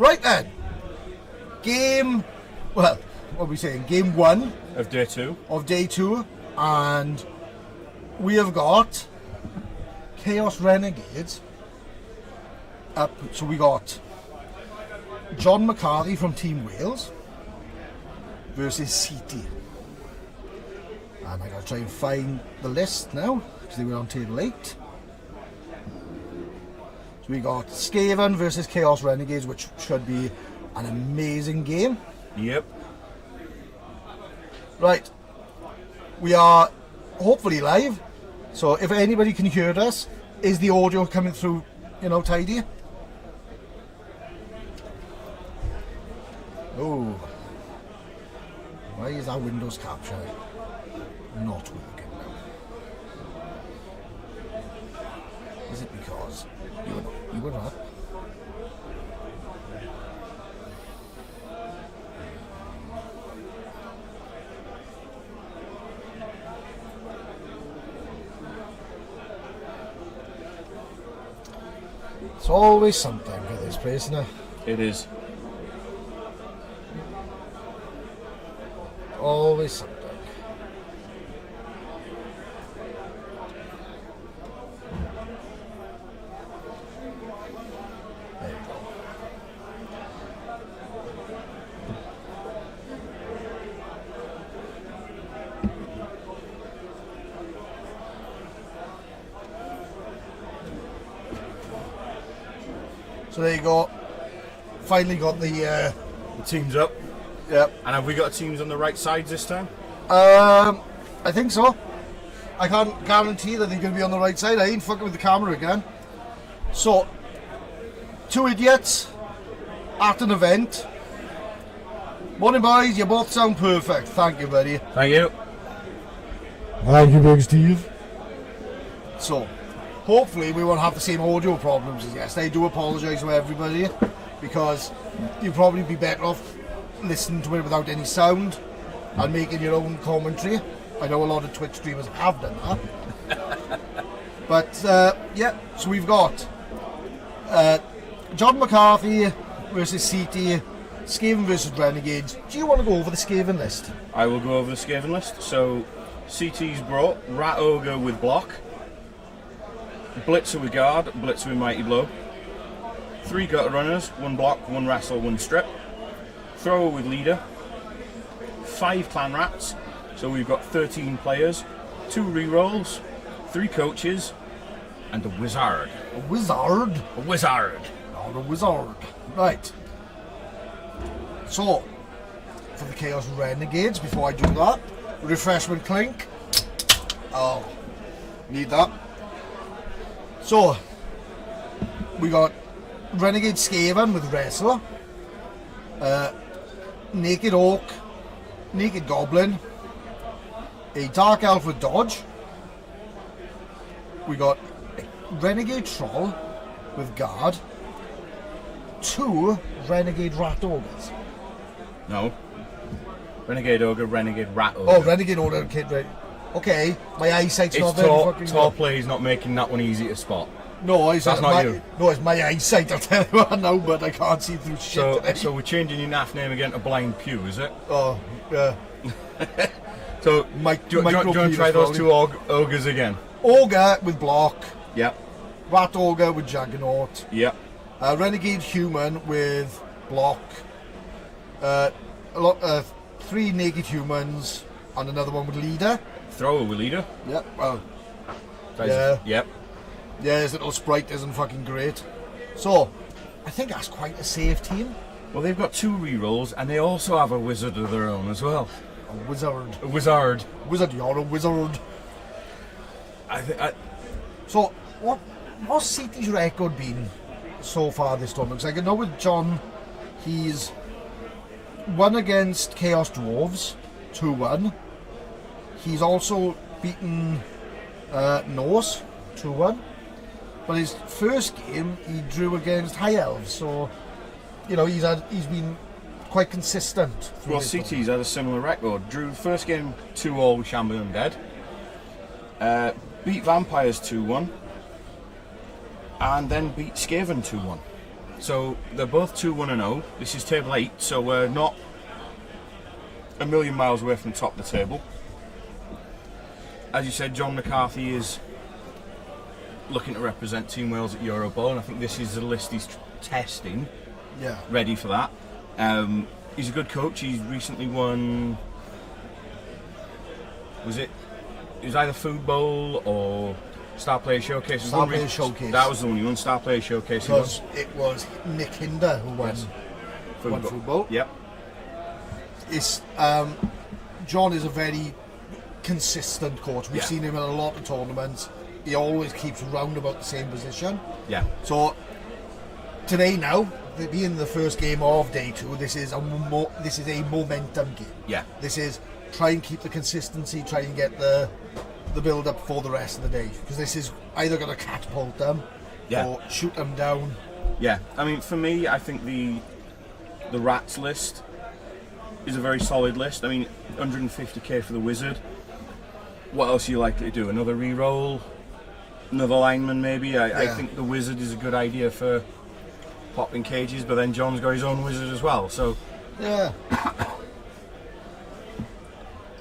Right then. Game 1 of day 2. Of day 2, and we have got Chaos Renegades up. So we got John McCarthy from Team Wales versus CT. And I gotta try and find the list now, because they were on table 8. So we got Skaven versus Chaos Renegades, which should be an amazing game. Yep. Right. We are hopefully live. So if anybody can hear us, is the audio coming through, tidy? Oh. Why is our Windows capture not working now? Is it because you were up? It's always something for this place, isn't it? It is. Always something. There you go. So there you go. Finally got the teams up. Yep. And have we got teams on the right sides this time? I think so. I can't guarantee that they're going to be on the right side. I ain't fucking with the camera again. So, 2 idiots at an event. Morning, boys. You both sound perfect. Thank you, buddy. Thank you. Thank you, Big Steve. So, hopefully we won't have the same audio problems as yesterday. I do apologise to everybody, because you'd probably be better off listening to it without any sound and making your own commentary. I know a lot of Twitch streamers have done that. But yeah, so we've got John McCarthy versus CT, Skaven versus Renegades. Do you want to go over the Skaven list? I will go over the Skaven list. So CT's brought Rat Ogre with block, Blitzer with guard, Blitzer with mighty blow, 3 gutter runners, 1 block, 1 wrestle, 1 strip, thrower with leader, 5 clan rats, so we've got 13 players, 2 rerolls, 3 coaches, and a wizard. A wizard? A wizard. Not a wizard. Right. So, for the Chaos Renegades, before I do that, refreshment clink. Oh, need that. So, we got Renegade Skaven with Wrestler, Naked Orc, Naked Goblin, a Dark Elf with Dodge. We got a Renegade Troll with Guard, 2 Renegade Rat Ogres. No. Renegade Ogre, Renegade Rat Ogre. Oh, Renegade Ogre, okay, my eyesight's not very fucking Top good. play's not making that one easy to spot. No, That's not you. No, it's my eyesight, I'll tell you what now, but I can't see through shit today. So we're changing your NAF name again to Blind Pew, is it? Oh, yeah. So, do you want to try those 2 ogres again? Ogre with block. Yep. Rat Ogre with Juggernaut. Yep. Renegade Human with block. 3 Naked Humans and another one with Leader. Thrower with leader. Yep. Well. Yeah. Yep. Yeah, his little sprite isn't fucking great. So, I think that's quite a safe team. Well, they've got 2 rerolls, and they also have a wizard of their own as well. A wizard. A wizard. Wizard, you're a wizard. So, what's City's record been so far this tournament? Because I know with John, he's won against Chaos Dwarves, 2-1. He's also beaten Norse, 2-1. But his first game, he drew against High Elves, so, he's been quite consistent. Well, CT's had a similar record. Drew first game 2-all with Shambling Undead. Beat Vampires 2-1. And then beat Skaven 2-1. So they're both 2-1-0. This is table 8, so we're not a million miles away from the top of the table. As you said, John McCarthy is looking to represent Team Wales at Euro Bowl, and I think this is the list he's testing, ready for that. He's a good coach. He's recently won. It was either Food Bowl or Star Player Showcase. Star Player Showcase. That was the one he won. Star Player Showcase. Because it was Nick Hinder who won Food Bowl. Yep. It's John is a very consistent coach. We've seen him in a lot of tournaments. He always keeps round about the same position. Yeah. So today now, being the first game of day 2, this is a momentum game. Yeah. This is try and keep the consistency, try and get the build up for the rest of the day, because this is either going to catapult them or shoot them down. Yeah. I mean, for me, I think the Rats list is a very solid list. I mean, 150k for the Wizard. What else are you likely to do? Another re-roll? Another lineman maybe? I think the Wizard is a good idea for popping cages, but then John's got his own Wizard as well, so... Yeah.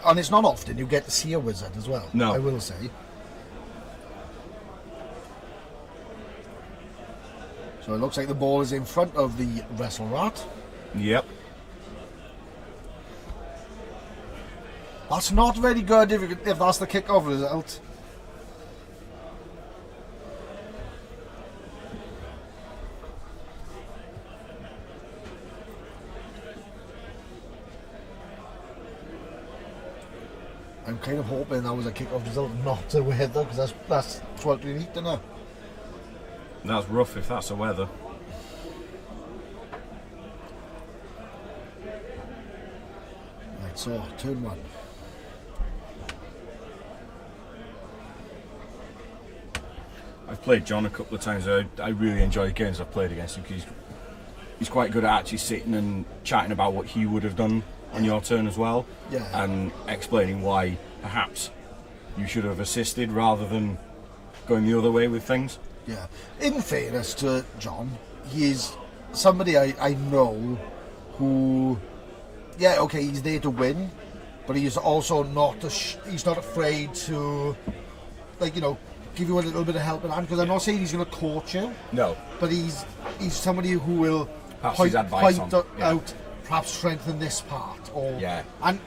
And it's not often you get to see a Wizard as well, no. I will say. So it looks like the ball is in front of the Wrestle Rat. Yep. That's not very good if that's the kick-off result. I'm kind of hoping that was a kick-off result, not a weather, because that's what we need, isn't it? That's rough if that's the weather. Right, so turn 1. I've played John a couple of times. I really enjoy the games I've played against him, because he's quite good at actually sitting and chatting about what he would have done on your turn as well, and explaining why perhaps you should have assisted rather than going the other way with things. Yeah. In fairness to John, he's somebody I know who, he's there to win, but he's also he's not afraid to, give you a little bit of helping hand, because I'm not saying he's going to coach you. No. But he's somebody who will point out, perhaps strengthen this part, and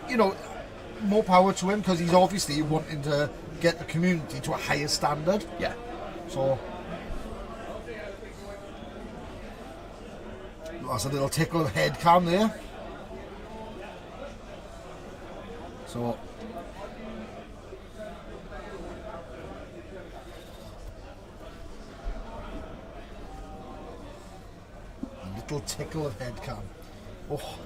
more power to him, because he's obviously wanting to get the community to a higher standard. Yeah. So that's a little tickle of head cam there. So a little tickle of head cam. Oh.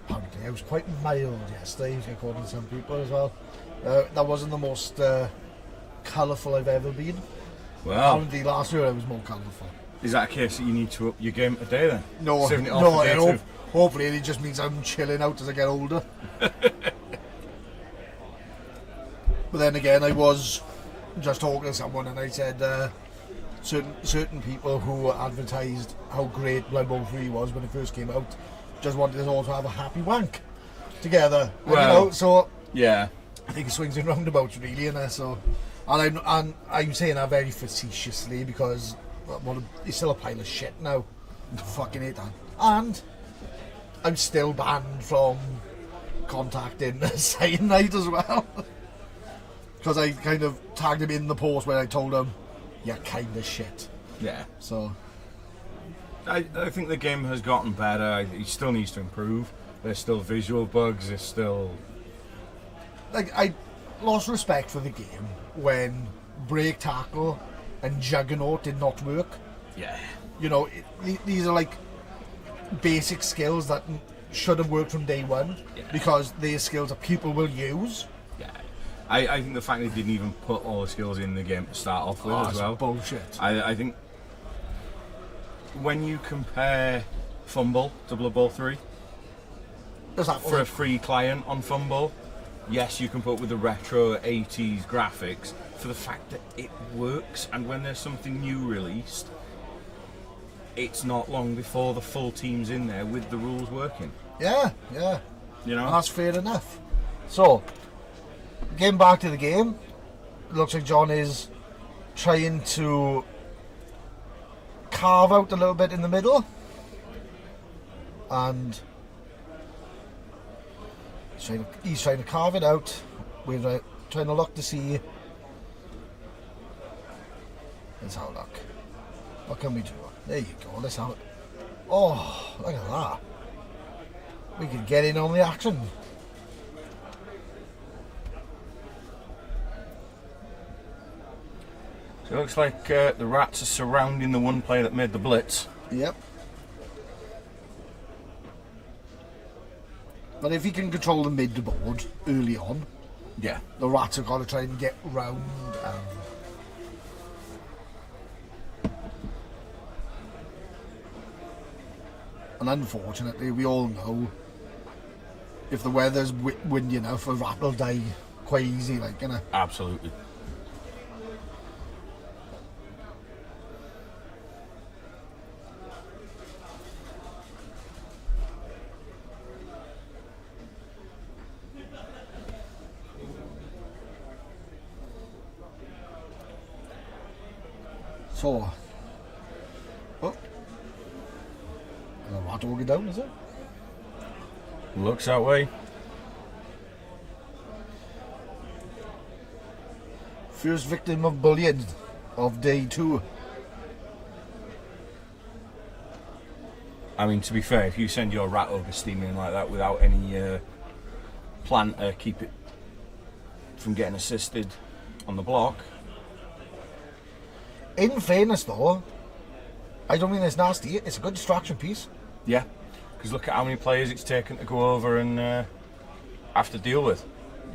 Apparently I was quite mild yesterday, according to some people as well. That wasn't the most colourful I've ever been. Well, apparently last year I was more colourful. Is that a case that you need to up your game today then? No, hopefully it just means I'm chilling out as I get older. But then again, I was just talking to someone and I said certain people who advertised how great Blood Bowl 3 was when it first came out just wanted us all to have a happy wank together. Well, so yeah, I think it swings in roundabouts really, and so, and I'm saying that very facetiously, because he's still a pile of shit now. Fucking hate that. And I'm still banned from contacting Cyanide as well. Because I kind of tagged him in the post where I told him, you're kind of shit. Yeah. So I think the game has gotten better. He still needs to improve. There's still visual bugs. There's still... I lost respect for the game when break tackle and juggernaut did not work. Yeah. These are basic skills that should have worked from day one, because they're skills that people will use. Yeah. I think the fact they didn't even put all the skills in the game to start off with as well. Bullshit. I think when you compare Fumble to Blood Bowl 3, a free client on Fumble, yes, you can put with the retro 80s graphics, for the fact that it works, and when there's something new released, it's not long before the full team's in there with the rules working. Yeah. You know? And that's fair enough. So, getting back to the game, it looks like John is trying to carve out a little bit in the middle, and he's trying to carve it out. We're trying to look to see. Let's have a look. What can we do? There you go. Let's have it. Oh, look at that. We can get in on the action. So it looks like the rats are surrounding the one player that made the blitz. Yep. But if he can control the mid-board early on, Yeah. the rats have got to try and get round. And unfortunately, we all know if the weather's windy enough, a rat will die quite easy, like, you know. Absolutely. So, oh, the rat will go down, is it? Looks that way. First victim of bullying of day 2. I mean, to be fair, if you send your rat ogre steaming like that without any plan to keep it from getting assisted on the block. In fairness, though, I don't mean it's nasty. It's a good distraction piece. Yeah, because look at how many players it's taken to go over and have to deal with.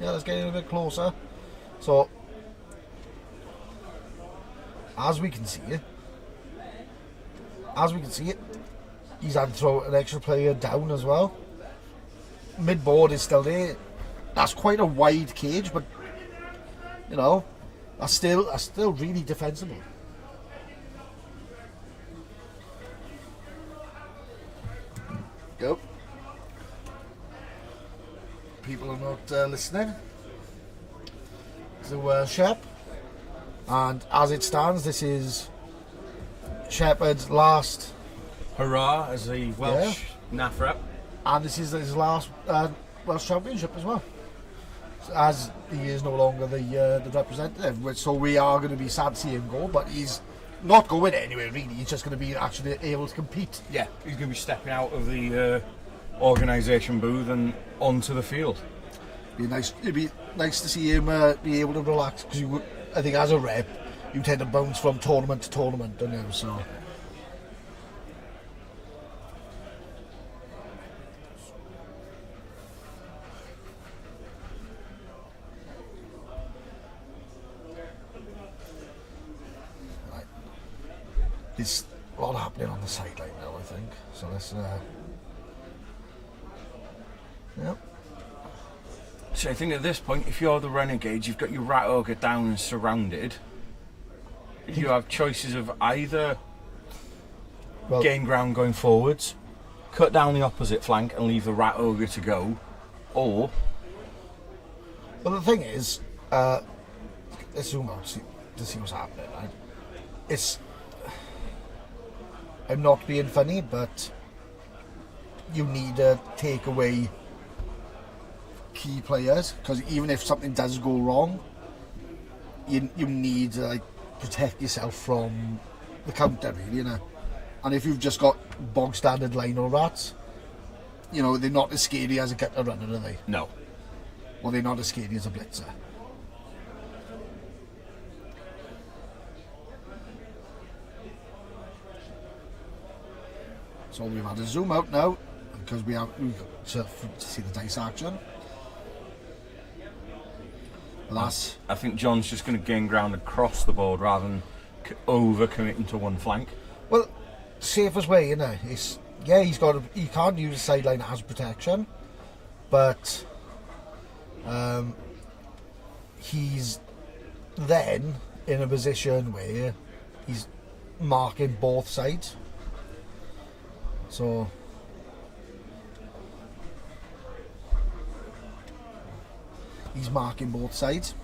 Yeah, let's get a bit closer. So, as we can see it, he's had to throw an extra player down as well. Mid-board is still there. That's quite a wide cage, but you know, that's still really defensible. Go. People are not listening to Shep, and as it stands, this is Shepard's last Hurrah as a Welsh NAF rep. and this is his last Welsh Championship as well, as he is no longer the representative. So we are going to be sad to see him go, but he's not going anywhere really. He's just going to be actually able to compete. Yeah, he's going to be stepping out of the organisation booth and onto the field. It'd be nice to see him be able to relax, because I think as a rep you tend to bounce from tournament to tournament, don't you? So right. There's a lot happening on the sideline now, I think. So let's yep. So I think at this point, if you're the Renegades, you've got your rat ogre down and surrounded. You have choices of either gain ground going forwards, cut down the opposite flank and leave the rat ogre to go, or... Well, the thing is, let's zoom out to see what's happening, right? I'm not being funny, but you need to take away key players, because even if something does go wrong, you need to like protect yourself from the counter, really, you know. And if you've just got bog standard Lino rats, you know, they're not as scary as a gutter runner, are they? No. Well, they're not as scary as a blitzer. So we've had to zoom out now, because we've got to see the dice action. That's, I think John's just going to gain ground across the board rather than over committing to one flank. well, safest way, you know. He can't use the sideline as protection, but he's then in a position where he's marking both sides. So he's marking both sides.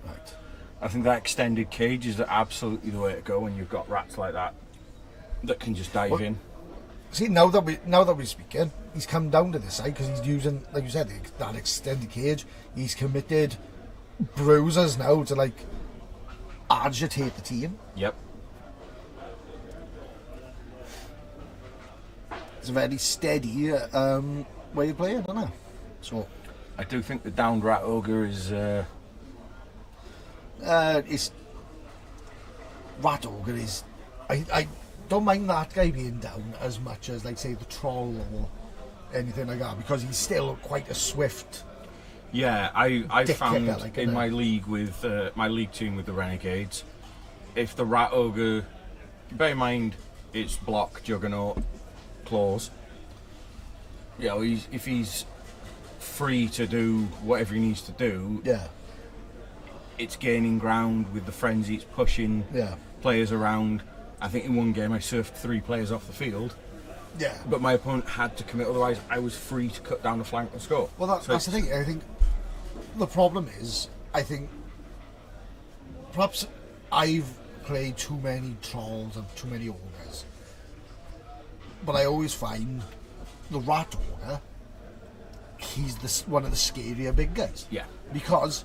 Right. I think that extended cage is absolutely the way to go when you've got rats like that can just dive in. See, now that we're speaking, he's come down to this side because he's using, like you said, that extended cage. He's committed bruisers now to like agitate the team. Yep. It's a very steady way of playing, isn't it? So I do think the downed rat ogre is. It's rat ogre is. I don't mind that guy being down as much as, like, say, the troll or anything like that, because he's still quite a swift. Yeah, I dick found kicker, like, in my league with my league team with the Renegades, if the rat ogre, bear in mind it's block, juggernaut, claws. You know, if he's free to do whatever he needs to do, Yeah. it's gaining ground with the frenzy. It's pushing players around. I think in one game I surfed 3 players off the field. Yeah. But my opponent had to commit, otherwise I was free to cut down the flank and score. Well, that's the thing. I think the problem is, I think perhaps I've played too many trolls and too many ogres, but I always find the rat ogre, he's one of the scarier big guys. Yeah. Because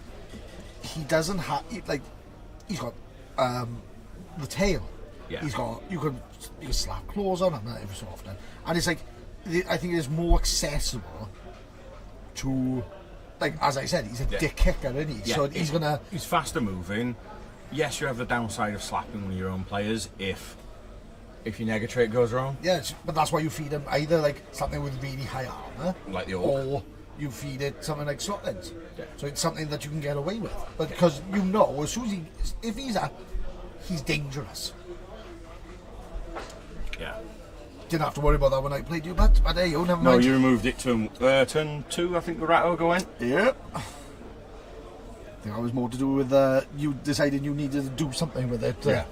he doesn't have, like, he's got the tail. Yeah. He's got, you can slap claws on him every so often, and it's like, I think it's more accessible to, like, as I said, he's a dick kicker, isn't he? Yeah, So he's faster moving. Yes, you have the downside of slapping one of your own players if your nega trait goes wrong. Yeah, but that's why you feed him either like something with really high armor, like the orc, or you feed it something like Snotlings. Yeah. So it's something that you can get away with, but because you know, as soon as if he's up, he's dangerous. Yeah. Didn't have to worry about that when I played you, but there you go, never No, mind. you removed it to turn 2. I think the rat ogre went. Yeah. I think that was more to do with you deciding you needed to do something with it. Yeah.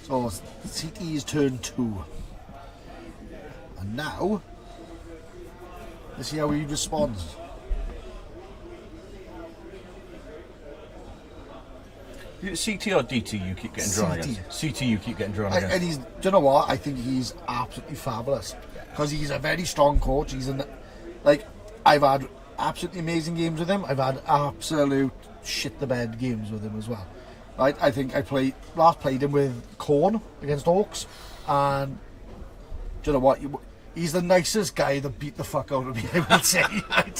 So CT is turn 2, and now let's see how he responds. Is it CT or DT you keep getting drawn CT. against? CT you keep getting drawn And against. he's, do you know what? I think he's absolutely fabulous because he's a very strong coach. I've had absolutely amazing games with him. I've had absolute shit the bed games with him as well. Right? I think I played him with Corn against Orcs, and do you know what? He's the nicest guy that beat the fuck out of me, I would say. Right?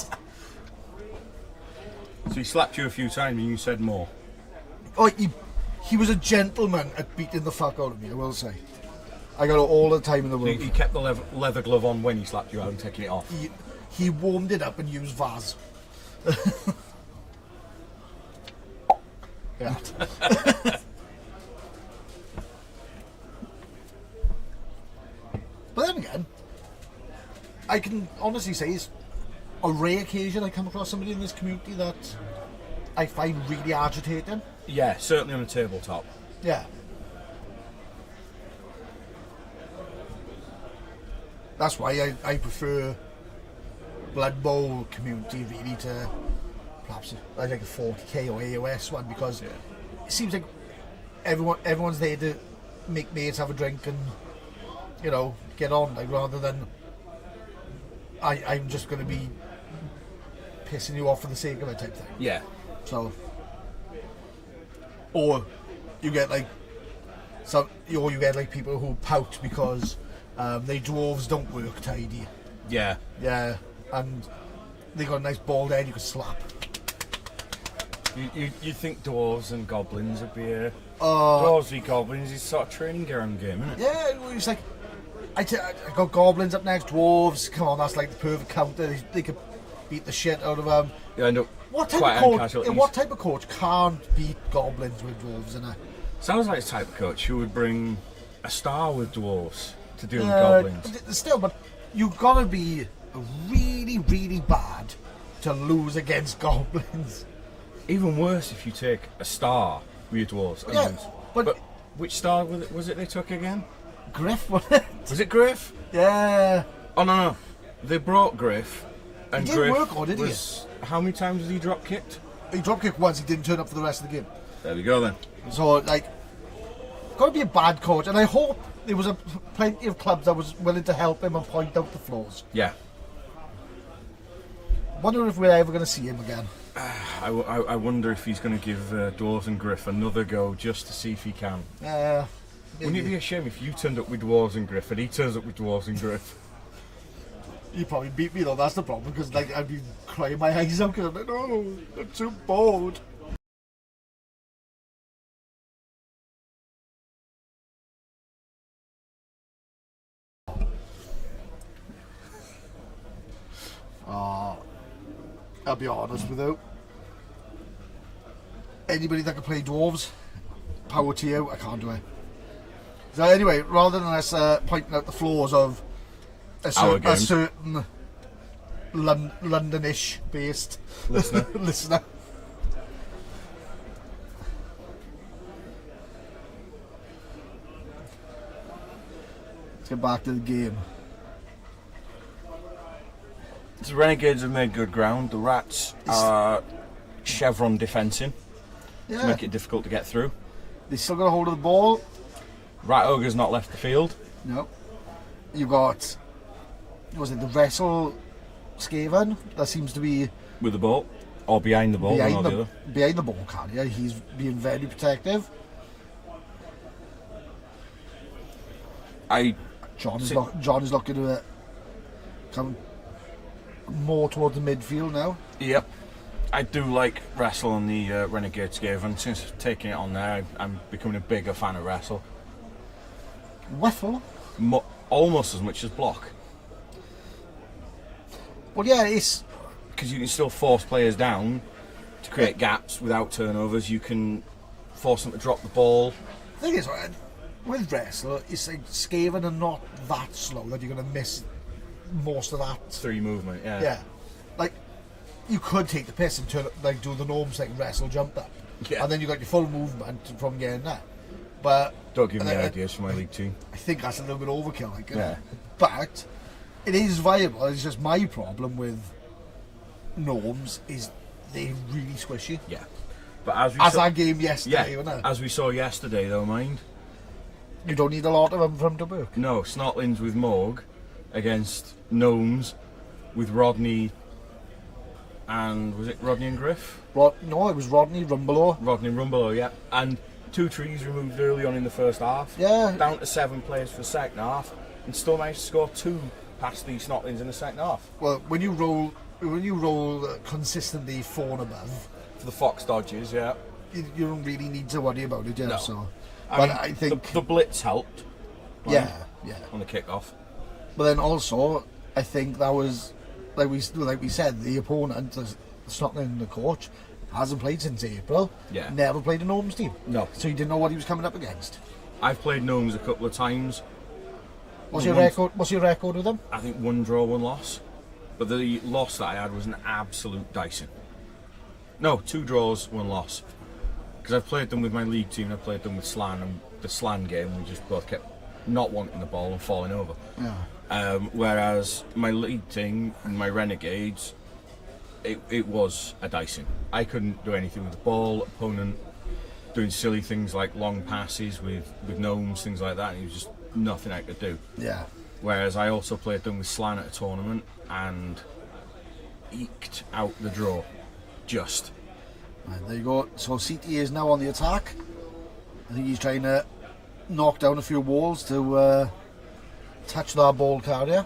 So he slapped you a few times and you said more. Oh, he was a gentleman at beating the fuck out of me, I will say. I got all the time in the world. He kept the leather glove on when he slapped you out and taking it off. He warmed it up and used Vaz. Yeah. But then again, I can honestly say it's a rare occasion I come across somebody in this community that I find really agitating. Yeah, certainly on a tabletop. Yeah. That's why I prefer Blood Bowl community really to perhaps I like a 40k or AOS one, because it seems like everyone's there to make mates, have a drink and, you know, get on, like, rather than I'm just going to be pissing you off for the sake of it type thing. Yeah. So, or you get like people who pout because their dwarves don't work tidy. Yeah. Yeah, and they got a nice bald head you could slap. You think dwarves and goblins would be a dwarves v goblins is sort of training ground game, isn't it? Yeah, it's like I got goblins up next, dwarves. Come on, that's like the perfect counter. They could beat the shit out of them. You end up What type quite of coach? casualties. What type of coach can't beat goblins with dwarves in it? Sounds like the type of coach who would bring a star with dwarves to deal with goblins. Still, but you've got to be really, really bad to lose against goblins. Even worse if you take a star with your dwarves. And Yeah, lose. but which star was it they took again? Griff, wasn't it? Was it Griff? Yeah. Oh no, they brought Griff, and He didn't Griff work, or did he? was how many times was he drop kicked? He dropkicked once, he didn't turn up for the rest of the game. There we go then. So, like, got to be a bad coach, and I hope there was plenty of clubs that was willing to help him and point out the flaws. Yeah. Wonder if we're ever going to see him again. I wonder if he's going to give Dwarves and Griff another go just to see if he can. Wouldn't it be a shame if you turned up with Dwarves and Griff and he turns up with Dwarves and Griff? He probably beat me though, that's the problem, because like I'd be crying my eyes out because I'm like, no, I'm too bored. I'll be honest with you. Anybody that can play dwarves, power to you, I can't do it. So anyway, rather than us pointing out the flaws of a certain Londonish based listener. Let's get back to the game. The Renegades have made good ground. The Rats are chevron defensing to make it difficult to get through. They still got a hold of the ball. Rat Ogre's not left the field. No. You got, was it the Wrestle Skaven? That seems to be With the ball. Or behind the ball. behind the ball carrier. He's being very protective. John is looking to come more towards the midfield now. Yep. I do like Wrestle on the Renegade Skaven. Since taking it on there, I'm becoming a bigger fan of Wrestle. Wrestle? Almost as much as Block. Well, yeah, it's... Because you can still force players down to create gaps without turnovers. You can force them to drop the ball. The thing is, with Wrestle, it's like Skaven are not that slow that you're going to miss most of that. Three movement, yeah. Yeah. Like, you could take the piss and turn it, like, do the norms like Wrestle jump up. Yeah. And then you got your full movement from getting that. But... Don't give me ideas for my league team. I think that's a little bit overkill, like, yeah. But it is viable. It's just my problem with norms is they're really squishy. Yeah. But as that game yesterday, wasn't it? As we saw yesterday, though, mind. You don't need a lot of them from to work. No, Snotlings with Morg against Gnomes with Rodney and was it Rodney and Griff? No, it was Rodney Rumbelow. Rodney Rumbelow, yeah. And 2 trees removed early on in the first half. Yeah. Down to 7 players for the second half, and still managed to score 2 past the Snotlings in the second half. Well, when you roll consistently 4 and above for the Fox dodges, yeah. You don't really need to worry about it, yeah. No. So, I think the blitz helped. Yeah. On the kickoff. But then also, I think that was like we said, the opponent, the Snotling, the coach, hasn't played since April. Yeah. Never played a Gnomes team. No. So he didn't know what he was coming up against. I've played Gnomes a couple of times. What's your record with them? I think 1 draw, 1 loss. But the loss that I had was an absolute dicing. No, 2 draws, 1 loss. Because I've played them with my league team, I've played them with Slan, and the Slan game we just both kept not wanting the ball and falling over. Yeah. Whereas my league team and my Renegades, it was a dicing. I couldn't do anything with the ball, opponent doing silly things like long passes with Gnomes, things like that, and it was just nothing I could do. Yeah. Whereas I also played them with Slan at a tournament and eked out the draw. Just. Right, there you go. So CT is now on the attack. I think he's trying to knock down a few walls to touch that ball carrier.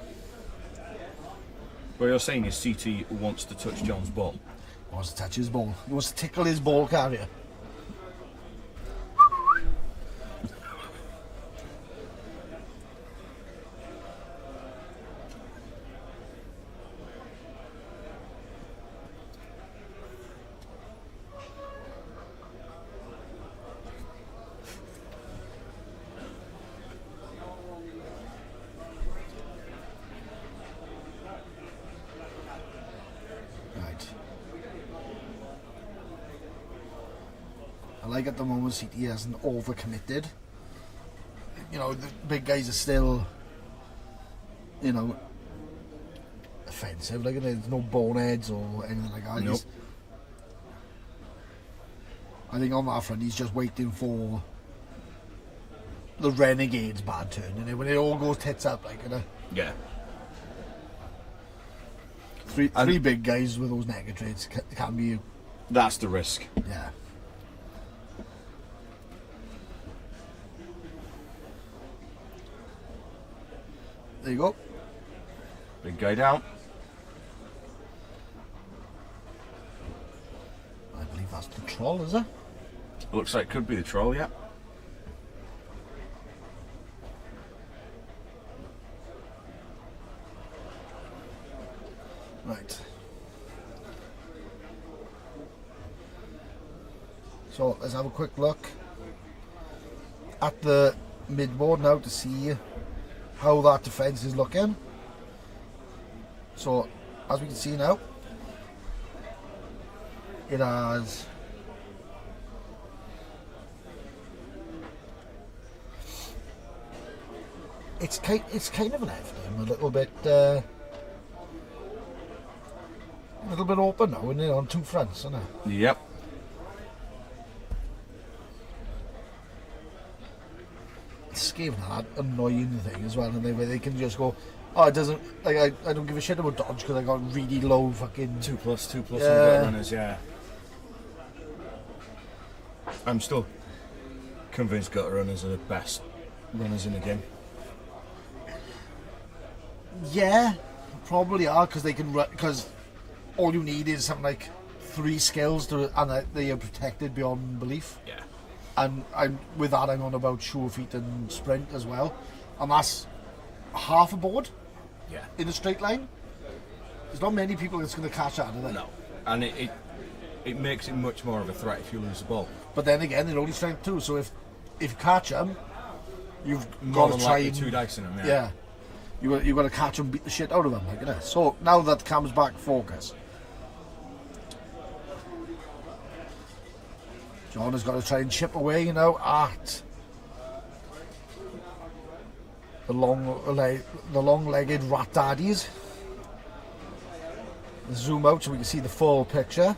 What you're saying is CT wants to touch John's ball. He wants to touch his ball. He wants to tickle his ball carrier. like at the moment City hasn't overcommitted. You know, the big guys are still, you know, offensive. Like there's no boneheads or anything like that. Nope. I think on that front he's just waiting for the Renegades' bad turn, and when it all goes tits up, like, you know. Yeah. Three big guys with those negative traits can be. That's the risk. Yeah. There you go. Big guy down. I believe that's the troll, is it? Looks like it could be the troll, yeah. Right. So let's have a quick look at the midboard now to see how that defence is looking. So as we can see now, it has it's kind of left him a little bit open now, isn't it, on two fronts, isn't it? Yep. It's giving that annoying thing as well, and they can just go, oh, it doesn't, like, I don't give a shit about dodge because I got really low fucking 2+2+, Yeah. runners, yeah. I'm still convinced gutter runners are the best runners in the game. Yeah, probably are, because they can run, because all you need is something like 3 skills and they are protected beyond belief. Yeah. And with that I'm on about sure feet and sprint as well, and that's half a board. Yeah. In a straight line. There's not many people that's going to catch that, are there? No. And it makes it much more of a threat if you lose the ball. But then again, they're only strength 2, so if you catch them, you've More got than to try likely and 2 dice in them, yeah. yeah. You've got to catch them, beat the shit out of them, like, you know. So now that comes back focus. John has got to try and chip away, you know, at the long-legged rat daddies. Zoom out so we can see the full picture.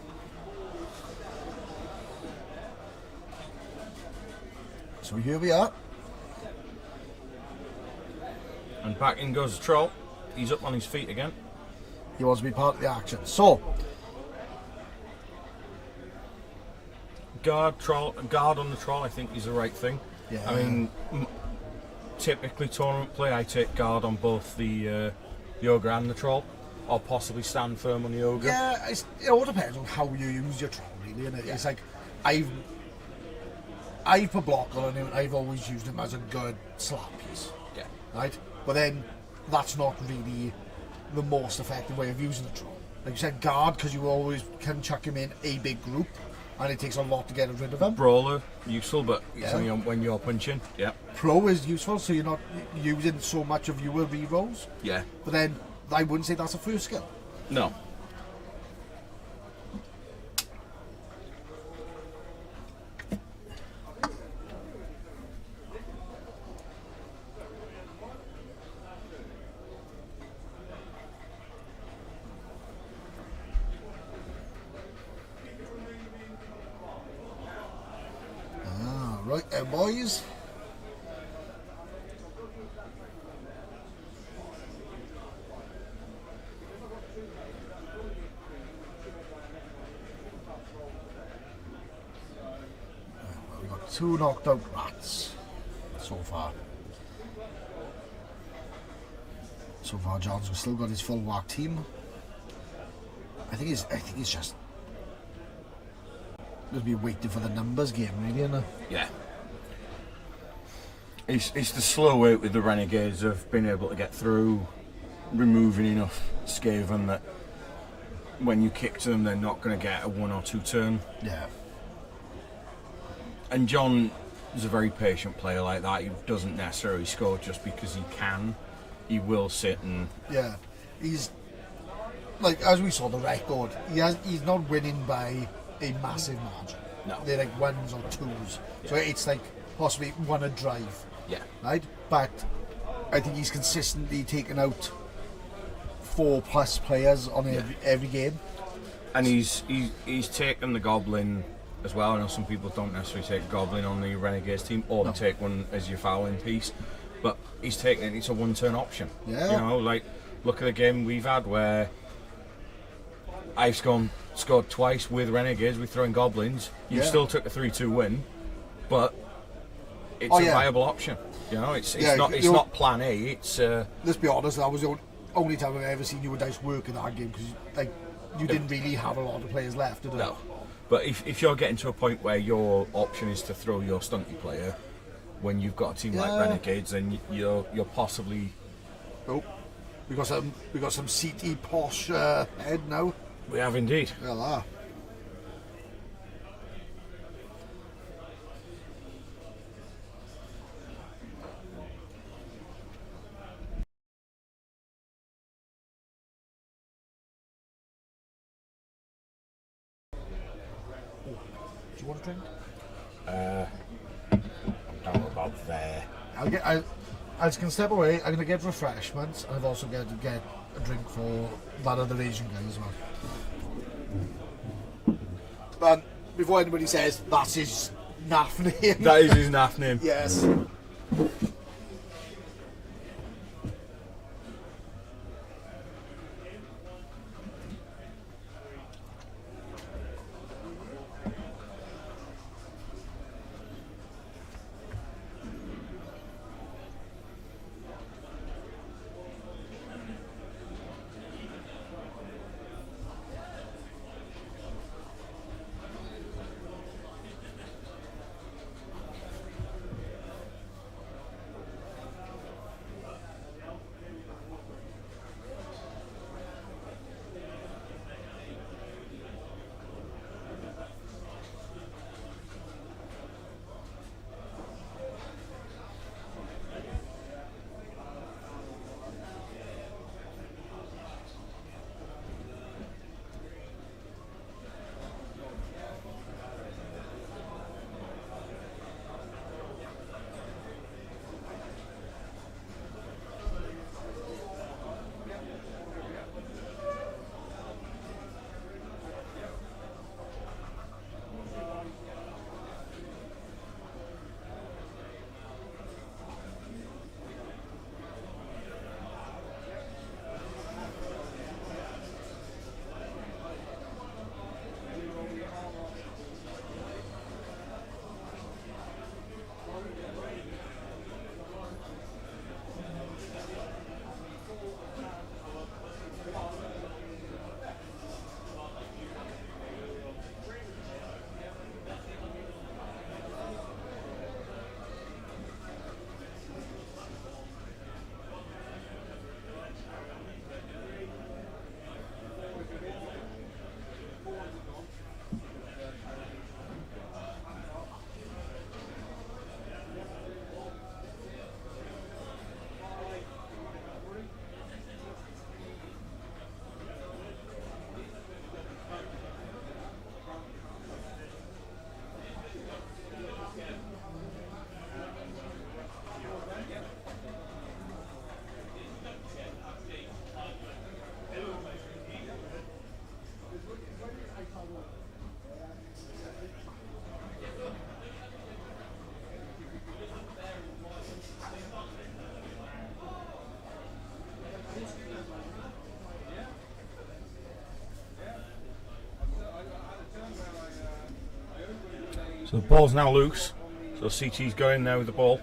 So here we are. And back in goes the troll. He's up on his feet again. He wants to be part of the action. So Guard on the troll, I think, is the right thing. Yeah. I mean, typically tournament play, I take guard on both the ogre and the troll, or possibly stand firm on the ogre. yeah, it all depends on how you use your troll, really. And it's like I've put block on him. I've always used him as a good slap piece. Yeah. Right? But then that's not really the most effective way of using the troll. Like you said, guard, because you always can chuck him in a big group, and it takes a lot to get rid of him. Brawler, useful, but it's Yeah. only when you're punching. Yeah. Pro is useful, so you're not using so much of your re-rolls. Yeah. But then I wouldn't say that's a first skill. No. Right then, boys. Well, we got 2 knocked out rats so far. So far, John's still got his full whack team. I think he's just going to be waiting for the numbers game, really, isn't it? Yeah. It's the slow out with the Renegades of being able to get through, removing enough Skaven that when you kick to them, they're not going to get a 1 or 2 turn. Yeah. And John is a very patient player like that. He doesn't necessarily score just because he can. He will sit and... Yeah. He's, like, as we saw the record, he's not winning by a massive margin. No. They're like 1s or 2s. So it's like possibly 1 a drive. Yeah. Right? But I think he's consistently taken out 4+ players on every game. And he's taken the Goblin as well. I know some people don't necessarily take Goblin on the Renegades team, or they take one as your fouling piece. But he's taken it, it's a 1-turn option. Yeah. You know, like, look at the game we've had where I've scored twice with Renegades, with throwing Goblins. You still took a 3-2 win, but it's a viable option. You know, it's not plan A. It's let's be honest, that was the only time I've ever seen you and Dice work in that game, because like you didn't really have a lot of players left, did you? No. But if you're getting to a point where your option is to throw your Stunty player when you've got a team like Renegades, then you're possibly. Oh, we got some CT posh head now. We have indeed. Well, do you want a drink? I'm down about there. I just can step away. I'm going to get refreshments, and I've also got to get a drink for that other Asian guy as well. But before anybody says that's his naff name. That is his naff name. Yes. So the ball's now loose. So CT's going there with the ball.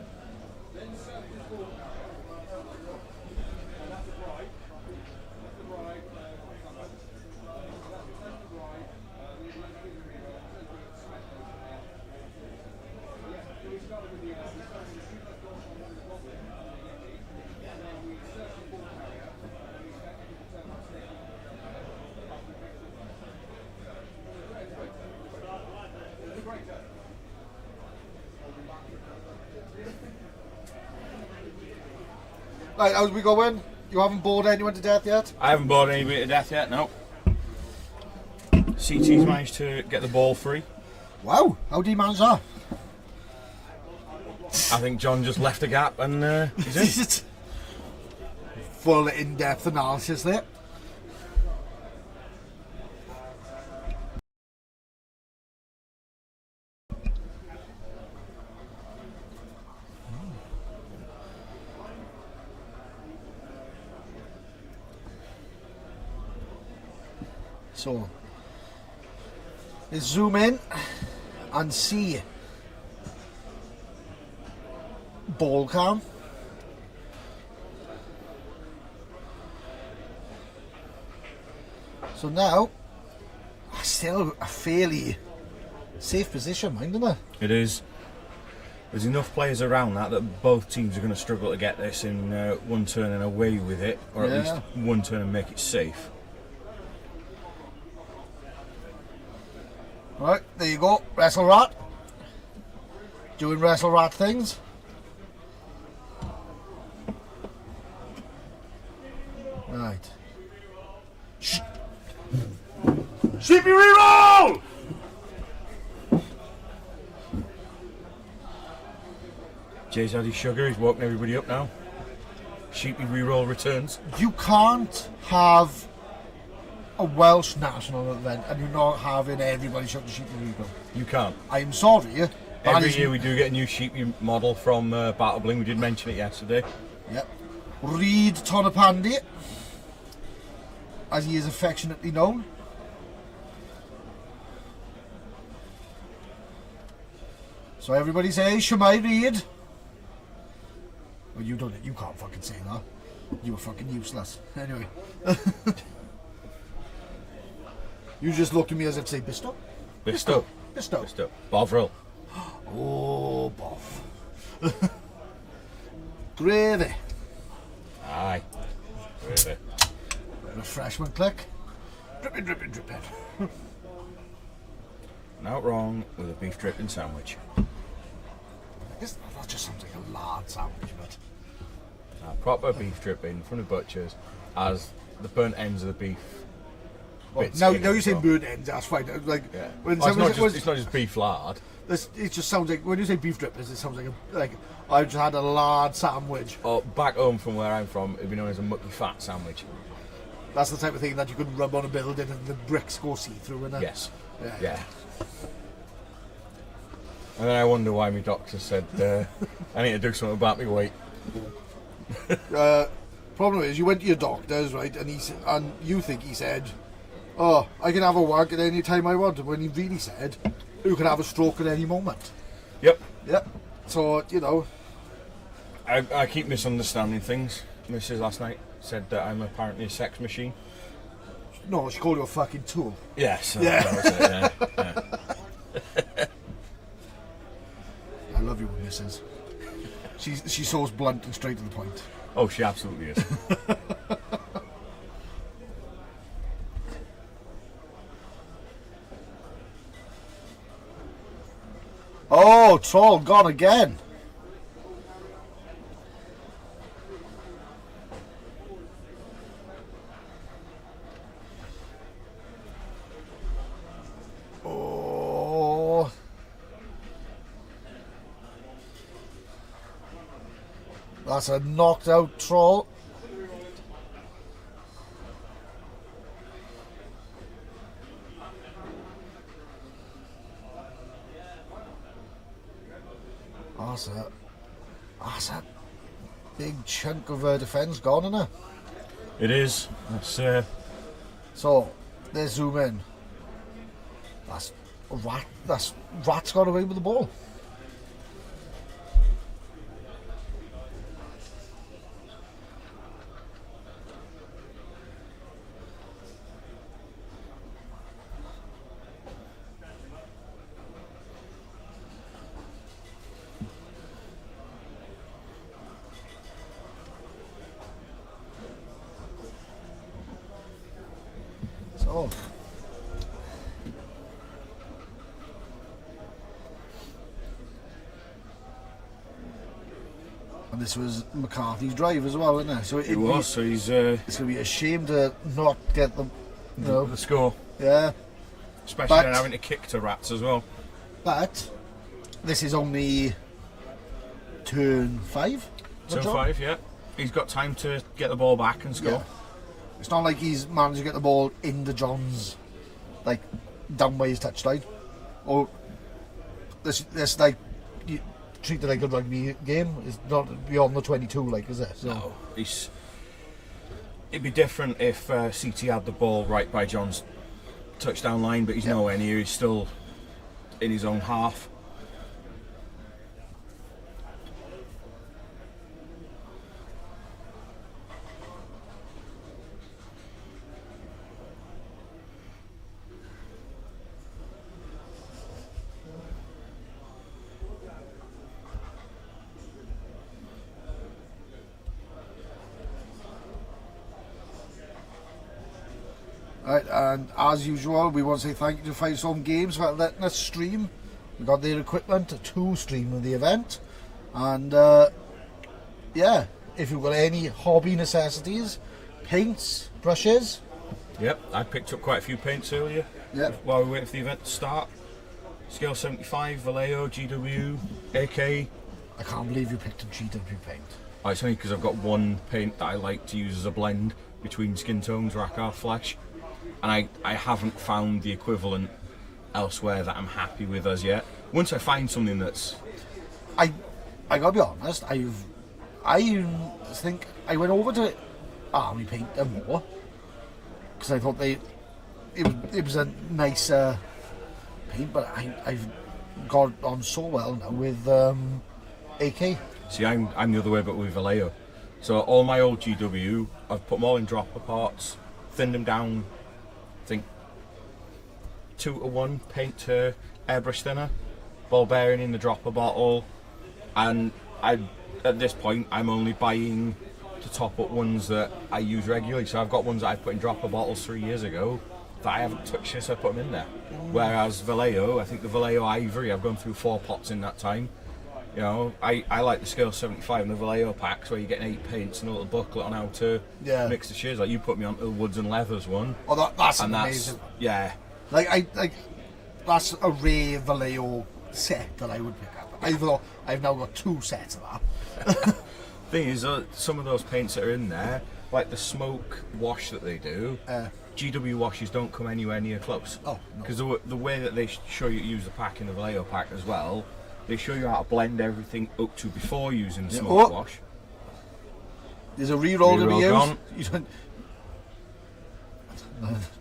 Right, how's we going? You haven't bored anyone to death yet? I haven't bored anybody to death yet, no. CT's managed to get the ball free. Wow, how do you manage that? I think John just left a gap and he's in. Full in-depth analysis there. So, let's zoom in and see ball cam. So now, still a fairly safe position, mind, isn't it? It is. There's enough players around that both teams are going to struggle to get this in one turn and away with it, or at least one turn and make it safe. Right, there you go, Wrestle Rat. Doing Wrestle Rat things. Right. Shh. Sheepy reroll! Jay's had his sugar, he's woken everybody up now. Sheepy reroll returns. You can't have a Welsh national event and you're not having everybody shut the sheepy reroll. You can't. I'm sorry. Every year we do get a new sheepy model from Battle Bling, we did mention it yesterday. Yep. Reed Tonapandi, as he is affectionately known. So everybody say Shemai Reed. Well, you don't. You can't fucking say that. You were fucking useless. Anyway. You just looked at me as if to say Bisto. Bisto. Bisto. Bisto. Bovril. Oh, Bov. Gravy. Aye. Gravy. Refreshment click. Dripping, dripping, dripping. Not wrong with a beef dripping sandwich. I guess that just sounds like a lard sandwich, but... Proper beef dripping in front of butchers as the burnt ends of the beef. Well, now you say burnt ends, that's fine. Like, when it's not just beef lard. It just sounds like, when you say beef drippers, it sounds like I just had a lard sandwich. Or back home from where I'm from, it'd be known as a mucky fat sandwich. That's the type of thing that you could rub on a building and the bricks go see-through, innit? Yes. Yeah. And then I wonder why my doctor said I need to do something about my weight. Problem is, you went to your doctor's, right, and you think he said, "Oh, I can have a wank at any time I want," when he really said, "You can have a stroke at any moment." Yep. So, you know, I keep misunderstanding things. Mrs. last night said that I'm apparently a sex machine. no, she called you a fucking tool. Yes. Yeah. I love you, Mrs. She's so blunt and straight to the point. Oh, she absolutely is. Oh, troll gone again. Oh. That's a knocked out troll. That's a big chunk of her defence gone, isn't it? It is. That's, So, let's zoom in. Rat's got away with the ball. So, and this was McCarthy's drive as well, isn't it? So it was. So he's. It's going to be a shame to not get the score. Yeah. Especially then having to kick to Rats as well. But this is only turn 5. Turn 5, yeah. He's got time to get the ball back and score. Yeah. It's not like he's managed to get the ball into John's, like, down by his touchline. Or this like, you treat it like a rugby game. It's not beyond the 22, like, is it? So. No, it'd be different if CT had the ball right by John's touchdown line, but he's nowhere near. He's still in his own half. Right, and as usual, we want to say thank you to Firestorm Games for letting us stream. We got their equipment to stream the event, and yeah, if you've got any hobby necessities, paints, brushes. Yep, I picked up quite a few paints earlier. Yep. While we were waiting for the event to start. Scale 75, Vallejo, GW, AK. I can't believe you picked a GW paint. Oh, it's only because I've got one paint that I like to use as a blend between skin tones, Rackard Flesh, and I haven't found the equivalent elsewhere that I'm happy with as yet. Once I find something that's... I gotta be honest, I think I went over to Army Paint and more because I thought it was a nicer paint, but I've got on so well now with AK. See, I'm the other way, but with Vallejo. So all my old GW, I've put them all in dropper parts, thinned them down, I think 2-to-1 paint to airbrush thinner, ball bearing in the dropper bottle, and at this point I'm only buying to top up ones that I use regularly. So I've got ones that I put in dropper bottles 3 years ago that I haven't touched since I put them in there. Whereas Vallejo, I think the Vallejo Ivory, I've gone through 4 pots in that time. You know, I like the Scale 75 and the Vallejo packs where you get 8 paints and a little booklet on how to mix the shades. Like you put me on the Woods and Leathers one. Oh, that's amazing. Yeah. Like that's a rare Vallejo set that I would pick up. I've now got 2 sets of that. Thing is, some of those paints that are in there, like the smoke wash that they do, GW washes don't come anywhere near close. Oh, no. Because the way that they show you to use the pack in the Vallejo pack as well, they show you how to blend everything up to before using the smoke wash. There's a reroll to be Reroll used.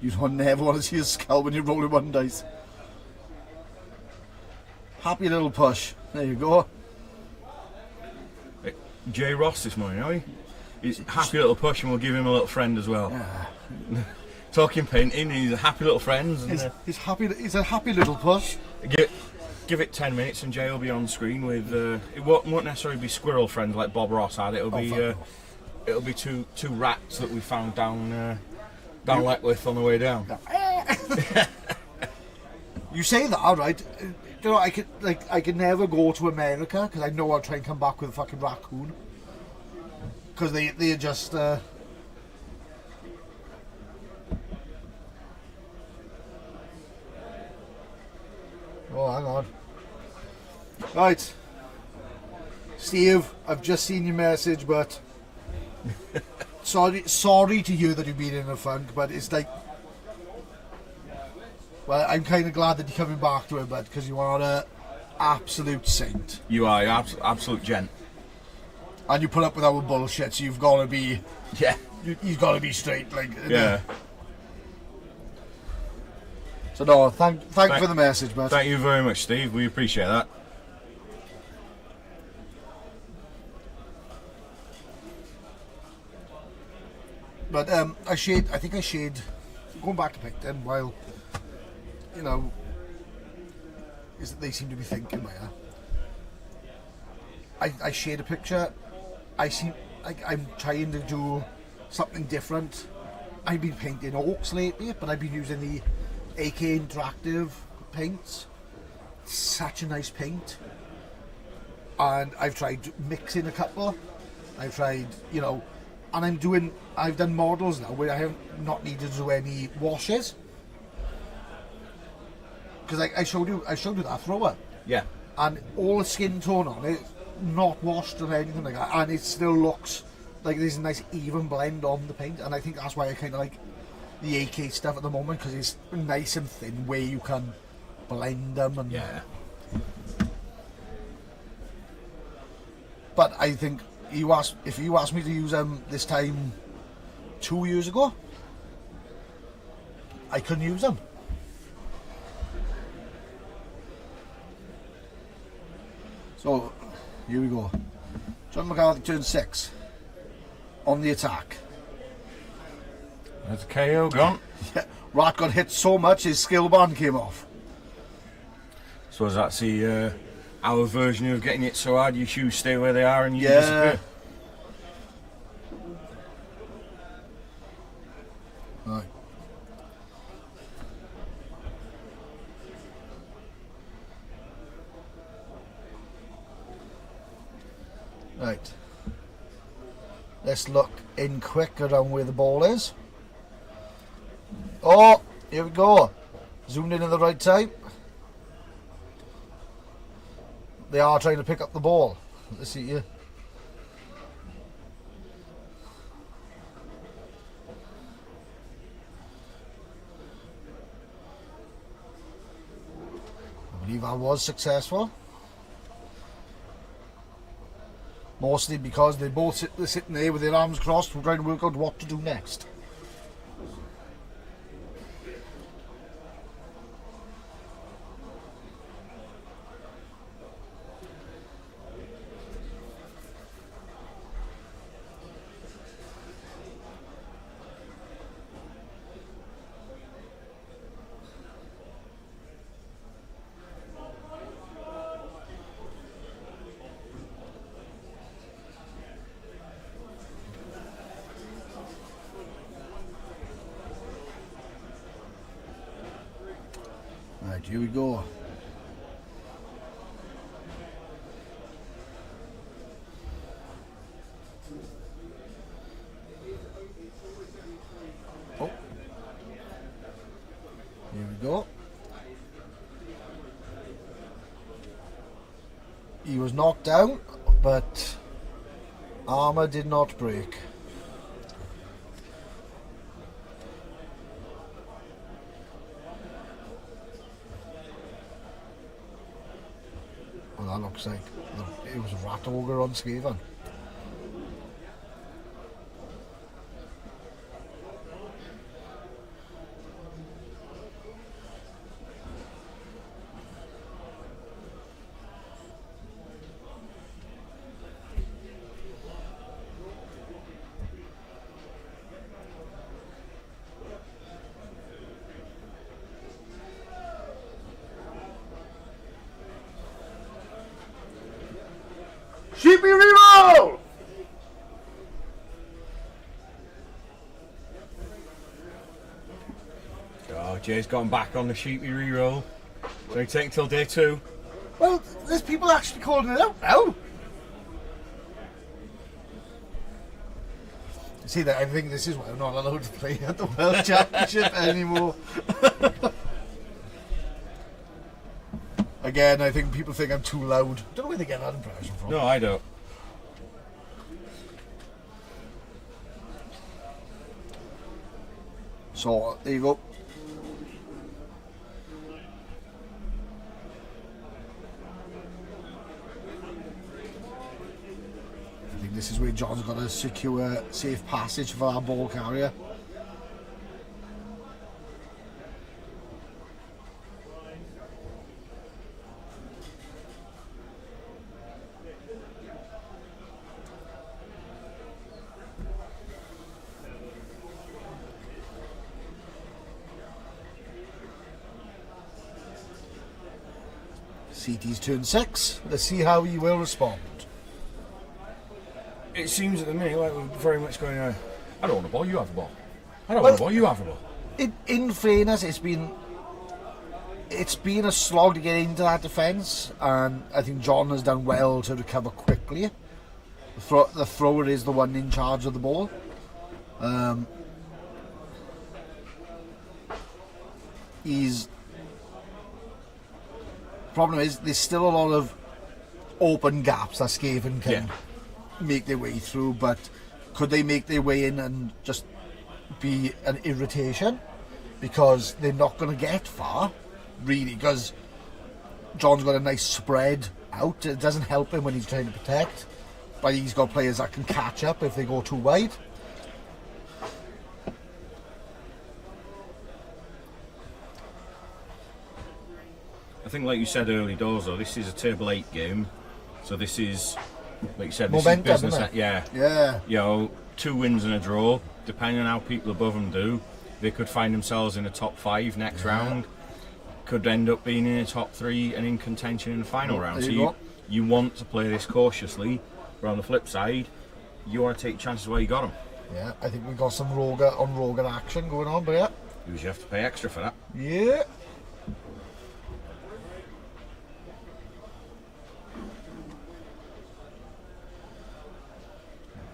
You don't never want to see a skull when you're rolling 1 dice. Happy little push. There you go. Jay Ross this morning, are we? He's a happy little push, and we'll give him a little friend as well. Talking painting, he's a happy little friend. He's happy. He's a happy little push. Give it 10 minutes, and Jay will be on screen with. It won't necessarily be squirrel friends like Bob Ross had. It'll be two rats that we found down Letwith on the way down. You say that, right? You know, I could never go to America because I know I'll try and come back with a fucking raccoon. Because they're just. Oh, hang on. Right, Steve, I've just seen your message, but sorry to you that you've been in a funk, but it's like. Well, I'm kind of glad that you're coming back to it, but because you are an absolute saint. You are absolute gent. And you put up with our bullshit, so you've got to be. Yeah. You've got to be straight, like. Yeah. So no, thank you for the message, but. Thank you very much, Steve. We appreciate that. But I think I shade. Going back to pick them while. You know, is that they seem to be thinking there. I shared a picture. I seem like I'm trying to do something different. I've been painting orcs lately, but I've been using the AK Interactive paints. Such a nice paint. And I've tried mixing a couple. I've tried, you know, and I've done models now where I have not needed to do any washes. because I showed you that thrower, Yeah. and all the skin tone on it, not washed or anything like that, and it still looks like there's a nice even blend on the paint, and I think that's why I kind of like the AK stuff at the moment, because it's nice and thin where you can blend them. And Yeah. But I think if you asked me to use them this time 2 years ago, I couldn't use them. So here we go. John McCarthy turn 6 on the attack. That's a KO gone. Yeah, Rat got hit so much his skill band came off. So that's our version of getting it so hard your shoes stay where they are and you disappear. Right. Right. Let's look in quick around where the ball is. Oh, here we go. Zoomed in at the right time. They are trying to pick up the ball. Let's see here. I believe I was successful. Mostly because they're sitting there with their arms crossed, trying to work out what to do next. Right, here we go. Oh. Here we go. He was knocked down, but armour did not break. Well, that looks like it was a rat ogre on Skaven. Sheepy reroll! Oh, Jay's gone back on the sheepy reroll. So he take until day 2. Well, there's people actually calling it out now. See that? I think this is why I'm not allowed to play at the Welsh Championship anymore. Again, I think people think I'm too loud. I don't know where they get that impression from. No, I don't. So, there you go. I think this is where John's got to secure safe passage for our ball carrier. CT's turn 6. Let's see how he will respond. It seems at the minute like we're very much going, I don't want the ball, you have the ball. I don't want the ball, you have the ball. In fairness, it's been a slog to get into that defence, and I think John has done well to recover quickly. The thrower is the one in charge of the ball. He's Problem is, there's still a lot of open gaps that Skaven can make their way through, but could they make their way in and just be an irritation? Because they're not going to get far, really, because John's got a nice spread out. It doesn't help him when he's trying to protect, but he's got players that can catch up if they go too wide. I think, like you said early doors, though, this is a table 8 game, so this is, like you said, this Momentum, is business. isn't it? Yeah. You know, 2 wins and a draw, depending on how people above them do, they could find themselves in the top 5 next round. Could end up being in the top 3 and in contention in the final round. So you want to play this cautiously, but on the flip side, you want to take chances where you got them. Yeah, I think we got some Roger action going on, but yeah. You have to pay extra for that. Yeah.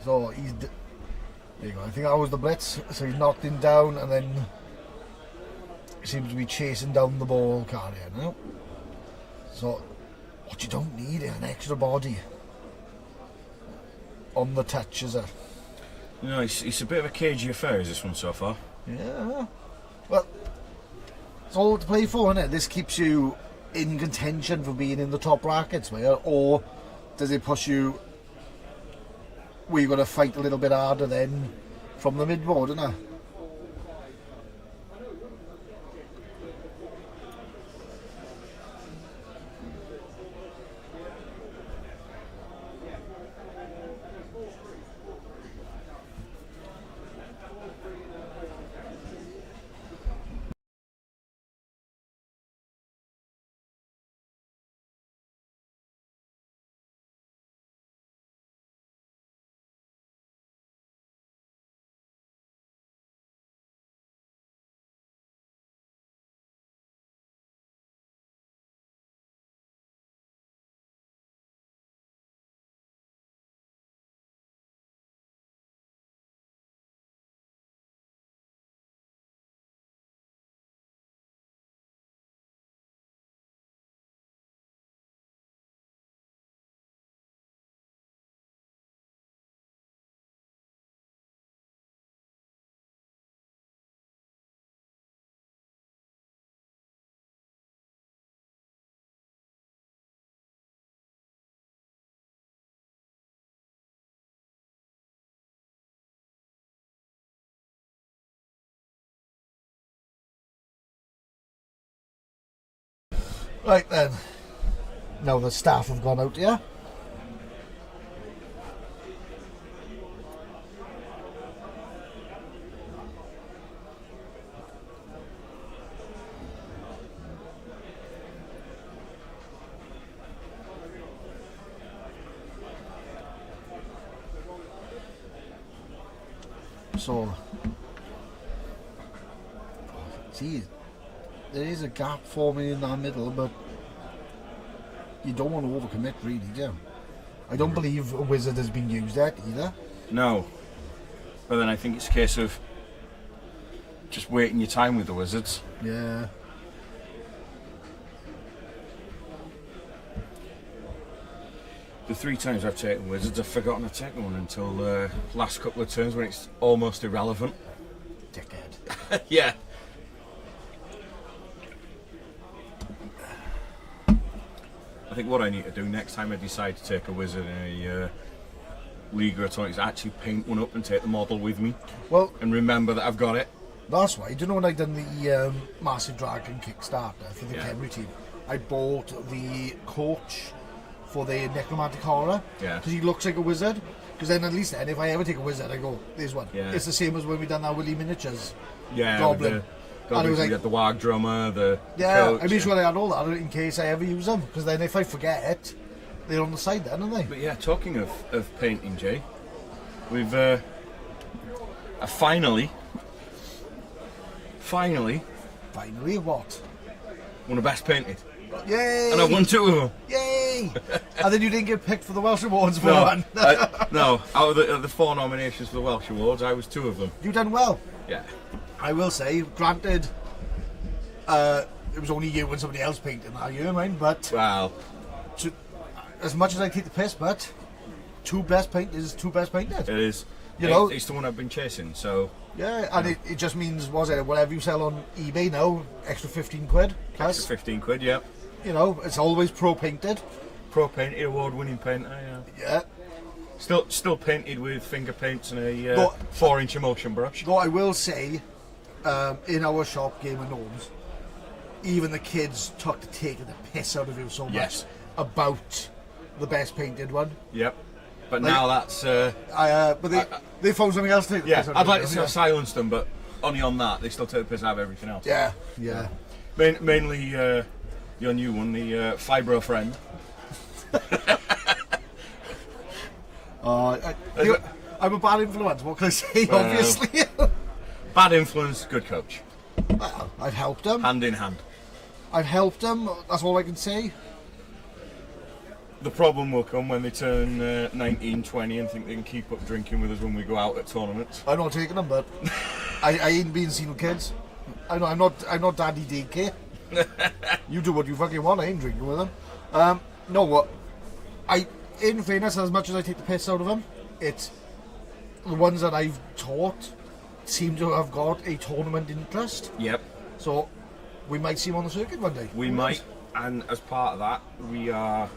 So there you go. I think that was the blitz. So he's knocked him down and then seems to be chasing down the ball carrier now. So what you don't need is an extra body on the touch, is it? You know, it's a bit of a cagey affair, is this one so far? Yeah. Well, it's all to play for, isn't it? This keeps you in contention for being in the top brackets, or does it push you where you've got to fight a little bit harder then from the mid-board, isn't it? Right then, now the staff have gone out here. So, see, there is a gap forming in that middle, but you don't want to overcommit, really, do you? I don't believe a wizard has been used yet either. No, but then I think it's a case of just waiting your time with the wizards. Yeah. The 3 times I've taken wizards, I've forgotten I've taken one until the last couple of turns when it's almost irrelevant. Dickhead. Yeah. I think what I need to do next time I decide to take a wizard in a league or something is actually paint one up and take the model with me. Well, and remember that I've got it. That's why. Do you know when I done the Massive Dragon Kickstarter for the Kenry team? I bought the coach for the Necromantic Horror. Yeah. Because he looks like a wizard. Because then at least then, if I ever take a wizard, I go, there's one. Yeah. It's the same as when we done that Willy Miniatures. Yeah. Goblin. And it was like, the Wag drummer, the coach, I made sure I had all that in case I ever use them. Because then if I forget it, they're on the side then, aren't they? But yeah, talking of painting, Jay, we've finally what? won a Best Painted. Yay! And I won 2 of them. Yay! And then you didn't get picked for the Welsh Awards for one. No, out of the 4 nominations for the Welsh Awards, I was 2 of them. You done well. Yeah. I will say, granted, it it was only you and somebody else painting that year, mine. But Well, as much as I take the piss, but two best painted. it is. You know, it's the one I've been chasing. So yeah, and it just means, was it whatever you sell on eBay now, extra 15 quid plus. extra 15 quid. Yeah. You know, it's always pro painted. Pro painted, award-winning painter. Yeah. Yeah. Still painted with finger paints and a No. 4-inch emulsion brush. Though I will say, in our shop, Game of Gnomes, even the kids took to taking the piss out of you so much Yes. about the best painted one. Yep. But Like- now that's But they found something else to take the yeah. piss out I'd of like you, to say I silenced them, but only on that they still take the piss out of everything else. Yeah, yeah. Mainly your new one, the Fibro Friend. I'm a bad influence, what can I say, Well. obviously. Bad influence, good coach. Well, I've helped them. Hand in hand. I've helped them, that's all I can say. The problem will come when they turn 19, 20 and think they can keep up drinking with us when we go out at tournaments. I'm not taking them, but I ain't been seen with kids. I'm not Daddy DK. You do what you fucking want, I ain't drinking with them. No, what? In fairness, as much as I take the piss out of them, it's the ones that I've taught seem to have got a tournament interest. Yep. So we might see them on the circuit one day. We might, and as part of that, we are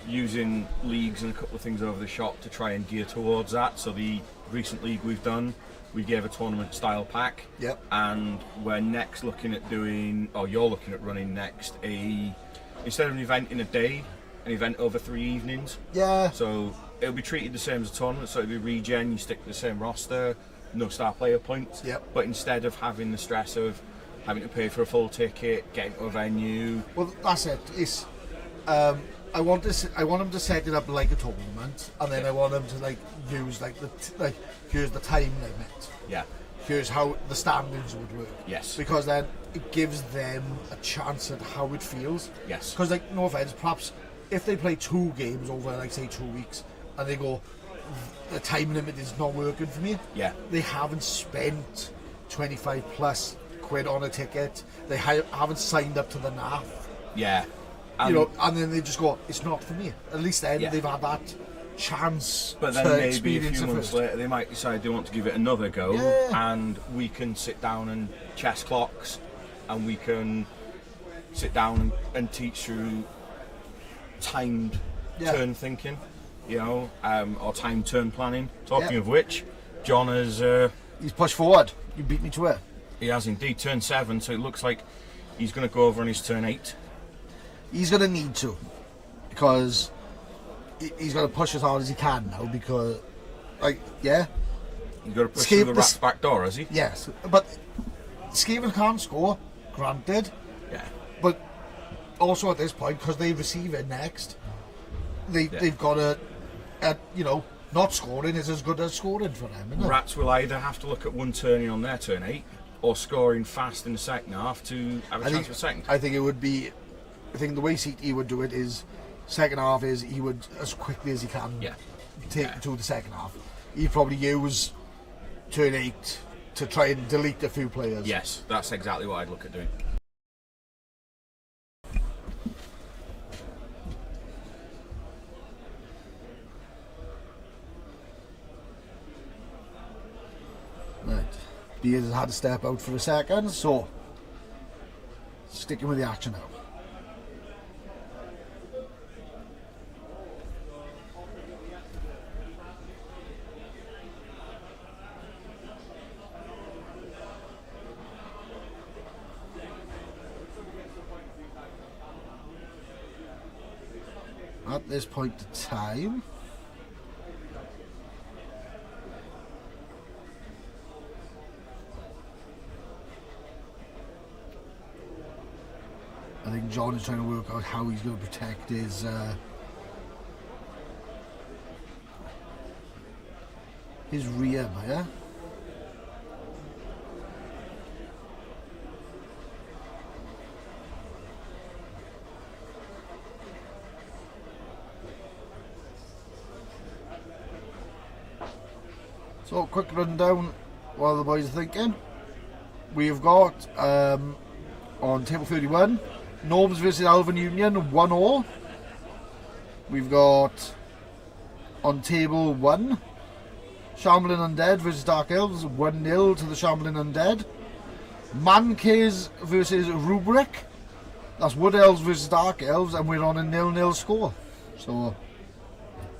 using leagues and a couple of things over the shop to try and gear towards that. So the recent league we've done, we gave a tournament style pack. Yep. And we're next looking at doing, or you're looking at running next, instead of an event in a day, an event over 3 evenings. Yeah. So it'll be treated the same as a tournament, so it'll be regen, you stick to the same roster, no star player points. Yep. But instead of having the stress of having to pay for a full ticket, getting to a venue. Well, that's it. It's I want them to set it up like a tournament, and then I want them to like use like here's the time limit. Yeah. Here's how the standings would work. Yes. Because then it gives them a chance at how it feels. Yes. Because like, no offense, perhaps if they play 2 games over like say 2 weeks, and they go, the time limit is not working for me. Yeah. They haven't spent 25 plus quid on a ticket. They haven't signed up to the NAF. Yeah. You know, and then they just go, it's not for me. At least then Yeah. they've had that chance But then to maybe a experience few it months first. later they might decide they want to give it another go, Yeah. and we can sit down and chess clocks, and we can sit down and teach through timed Yeah. turn thinking, you know, or timed turn planning. Talking Yeah. of which, John has He's pushed forward. You beat me to it. he has indeed turned 7, so it looks like he's going to go over on his turn 8. He's going to need to, because he's going to push as hard as he can now. Because, like, yeah, He's got to push Escape through the this- rat's back door, has he? yes, but Skaven can't score, granted, Yeah. but also at this point, because they receive it next, they've got to, you know, not scoring is as good as scoring for them, isn't it? Rats will either have to look at one turning on their turn 8 or scoring fast in the second half to have a chance for second. I think it would be. I think the way CT would do it is, second half is he would as quickly as he can take it to the second half. He'd probably use turn 8 to try and delete a few players. Yes, that's exactly what I'd look at doing. Right. Beard has had to step out for a second, so sticking with the action now. At this point in time, I think John is trying to work out how he's going to protect his rear, yeah? So, quick rundown while the boys are thinking. We've got On table 31, Gnomes versus Alvin Union, 1-1. We've got on table 1, Shambling Undead versus Dark Elves, 1-0 to the Shambling Undead. Mancays versus Rubric, that's Wood Elves versus Dark Elves, and we're on a 0-0 score. So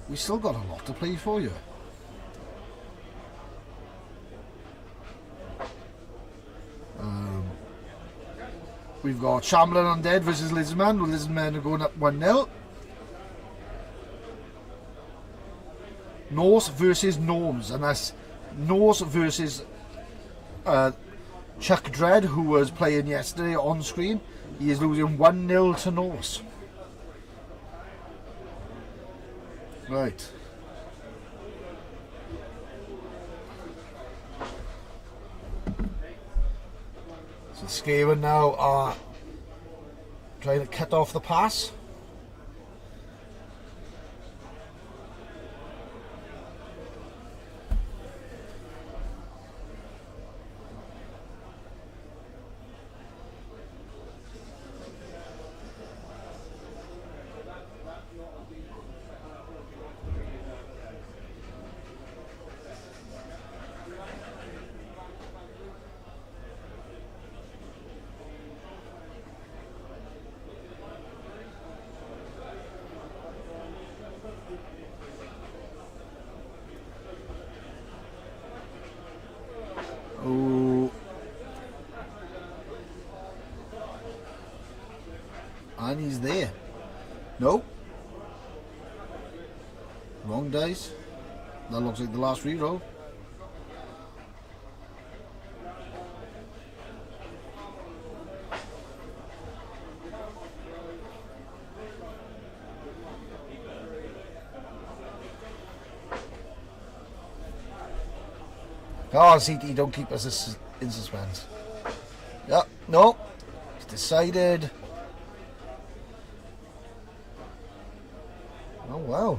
we still got a lot to play for you. We've got Shambling Undead versus Lizardmen, with Lizardmen are going up 1-0. Norse versus Gnomes, and that's Norse versus Chuck Dredd, who was playing yesterday on screen. He is losing 1-0 to Norse. Right. So Skaven now are trying to cut off the pass. Oh. And he's there. No. Wrong dice. That looks like the last reroll. Oh, CT, don't keep us in suspense. Yeah, no. It's decided. Oh, wow.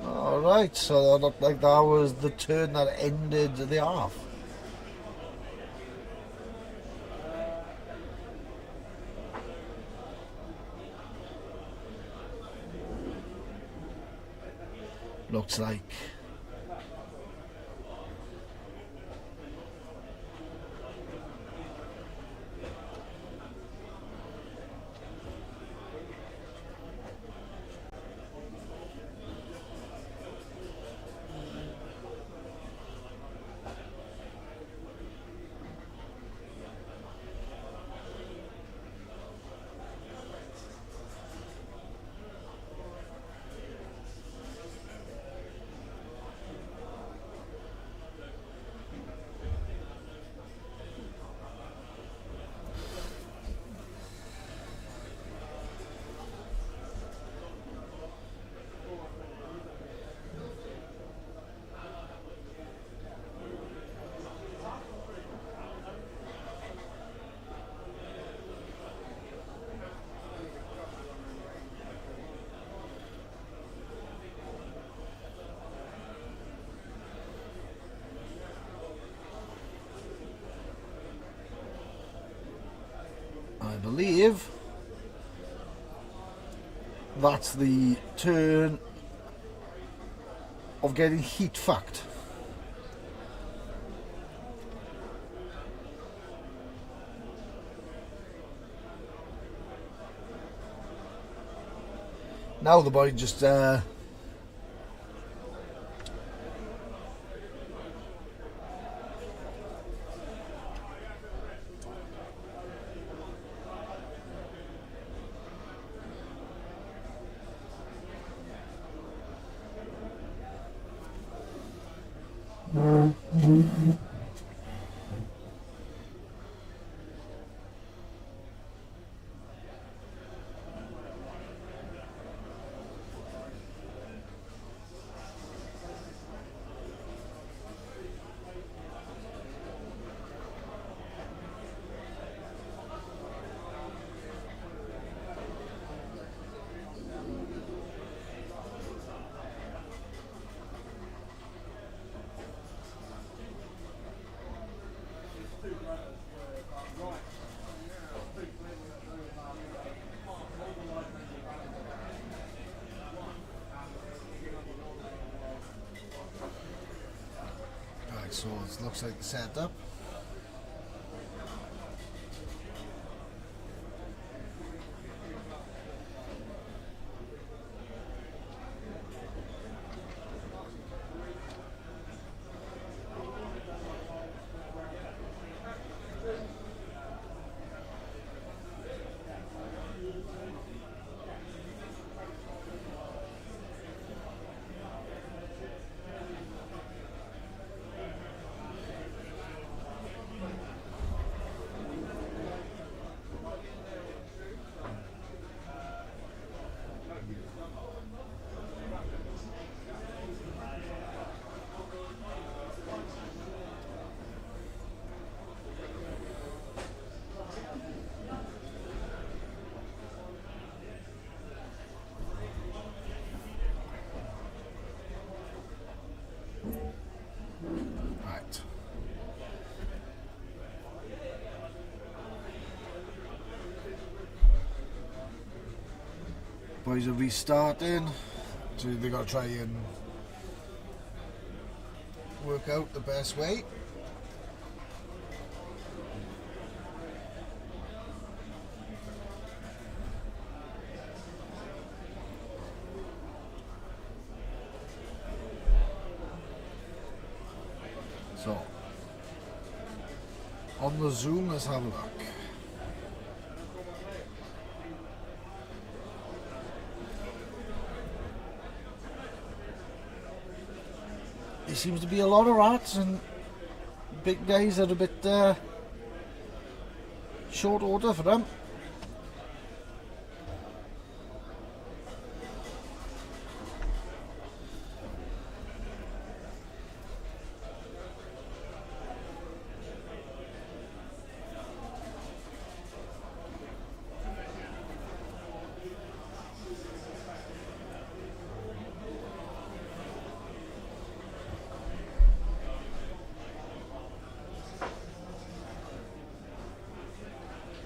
Alright, so that looked like that was the turn that ended the half. Looks like. I believe that's the turn of getting heat fucked. Now the boy just So it looks like the setup. Right. Boys are restarting, so they got to try and work out the best way. So, on the Zoom, let's have a look. There seems to be a lot of rats and big guys are a bit short order for them.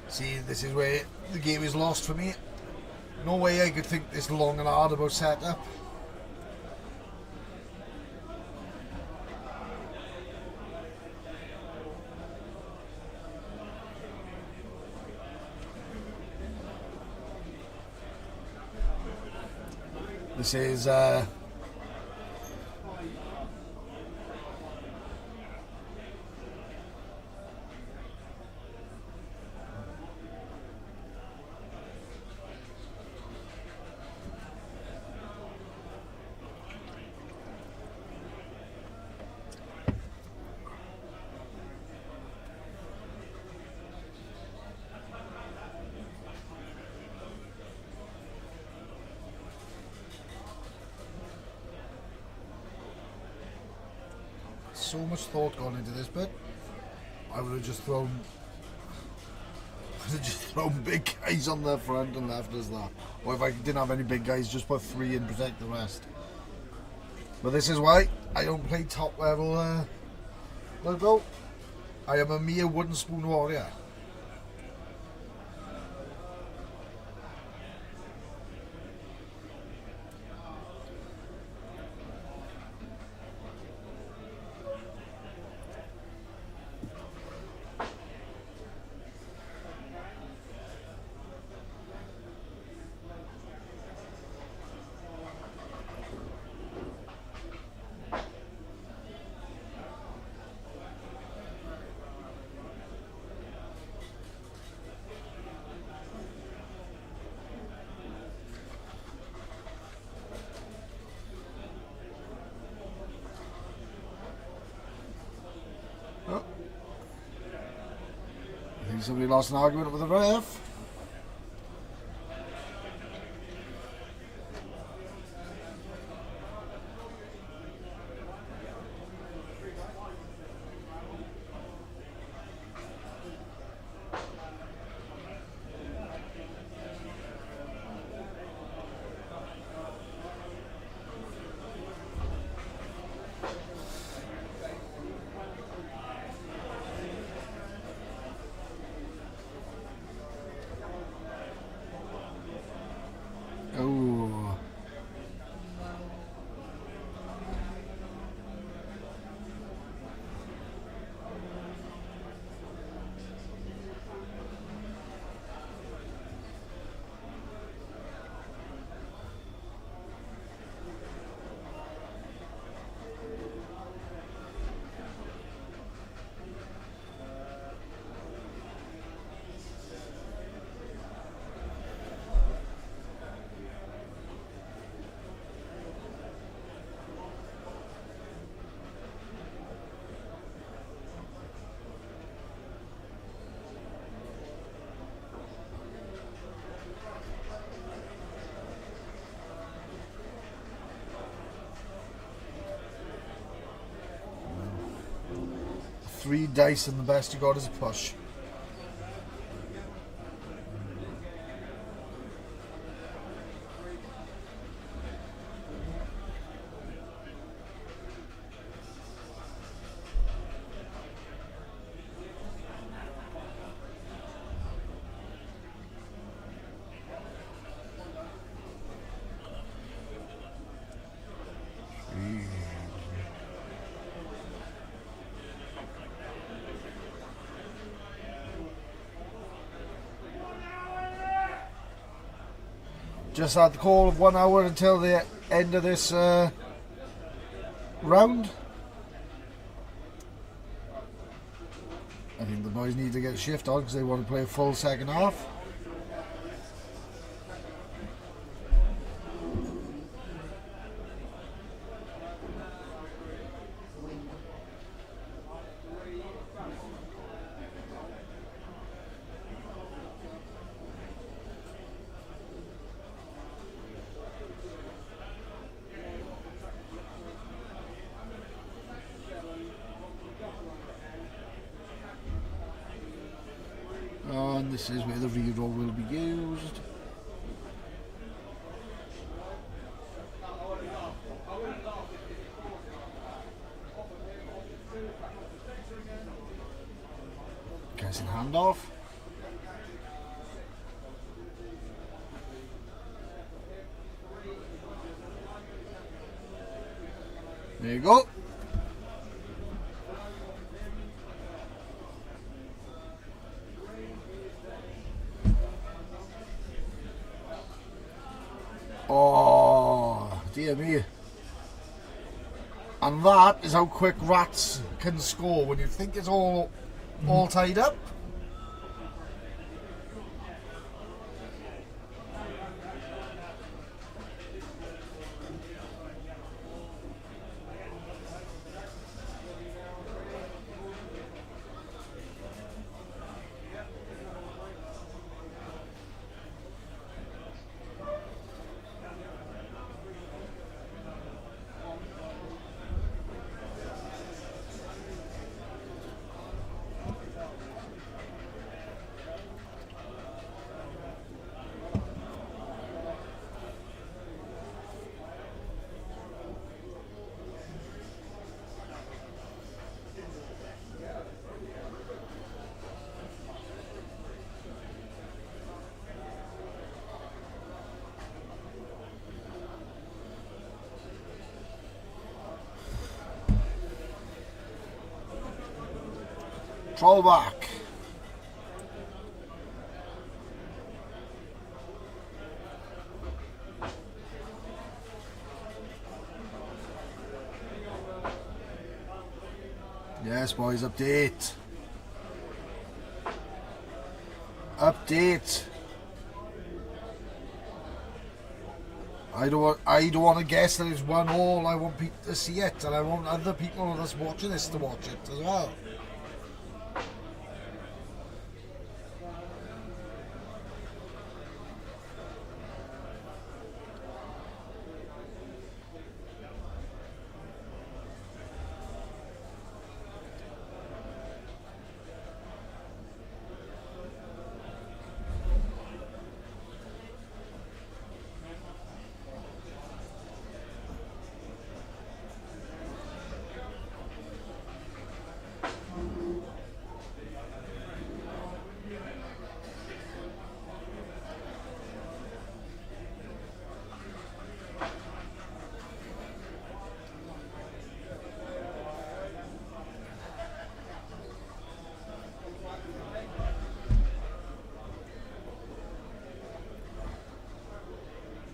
See, this is where the game is lost for me. No way I could think this long and hard about setup. This is so much thought gone into this bit. I would have just thrown big guys on the front and left as that. Or if I didn't have any big guys, just put 3 and protect the rest. But this is why I don't play top level logo. I am a mere wooden spoon warrior. I think somebody lost an argument with the ref. 3 dice and the best you got is a push. Just had the call of 1 hour until the end of this round. I think the boys need to get a shift on because they want to play a full second half. And this is where the reroll will be used. Guessing handoff. There you go. Oh, dear me. And that is how quick rats can score when you think it's all tied up. Troll back. Yes, boys, update. Update. I don't want to guess that it's 1-1. I want people to see it, and I want other people that's watching this to watch it as well.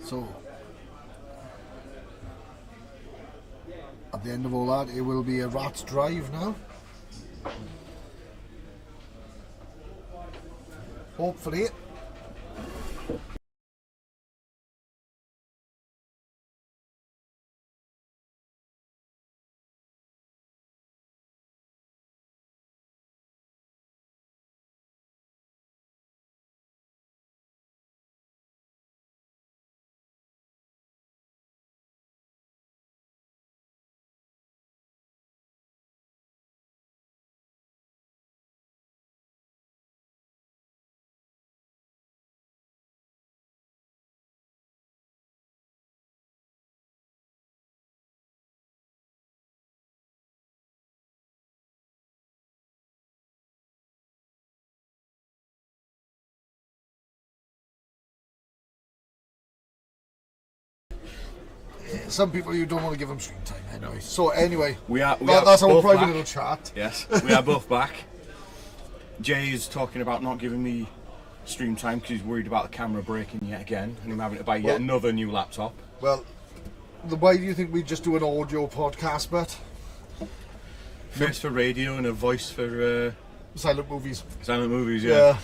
So, at the end of all that, it will be a rat's drive now. Hopefully. some people you don't want to give them stream time anyway. So anyway, that's our private back. little chat. Yes, we are both back. Jay is talking about not giving me stream time because he's worried about the camera breaking yet again and him having to buy yet another new laptop. Well, why do you think we just do an audio podcast bit? Face for radio and a voice for Silent movies. silent movies, yeah.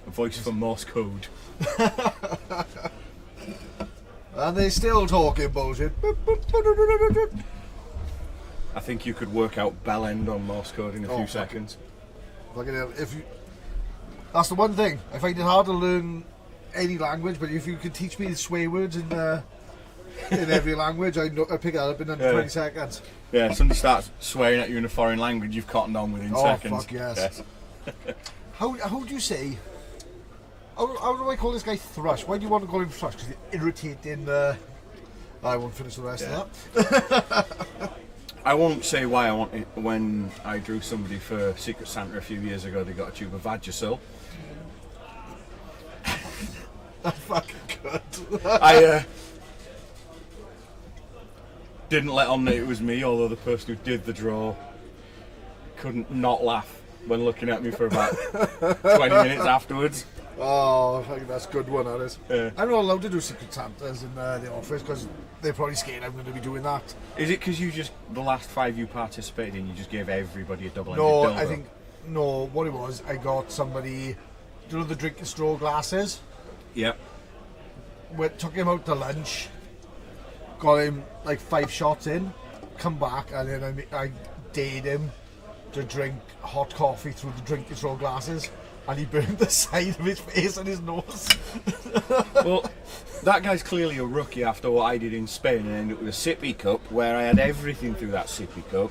A voice for Morse code. And they still talking bullshit. I think you could work out bell end on Morse code in a few seconds. Fucking hell, that's the one thing. I find it hard to learn any language, but if you could teach me the swear words in every language, I'd pick that up in under 20 seconds. Yeah, somebody starts swearing at you in a foreign language, you've cottoned on within seconds. Oh, fuck yes. How do you say... How do I call this guy Thrush? Why do you want to call him Thrush? Because he's irritating... I won't finish the rest of that. I won't say why I want it. When I drew somebody for Secret Santa a few years ago, they got a tube of Vagisil. That's fucking good. I didn't let on that it was me, although the person who did the draw couldn't not laugh when looking at me for about 20 minutes afterwards. Oh, I think that's a good one, that is. Yeah. I'm not allowed to do Secret Santas in the office because they're probably scared I'm going to be doing that. Is it because the last 5 you participated in, you just gave everybody a double-ended No, dildo? what it was, I got somebody, the drinking straw glasses? Yep. Took him out to lunch, got him like 5 shots in, come back, and then I dared him to drink hot coffee through the drinking straw glasses. And he burned the side of his face and his nose. Well, that guy's clearly a rookie after what I did in Spain and ended up with a sippy cup where I had everything through that sippy cup.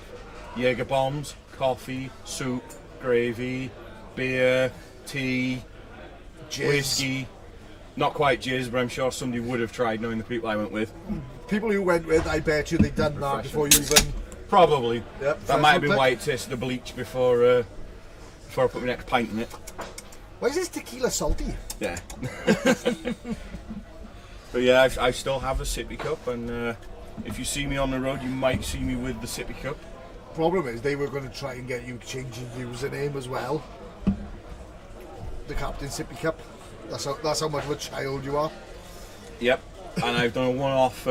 Jaeger bombs, coffee, soup, gravy, beer, tea, whiskey. Not quite jizz, but I'm sure somebody would have tried knowing the people I went with. People you went with, I bet you they'd done that before you even... Probably. Yep, that might have been why it tasted the bleach before I put my next pint in it. Why is this tequila salty? Yeah. But yeah, I still have a sippy cup, and if you see me on the road, you might see me with the sippy cup. Problem is, they were going to try and get you changing username as well. The Captain Sippy Cup. That's how much of a child you are. Yep. And I've done a one-off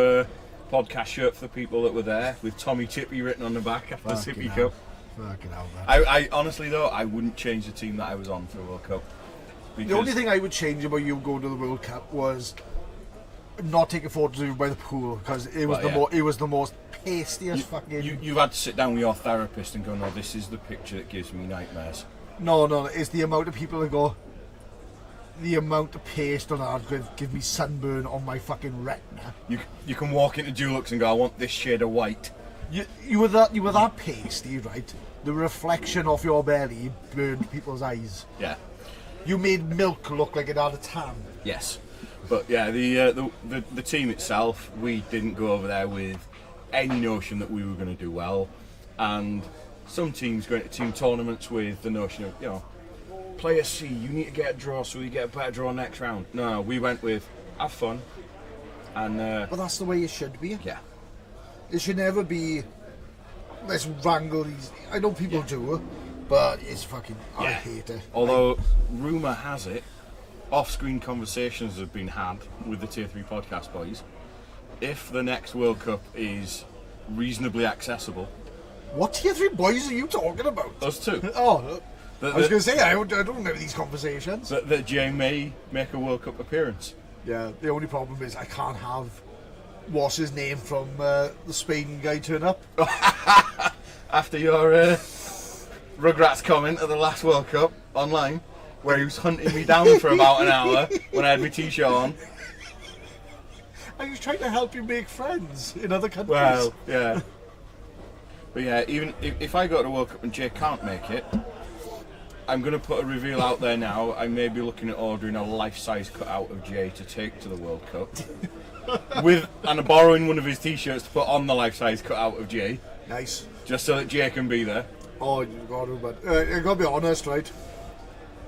podcast shirt for the people that were there with Tommy Tippy written on the back after Sippy Cup. Fucking hell, man. I honestly though, I wouldn't change the team that I was on for the World Cup. The only thing I would change about you going to the World Cup was not taking photos of you by the pool, because it was the most pastiest fucking... You've had to sit down with your therapist and go, no, this is the picture that gives me nightmares. No, it's the amount of people that go, the amount of paste on that give me sunburn on my fucking retina. You can walk into Dulux and go, I want this shade of white. You were that pasty, right? The reflection off your belly burned people's eyes. Yeah. You made milk look like it had a tan. Yes. But yeah, the team itself, we didn't go over there with any notion that we were going to do well. And some teams go into team tournaments with the notion of, player C, you need to get a draw so we get a better draw next round. No, we went with, have fun. And but that's the way it should be. Yeah. It should never be, let's wrangle these. I know people do, but it's fucking, I hate it. Although, rumour has it, off-screen conversations have been had with the Tier 3 podcast boys. If the next World Cup is reasonably accessible... What Tier 3 boys are you talking about? Us two. Oh, I was going to say, I don't know these conversations. That Jay may make a World Cup appearance. Yeah, the only problem is I can't have... What's his name from the Spain guy turn up? After your Rugrats comment at the last World Cup online, where he was hunting me down for about an hour when I had my t-shirt on. I was trying to help you make friends in other countries. Well, yeah. But yeah, even if I go to the World Cup and Jay can't make it, I'm going to put a reveal out there now. I may be looking at ordering a life-size cutout of Jay to take to the World Cup. And borrowing one of his t-shirts to put on the life-size cutout of Jay. Nice. Just so that Jay can be there. Oh, you got to, but I got to be honest, right?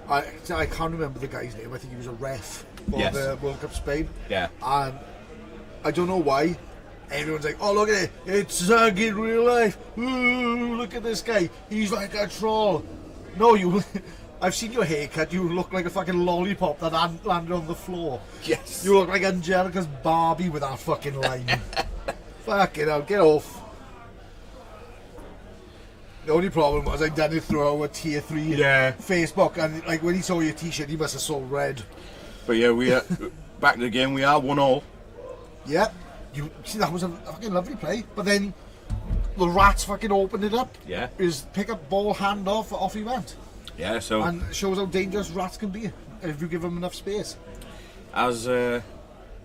I can't remember the guy's name. I think he was a ref. for Yes. the World Cup Spain. Yeah. And I don't know why. Everyone's like, oh, look at it. It's Zug in real life. Ooh, look at this guy. He's like a troll. No, you... I've seen your haircut. You look like a fucking lollipop that landed on the floor. Yes. You look like Angelica's Barbie with that fucking line. Fucking hell, get off. The only problem was I done it through our tier 3 Facebook, and like when he saw your t-shirt, he must have saw red. But yeah, we are back in the game. We are 1-1. Yeah. You see, that was a fucking lovely play. But then the Rats fucking opened it up. Yeah. His pick up ball, hand off he went. Yeah, so And shows how dangerous Rats can be if you give them enough space. as a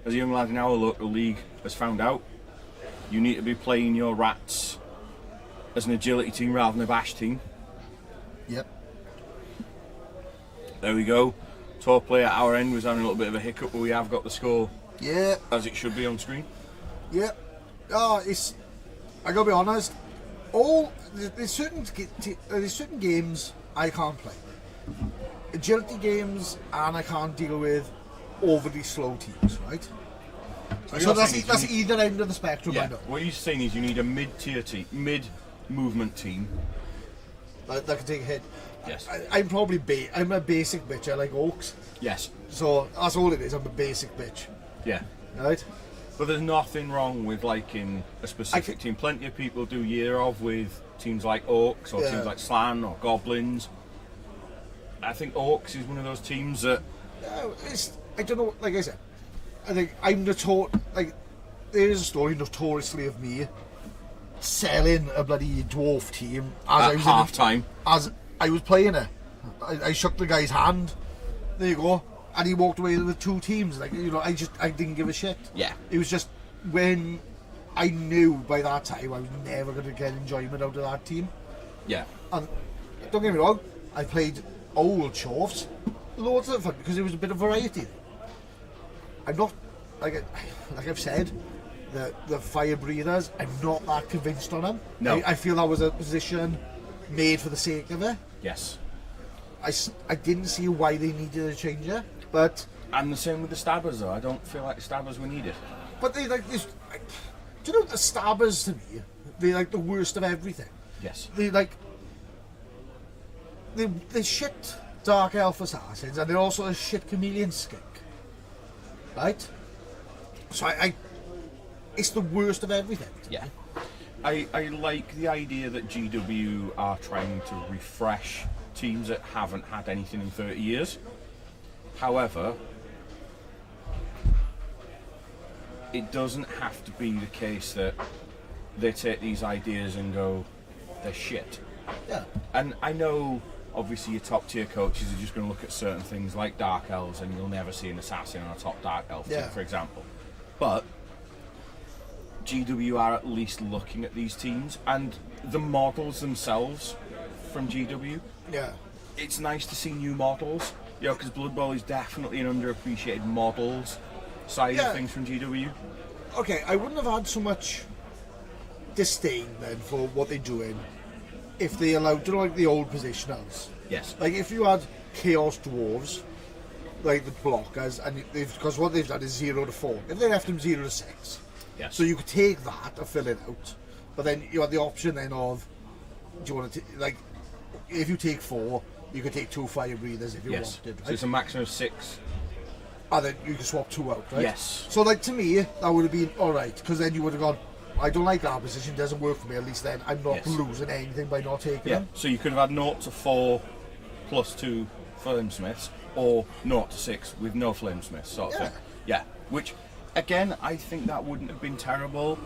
young lad in our local league has found out, you need to be playing your Rats as an agility team rather than a bash team. Yep. There we go. Top player at our end was having a little bit of a hiccup, but we have got the score Yeah. as it should be on screen. Yeah. Oh, it's... I gotta be honest. There's certain games I can't play. Agility games, and I can't deal with overly slow teams, right? So you're that's saying that's either end of the spectrum. I know. What you're saying is you need a mid-tier team, mid-movement team. That can take a hit. Yes. I'm a basic bitch. I like Oaks, Yes. so that's all it is. I'm a basic bitch, Yeah. right? But there's nothing wrong with liking a specific team. Plenty of people do year of with teams like Orcs or Yeah. teams like Slan or Goblins. I think Orcs is one of those teams that I don't know. Like I said, I think I'm there is a story notoriously of me selling a bloody dwarf team at half time. As I was playing it. I shook the guy's hand. There you go. And he walked away with 2 teams. Like, you know, I didn't give a shit. Yeah. It was just when I knew by that time I was never going to get enjoyment out of that team. Yeah. And don't get me wrong, I played old Chorfs, loads of fun because it was a bit of variety. I'm not, like I've said, the fire breathers, I'm not that convinced on them. No. I feel that was a position made for the sake of it. Yes. I didn't see why they needed a change it, but And the same with the Stabbers though. I don't feel like the Stabbers were needed. they like this. Do you know the Stabbers to me? They're like the worst of everything. Yes. They shit Dark Elf assassins, and they're also a shit chameleon skink. Right? So it's the worst of everything. Yeah. I like the idea that GW are trying to refresh teams that haven't had anything in 30 years. However, it doesn't have to be the case that they take these ideas and go, they're shit. Yeah. And I know, obviously, your top tier coaches are just going to look at certain things like Dark Elves, and you'll never see an assassin on a top Dark Elf team, for example. But GW are at least looking at these teams, and the models themselves from GW. Yeah. It's nice to see new models, you know, because Blood Bowl is definitely an underappreciated models side of things from GW. Okay, I wouldn't have had so much disdain then for what they're doing if they allowed, you know, like the old positionals. Yes. Like if you had Chaos Dwarves, like the blockers, and because what they've done is 0 to 4. If they left them 0 to 6, Yes. so you could take that and fill it out, but then you had the option then of, do you want to like, if you take 4, you could take 2 fire breathers if you wanted, right? So it's a maximum of 6. And then you can swap 2 out, right? Yes. So like to me, that would have been alright, because then you would have gone, I don't like that position, doesn't work for me, at least then I'm not losing anything by not taking them. So you could have had 0 to 4 plus 2 flamesmiths, or 0 to 6 with no flamesmiths, sort of thing. Yeah. Which, again, I think that wouldn't have been terrible,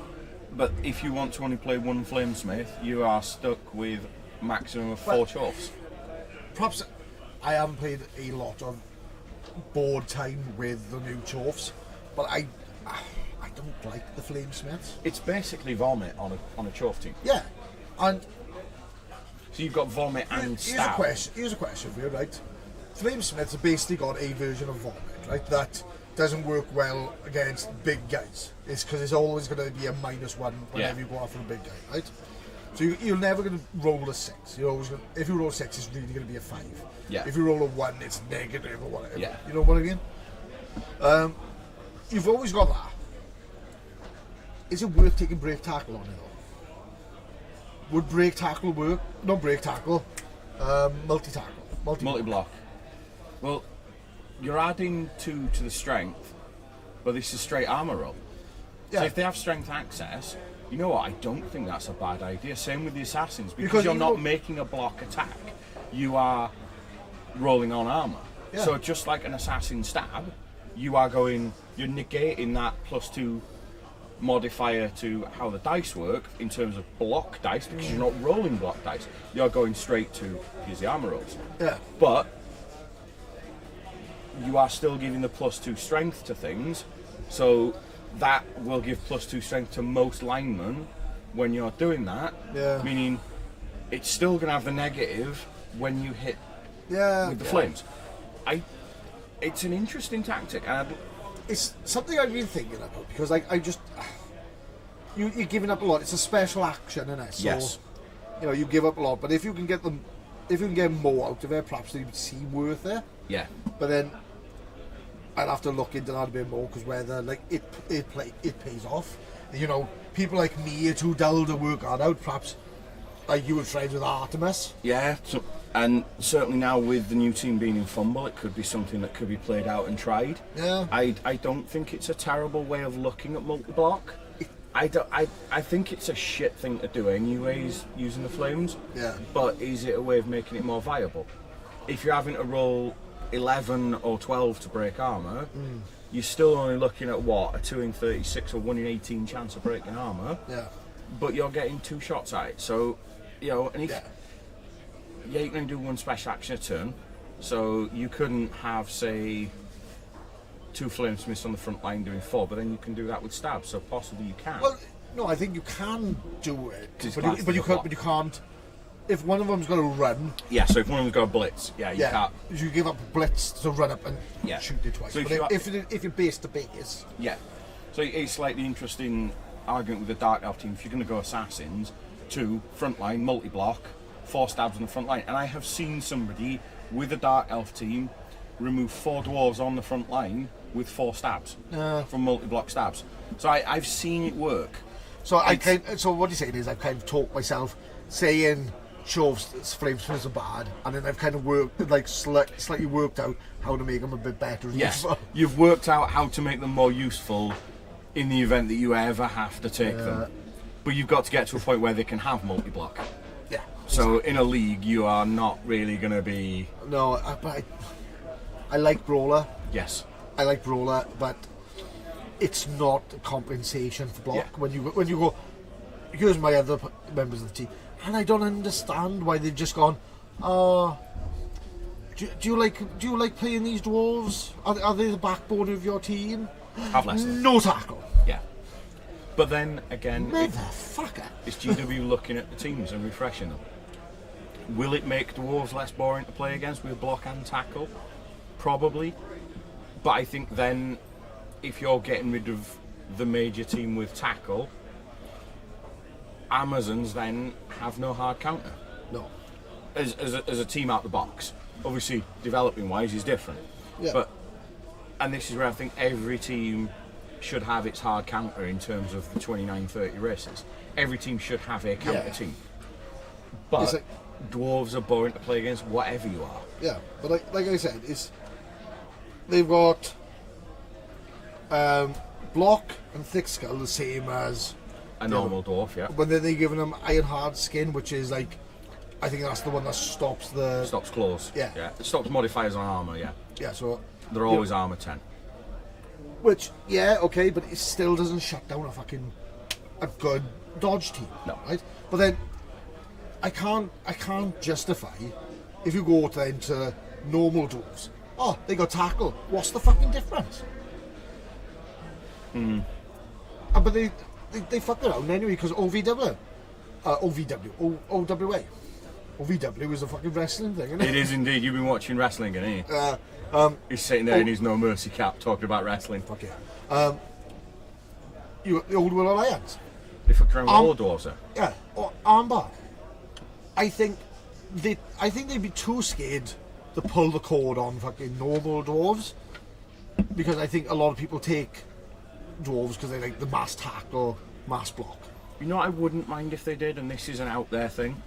but if you want to only play 1 flamesmith, you are stuck with maximum of 4 chorfs. Perhaps I haven't played a lot of board time with the new chorfs, but I don't like the flamesmiths. It's basically vomit on a chorf team. Yeah, and So you've got vomit and stab. Here's a question for you, right? Flamesmiths have basically got a version of vomit, right? That doesn't work well against big guys. It's because it's always going to be a -1 whenever you go after a big guy, right? So you're never going to roll a 6. You're always gonna, if you roll a 6, it's really going to be a 5. Yeah. If you roll a 1, it's negative or whatever. Yeah. You know what I mean? You've always got that. Is it worth taking break tackle on it though? Would break tackle work? Not break tackle. Multi-tackle. Multi-block. Well, you're adding 2 to the strength, but this is straight armour roll. Yeah. So if they have strength access, you know what? I don't think that's a bad idea. Same with the assassins, because Because you're you not know- making a block attack. You are rolling on armour. Yeah. So just like an assassin stab, you're negating that +2 modifier to how the dice work in terms of block dice, because you're not rolling block dice. You're going straight to here's the armour rolls. Yeah. But you are still giving the +2 strength to things, so that will give +2 strength to most linemen when you're doing that. Yeah. Meaning it's still going to have the negative when you hit Yeah. with the flames. It's an interesting tactic, and It's something I've been thinking about because you're giving up a lot. It's a special action, isn't it? So, Yes. You know, you give up a lot, but if you can get more out of it, perhaps they would seem worth it. yeah, But then I'd have to look into that a bit more because whether like it pays off. You know, people like me are too dull to work hard out. Perhaps like you were friends with Artemis. yeah. So, and certainly now with the new team being in Fumble, it could be something that could be played out and tried. Yeah. I don't think it's a terrible way of looking at multi-block. I think it's a shit thing to do anyways, using the flames. Yeah. But is it a way of making it more viable? If you're having to roll 11 or 12 to break armour, you're still only looking at what, a 2 in 36 or 1 in 18 chance of breaking armour. Yeah. But you're getting 2 shots at it. So, you know, and if Yeah. you're going to do 1 special action a turn, so you couldn't have, say, 2 flamesmiths on the front line doing 4, but then you can do that with stabs, so possibly you can. Well, no, I think you can do it, It's but classed you as a block. can't. If one of them's got to run, Yeah, so if one of them's got a blitz, you can't. you give up a blitz to run up and Yeah. shoot it twice. So But if if you're base to base, Yeah. So it's like the interesting argument with the Dark Elf team. If you're going to go assassins, 2 front line, multi-block, 4 stabs on the front line. And I have seen somebody with a Dark Elf team remove 4 dwarves on the front line with 4 stabs from multi-block stabs. So I've seen it work. so so what you're saying is I've kind of talked myself saying Shove's flamesmiths are bad, and then I've kind of worked like slightly worked out how to make them a bit better. Yes, you've worked out how to make them more useful in the event that you ever have to take them. But you've got to get to a point where they can have multi-block. Yeah. So in a league, you are not really going to be... No, but I like Brawler. Yes. I like Brawler, but it's not compensation for block. Yeah. When you go, here's my other members of the team, and I don't understand why they've just gone. Do you like playing these dwarves? Are they the backbone of your team? Have less. No tackle. Yeah. But then again, Motherfucker. it's GW looking at the teams and refreshing them. Will it make dwarves less boring to play against with block and tackle? Probably. But I think then, if you're getting rid of the major team with tackle, Amazons then have no hard counter. No. As a team out the box. Obviously, developing wise is different. Yeah. And this is where I think every team should have its hard counter in terms of the 29-30 races. Every team should have a counter team. But It's like- dwarves are boring to play against, whatever you are. Yeah, but like I said, they've got block and thick skull the same as A normal dwarf, yeah. but then they're giving them iron hard skin, which is like, I think that's the one that stops the Stops claws. Yeah. It stops modifiers on armour, yeah. yeah. So They're always armour 10. which okay, but it still doesn't shut down a good dodge team. No. Right, but then I can't justify if you go into normal dwarves. Oh, they got tackle. What's the fucking difference? But they fuck around anyway because OWA is a fucking wrestling thing, isn't it? It is indeed. You've been watching wrestling, haven't you? He's sitting there in his no mercy cap talking about wrestling. Fuck yeah. You got the Old World Alliance. They fuck around with all the dwarves there. Yeah, or armbar. I think they'd be too scared to pull the cord on fucking normal dwarves. because I think a lot of people take dwarves because they like the mass tackle, mass block. You know, I wouldn't mind if they did, and this is an out there thing.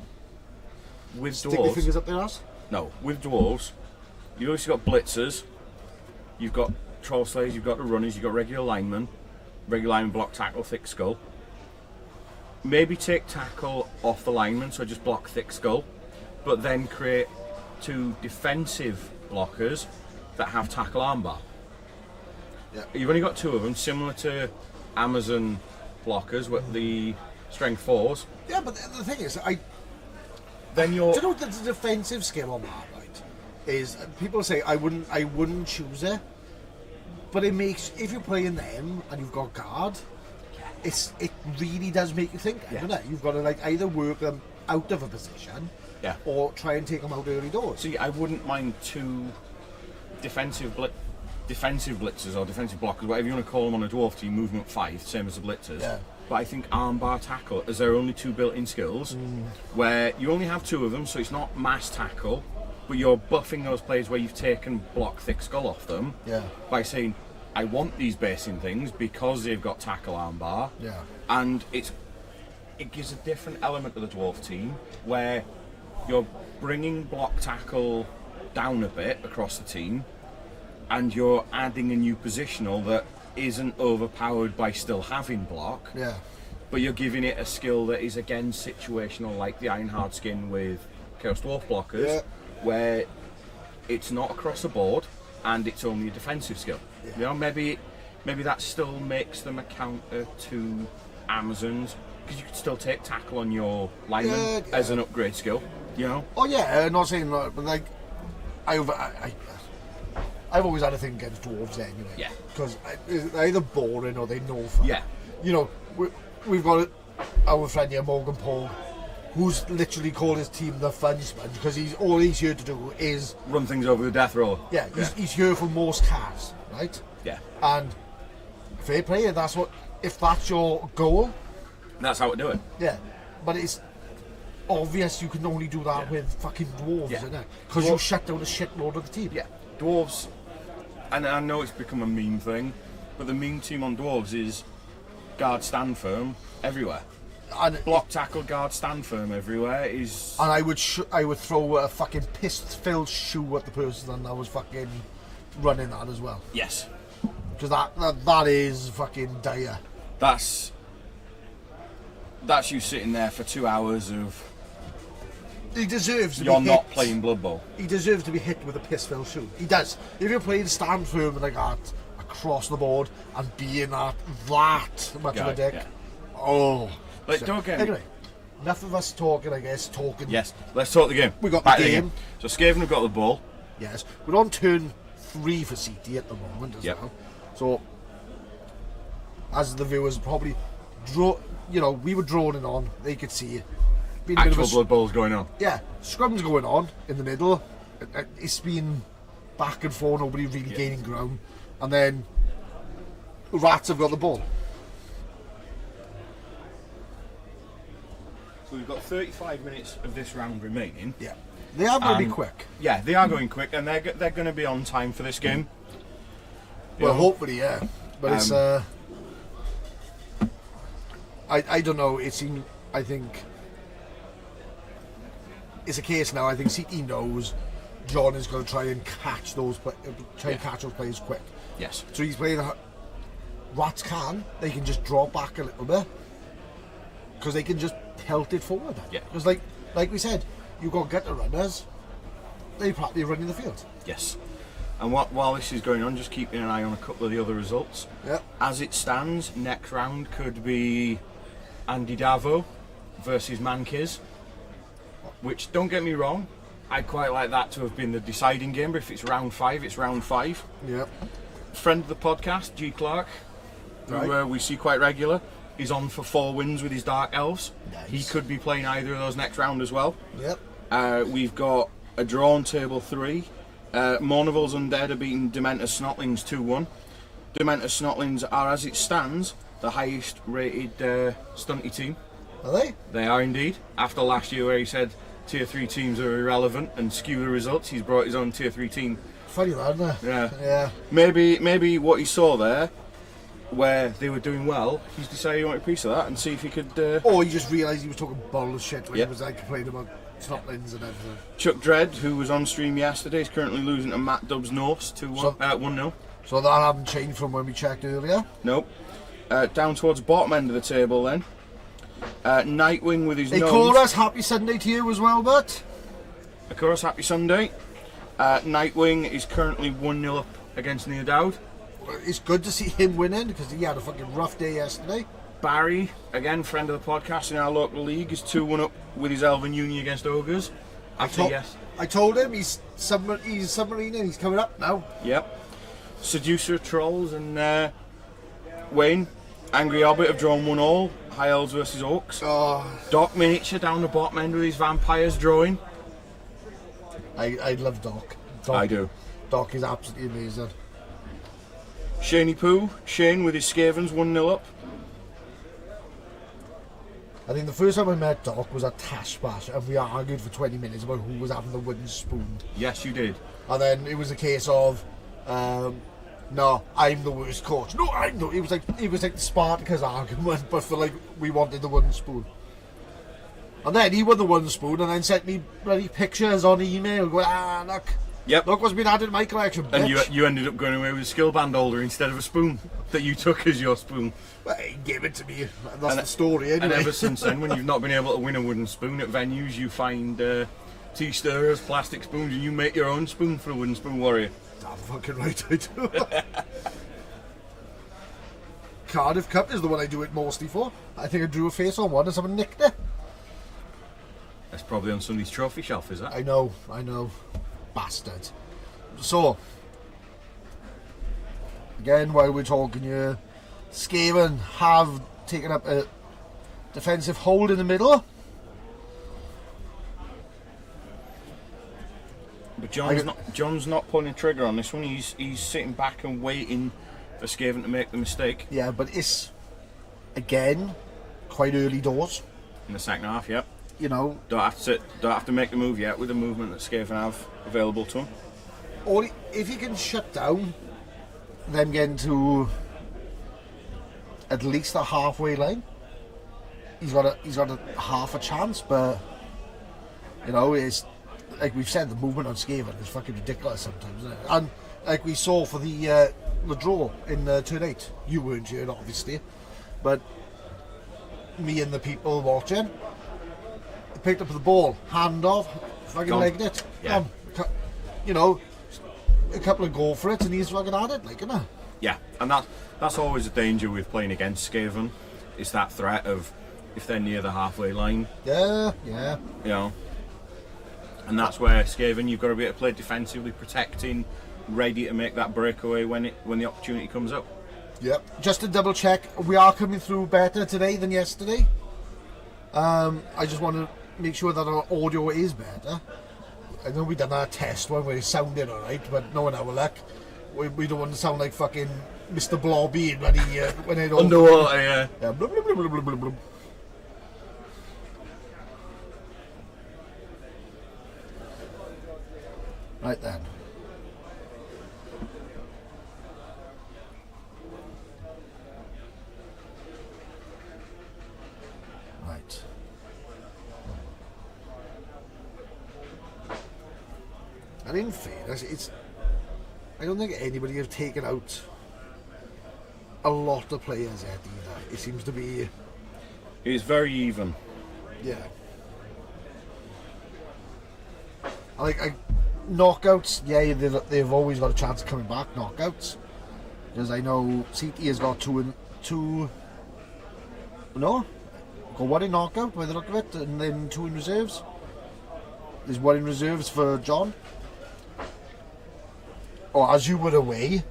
With Stick their dwarves, fingers up their ass. no, with dwarves, you've obviously got blitzers, you've got troll slayers, you've got the runners, you've got regular linemen block, tackle, thick skull. Maybe take tackle off the lineman, so just block thick skull, but then create 2 defensive blockers that have tackle armbar. Yeah. You've only got 2 of them, similar to Amazon blockers with the strength 4s. Yeah, but the thing is, Then you're. do you know what the defensive skill on that, right? Is people say I wouldn't choose it, but it makes, if you're playing them and you've got guard, it really does make you think, doesn't it? You've got to like either work them out of a position, Yeah. or try and take them out early doors. See, I wouldn't mind 2 defensive blitzers or defensive blockers, whatever you want to call them on a dwarf team, movement 5, same as the blitzers. Yeah. But I think armbar tackle, as there are only 2 built-in skills, where you only have 2 of them, so it's not mass tackle, but you're buffing those players where you've taken block thick skull off them Yeah. by saying, I want these basing things because they've got tackle armbar. Yeah. And it gives a different element to the dwarf team where you're bringing block tackle down a bit across the team, and you're adding a new positional that isn't overpowered by still having block, Yeah. but you're giving it a skill that is again situational, like the Iron Hard Skin with Chaos Dwarf blockers, Yeah. where it's not across the board and it's only a defensive skill. Yeah. You know, maybe that still makes them a counter to Amazons, because you could still take tackle on your lineman Yeah. as an upgrade skill. You know, Oh yeah, not saying that, but like I've always had a thing against dwarves anyway. Yeah. Because they're either boring or they know fun. Yeah. You know, we've got our friend here, Morgan Paul, who's literally called his team the Fun Sponge, because all he's here to do is run things over the death roll. yeah, he's here for most cars, right? Yeah, And fair play, if that's your goal, that's how to do it. yeah. But it's obvious you can only do that Yeah. with fucking dwarves, Yeah. isn't it? Because you shut down a shitload of the team. Yeah, dwarves, and I know it's become a meme thing, but the meme team on dwarves is guard stand firm everywhere. And Block tackle guard stand firm everywhere is. And I would throw a fucking piss-filled shoe at the person that was fucking running that as well, Yes, because that is fucking dire. that's you sitting there for 2 hours of He deserves to you're be not hit. playing Blood Bowl. He deserves to be hit with a piss-filled shoe. He does. If you're playing stand firm like that across the board and being that much of a dick, Yeah. oh. Like, don't get me. Anyway, enough of us talking. I guess talking. Yes, let's talk the game. We got Back the to game. So Skaven have got the ball. Yes, we're on turn 3 for CT at the moment as Yep. well. So, as the viewers probably we were droning on. They could see it. Been a bit of Actual a Blood Bowl's going on. yeah, scrum's going on in the middle. It's been back and forth, nobody really gaining ground, and then Rats have got the ball. So we've got 35 minutes of this round remaining. Yeah, they are going to be quick. Yeah, they are going quick, and they're going to be on time for this game. Well, You know? hopefully, yeah. But it's I don't know. I think it's a case now. I think CT knows John is going to try and catch those catch those players quick. Yes. So he's playing. Rats they can just drop back a little bit because they can just pelt it forward. Yeah. Because like we said, you've got gutter runners. They're practically running the field. Yes. And while this is going on, just keeping an eye on a couple of the other results. Yeah. As it stands, next round could be Andy Davo versus Mankiz. Which, don't get me wrong, I'd quite like that to have been the deciding game, but if it's round 5, it's round 5. Yeah. Friend of the podcast, G. Clark, who Right. we see quite regular, is on for 4 wins with his Dark Elves. Nice. He could be playing either of those next round as well. Yep. We've got a draw on table 3. Mournival's Undead are beating Dementor's Snotlings 2-1. Dementor's Snotlings are, as it stands, the highest rated Stunty team. Are they? They are indeed. After last year where he said tier 3 teams are irrelevant and skew the results, he's brought his own tier 3 team Funny that, isn't it? Yeah. Maybe what he saw there, where they were doing well, he's decided he wanted a piece of that and see if he could. Or he just realised he was talking bullshit when Yep. he was like complaining about Snotlings and everything. Chuck Dredd, who was on stream yesterday, is currently losing to Matt Dubs Norse 1-0. So that hadn't changed from when we checked earlier. Nope. Down towards the bottom end of the table then. Nightwing with his They nose. call us Happy Sunday to you as well, but Of course, happy Sunday. Nightwing is currently 1-0 up against Neil Dowd. it's good to see him winning because he had a fucking rough day yesterday. Barry, again, friend of the podcast in our local league, is 2-1 up with his Elven Union against Ogres. I told him he's submarining, he's coming up now. Yep. Seducer Trolls and Wayne, Angry Hobbit have drawn 1-1. High Elves versus Orcs. Oh, Doc Miniature down the bottom end with his vampires drawing. I love Doc. I do. Doc is absolutely amazing. Shaney Poo, Shane with his Skavens 1-0 up. I think the first time I met Doc was at Tash Bash and we argued for 20 minutes about who was having the wooden spoon. Yes, you did. And then it was a case of, no, I'm the worst coach. No, I'm not. It was like the Spartacus argument, but for like we wanted the wooden spoon. And then he won the wooden spoon and then sent me bloody pictures on email going, Yep. look what's been added in my collection, And bitch. you ended up going away with a skill band holder instead of a spoon that you took as your spoon. Well, he gave it to me. That's the story anyway. And ever since then, when you've not been able to win a wooden spoon at venues, you find tea stirrers, plastic spoons, and you make your own spoon for a wooden spoon warrior. Damn fucking right I do. Cardiff Cup is the one I do it mostly for. I think I drew a face on one and someone nicked it. That's probably on somebody's trophy shelf, is that? I know. Bastard. So, again, while we're talking here, Skaven have taken up a defensive hold in the middle. But John's not pulling a trigger on this one. He's sitting back and waiting for Skaven to make the mistake. Yeah, but it's, again, quite early doors. In the second half, yep. You know, Don't have to make the move yet with the movement that Skaven have available to him. or if you can shut down them getting to at least the halfway line, he's got a half a chance. But you know, it's like we've said, the movement on Skaven is fucking ridiculous sometimes, isn't it? And like we saw for the draw in turn 8, you weren't here obviously, but me and the people watching picked up the ball, hand off, fucking legged it. Yeah. You know, a couple of go for it, and he's fucking had it, like, isn't it? Yeah, and that's always a danger with playing against Skaven. It's that threat of if they're near the halfway line. Yeah. You know, and that's where Skaven, you've got to be able to play defensively, protecting, ready to make that breakaway when the opportunity comes up. Yep. Just to double check, we are coming through better today than yesterday. I just want to make sure that our audio is better. I know we done our test one where it sounded alright, but knowing our luck, we don't want to sound like fucking Mr. Blobby when it all Underwater, yeah. Yeah, blub, blub, blub, blub, blub, blub, blub. Right then. Right. And in fairness, I don't think anybody has taken out a lot of players yet either. It seems to be, It's very even. yeah. Like knockouts, yeah, they've always got a chance of coming back. Knockouts, because I know CT has got two. No, got one in knockout by the look of it, and then 2 in reserves. There's 1 in reserves for John. Oh, as you were away,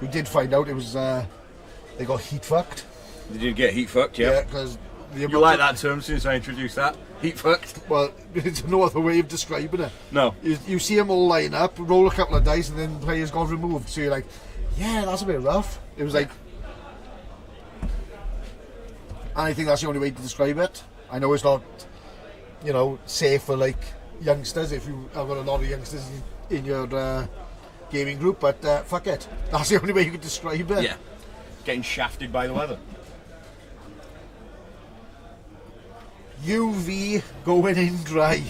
we did find out it was they got heat fucked. Did you get heat fucked? Yeah, Yeah. because You like that term since I introduced that? Heat fucked? Well, there's no other way of describing it. No. You see them all line up, roll a couple of dice, and then players got removed. So you're like, yeah, that's a bit rough. It was like, and I think that's the only way to describe it. I know it's not, safe for like youngsters. If you have got a lot of youngsters in your gaming group, but fuck it. That's the only way you could describe it. Yeah. Getting shafted by the weather. UV going in dry.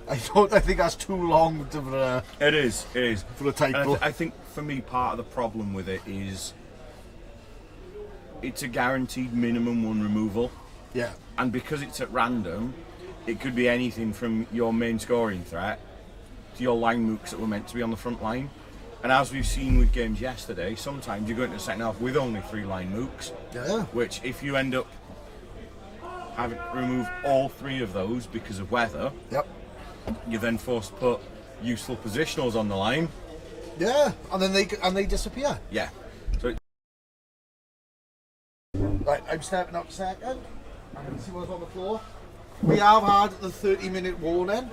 I think that's too long to, It is. for a title. And I think for me, part of the problem with it is it's a guaranteed minimum one removal. Yeah. And because it's at random, it could be anything from your main scoring threat to your line mooks that were meant to be on the front line. And as we've seen with games yesterday, sometimes you go into the second half with only 3 line mooks, Yeah. which if you end up having to remove all 3 of those because of weather, Yep. you're then forced to put useful positionals on the line. Yeah. And then they disappear. Yeah. So Right, I'm stepping up a second. I'm going to see what's on the floor. We have had the 30-minute warning.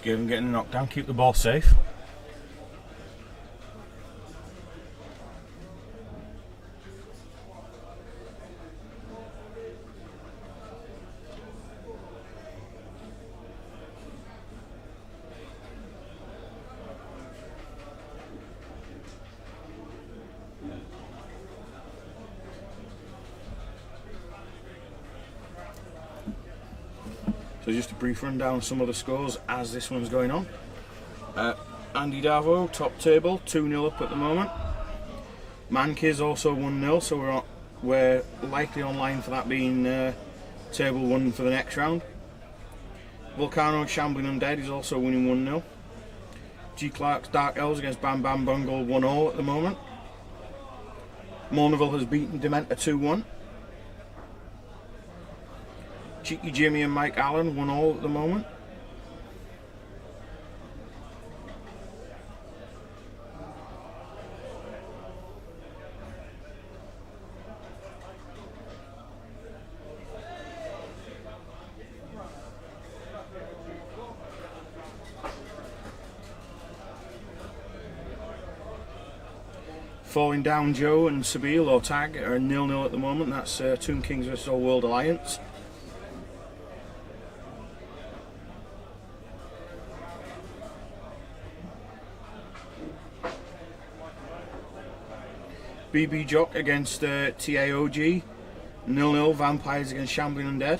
give him getting knocked down, keep the ball safe. So just a brief rundown of some of the scores as this one's going on. Andy Darvo, top table, 2-0 up at the moment. Mankiz also 1-0, so we're likely online for that being table 1 for the next round. Volcano Shambling Undead is also winning 1-0. G Clark's Dark Elves against Bam Bam Bungle 1-0 at the moment. Mourneville has beaten Dementa 2-1. Cheeky Jimmy and Mike Allen 1-0 at the moment. Falling Down Joe and Sabine or Tag are 0-0 at the moment. That's Tomb Kings vs All World Alliance. BB Jock against TAOG. 0-0 Vampires against Shambling Undead.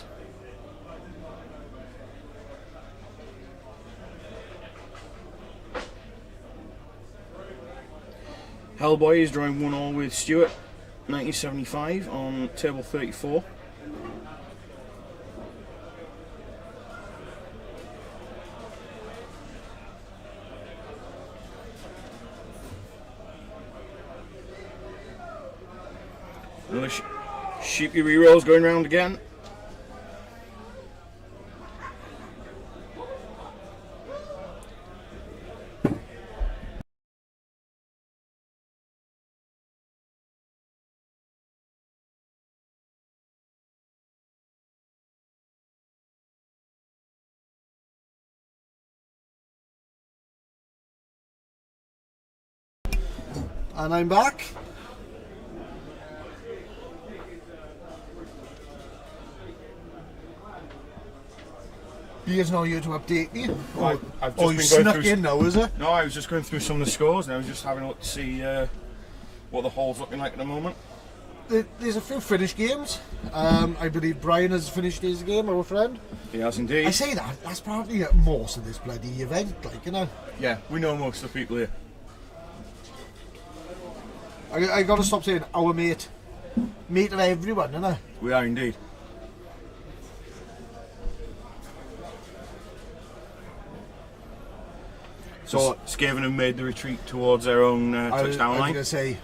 Hellboy is drawing 1-1 with Stuart, 1975 on table 34. Another sheepy rerolls going round again. And I'm back. Beer's not here to update me. I've You just been going snuck through. in now, is it? No, I was just going through some of the scores, and I was just having a look to see what the hall's looking like at the moment. There's a few finished games. I believe Brian has finished his game, our friend. He has indeed. I say that's probably most of this bloody event, like, you know. Yeah, we know most of the people here. I gotta stop saying our mate. Mate of everyone, you know. We are indeed. So Skaven have made the retreat towards their own touchdown I was line. gonna say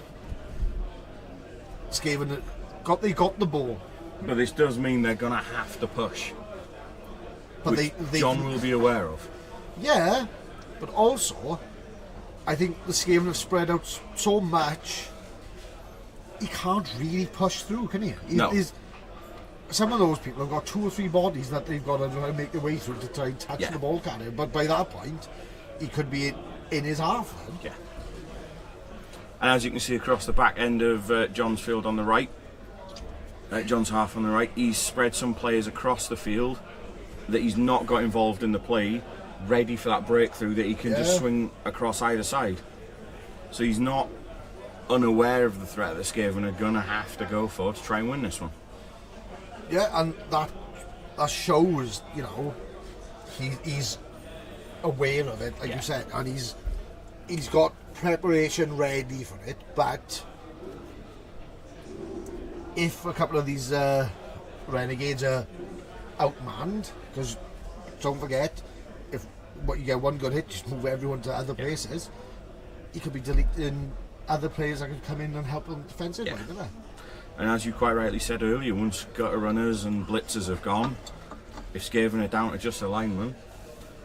Skaven got the ball. But this does mean they're gonna have to push. But which they John will be aware of. Yeah, but also I think the Skaven have spread out so much he can't really push through, can he? No. Some of those people have got 2 or 3 bodies that they've got to make their way through to try and touch Yeah. the ball carrier. But by that point, he could be in his half then. Yeah. And as you can see across the back end of John's field on the right, John's half on the right, he's spread some players across the field that he's not got involved in the play, ready for that breakthrough that he can just swing across either side. So he's not unaware of the threat that Skaven are going to have to go for to try and win this one. Yeah, and that shows, you know, he's aware of it, like you said, and he's got preparation ready for it. But if a couple of these renegades are outmanned, because don't forget, if you get one good hit, just move everyone to other places, he could be deleting other players that could come in and help them defensively, don't they? And as you quite rightly said earlier, once gutter runners and blitzers have gone, if Skaven are down to just a lineman,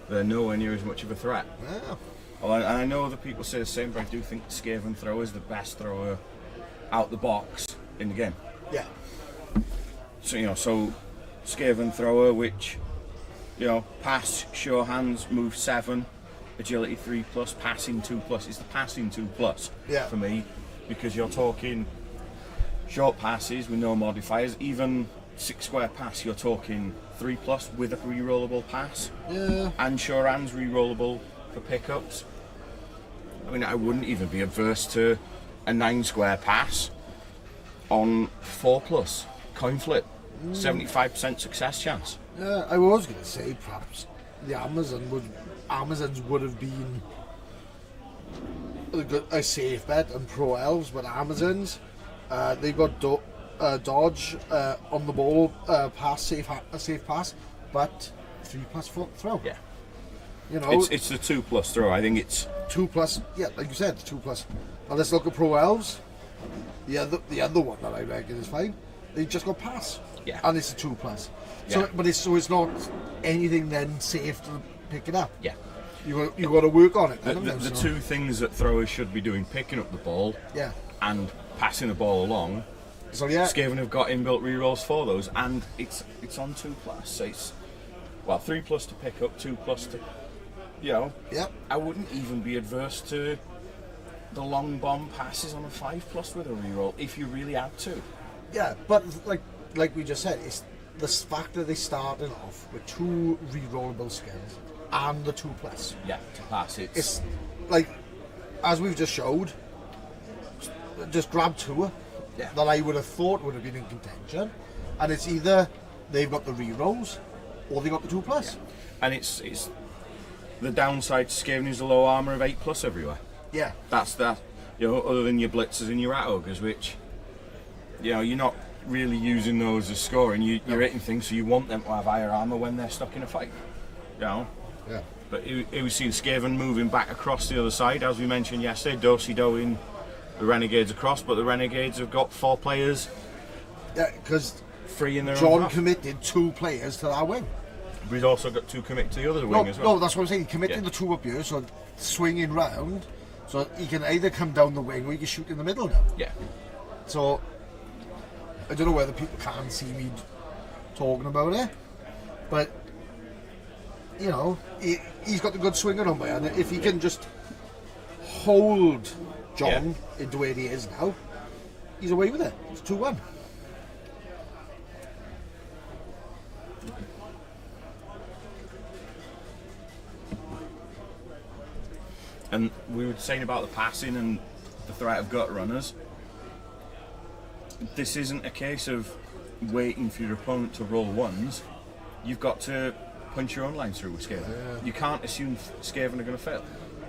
they're nowhere near as much of a threat. Yeah. Well, and I know other people say the same, but I do think Skaven thrower is the best thrower out the box in the game. Yeah. So, you know, Skaven thrower, which, you know, pass, sure hands, move 7, agility 3+, passing 2+. It's the passing 2+ for me, because you're talking short passes with no modifiers. Even 6 square pass, you're talking 3+ with a rerollable pass. Yeah. And sure hands rerollable for pickups. I mean, I wouldn't even be averse to a 9 square pass on 4+. Coin flip. 75% success chance. Yeah, I was going to say perhaps the Amazons would have been a safe bet and pro elves, but Amazons, they've got dodge on the ball, pass, safe pass, but 3+4 throw. Yeah. You know, it's the 2+ throw. I think it's 2+. Yeah, like you said, 2+. Now let's look at pro elves. The other one that I reckon is fine. They just got pass. Yeah. And it's a 2+. So, Yeah. but it's not anything then safe to pick it up. yeah. You got to work on it. The two things that throwers should be doing: picking up the ball, Yeah. and passing the ball along. So yeah. Skaven have got inbuilt rerolls for those, and it's on 2+. So it's 3+ to pick up, 2+ to, you know. Yep. I wouldn't even be adverse to the long bomb passes on a 5+ with a reroll if you really had to. Yeah, but like we just said, it's the fact that they started off with 2 rerollable skills and the 2+. Yeah, to pass it. It's like, as we've just showed, just grab 2 that I would have thought would have been in contention, and it's either they've got the rerolls or they got the 2+. Yeah. And it's the downside to Skaven is the low armour of 8+ everywhere. Yeah. That's that. You know, other than your blitzers and your rat ogres, which, you know, you're not really using those as scoring. You're hitting things, so you want them to have higher armour when they're stuck in a fight. You know. Yeah. But it was seen Skaven moving back across the other side, as we mentioned yesterday, do-si-doing the Renegades across, but the Renegades have got 4 players. Yeah, because free in their own John half. committed 2 players to that wing. But he's also got 2 commit to the other wing as well. No, that's what I'm saying. He committed the 2 up here, so swinging round, so he can either come down the wing or he can shoot in the middle now. Yeah. So I don't know whether people can see me talking about it, but you know, he's got the good swinger on by, and if he can just hold John into where he is now, he's away with it. It's 2-1. And we were saying about the passing and the threat of gut runners. This isn't a case of waiting for your opponent to roll ones. You've got to punch your own lines through with Skaven. Yeah. You can't assume Skaven are going to fail.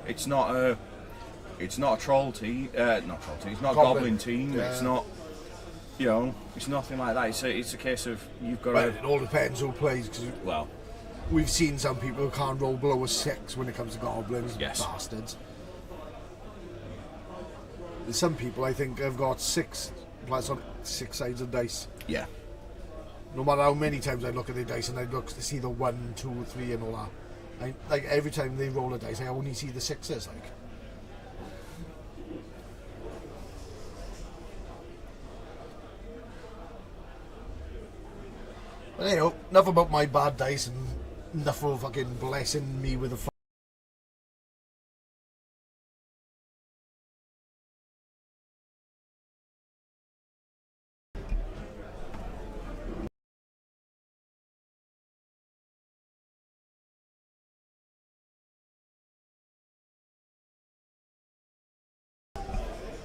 It's not a troll team. Not troll team. It's not a goblin team. Yeah. It's not. You know, it's nothing like that. It's a case of you've got to. It all depends who plays. Cause we've seen some people who can't roll below a 6 when it comes to goblins. Yes. Bastards. There's some people I think have got 6 plus on 6 sides of dice. Yeah. No matter how many times I look at their dice and I look to see the 1, 2, 3 and all that. Like every time they roll a dice, I only see the 6s. Like. But anyhow, enough about my bad dice and enough of fucking blessing me with a.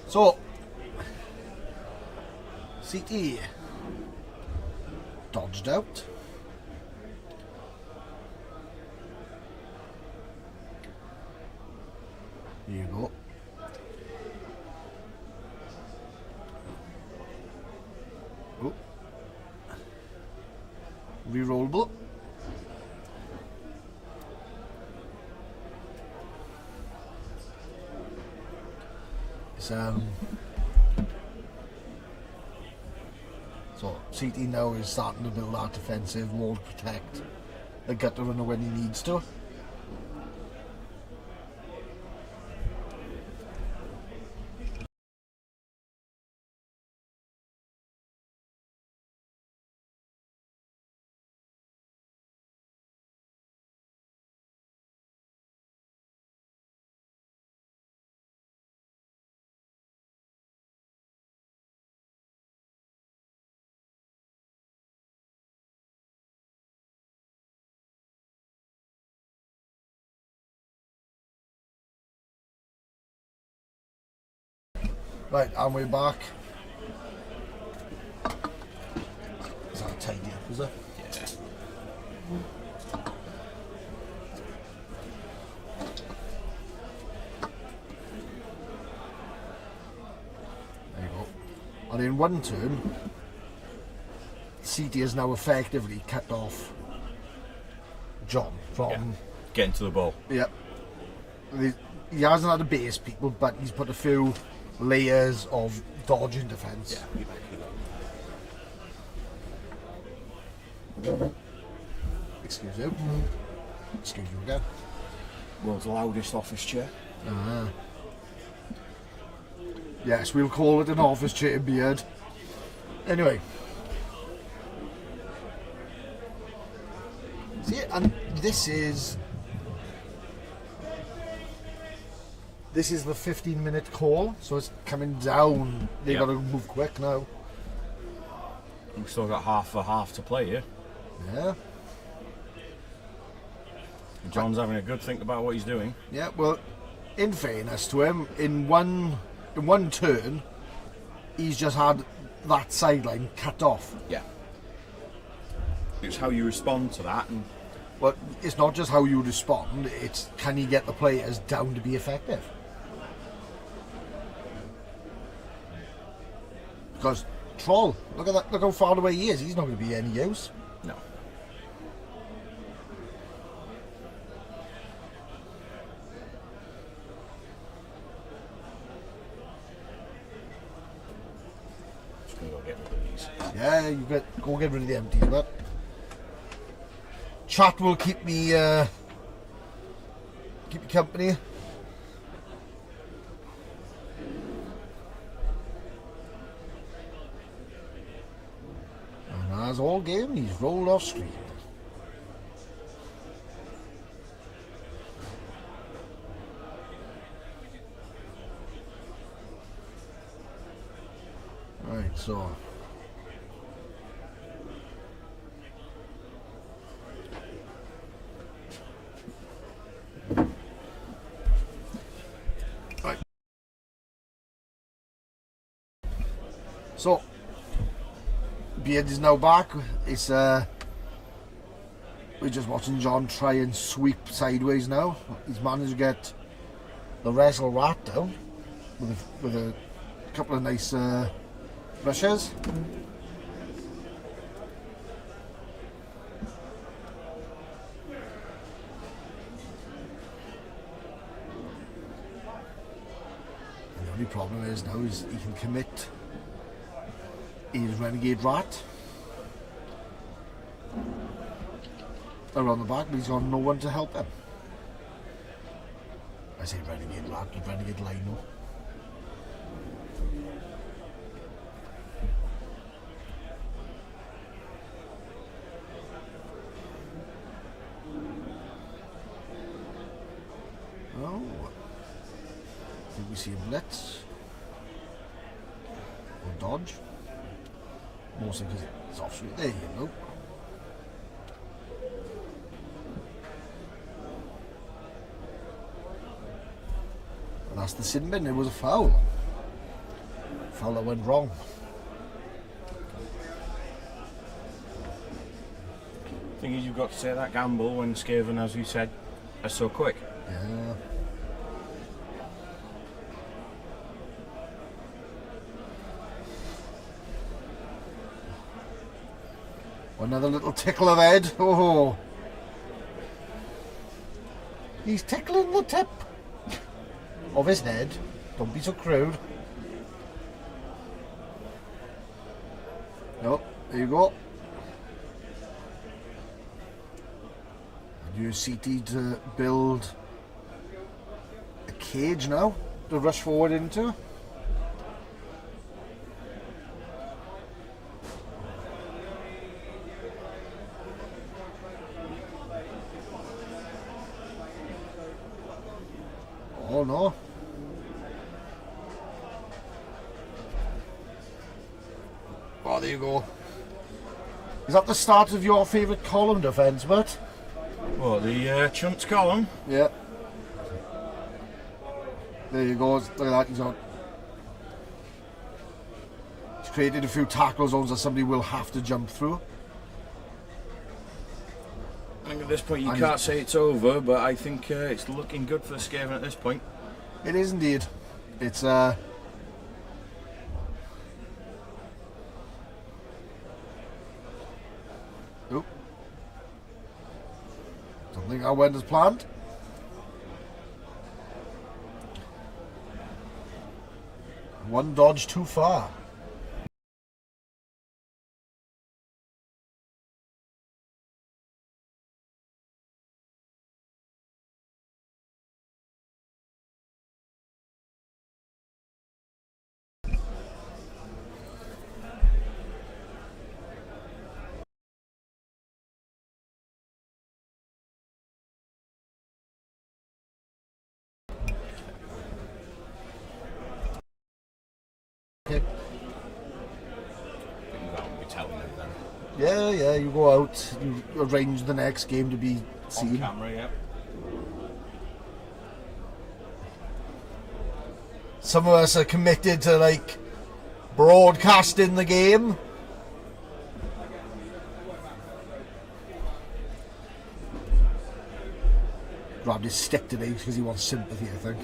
So, CT dodged out. Here you go. Oh. Rerollable. So CT now is starting to build that defensive wall to protect the gutter runner when he needs to. Right, and we're back. Is that tidy up, is it? Yeah. There you go. And in one turn, CT has now effectively cut off John from getting to the ball. Yep. He hasn't had a base people, but he's put a few layers of dodge and defence. Excuse you. Excuse you again. World's loudest office chair. Yes, we'll call it an office chair beard. Anyway. See, and this is this is the 15-minute call, so it's coming down. They've got to move quick now. We've still got half to play here. Yeah. John's having a good think about what he's doing. Yeah, well, in fairness to him, in one turn, he's just had that sideline cut off. Yeah. It's how you respond to that. And But it's not just how you respond, it's can you get the players down to be effective? Because Troll, look at that, look how far away he is, he's not going to be any use. no. Just going to go get rid of these. Yeah, you go get rid of the empties, but chat will keep me company. And as all game, he's rolled off screen. Right, so So, Beard is now back. It's we're just watching John try and sweep sideways now. He's managed to get the wrestle rat down with a couple of nice rushes. The only problem is now is he can commit his renegade rat around the back, but he's got no one to help him. I say renegade rat, renegade lino. Oh, I think we see a blitz or dodge. Mostly because it's off street. There you go. And that's the sin bin. It was a foul. Foul that went wrong. Thing is, you've got to say that gamble when Skaven, as you said, are so quick. Yeah. Another little tickle of head. Oh, he's tickling the tip of his head. Don't be so crude. No, there you go. And use CT to build a cage now to rush forward into. Oh no. Oh, there you go. Is that the start of your favourite column defence, Bert? Well, the Chunt's column. Yeah. There you go. Look at that. He's created a few tackle zones that somebody will have to jump through. I think at this point you can't say it's over, but I think it's looking good for the Skaven at this point. It is indeed. It's Oop. Don't think that went as planned. One dodge too far. Yeah, you go out, you arrange the next game to be On seen. camera, yeah. Some of us are committed to like broadcasting the game. Grabbed his stick today because he wants sympathy, I think.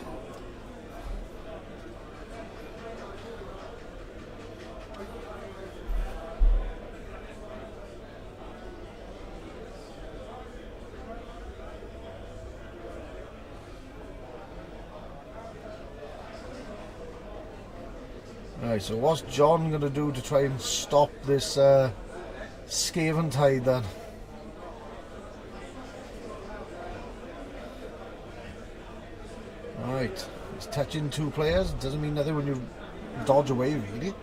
Right, so what's John going to do to try and stop this Skaven tide then? Right, he's touching two players. Doesn't mean nothing when you dodge away, really.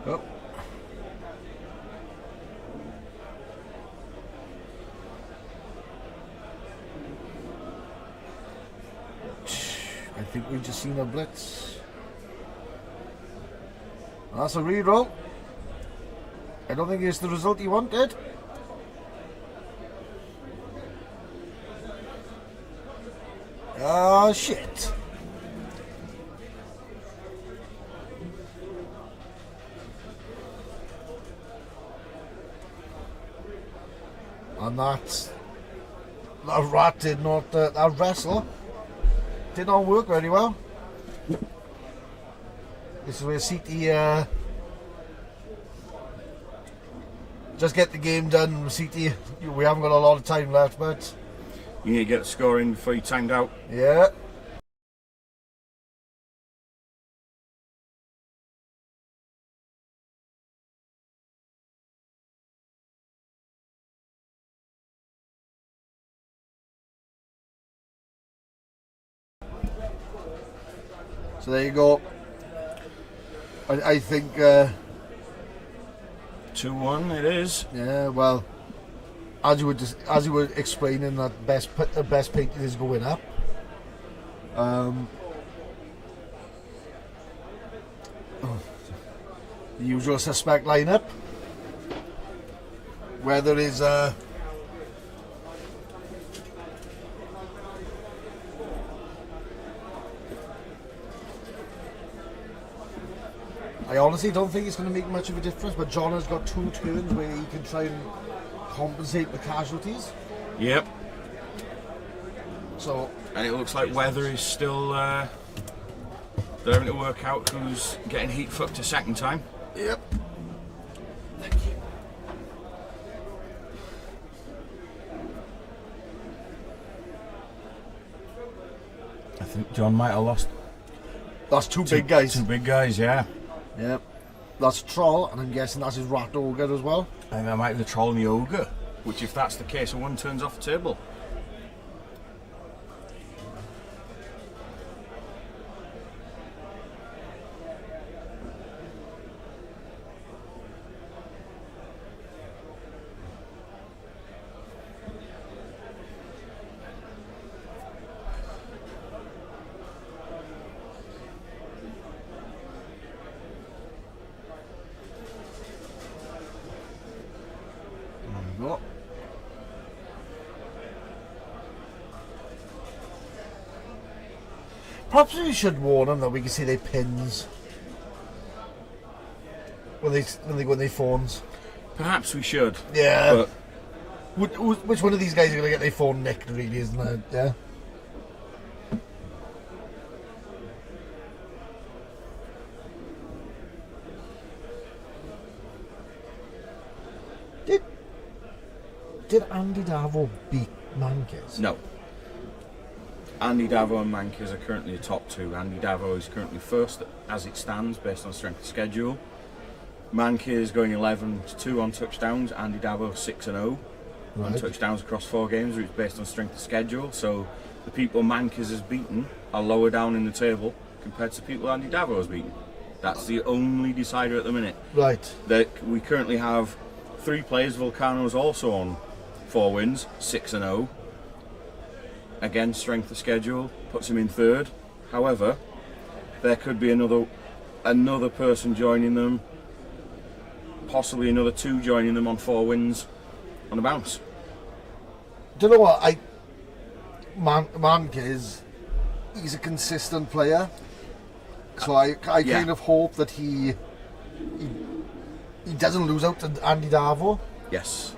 Oh. I think we've just seen a blitz. That's a reroll. I don't think it's the result he wanted. Ah, shit. And that rat did not, that wrestle did not work very well. This is where CT just get the game done. CT, we haven't got a lot of time left, but You need to get the score in before you timed out. yeah. So there you go. I think, 2-1 it is. yeah. Well, as you were explaining, that the best painting is going up. The usual suspect lineup. Whether is I honestly don't think it's going to make much of a difference, but John has got 2 turns where he can try and compensate the casualties. Yep. So, And it looks like weather is still they're having to work out who's getting heat fucked a second time. yep. I think John might have lost That's two big guys. Two big guys, yeah. Yep. That's Troll, and I'm guessing that's his Rat Ogre as well. I think that might be the Troll and the Ogre, which if that's the case, one turns off the table. No. Perhaps we should warn them that we can see their pins when they phones. Perhaps we should. Yeah. But Which one of these guys are going to get their phone nicked, really, isn't it? Yeah. Did Andy Darvo beat Mankis? no. Andy Davo and Mankis are currently the top two. Andy Davo is currently first as it stands based on strength of schedule. Mankis is going 11-2 on touchdowns. Andy Davo 6-0 on Right. touchdowns across 4 games, which is based on strength of schedule. So the people Mankis has beaten are lower down in the table compared to the people Andy Davo has beaten. That's the only decider at the minute. Right. We currently have 3 players. Volcano's also on 4 wins, 6-0. Again, strength of schedule puts him in 3rd. However, there could be another person joining them, possibly another 2 joining them on 4 wins on the bounce. Do you know what? Mank he's a consistent player, so I kind of hope that he doesn't lose out to Andy Darvo. Yes.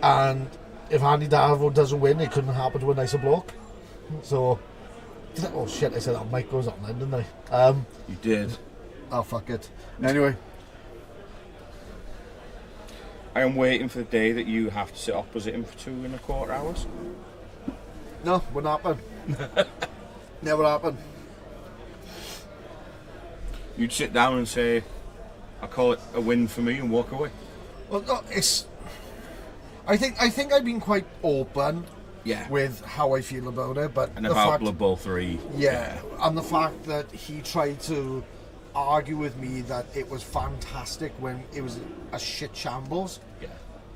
And if Andy Darvo doesn't win, it couldn't happen to a nicer bloke. So, oh shit! I said that mic goes on then, didn't I? You did. Oh fuck it. Anyway, I am waiting for the day that you have to sit opposite him for 2.25 hours. no, wouldn't happen. Never happen. You'd sit down and say, "I call it a win for me," and walk away. Well, no, it's. I think I've been quite open. Yeah. With how I feel about it, but And the about fact, Blood Bowl 3. yeah, and the fact that he tried to argue with me that it was fantastic when it was a shit shambles, Yeah.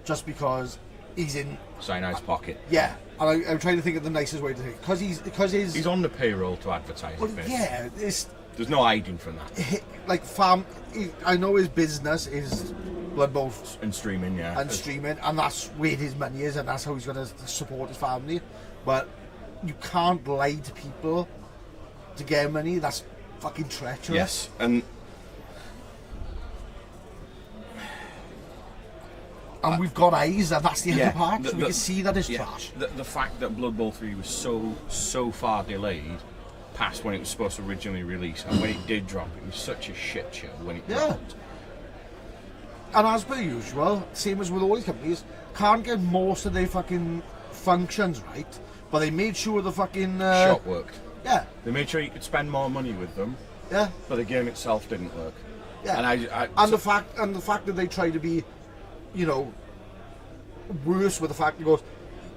just because he's in. Cyanide's pocket. Yeah, and I'm trying to think of the nicest way to think because He's on the payroll to advertise well, it. yeah, it's There's no hiding from that. like I know his business is Blood Bowl And streaming, yeah. and streaming, and that's where his money is, and that's how he's going to support his family. But you can't lie to people to get money. That's fucking treacherous. Yes, and we've got eyes, and that's the yeah, other part. So we can see that it's yeah, trash. The fact that Blood Bowl 3 was so far delayed past when it was supposed to originally release, and when it did drop, it was such a shit show when it dropped. And as per usual, same as with all these companies, can't get most of their fucking functions right, but they made sure the fucking Shop worked. Yeah, They made sure you could spend more money with them, yeah, but the game itself didn't work. yeah. And the fact that they try to be, worse with the fact that goes,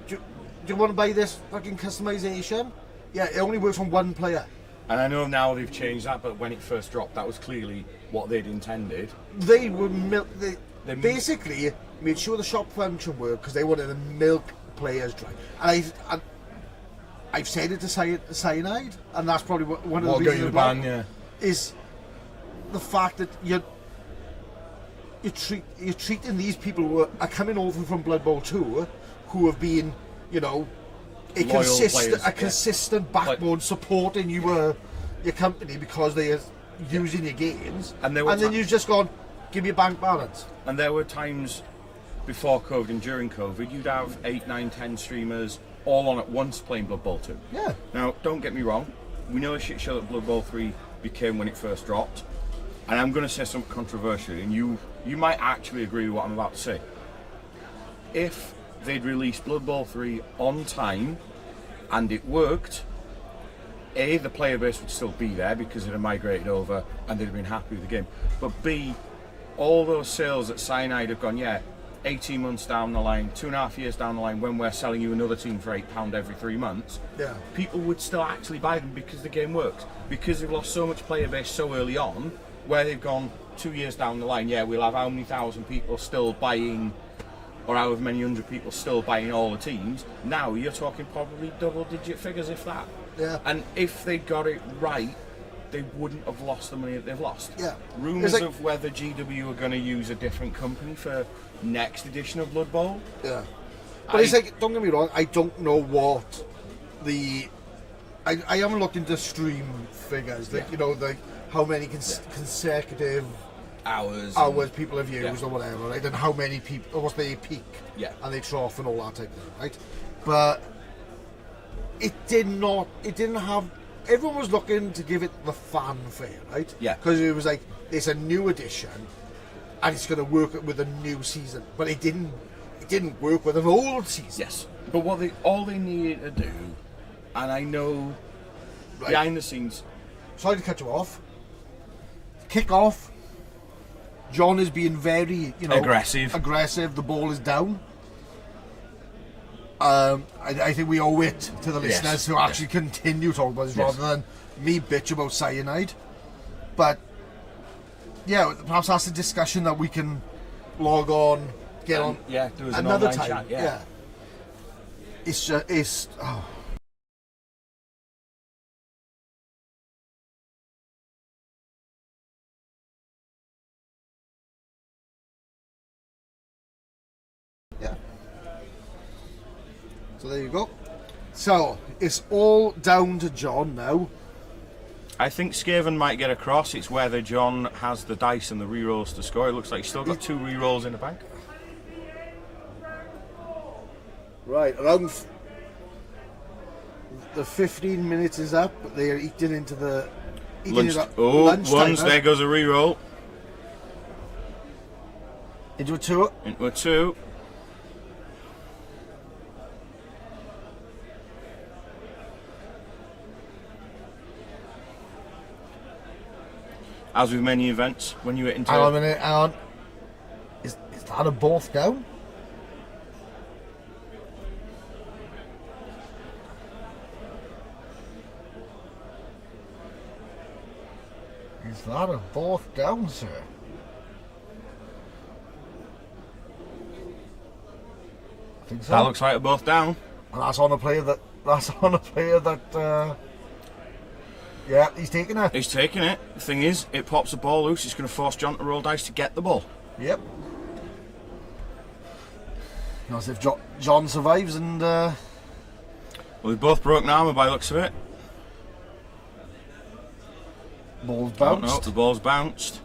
do you want to buy this fucking customization? Yeah, it only works on one player. And I know now they've changed that, but when it first dropped, that was clearly what they'd intended. They were they They basically made sure the shop function worked because they wanted to milk players dry. And I've said it to Cyanide, and that's probably one of the What got reasons you the why, ban, yeah. is the fact that you're treating these people who are coming over from Blood Bowl 2, who have been, a consistent backbone supporting your company because they are using your games, And then you've just gone, give me a bank balance. And there were times before COVID and during COVID, you'd have 8, 9, 10 streamers all on at once playing Blood Bowl 2. Yeah. Now, don't get me wrong, we know the shit show that Blood Bowl 3 became when it first dropped, and I'm going to say something controversial, and you might actually agree with what I'm about to say. If they'd released Blood Bowl 3 on time and it worked, A, the player base would still be there because it had migrated over and they'd have been happy with the game, but B, all those sales that Cyanide have gone, 18 months down the line, 2.5 years down the line, when we're selling you another team for £8 every 3 months, Yeah. people would still actually buy them because the game works. Because they've lost so much player base so early on, where they've gone 2 years down the line, we'll have how many thousand people still buying, or however many hundred people still buying all the teams. Now you're talking probably double-digit figures, if that. Yeah. And if they got it right, they wouldn't have lost the money that they've lost. Yeah. Rumours It's like- of whether GW are going to use a different company for next edition of Blood Bowl. Yeah. But it's like, don't get me wrong, I don't know what I haven't looked into stream figures, like, like how many consecutive hours people have used Yeah. or whatever, right? And how many people, or what's their peak, and they trough and all that type of thing, right? But it didn't have, everyone was looking to give it the fanfare, right? Yeah. Because it was like, it's a new edition, and it's going to work with a new season, but it didn't work with an old season. Yes. But all they needed to do, and I know behind the scenes. Sorry to cut you off. Kick off. John is being very, Aggressive. The ball is down. I think we owe it to the listeners to actually continue talking about this rather than me bitch about Cyanide. But Yeah, perhaps that's a discussion that we can log on, get on. Yeah, there was an another online time. chat. Yeah. It's just yeah. So there you go. So it's all down to John now. I think Skaven might get across. It's whether John has the dice and the rerolls to score. It looks like he's still got 2 rerolls in the bank. Right, around the 15 minutes is up, but they are eating into the lunchtime, there goes a reroll. Into a 2. Into a 2. As with many events, when you hit into... Hang on a minute, hang on. Is that a both down? Is that a both down, sir? I think so. That looks like a both down. And that's on a player that... yeah, he's taking it. He's taking it. The thing is, it pops the ball loose. It's going to force John to roll dice to get the ball. Yep. As if John survives and... Well, they've both broken armour by the looks of it. Ball's Oh, bounced. no, the ball's bounced.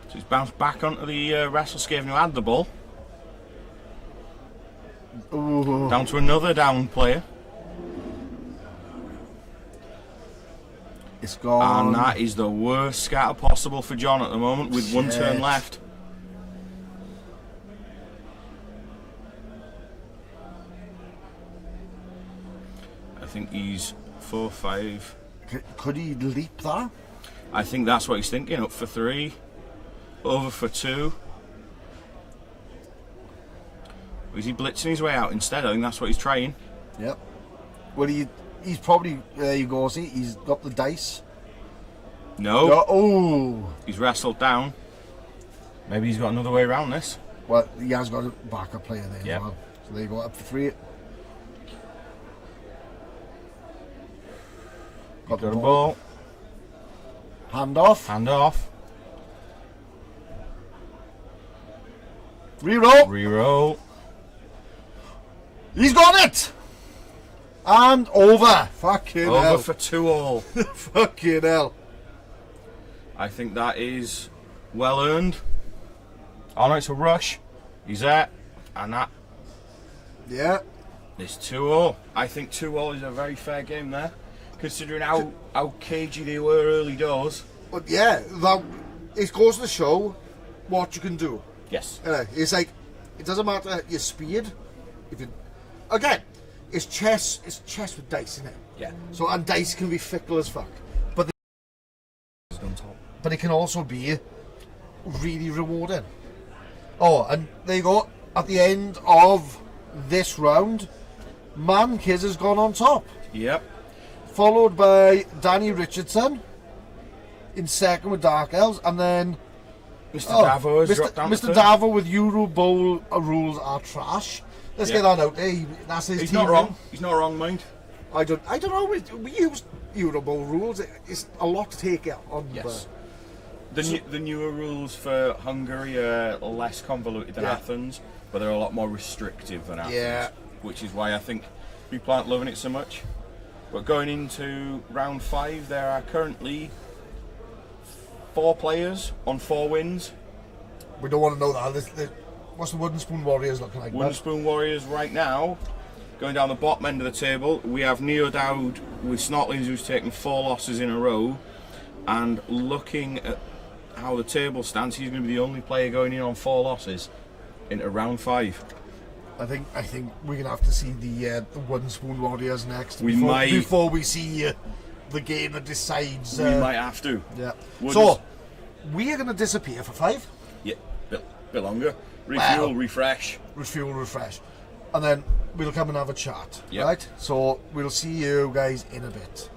So he's bounced back onto the wrestle Skaven who had the ball. Ooh. Down to another down player. It's gone. And that is the worst scatter possible for John at the moment with 1 turn left. I think he's 4, 5. Could he leap that? I think that's what he's thinking. Up for 3. Over for 2. Or is he blitzing his way out instead? I think that's what he's trying. Yep. Well, he's probably... There you go, see? He's got the dice. No. Oh! He's wrestled down. Maybe he's got another way around this. Well, he has got a backup player there Yep. as well. So there you go, up for 3. Got the ball. Hand off. Hand off. Reroll. Reroll. He's got it! And over. Fucking hell. Over for 2 all. Fucking hell. I think that is well earned. Oh no, it's a rush. He's there. And that Yeah. is 2 all. I think 2 all is a very fair game there. Considering how cagey they were early doors. But yeah, it goes to show what you can do. Yes. It's like, it doesn't matter your speed. If you, again, it's chess with dice, isn't it? Yeah. So, and dice can be fickle as fuck. But it can also be really rewarding. Oh, and there you go. At the end of this round, Man Kiz has gone on top. Yep. Followed by Danny Richardson in second with Dark Elves, and then Mr. Davo has dropped down to Mr. third. Davo with Euro Bowl rules are trash. Let's get that out there. That's his He's team. not wrong. He's not wrong, mind. I don't know. We use Euro Bowl rules. It's a lot to take out on. Yes. The newer rules for Hungary are less convoluted than Athens, but they're a lot more restrictive than Athens. Yeah. Which is why I think people aren't loving it so much. But going into round 5, there are currently 4 players on 4 wins. We don't want to know that. What's the Wooden Spoon Warriors looking like? Wooden Spoon Warriors right now, going down the bottom end of the table, we have Neo Dowd with Snotlings, who's taken 4 losses in a row. And looking at how the table stands, he's going to be the only player going in on 4 losses into round 5. I think we're gonna have to see the Wooden Spoon Warriors next. Before we see the game that decides. We might have to. Yeah. So we are gonna disappear for 5. Yeah, bit longer. Refuel, refresh. Refuel, refresh, and then we'll come and have a chat. Yep. Right. So we'll see you guys in a bit.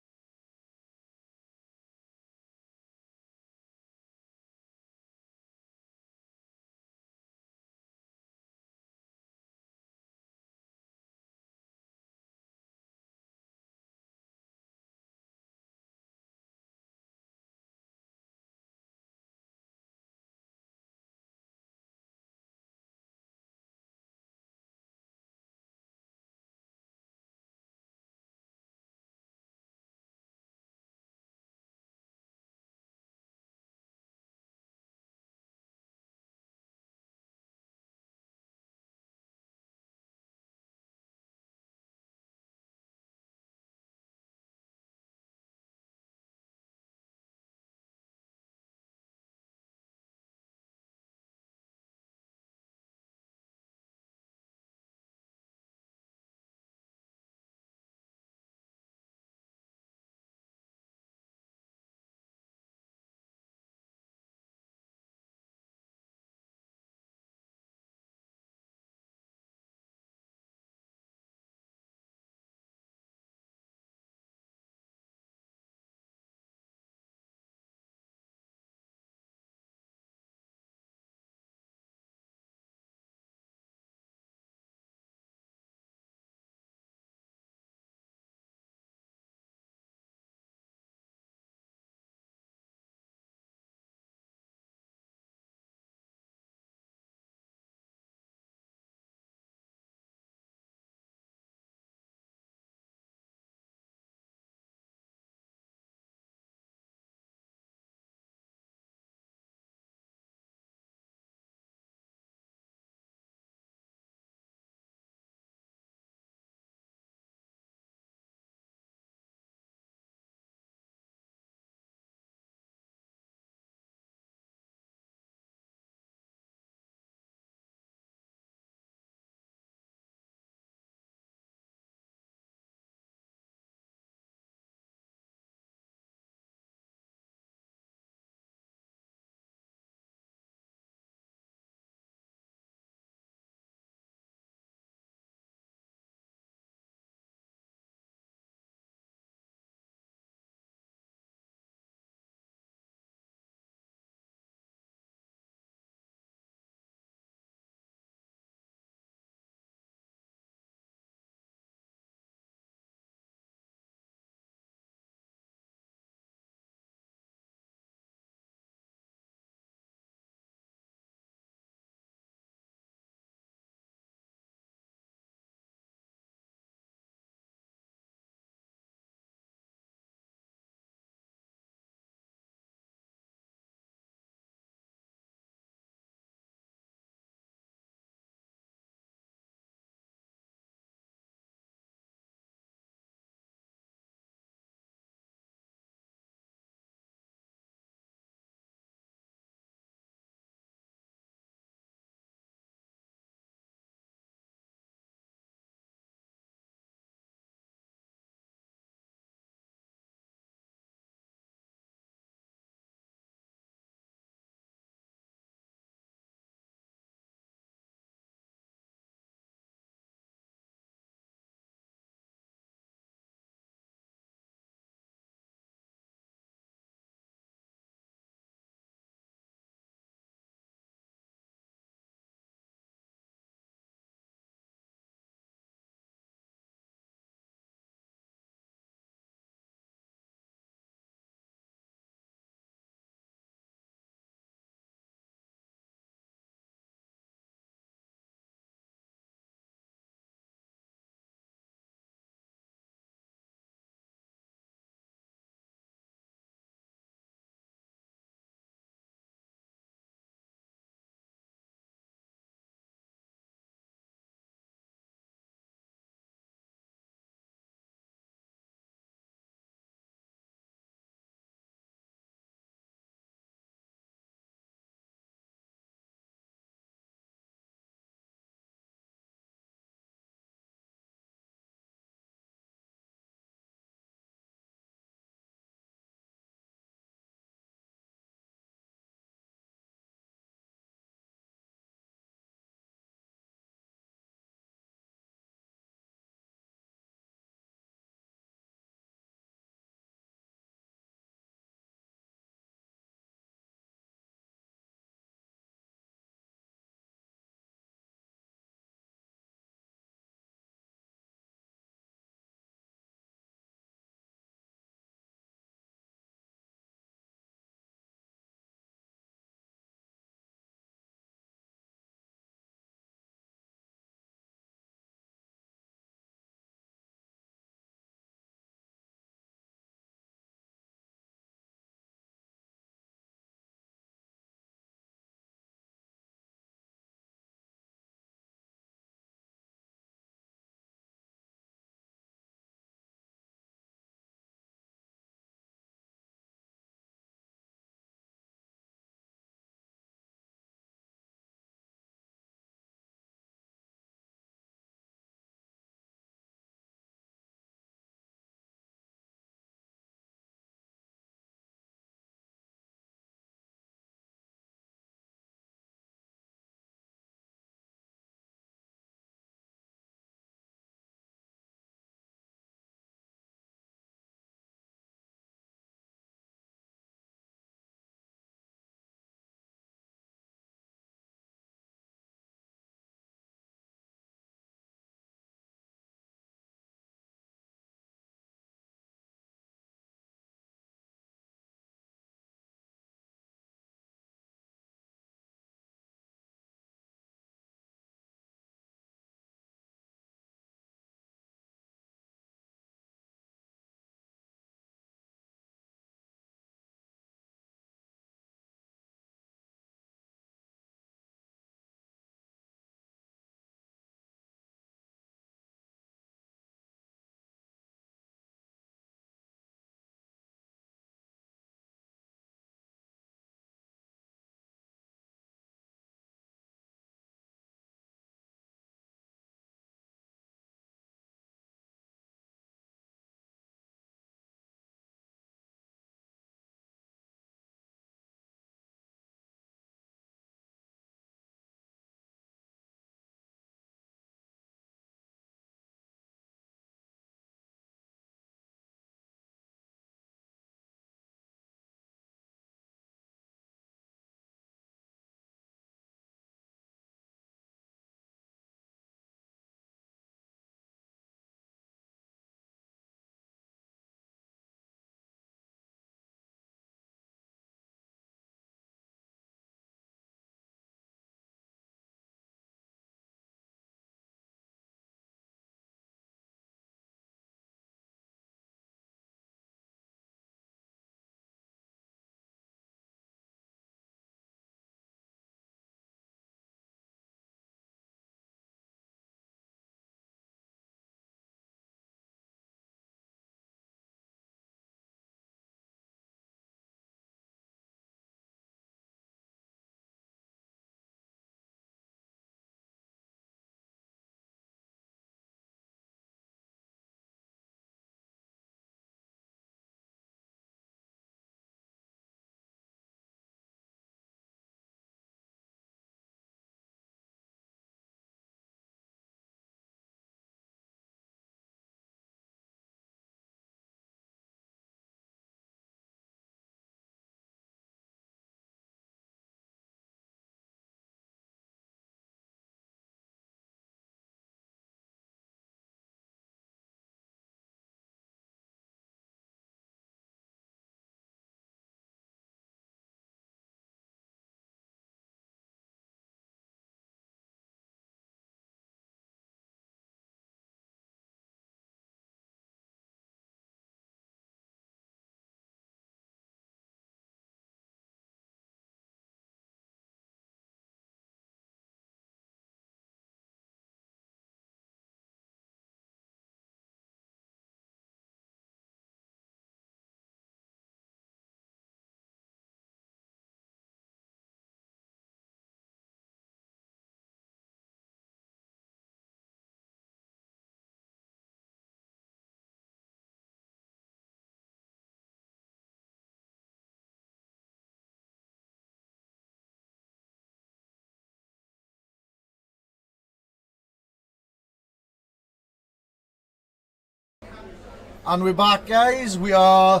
And we're back, guys. We are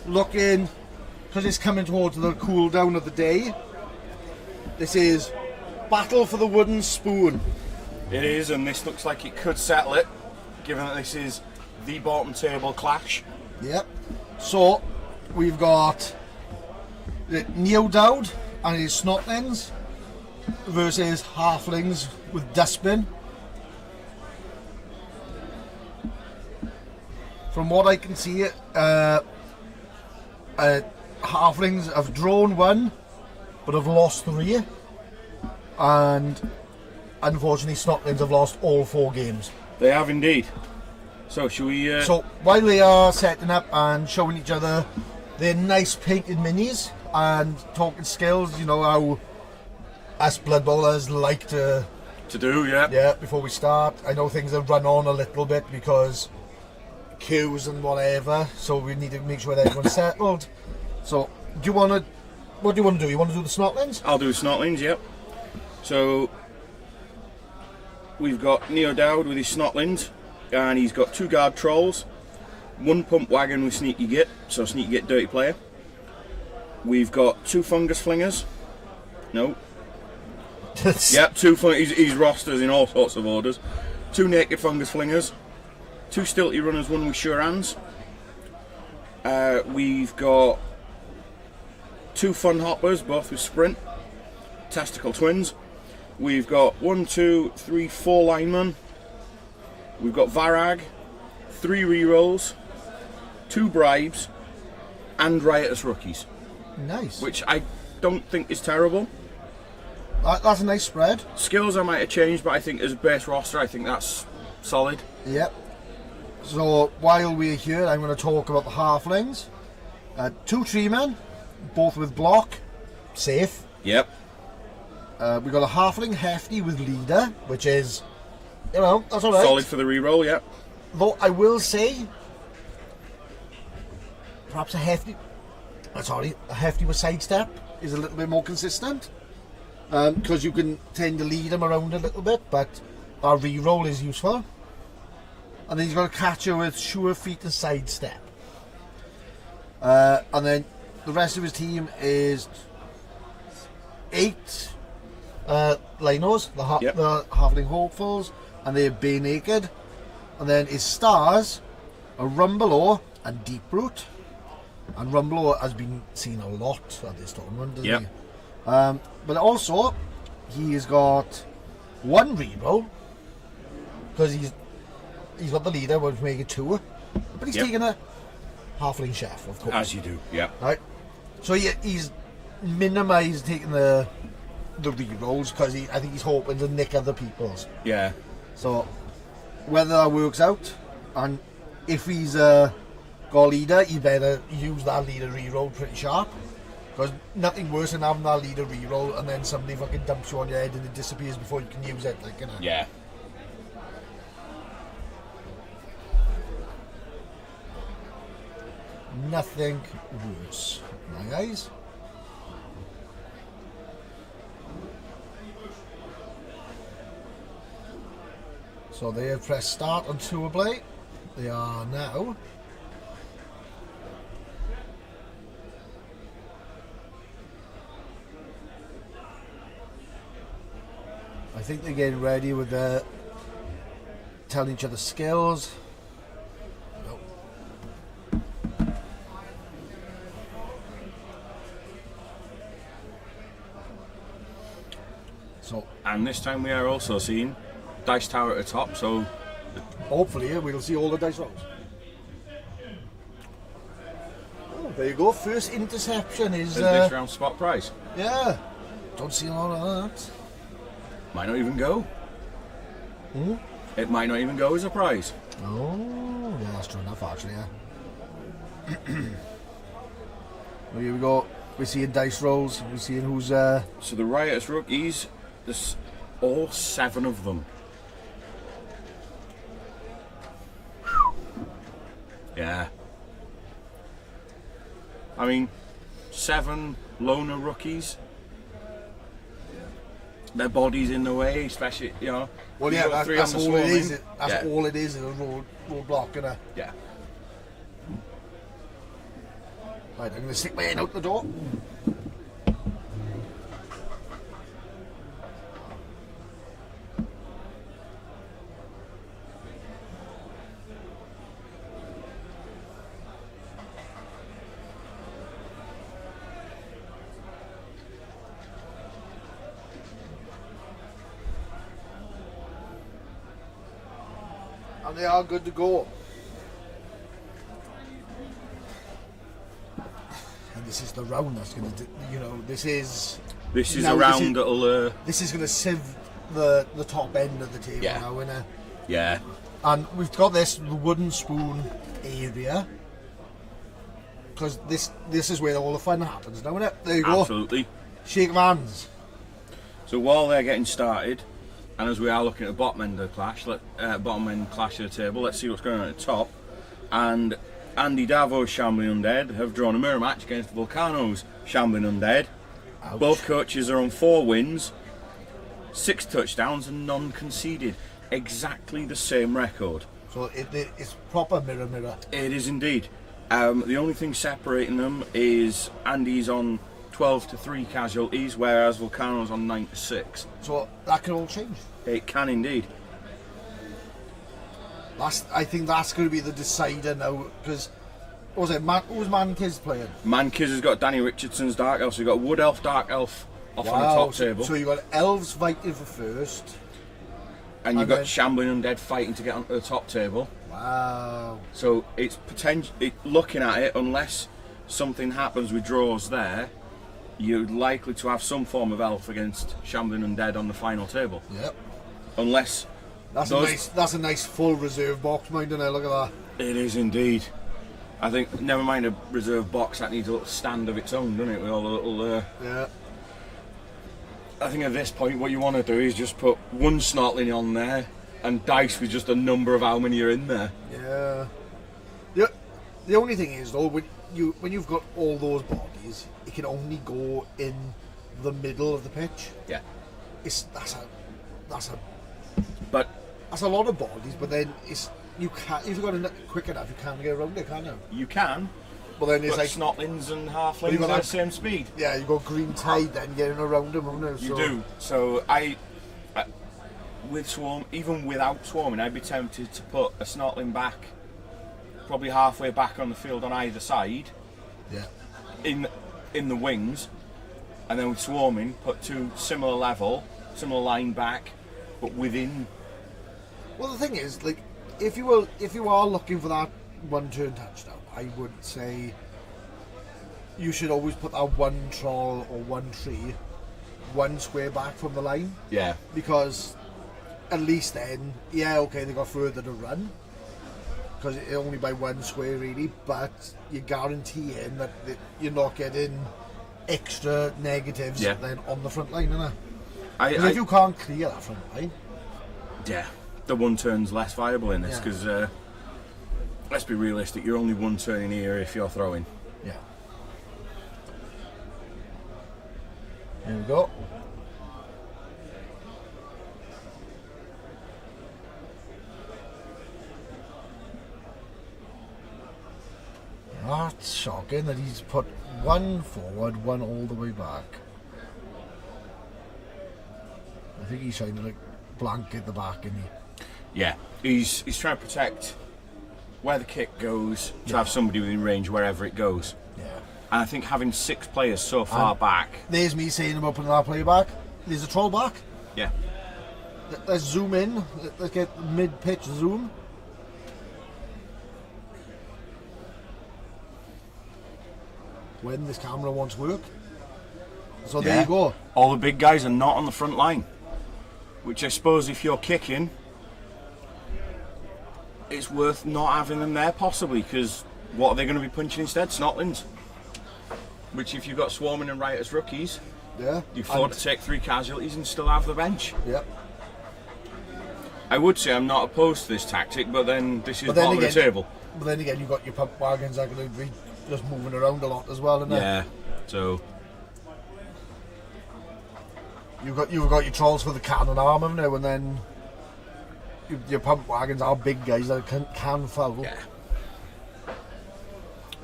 looking, because it's coming towards the cool down of the day. This is Battle for the Wooden Spoon. It is, and this looks like it could settle it, given that this is the bottom table clash. Yep. So, we've got Neo Dowd and his Snotlings versus Halflings with Dustbin. From what I can see, Halflings have drawn 1, but have lost 3. And unfortunately, Snotlings have lost all 4 games. They have indeed. So, should we... So, while they are setting up and showing each other their nice painted minis and talking skills, you know how us Blood Bowlers like to do, yeah. Yeah, before we start. I know things have run on a little bit because queues and whatever, so we need to make sure that everyone's settled. So, what do you want to do? You want to do the Snotlings? I'll do Snotlings, yep. So, we've got Neo Dowd with his Snotlings, and he's got 2 guard trolls, 1 pump wagon with Sneaky Git, so Sneaky Git dirty player. We've got 2 fungus flingers. No. Yep, 2 he's rosters in all sorts of orders. 2 naked fungus flingers, 2 stilty runners, 1 with sure hands. We've got 2 fun hoppers, both with sprint, testicle twins. We've got 1, 2, 3, 4 linemen. We've got Varag, 3 rerolls, 2 bribes, and riotous rookies. Nice. Which I don't think is terrible. That's a nice spread. Skills I might have changed, but I think as a base roster, I think that's solid. Yep. So while we're here, I'm going to talk about the Halflings. 2 tree men, both with block, safe. Yep. We've got a Halfling Hefty with leader, which is, you know, that's alright. Solid for the reroll, yep. Though I will say, perhaps a Hefty with sidestep is a little bit more consistent. Because you can tend to lead him around a little bit, but our reroll is useful. And then he's got a catcher with sure feet and sidestep. And then the rest of his team is 8 Linos, the Halfling Hopefuls, and they're bare naked. And then his stars are Rumbleoar and Deep Root. And Rumbleoar has been seen a lot at this tournament, doesn't he? But also, he's got 1 reroll, because he's got the leader, which make it 2. But he's taking a Halfling Chef, of course. As you do, yeah. Right. So he's minimised taking the rerolls, because I think he's hoping to nick other people's. Yeah. So, whether that works out, and if he's got a leader, he better use that leader reroll pretty sharp. Because nothing worse than having that leader reroll and then somebody fucking dumps you on your head and it disappears before you can use it, like, you know. Yeah. Nothing worse. Right, guys? So they have pressed start on Tour Play. They are now. I think they're getting ready with telling each other skills. Nope. So, and this time we are also seeing Dice Tower at the top, so hopefully we'll see all the dice rolls. Oh, there you go. First interception is this round spot prize. Yeah. Don't see a lot of that. Might not even go. It might not even go as a prize. Oh, yeah, that's true enough, actually, yeah. Well, here we go. We're seeing dice rolls. We're seeing who's... So the riotous rookies, there's all 7 of them. Yeah. I mean, 7 loner rookies. Their body's in the way, especially, you know. Well, yeah, that's all it is. That's yeah. all it is a road block, innit? Yeah. Right, I'm going to stick my head out the door. And they are good to go. And this is the round that's going to, this is a round that'll. This is going to sieve the top end of the table now, innit? Yeah. And we've got this wooden spoon area because this is where all the fun happens now, innit? There you go. Absolutely. Shake of hands. So while they're getting started, and as we are looking at the bottom end of the clash, bottom end clash of the table, let's see what's going on at the top. And Andy Davo's Shambling Undead have drawn a mirror match against Volcano's Shambling Undead. Ouch. Both coaches are on 4 wins, 6 touchdowns and none conceded. Exactly the same record. So it's proper mirror. It is indeed. The only thing separating them is Andy's on 12-3 casualties, whereas Volcano's on 9-6. So that can all change. It can indeed. I think that's going to be the decider now, because what was it? Who's Mankiz playing? Mankiz has got Danny Richardson's Dark Elf, so you've got Wood Elf, Dark Elf off on the top table. So you've got Elves fighting for first. And you've got Shambling Undead fighting to get onto the top table. Wow. So it's looking at it, unless something happens with draws there, you're likely to have some form of Elf against Shambling Undead on the final table. Yep. Unless that's a nice full reserve box, mind, isn't it? Look at that. It is indeed. I think, never mind a reserve box, that needs a little stand of its own, doesn't it? With all the little. Yeah. I think at this point, what you want to do is just put one Snotling on there and dice with just a number of how many are in there. Yeah. The only thing is though, when you've got all those bodies, it can only go in the middle of the pitch. Yeah. That's a But lot of bodies, but then if you've got it quick enough, you can't get around it, can you? you can. But then it's But like Snotlings and Halflings got are the that- same speed. yeah, you got green tide then getting around them, haven't you? You do. So I with Swarm, even without swarming, I'd be tempted to put a Snotling back, probably halfway back on the field on either side, Yeah. in the wings, and then with swarming, put 2 similar line back, but within. Well, the thing is, like, if you are looking for that one-turn touchdown, I would say you should always put that one troll or one tree 1 square back from the line, Yeah. because at least then, yeah, okay, they got further to run because it's only by 1 square really, but you're guaranteeing that you're not getting extra negatives then on the front line, innit? Because if you can't clear that front line, Yeah. The one turn's less viable in this because let's be realistic. You're only 1 turn in here if you're throwing. yeah. Here we go. That's shocking that he's put 1 forward, 1 all the way back. I think he's trying to like blanket the back, isn't he? Yeah. He's trying to protect where the kick goes to have somebody within range wherever it goes. Yeah. And I think having 6 players so far back. There's me saying about putting our player back. There's a troll back. Yeah. Let's zoom in. Let's get mid-pitch zoom. When this camera wants work. So there you go. All the big guys are not on the front line. Which I suppose if you're kicking, it's worth not having them there possibly, because what are they going to be punching instead? Snotlings. Which if you've got swarming and riotous rookies, Yeah. you afford to take 3 casualties and still have the bench. Yep. I would say I'm not opposed to this tactic, but then this is bottom of the table. But then again, you've got your pump wagons that are going to be just moving around a lot as well, isn't Yeah. So You've got your trolls for the cannon arm, haven't you? And then your pump wagons are big guys that can foul. yeah.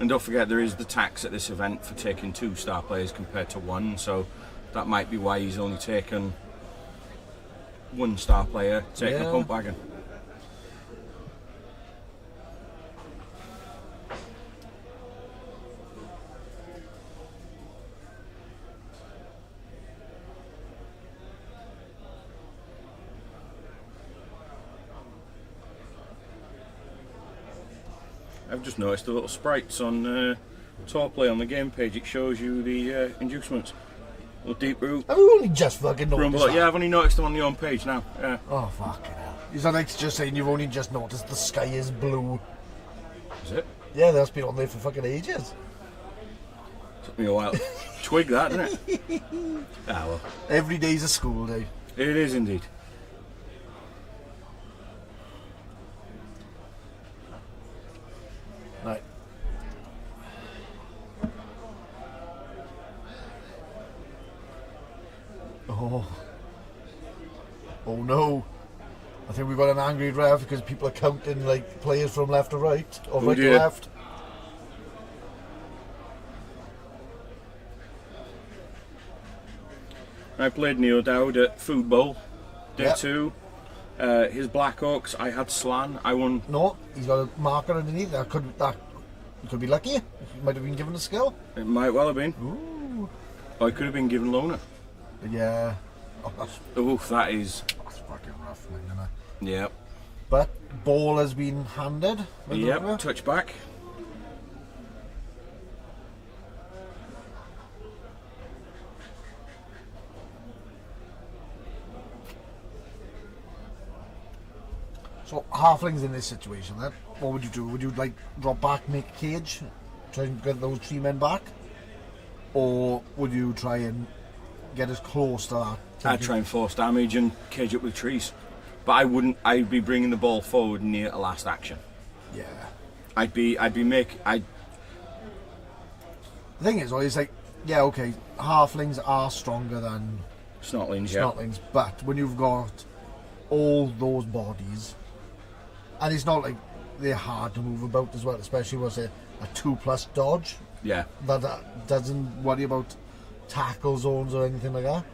And don't forget, there is the tax at this event for taking 2 star players compared to 1, so that might be why he's only taken 1 star player, taking a pump wagon. I've just noticed the little sprites on Tour Play on the game page. It shows you the inducements. Little deep root. Have you only just fucking noticed that? Yeah, I've only noticed them on the home page now. Yeah. Oh, fucking hell. Is that like just saying you've only just noticed the sky is blue? Is it? Yeah, that's been on there for fucking ages. Took me a while to twig that, didn't it? Ah, well. Every day's a school day. It is indeed. Right. Oh no. I think we've got an angry ref because people are counting like players from left to right or right to left. I played Neil Dowd at Food Bowl, day 2. His Black Oaks, I had Slan. I won. No, he's got a marker underneath. That you could be lucky. He might have been given a skill. It might well have been. Ooh. Or I could have been given Loner. Yeah. Oh, Oof, that's fucking rough, man, isn't it? Yep. But ball has been handed. Yep, touch back. So halflings in this situation then, what would you do? Would you like drop back, make a cage, try and get those 3 men back? Or would you try and get as close to that? I'd try and force damage and cage up with trees. But I wouldn't, I'd be bringing the ball forward near a last action. Yeah. The thing is, it's like, yeah, okay, halflings are stronger than Snotlings, but when you've got all those bodies, and it's not like they're hard to move about as well, especially with a 2+ dodge. Yeah. That doesn't worry about tackle zones or anything like that.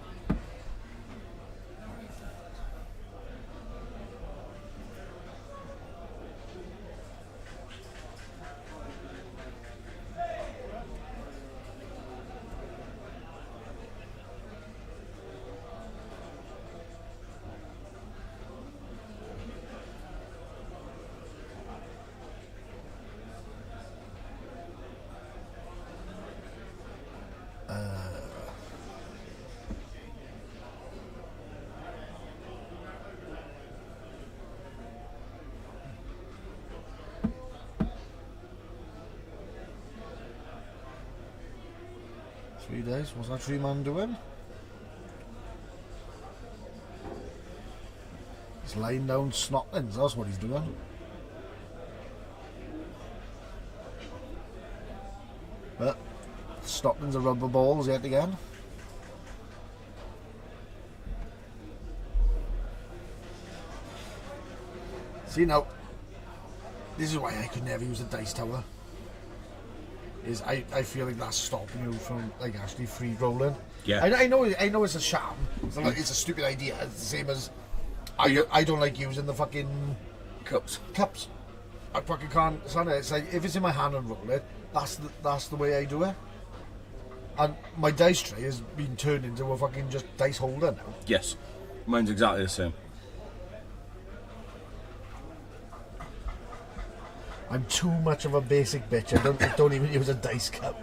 Three days. What's that 3-man doing? He's laying down Snotlings. That's what he's doing. But Snotlings are rubber balls yet again. See now, this is why I could never use a dice tower. Is I feel like that's stopping you from like actually free rolling. Yeah. I know it's a sham. It's a stupid idea. It's the same as I don't like using the fucking cups. I fucking can't stand it. It's like if it's in my hand and roll it, that's the way I do it. And my dice tray has been turned into a fucking just dice holder now. Yes. Mine's exactly the same. I'm too much of a basic bitch. I don't even use a dice cup.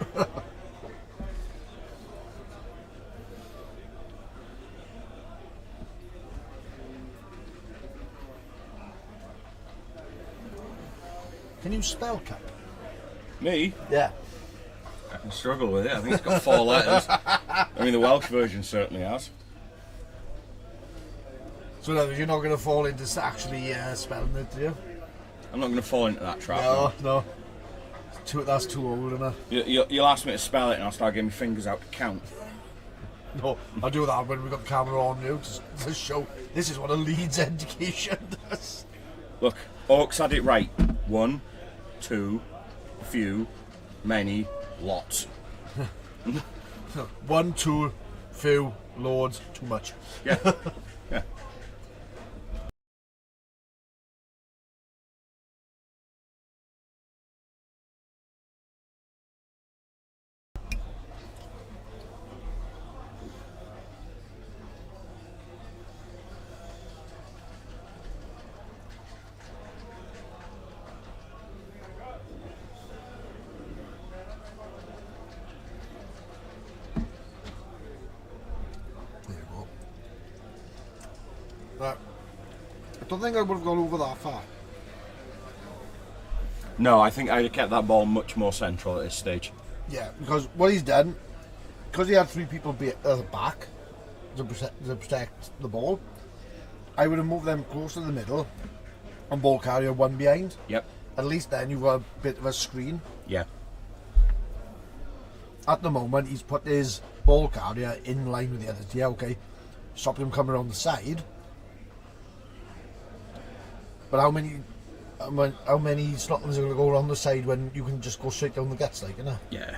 Can you spell cup? Me? Yeah. I can struggle with it. I think it's got 4 letters. I mean, the Welsh version certainly has. So no, you're not going to fall into actually spelling it, do you? I'm not going to fall into that trap. No. That's too old, isn't it? You'll ask me to spell it and I'll start getting my fingers out to count. No, I'll do that when we've got the camera on you to show this is what a Leeds education does. Look, Oaks had it right. 1, 2, few, Many. Lots. 1, 2, few, loads, too much. Yeah. Yeah. There you go. Right. I don't think I would have gone over that far. No, I think I'd have kept that ball much more central at this stage. Yeah, because what he's done, because he had 3 people be at the back to protect the ball, I would have moved them close to the middle and ball carrier 1 behind. Yep. At least then you've got a bit of a screen. Yeah. At the moment, he's put his ball carrier in line with the others. Yeah, okay. Stop him coming around the side. But how many Snotlings are going to go around the side when you can just go straight down the guts, like, you know? Yeah.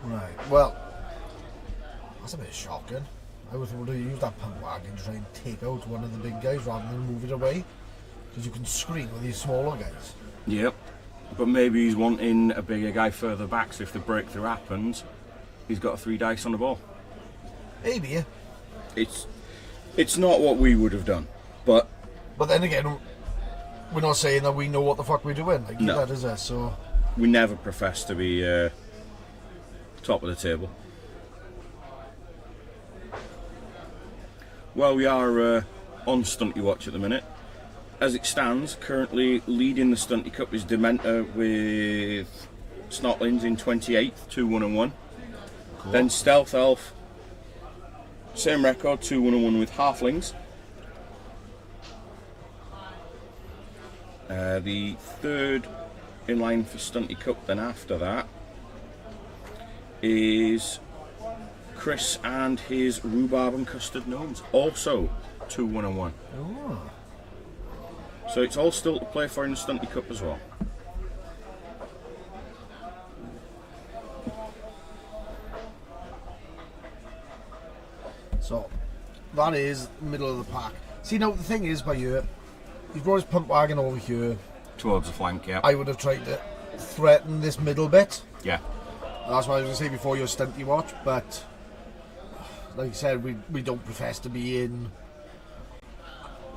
Right, well, that's a bit shocking. I would have used that pump wagon to try and take out one of the big guys rather than move it away. Because you can screen with these smaller guys. Yep. But maybe he's wanting a bigger guy further back, so if the breakthrough happens, he's got 3 dice on the ball. Maybe. It's not what we would have done, but then again, we're not saying that we know what the fuck we're doing. Like, no. That is it, so... We never profess to be top of the table. Well, we are on Stunty Watch at the minute. As it stands, currently leading the Stunty Cup is Dementor with Snotlings in 28th, 2-1-1. Cool. Then Stealth Elf, same record, 2-1-1 with Halflings. The third in line for Stunty Cup then after that is Chris and his Rhubarb and Custard Gnomes, also 2-1-1. Oh. So it's all still to play for in the Stunty Cup as well. So, that is middle of the pack. See, now the thing is, by you, he's brought his pump wagon over here. Towards the flank, yeah. I would have tried to threaten this middle bit. Yeah. And that's what I was going to say before your Stunty Watch, but like you said, we don't profess to be in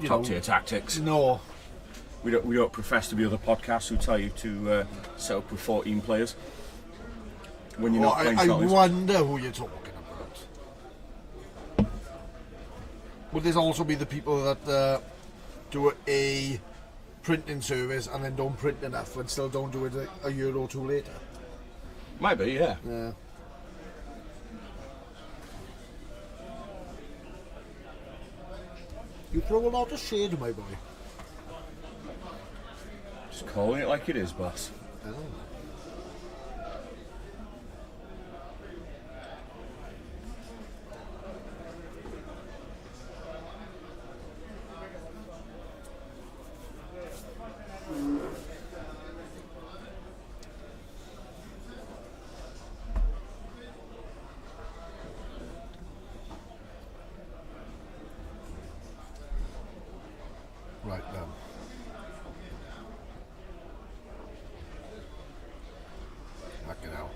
top tier tactics. No. We don't profess to be other podcasts who tell you to set up with 14 players when you're not playing I Snotlings. wonder who you're talking about. Would this also be the people that do a printing service and then don't print enough and still don't do it a year or two later? Might be, yeah. Yeah. You throw a lot of shade, my boy. Just calling it like it is, boss. Oh. Right then. Fucking hell.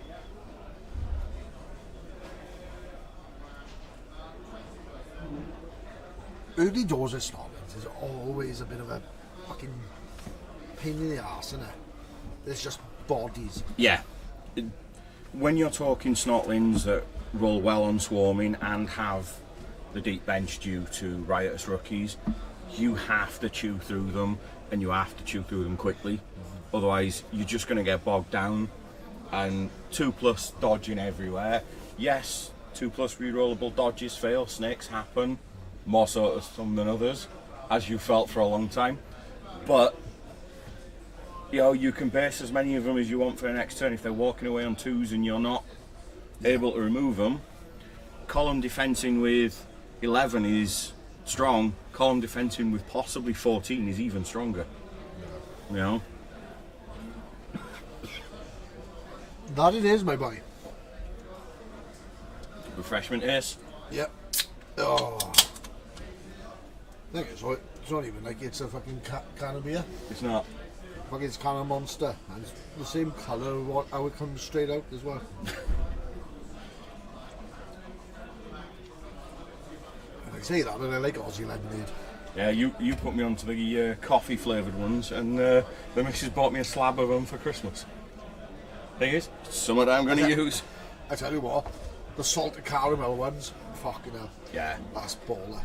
Early doors at Snotlings is always a bit of a fucking pain in the arse, isn't it? There's just bodies. Yeah. When you're talking Snotlings that roll well on swarming and have the deep bench due to riotous rookies, you have to chew through them, and you have to chew through them quickly. Otherwise, you're just going to get bogged down. And 2+ dodging everywhere. Yes, 2+ rerollable dodges fail. Snakes happen, more so to some than others, as you felt for a long time. But you know, you can base as many of them as you want for the next turn. If they're walking away on 2s and you're not able to remove them, column defensing with 11 is strong. Column defensing with possibly 14 is even stronger. You know. That it is, my boy. Refreshment is. Yep. Oh. I think it's not even like it's a fucking can of beer. It's not. Fucking it's can of Monster. And it's the same colour of how it comes straight out as well. I say that, but I like Aussie lemonade. Yeah, you put me onto the coffee flavoured ones, and the missus bought me a slab of them for Christmas. Thing is, some of that I'm going to use. I tell you what, the salted caramel ones, fucking hell. Yeah. That's baller.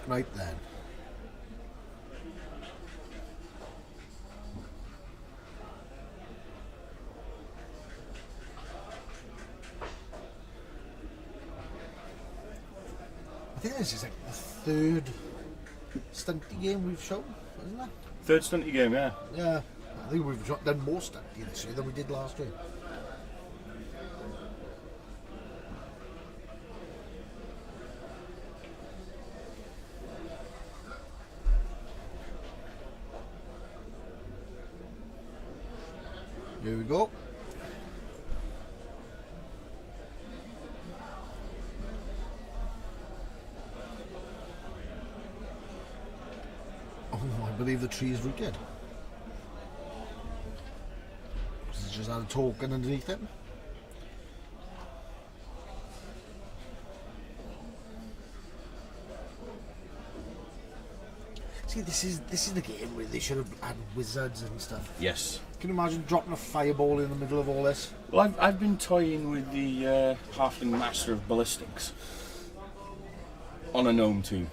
Right then. I think this is like the third Stunty game we've shown, isn't it? Third Stunty game, yeah. Yeah. I think we've done more Stunty this year than we did last year. Here we go. Oh, I believe the tree is rooted. This is just had a token underneath it. See, this is the game where they should have had wizards and stuff. Yes. Can you imagine dropping a fireball in the middle of all this? Well, I've been toying with the Halfling Master of Ballistics on a gnome team.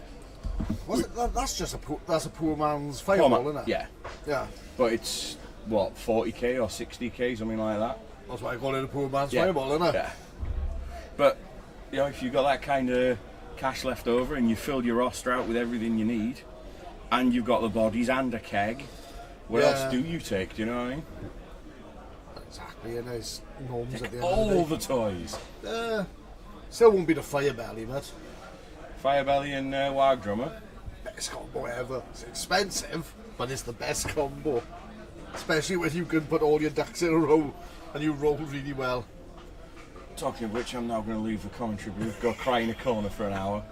Was it? That's just a poor man's fireball, isn't it? Yeah. Yeah. But it's, what, 40k or 60k, something like that? That's why I call it a poor man's Yeah. fireball, isn't it? Yeah. But, you know, if you've got that kind of cash left over and you filled your roster out with everything you need, and you've got the bodies and a keg, what else do you take? Do you know what I mean? Exactly, and there's gnomes at the end All of the the toys. day. Still won't be the fire belly, but Firebelly and Wild Drummer. best combo ever. It's expensive, but it's the best combo. Especially when you can put all your ducks in a row and you roll really well. Talking of which, I'm now going to leave the commentary booth, go cry in a corner for an hour.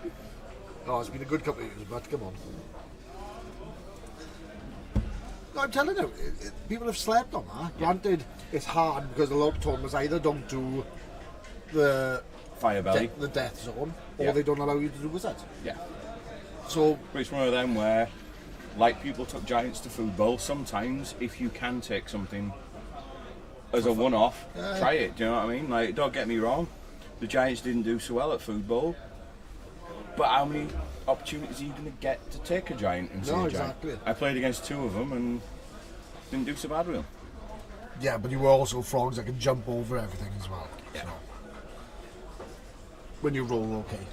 Oh, it's been a good couple of years, but come on. No, I'm telling you, people have slept on that. Granted, it's hard because a lot of tournaments either don't do the Fire belly. the death zone, or Yeah. they don't allow you to do a set. Yeah. So, But it's one of them where, like people took Giants to Food Bowl, sometimes if you can take something as a one-off, try it, do you know what I mean? Like, don't get me wrong, the Giants didn't do so well at Food Bowl, but how many opportunities are you going to get to take a Giant and see a Giant? exactly. I played against 2 of them and didn't do so bad with them. yeah, but you were also frogs that can jump over everything as well. Yeah. So, when you roll, okay.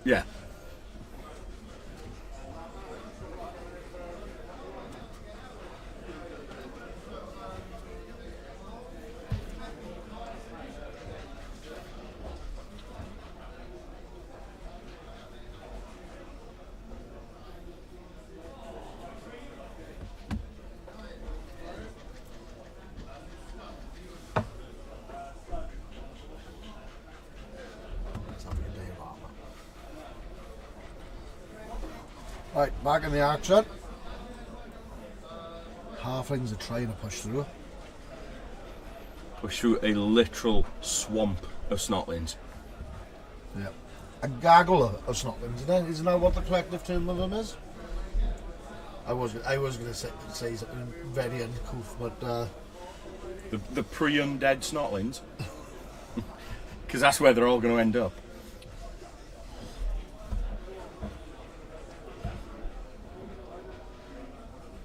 Yeah. Let's have a day of armour. Right, back in the action. Halflings are trying to push through. Push through a literal swamp of Snotlings. Yeah. A gaggle of Snotlings, isn't that what the collective term of them is? I was going to say something very uncouth, but The pre-undead Snotlings. Because that's where they're all going to end up.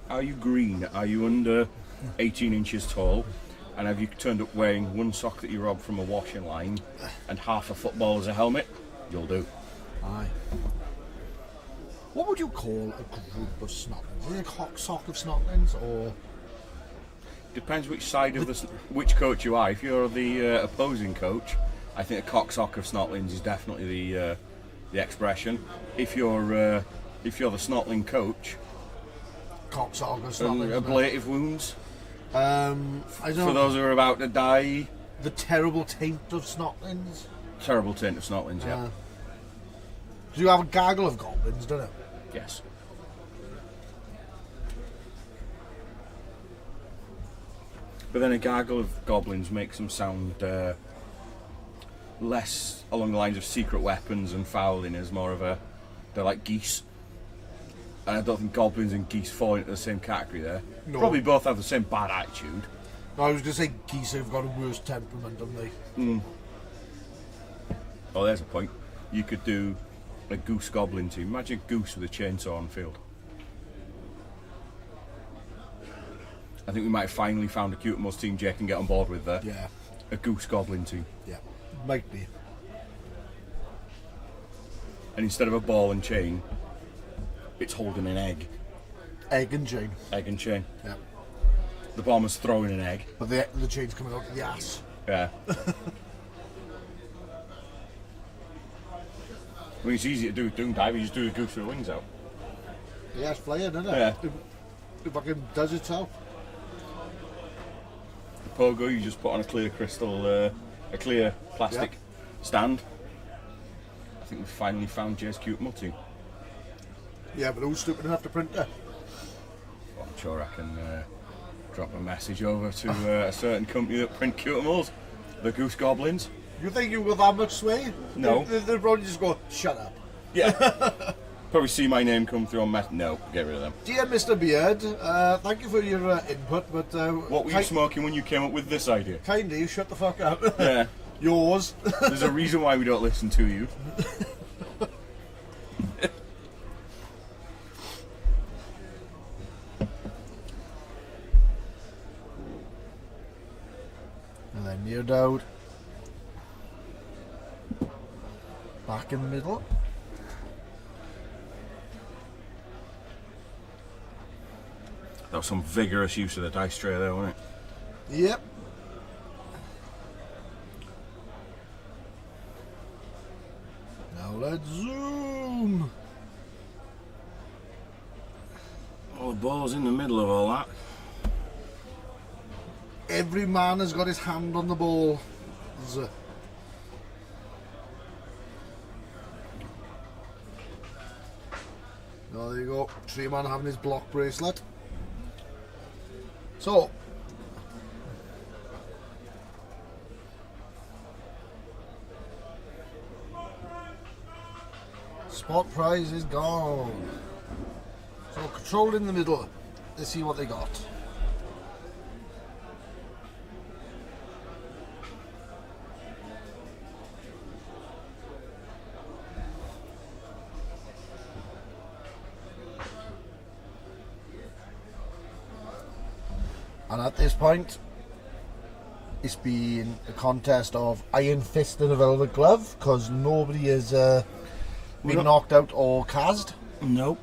Are you green? Are you under 18 inches tall? And have you turned up wearing one sock that you robbed from a washing line and half a football as a helmet? You'll do. aye. What would you call a group of Snotlings? Is it a cocksock of Snotlings, or Depends which side of which coach you are. If you're the opposing coach, I think a cocksock of Snotlings is definitely the expression. If you're the Snotling coach, cocksock of Snotlings? ablative wounds I don't know. for those who are about to die. The terrible taint of Snotlings. Terrible taint of Snotlings, yeah. Do you have a gaggle of goblins, don't you? Yes. But then a gargle of goblins makes them sound less along the lines of secret weapons and fouling, as more of they're like geese. And I don't think goblins and geese fall into the same category there. No. Probably both have the same bad attitude. No, I was going to say geese have got a worse temperament, don't they? Oh, there's a point. You could do a goose goblin team. Imagine a goose with a chainsaw on the field. I think we might have finally found a Cutamals team Jake can get on board with there. Yeah, A goose goblin team. yeah. Might be. And instead of a ball and chain, it's holding an egg. Egg and chain. Egg and chain. Yeah. The bomber's throwing an egg. But the chain's coming out of the ass. Yeah. I mean, it's easy to do with Doom Dive, you just do the goose with the wings out. Yeah, it's flying, isn't it? Yeah. It fucking does itself. The pogo, you just put on a clear crystal, a clear plastic stand. I think we've finally found Jay's Cutamal team. Yeah, but who's stupid enough to print it? Well, I'm sure I can drop a message over to a certain company that print Cutamals, the Goose Goblins. You think you got that much sway? No. They'll probably just go, shut up. Yeah. Probably see my name come through on No, get rid of them. Dear Mr. Beard, thank you for your input, but... What were you smoking when you came up with this idea? Kindly, shut the fuck up. Yeah. Yours. There's a reason why we don't listen to you. And then near doubt. Back in the middle. That was some vigorous use of the dice tray there, wasn't it? Yep. Now let's zoom. Oh, the ball's in the middle of all that. Every man has got his hand on the ball. Oh, there you go. Tree man having his block bracelet. So, spot prize is gone. So control in the middle. Let's see what they got. And at this point, it's been a contest of Iron Fist and a Velvet Glove, because nobody has been knocked out or cast. Nope.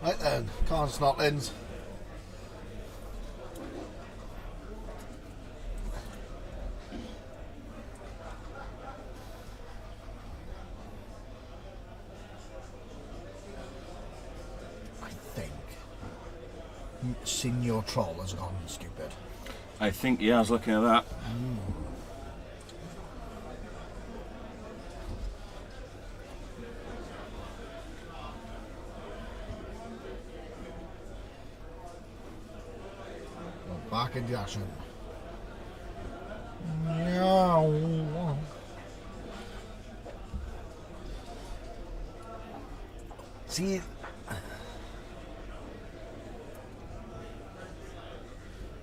Right then, come on, Snotlings. I think Senior Troll has gone stupid. I think, yeah, I was looking at that. Back into action. No. See,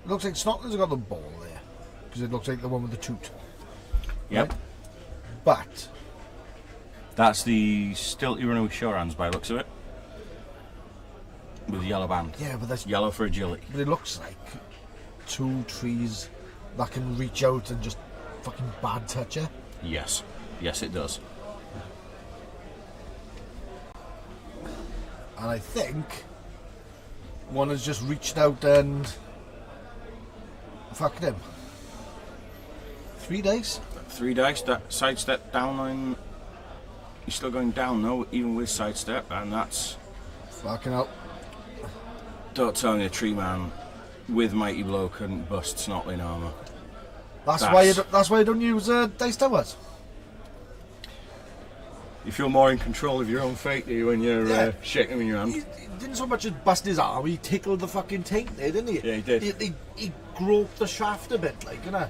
looks like Snotlings have got the ball there, because it looks like the one with the toot. Yep. Right? But That's the Stilty runner with sure hands by the looks of it. With a yellow band. yeah, but that's Yellow for agility. But it looks like two trees that can reach out and just fucking bad touch you. Yes. Yes, it does. And I think one has just reached out and fucked him. 3 days. 3 dice, that sidestep down line. You're still going down though, even with sidestep, and that's. Fucking hell. Don't tell me a tree man with mighty blow couldn't bust Snotling armour. That's why you don't use dice towers. You feel more in control of your own fate, do you, when you're shaking them in your hand? He didn't so much as bust his arm, he tickled the fucking taint there, didn't he? Yeah, he did. He groped the shaft a bit, like, you know.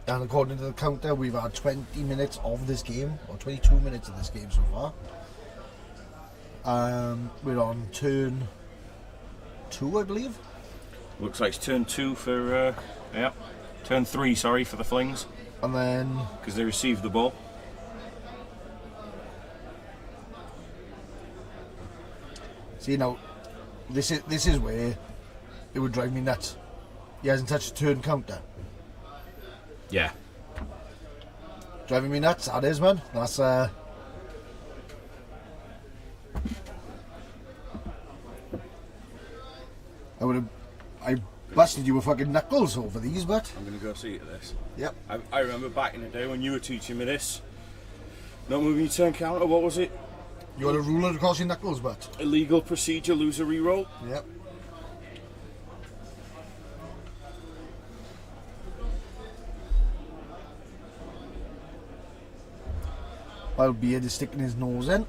And according to the counter, we've had 20 minutes of this game, or 22 minutes of this game so far. We're on turn 2, I believe. Looks like it's turn 2 for, turn 3, sorry, for the Flings, And then, because they received the ball. see now, this is where it would drive me nuts. He hasn't touched the turn counter. Yeah. Driving me nuts, that is, man. That's I busted you with fucking knuckles over these, but I'm going to go see to this. yep. I remember back in the day when you were teaching me this. Not moving your turn counter, what was it? You got a ruler across your knuckles, but. Illegal procedure, lose a reroll. Yep. While Beard is sticking his nose in.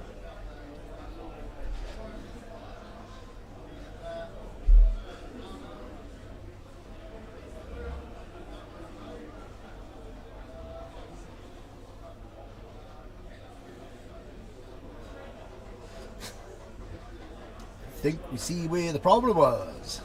Think we see where the problem was.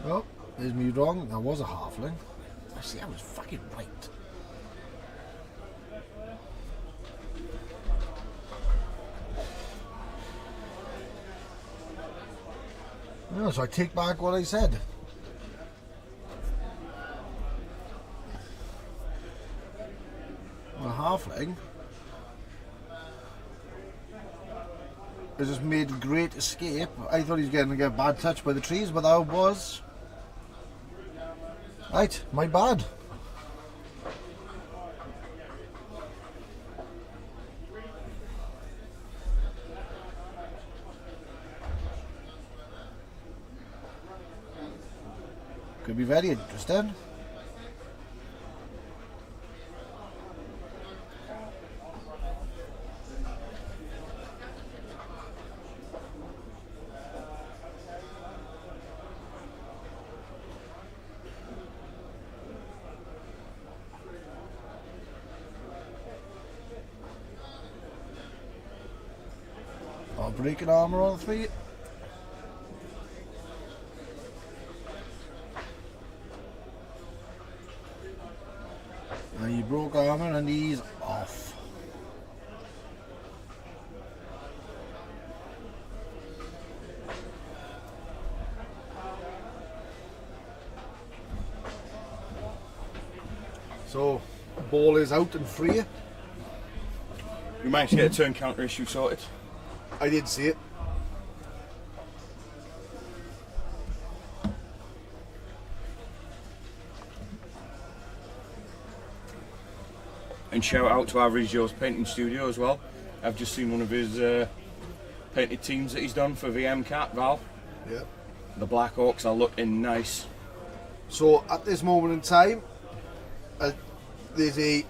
Oh, there's me wrong. That was a halfling. Actually, I was fucking right. No, so I take back what I said. A halfling has just made a great escape. I thought he was going to get bad touched by the trees, but that was... Right, my bad. Could be very interesting. I'll break an armor on 3. And he broke armor and he's off. So, ball is out and free. We managed to get a turn counter issue sorted. I did see it. And shout out to Average Joe's painting studio as well. I've just seen one of his painted teams that he's done for VM Cat Val. Yeah. The Black Hawks are looking nice. So at this moment in time, there's a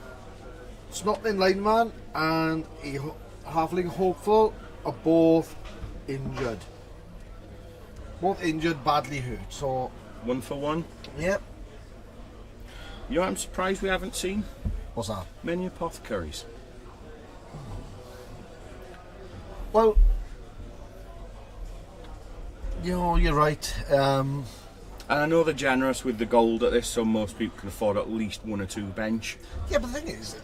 Snotling lineman and a Halfling hopeful are both injured. Both injured, badly hurt. So 1 for 1. yep. You know what I'm surprised we haven't seen? What's that? Many apothecaries. Well, you know, you're right. And I know they're generous with the gold at this, so most people can afford at least 1 or 2 bench. Yeah, but the thing is,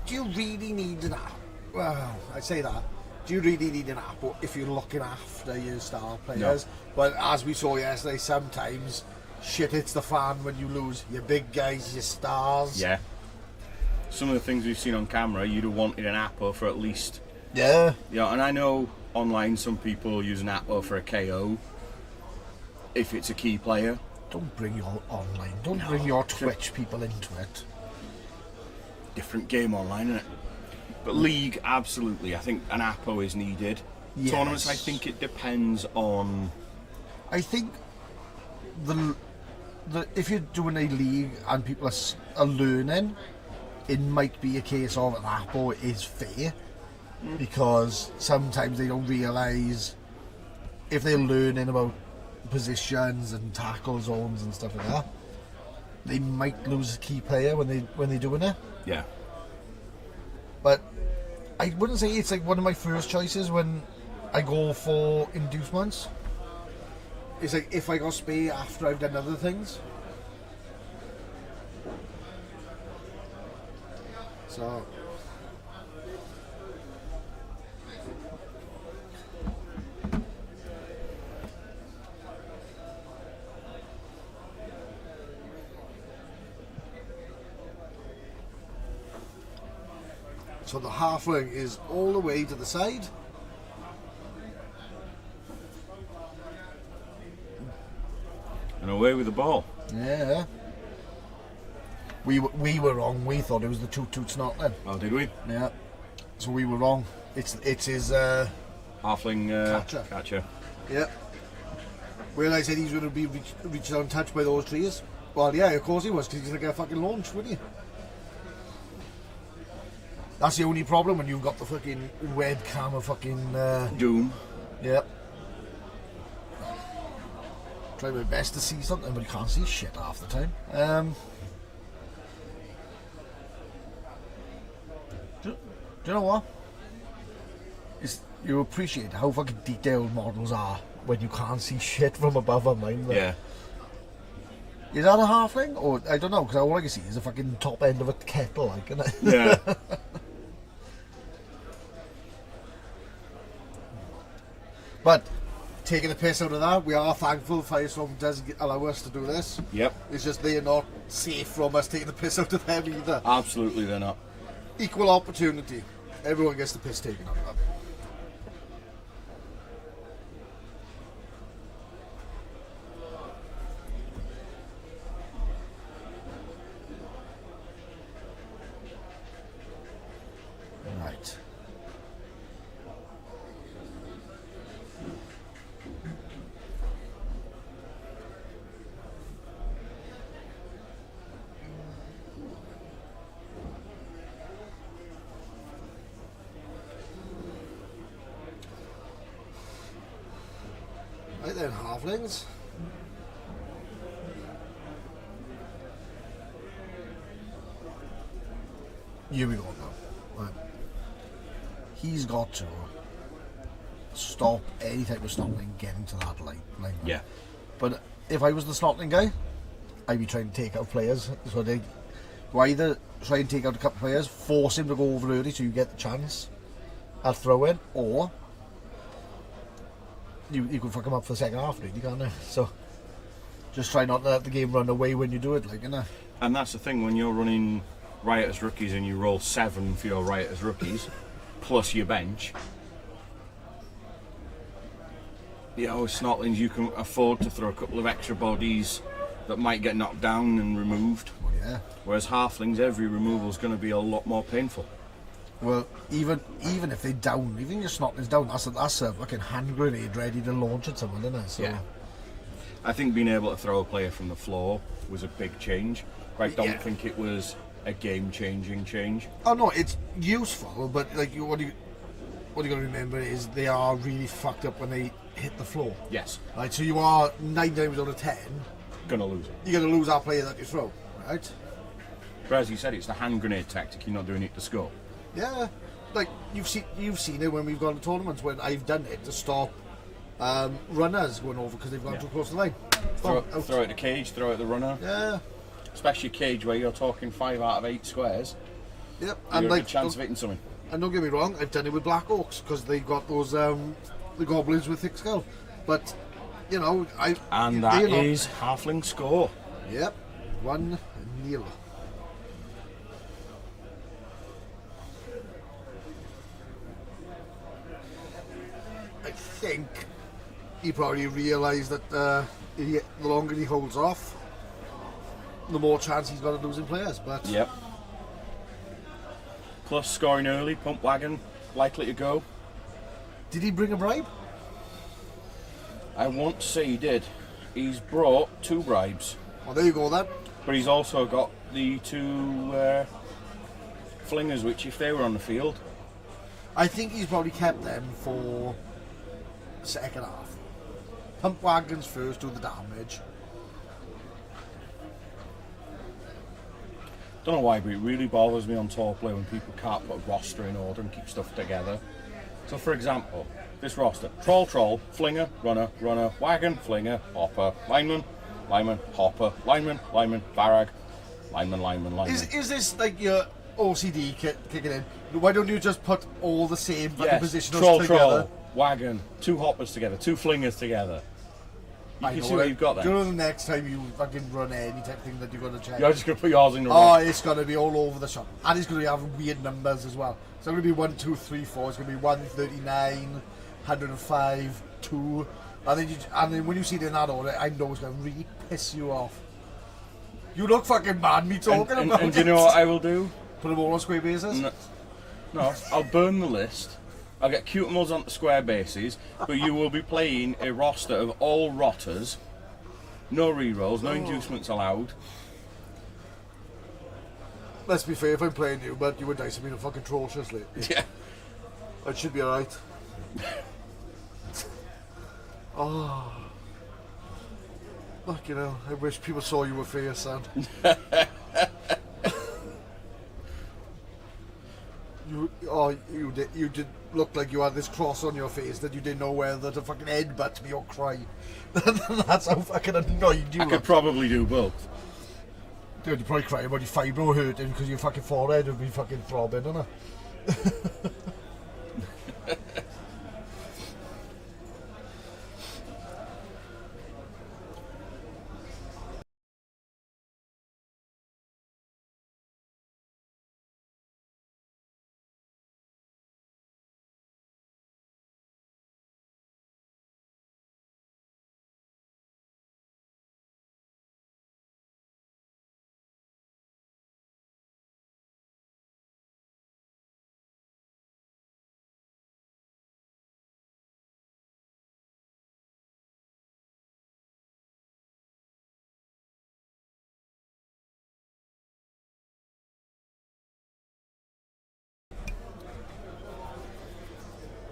do you really need an app? Well, I say that. Do you really need an app if you're looking after your star players? No. But as we saw yesterday, sometimes shit hits the fan when you lose your big guys, your stars. Yeah. Some of the things we've seen on camera, you'd have wanted an Appo for at least. Yeah. Yeah, and I know online some people use an Appo for a KO if it's a key player. Don't bring your online. Don't bring your Twitch people into it. Different game online, isn't it? But League, absolutely. I think an Appo is needed. Yes. Tournaments, I think it depends on. I think the if you're doing a league and people are learning, it might be a case of an Appo is fair, because sometimes they don't realise if they're learning about positions and tackle zones and stuff like that, they might lose a key player when they're doing it. Yeah. But I wouldn't say it's like one of my first choices when I go for inducements. It's like if I got spare after I've done other things. So So the halfling is all the way to the side. And away with the ball. Yeah. We were wrong. We thought it was the toot Snotling. Oh, did we? Yeah. So we were wrong. It's his Halfling catcher. Yeah. Well, I said he's going to be reached out and touched by those trees. Well, yeah, of course he was, because he's going to get fucking launched, wouldn't he? That's the only problem when you've got the fucking webcam of fucking... Doom. Yep. Try my best to see something, but you can't see shit half the time. Do you know what? You appreciate how fucking detailed models are when you can't see shit from above online. Yeah. Is that a halfling? Or, I don't know, because all I can see is the fucking top end of a kettle, like, isn't it? Yeah. But, taking the piss out of that, we are thankful Firestorm does allow us to do this. Yep. It's just they're not safe from us taking the piss out of them either. Absolutely, they're not. Equal opportunity. Everyone gets the piss taken out of them. Right. Right then, halflings. Here we go now. Right. He's got to stop any type of Snotling getting to that line. Yeah. But if I was the Snotling guy, I'd be trying to take out players. So you either try and take out a couple of players, force him to go over early so you get the chance at throw-in, or you can fuck him up for the second half, really, can't you? So just try not to let the game run away when you do it, like, innit? And that's the thing, when you're running Riotous Rookies and you roll 7 for your Riotous Rookies, plus your bench, you know, Snotlings, you can afford to throw a couple of extra bodies that might get knocked down and removed. Well, yeah. Whereas Halflings, every removal is going to be a lot more painful. Well, even if they're down, even your Snotling's down, that's a fucking hand grenade ready to launch at someone, isn't it? So, yeah. I think being able to throw a player from the floor was a big change. I don't think it was a game-changing change. Oh no, it's useful, but like what you got to remember is they are really fucked up when they hit the floor. Yes. Right, so you are 9 times out of 10 gonna lose it. You're gonna lose that player that you throw, right? But as you said, it's the hand grenade tactic. You're not doing it to score. Yeah, like you've seen it when we've gone to tournaments when I've done it to stop runners going over because they've gone too close to the line. Throw it the cage, throw it the runner. Yeah. Especially cage where you're talking 5 out of 8 squares. Yep. And like a chance of hitting something. And don't get me wrong, I've done it with Black Orcs because they've got those the goblins with thick skull. But you know, that is Halfling score. Yep. 1-0. I think he probably realised that the longer he holds off, the more chance he's got of losing players. But yep. Plus scoring early, pump wagon, likely to go. Did he bring a bribe? I want to say he did. He's brought 2 bribes. Well, there you go then. But he's also got the 2 flingers, which if they were on the field... I think he's probably kept them for the second half. Pump wagons first, do the damage. Don't know why, but it really bothers me on tour play when people can't put a roster in order and keep stuff together. So for example, this roster: troll, flinger, runner, wagon, flinger, hopper, lineman, hopper, lineman, varag, lineman. Is this like your OCD kicking in? Why don't you just put all the same positionals together? Troll, wagon, 2 hoppers together, 2 flingers together. You can see what you've got Do you then. know the next time you fucking run any type of thing that you're going to check? You're just going to put yours in the Oh, row. it's going to be all over the shop. And it's going to have weird numbers as well. So it's going to be 1, 2, 3, 4. It's going to be 139, 105, 2. And then when you see it in that order, I know it's going to really piss you off. You look fucking mad me talking about And do you know what I will do? Put them all on square bases? No, I'll burn the list. I'll get Cutimals onto square bases, but you will be playing a roster of all rotters. No rerolls, no inducements allowed. Let's be fair, if I'm playing you, but you were dicing me fucking atrociously. Yeah. That should be alright. Oh. Fucking hell, I wish people saw you were fair, son. You did look like you had this cross on your face that you didn't know whether to fucking headbutt me or cry. That's how fucking annoyed you I were. could probably do both. Dude, you probably cry about your fibro hurting because your fucking forehead would be fucking throbbing, isn't it?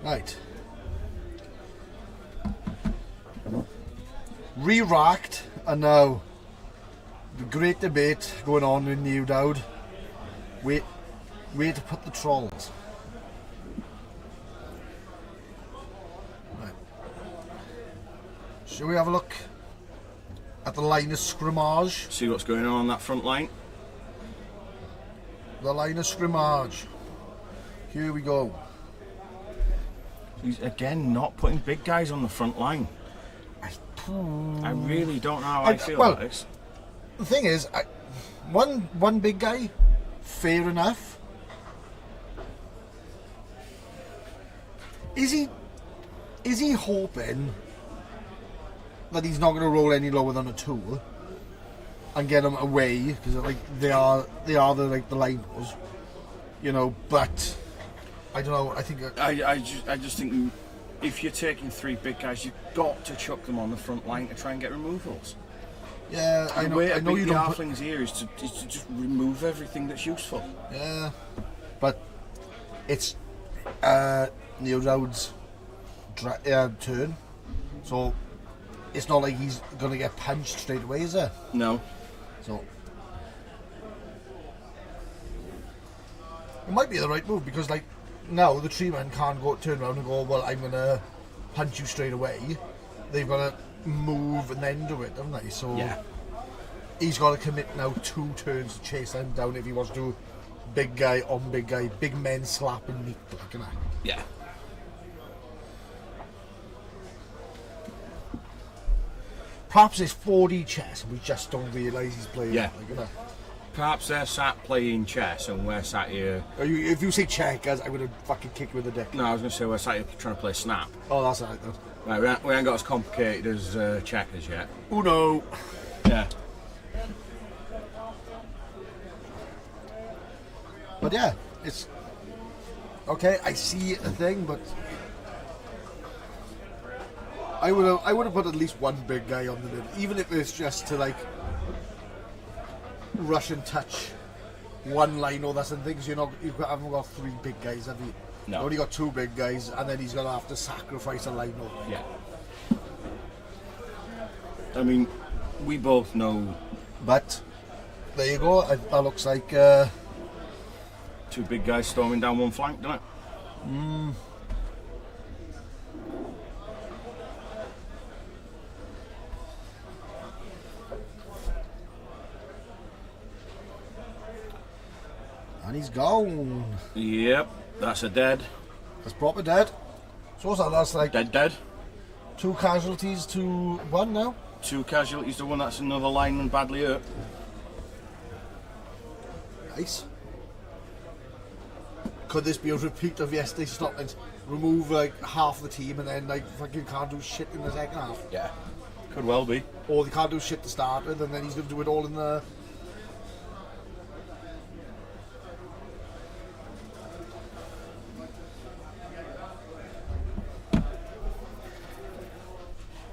Right. Re-racked, and now the great debate going on in New Dowd. Where to put the trolls. Right. Shall we have a look at the line of scrimmage? See what's going on that front line. The line of scrimmage. Here we go. He's again not putting big guys on the front line. I really don't know how I feel about this. The thing is, one big guy, fair enough. Is he hoping that he's not going to roll any lower than a 2 and get him away because like they are the line was, you know? But I don't know. I think I just think if you're taking 3 big guys, you've got to chuck them on the front line to try and get removals. yeah, I know you the don't. Halflings here is to just remove everything that's useful. Yeah, but it's Neil Dowd's turn, so it's not like he's going to get punched straight away, is it? No. So it might be the right move because, like, now the tree man can't turn around and go, well, I'm going to punch you straight away. They've got to move and then do it, haven't they? So Yeah. he's got to commit now 2 turns to chase them down if he wants to do big guy on big guy, big men slapping meat, like, you know. Yeah. Perhaps it's 4D chess and we just don't realise he's playing. Yeah. Like, you know. Perhaps they're sat playing chess and we're sat here. If you say checkers, I'm going to fucking kick you with a dick. No, I was going to say we're sat here trying to play Snap. Oh, that's alright then. Right, we ain't got as complicated as checkers yet. Uno. Yeah. But yeah, it's okay. I see a thing, but I would have put at least one big guy on the middle, even if it's just to like rush and touch one line or that and things. You haven't got 3 big guys, have you? No. You only got 2 big guys, and then he's gonna have to sacrifice a line over. Yeah. I mean, we both know. But there you go. That looks like 2 big guys storming down one flank, doesn't it? and he's gone. Yep, that's a dead. That's proper dead. So what's that? That's like Dead. 2 casualties to 1 now. 2 casualties to 1. That's another lineman badly hurt. Nice. Could this be a repeat of yesterday's Snotlings? Remove like half the team and then like fucking can't do shit in the second half. Yeah. Could well be. Or they can't do shit to start with and then he's going to do it all in the...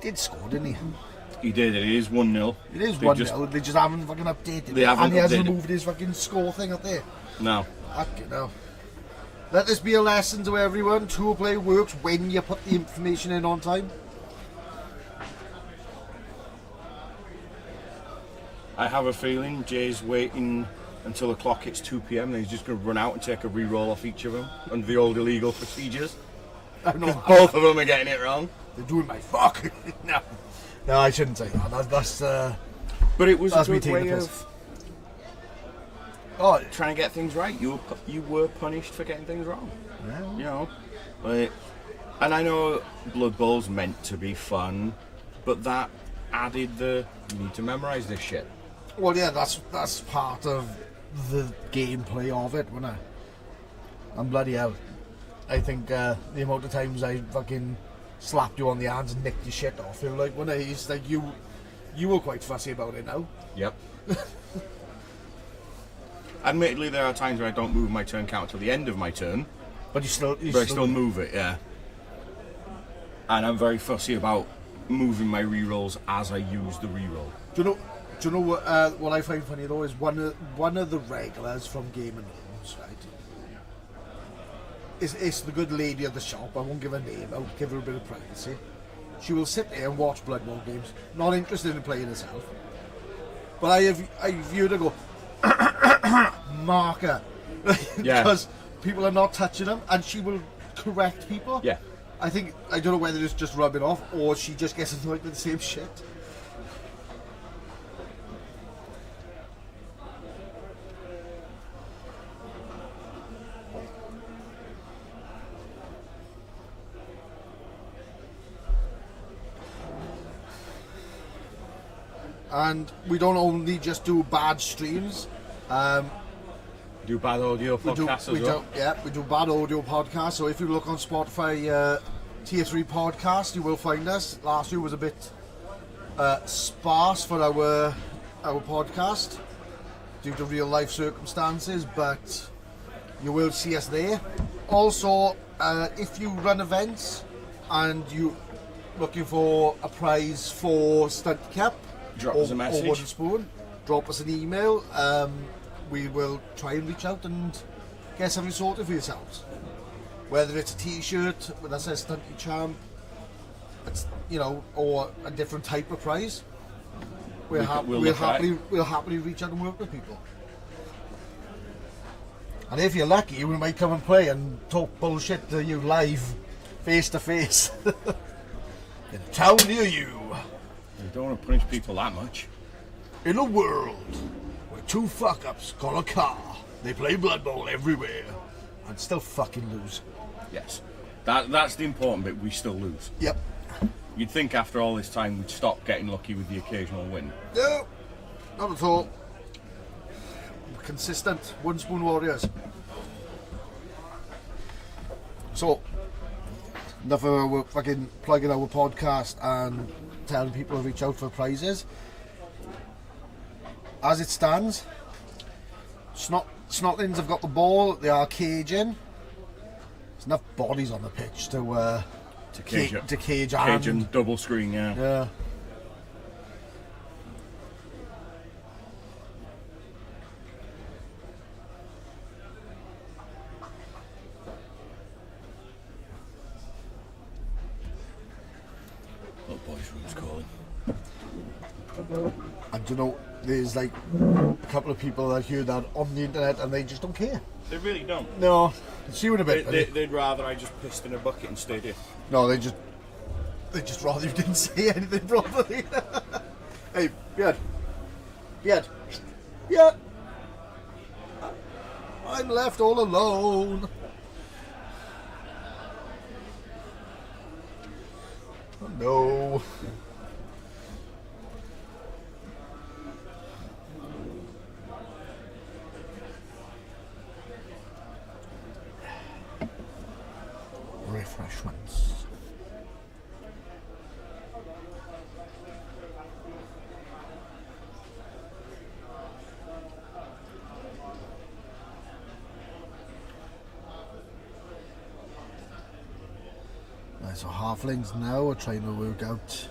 Did score, didn't he? He did. It is 1-0. It is 1-0. They just haven't fucking updated it. They haven't and he hasn't updated. removed his fucking score thing up there. No. Fucking hell. Let this be a lesson to everyone. Tour play works when you put the information in on time. I have a feeling Jay's waiting until the clock hits 2 p.m. and he's just going to run out and take a re-roll off each of them under the old illegal procedures. Because both of them are getting it wrong. They're doing my fuck. No, I shouldn't say that. That's but it was that's a me good taking way the piss. of Oh, trying to get things right. You were punished for getting things wrong. yeah. You know, like, and I know Blood Bowl's meant to be fun, but that added the you need to memorise this shit. Well, yeah, that's part of the gameplay of it, wasn't it? And bloody hell, I think the amount of times I fucking slapped you on the hands and nicked your shit off you, like when it's like you were quite fussy about it now. Yep. Admittedly, there are times where I don't move my turn count till the end of my turn, But I still move it, yeah. And I'm very fussy about moving my rerolls as I use the reroll. Do you know what I find funny though is one of the regulars from Game and Homes, right? It's the good lady at the shop. I won't give her name. I'll give her a bit of privacy. She will sit there and watch Blood Bowl games, not interested in playing herself. But I viewed her go, marker, Yeah. because people are not touching them, and she will correct people. Yeah. I don't know whether it's just rubbing off or she just gets annoyed with the same shit. And we don't only just do bad streams. Do bad audio podcasts as well. We do bad audio podcasts. So if you look on Spotify, Tier 3 podcast, you will find us. Last year was a bit sparse for our podcast due to real life circumstances, but you will see us there. Also, if you run events and you looking for a prize for Stunty Cup, Drop us a message. or Wooden Spoon, drop us an email. We will try and reach out and get something sorted for yourselves. Whether it's a t-shirt that says Stunty Champ, it's, or a different type of prize, we'll happily reach out and work with people. And if you're lucky, we might come and play and talk bullshit to you live, face to face, in a town near you. You don't want to punish people that much. In a world where 2 fuck-ups call a car, they play Blood Bowl everywhere and still fucking lose. Yes. That's the important bit, we still lose. Yep. You'd think after all this time we'd stop getting lucky with the occasional win. No, not at all. Consistent Wooden Spoon Warriors. So, enough of our fucking plugging our podcast and telling people to reach out for prizes. As it stands, Snotlings have got the ball, they are caging. There's enough bodies on the pitch to cage and double screen, yeah. Yeah. Little boys' room's calling. And there's like a couple of people that hear that on the internet and they just don't care. They really don't. No, see what a bit. They'd rather I just pissed in a bucket and stayed here. No, they just rather you didn't say anything properly. Hey, Beard. I'm left all alone. No. Refreshments. Right, so Halflings now are trying to work out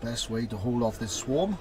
best way to hold off this swarm.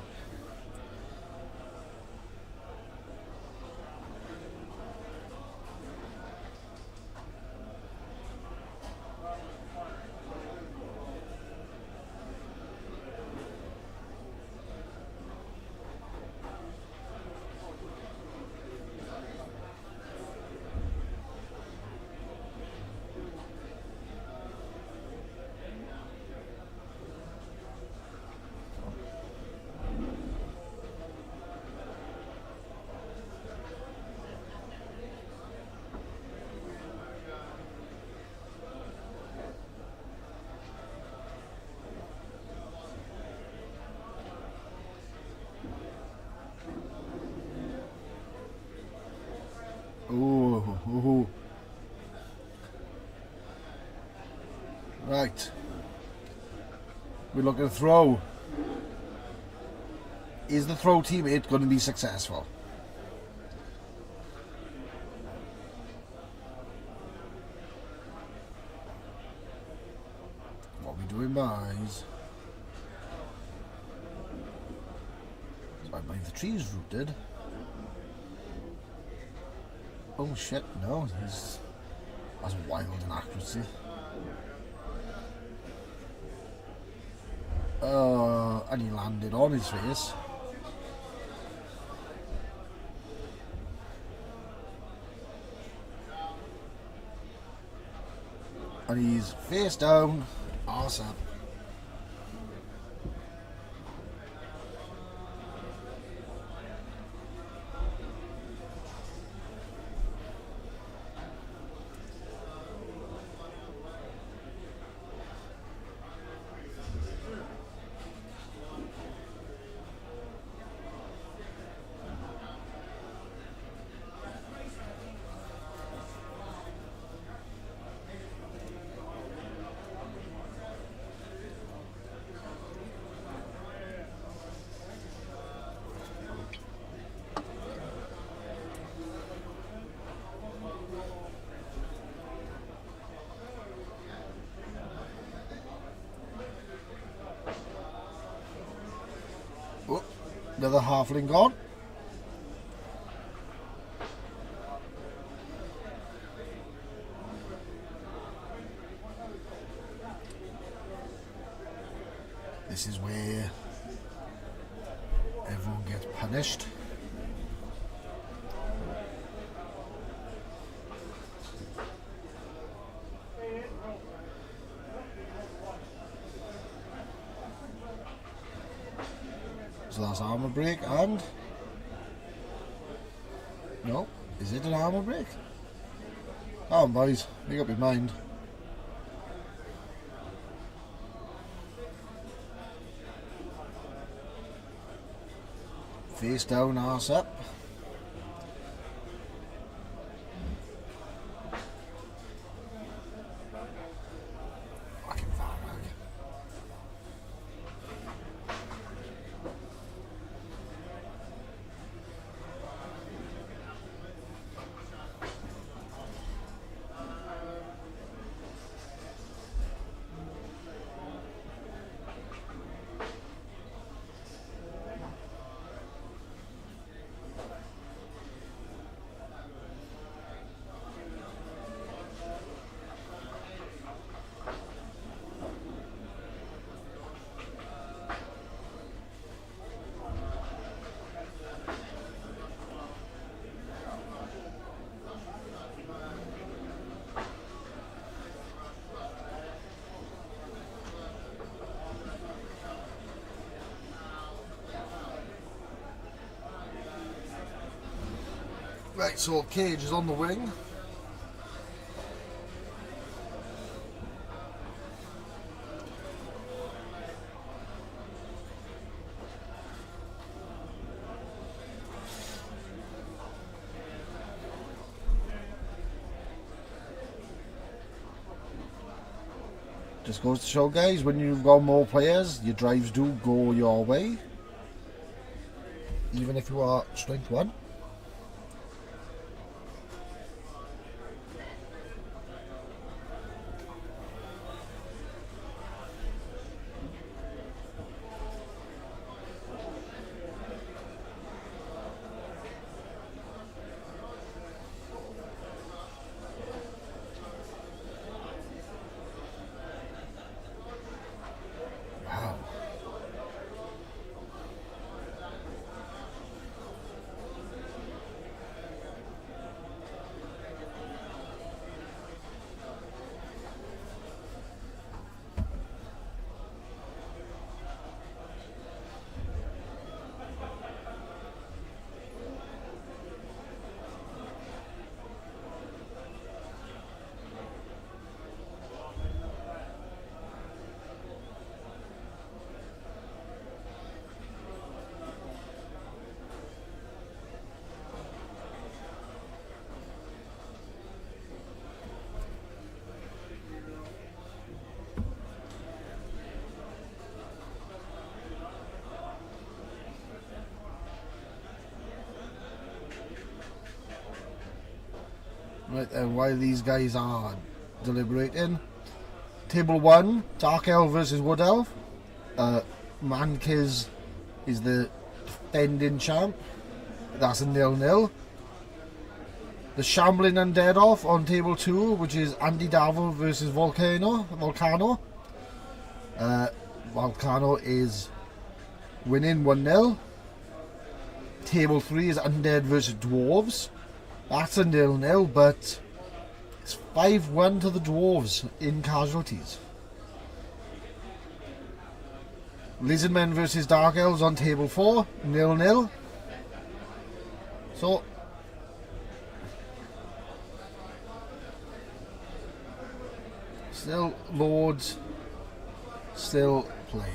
Ooh. Right. We look at a throw. Is the throw teammate going to be successful? What are we doing, boys? So I believe the tree's rooted. Oh shit, no, that's wild inaccuracy. And he landed on his face. And he's face down, arse up. Oh, another halfling gone. This is where everyone gets punished. So that's armor break and... No, is it an armor break? Come on boys, make up your mind. Face down, arse up. Fucking farmhand. Right, so Cage is on the wing. Just goes to show, guys, when you've got more players, your drives do go your way. Even if you are strength 1. Right then, while these guys are deliberating, table 1, Dark Elf versus Wood Elf. Mankiz is the defending champ. That's a 0-0. The Shambling Undead off on table 2, which is Andy Davil versus Volcano. Volcano is winning 1-0. Table 3 is Undead versus Dwarves. That's a 0-0, but it's 5-1 to the Dwarves in casualties. Lizardmen versus Dark Elves on table 4, 0-0. So, still Lords, still playing.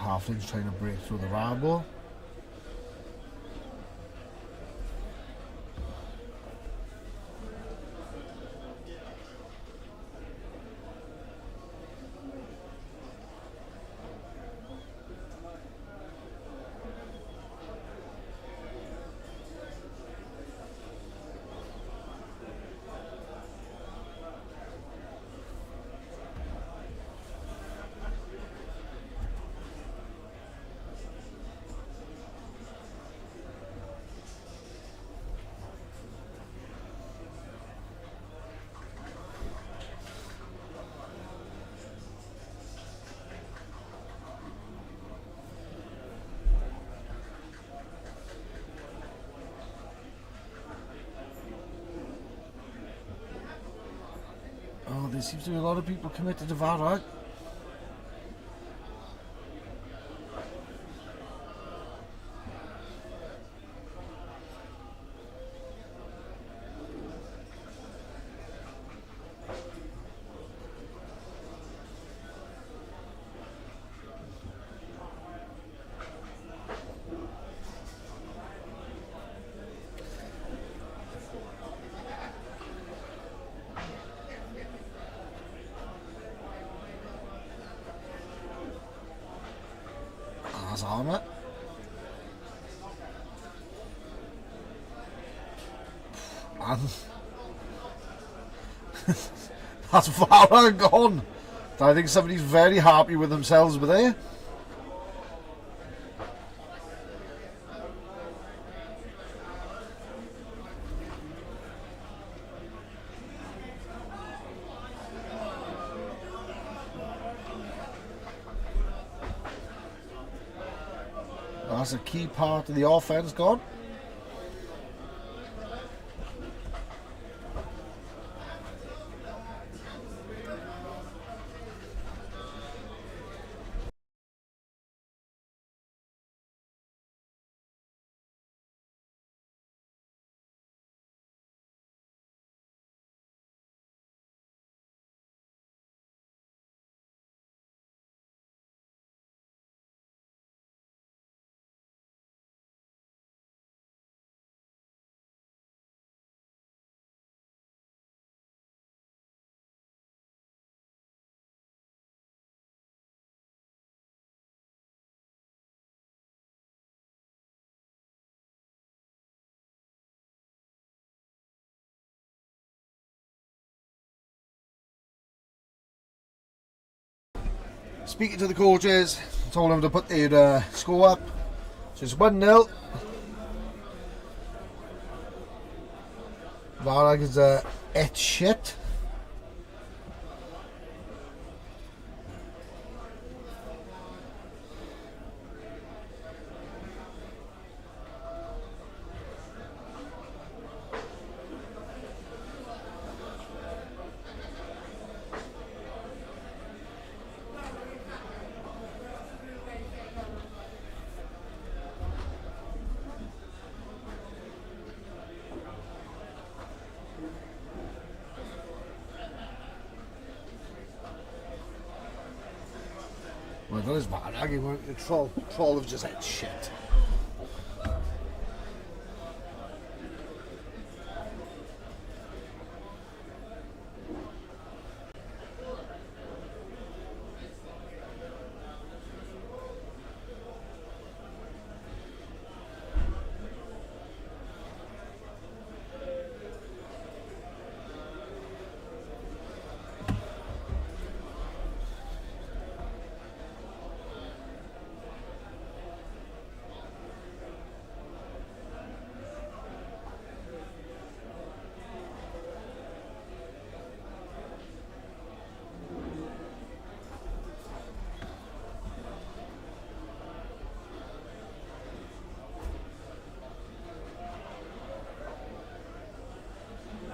Halflings trying to break through the rabble. Oh, there seems to be a lot of people committed to Varrock. Armor. And that's Varrock gone. I think somebody's very happy with themselves with there. That's a key part of the offense gone. speaking to the coaches, told them to put their score up. So it's 1-0. Varag is et shit. Well, that is bad. The troll have just ate shit.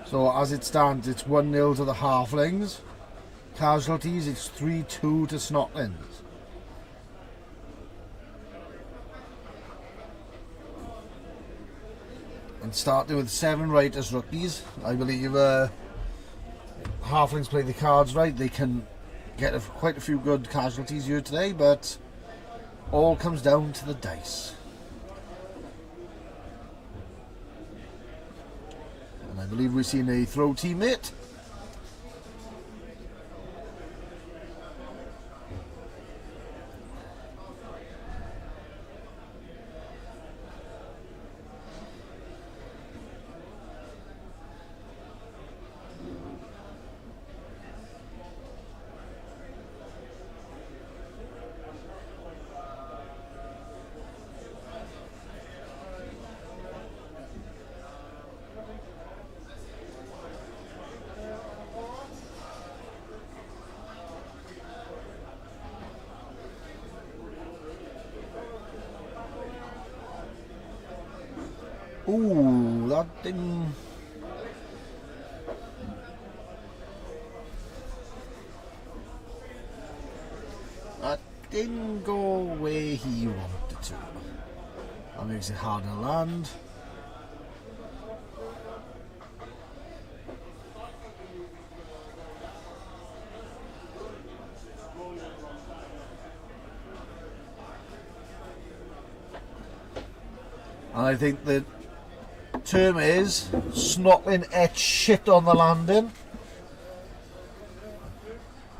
So as it stands, it's 1-0 to the Halflings. Casualties, it's 3-2 to Snotlings. And starting with 7 right as rookies, I believe Halflings play the cards right. They can get quite a few good casualties here today, but all comes down to the dice. And I believe we've seen a throw teammate. Ooh, that didn't... That didn't go where he wanted to. That makes it harder to land. And I think the term is Snotling ate shit on the landing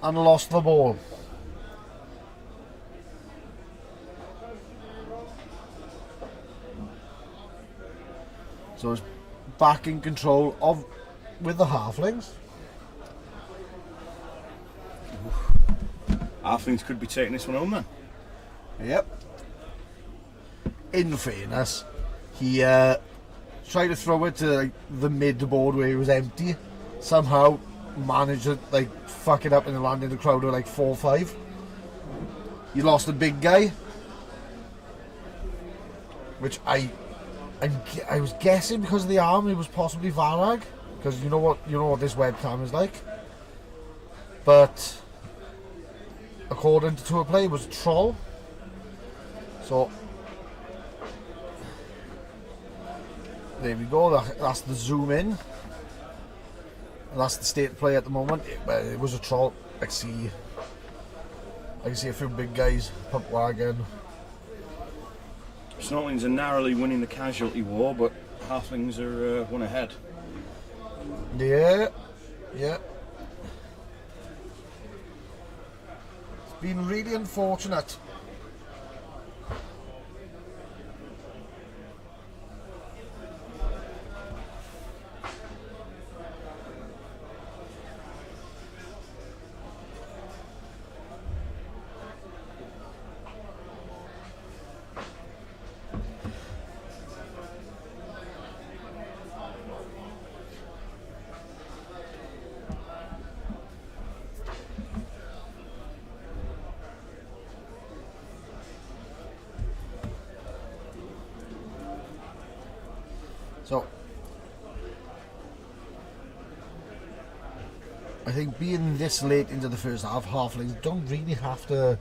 and lost the ball. So it's back in control of with the Halflings. Halflings could be taking this one home then. Yep. In fairness, he tried to throw it to the mid-board where it was empty. Somehow managed to fuck it up and land in the crowd with 4-5. He lost a big guy, which I was guessing because of the arm it was possibly Varag, because you know what this webcam is like. But according to Tour Play, it was a troll. So there we go. That's the zoom in. And that's the state of play at the moment. It was a troll. I can see a few big guys, pump wagon. Snotlings are narrowly winning the casualty war, but Halflings are one ahead. Yeah. It's been really unfortunate. So I think being this late into the first half, Halflings don't really have to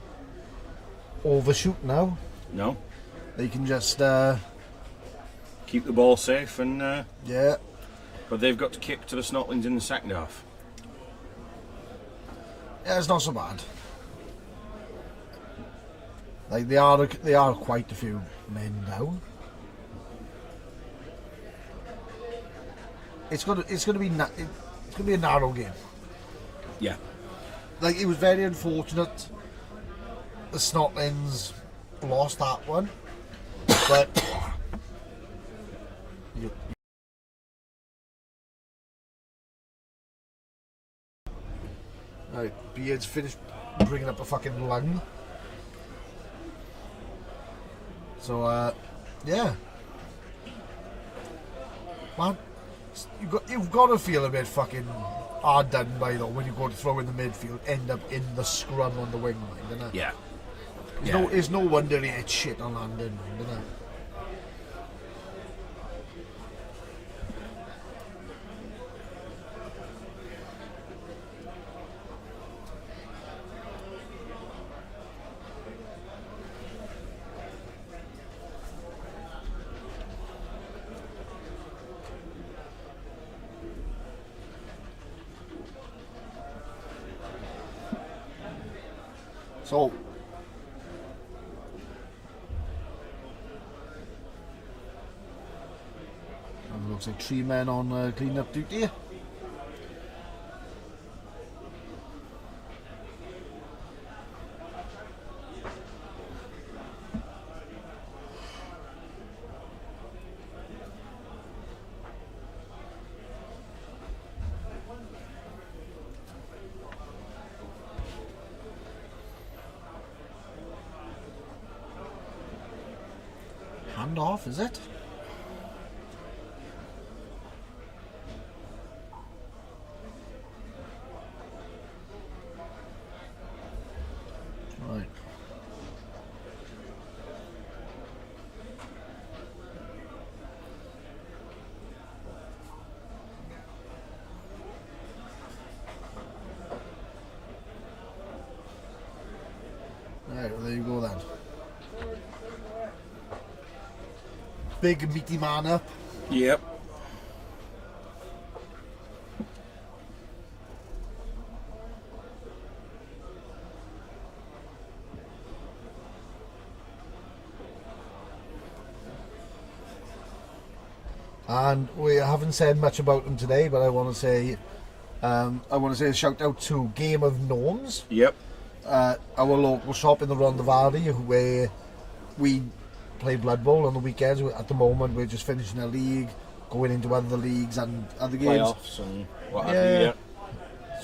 overshoot now. No. They can just Keep the ball safe and yeah. but they've got to kick to the Snotlings in the second half. Yeah, it's not so bad. Like they are quite a few men down. It's gonna be a narrow game. Yeah. Like it was very unfortunate the Snotlings lost that one, but right, Beard's finished bringing up a fucking lung. So yeah, man, you've got to feel a bit fucking hard done by though when you go to throw in the midfield, end up in the scrum on the wing line, isn't it? Yeah. It's no wonder he hit shit on landing, isn't it? So looks like 3 men on clean up duty. Hand off, is it? Right. Right, well, there you go then. Big meaty man up. Yep. And we haven't said much about them today, but I want to say a shout out to Game of Gnomes, Yep. our local shop in the Rondavadi, where we play Blood Bowl on the weekends. At the moment, we're just finishing a league, going into other leagues and other games. Playoffs and what have you. Yeah.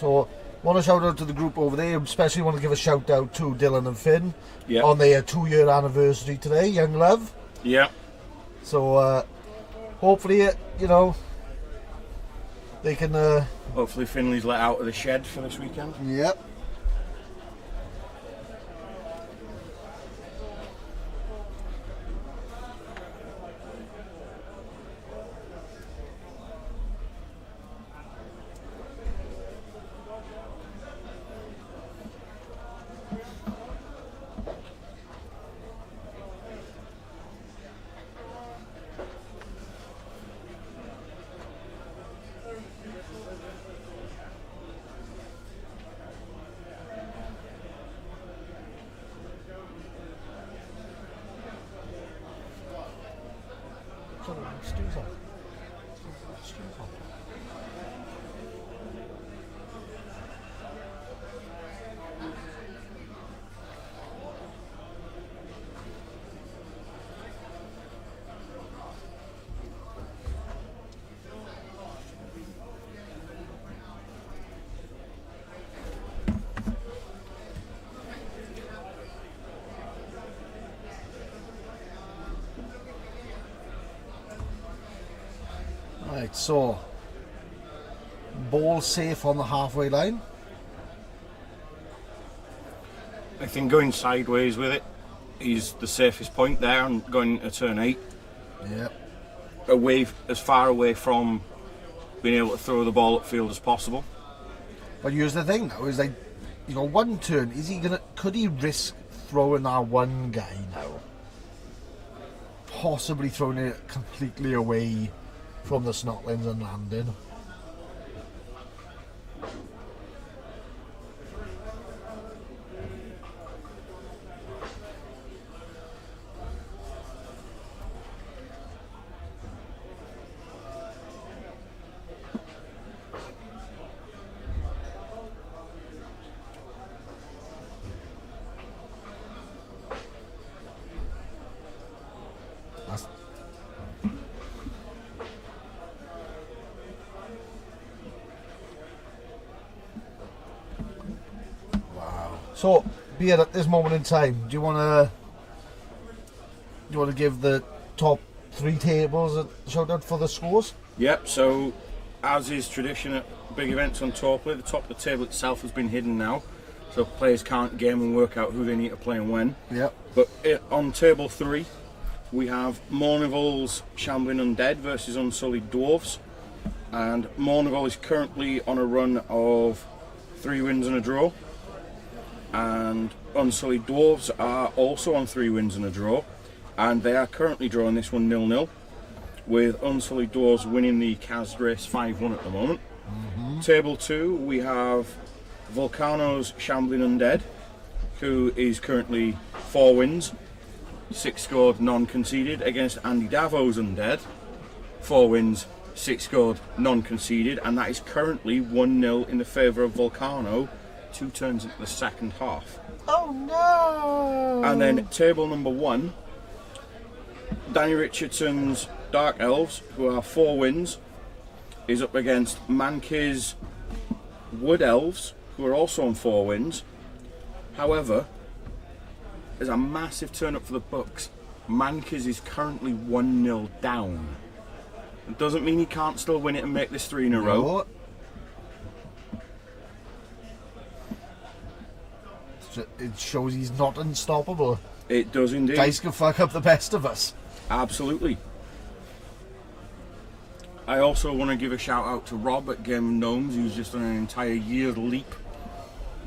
So, want to shout out to the group over there. Especially want to give a shout out to Dylan and Finn Yeah. on their 2-year anniversary today. Young love. Yeah. So, hopefully, they can. Hopefully Finley's let out of the shed for this weekend. Yep. Right, so ball safe on the halfway line. I think going sideways with it is the safest point there and going to turn 8. Yep. as far away from being able to throw the ball upfield as possible. But here's the thing now, is like, you know, one turn, could he risk throwing that one guy now? Possibly throwing it completely away from the Snotlings and landing. So, being at this moment in time, do you want to give the top 3 tables a shout out for the scores? Yep. So, as is tradition at big events on tour play, the top of the table itself has been hidden now, so players can't game and work out who they need to play and when. Yep. But on table 3, we have Mournival's Shambling Undead versus Unsullied Dwarves, and Mournival is currently on a run of 3 wins and a draw. And Unsullied Dwarves are also on 3 wins and a draw, and they are currently drawing this one 0-0, with Unsullied Dwarves winning the CAS race 5-1 at the moment. Table 2, we have Volcano's Shambling Undead, who is currently 4 wins, 6 scored, none conceded, against Andy Davo's Undead, 4 wins, 6 scored, none conceded, and that is currently 1-0 in the favour of Volcano, 2 turns into the second half. Oh no! And then table number 1, Danny Richardson's Dark Elves, who are 4 wins, is up against Mankey's Wood Elves, who are also on 4 wins. However, there's a massive turn up for the Bucks. Mankey's is currently 1-0 down. It doesn't mean he can't still win it and make this 3 in a row. It shows he's not unstoppable. It does indeed. Guys can fuck up the best of us. Absolutely. I also want to give a shout out to Rob at Game of Gnomes, who's just done an entire year's leap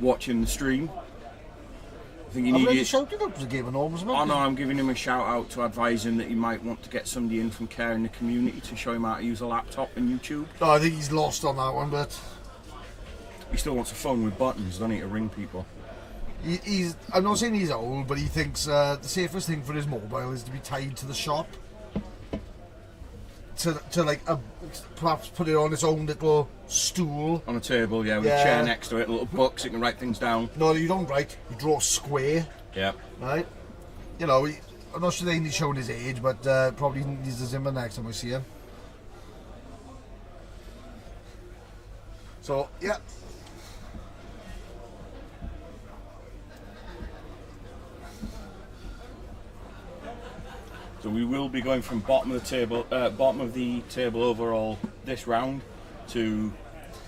watching the stream. I think he I've already needed. shouted out to Game of Gnomes. Oh no, I'm giving him a shout out to advise him that he might want to get somebody in from Care in the community to show him how to use a laptop and YouTube. No, I think he's lost on that one, but He still wants a phone with buttons, doesn't he, to ring people? he's. I'm not saying he's old, but he thinks the safest thing for his mobile is to be tied to the shop. To like perhaps put it on its own little stool. On a table, yeah, with a chair next to it, a little book so you can write things down. No, you don't write. You draw a square. Yeah. Right. You know, I'm not sure that he's showing his age, but probably needs a Zimmer next time we see him. So yeah. So we will be going from bottom of the table overall this round to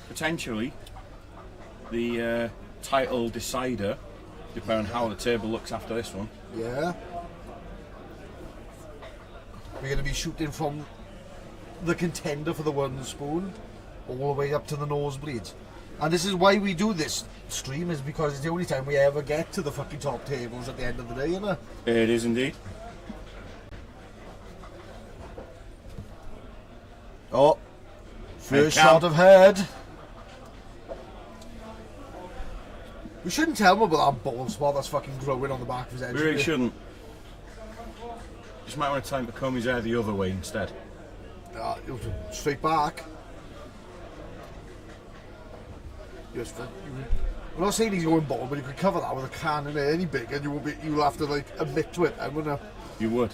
potentially the title decider, depending on how the table looks after this one. Yeah. We're going to be shooting from the contender for the one spoon all the way up to the nosebleeds. And this is why we do this stream, is because it's the only time we ever get to the fucking top tables at the end of the day, you know? It is indeed. Oh, first shot of head. We shouldn't tell him about that bald spot that's fucking growing on the back of his head. We really shouldn't. Just might want to time to comb his hair the other way instead. Straight back. Yes, I'm not saying he's going bald, but you could cover that with a can in it any bigger, and you'll have to like admit to it, then, wouldn't you? You would.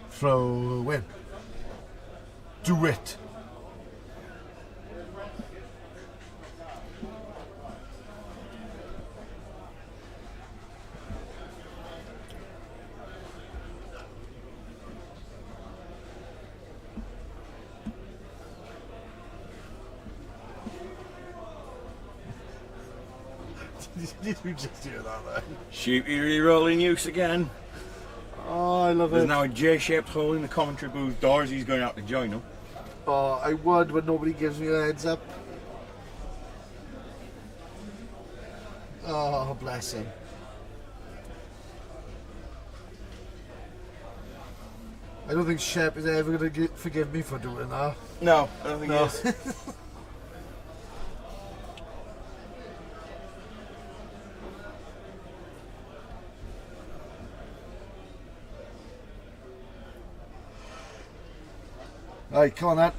Throw in. Do it. Did you just hear that then? Sheepy reroll in use again. Oh, I love There's it. now a J-shaped hole in the commentary booth doors. He's going out to join them. Oh, I would, but nobody gives me a heads up. Oh, bless him. I don't think Shep is ever going to forgive me for doing that. No, I don't think No. he is. Right, come on then.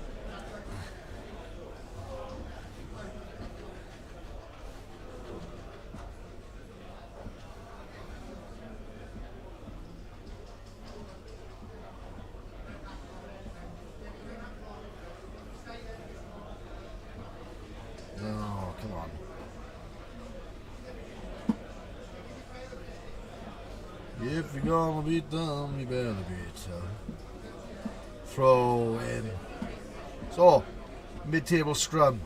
Oh, come on. If you're gonna beat them, you better beat them. Throw in. So, mid-table scrum.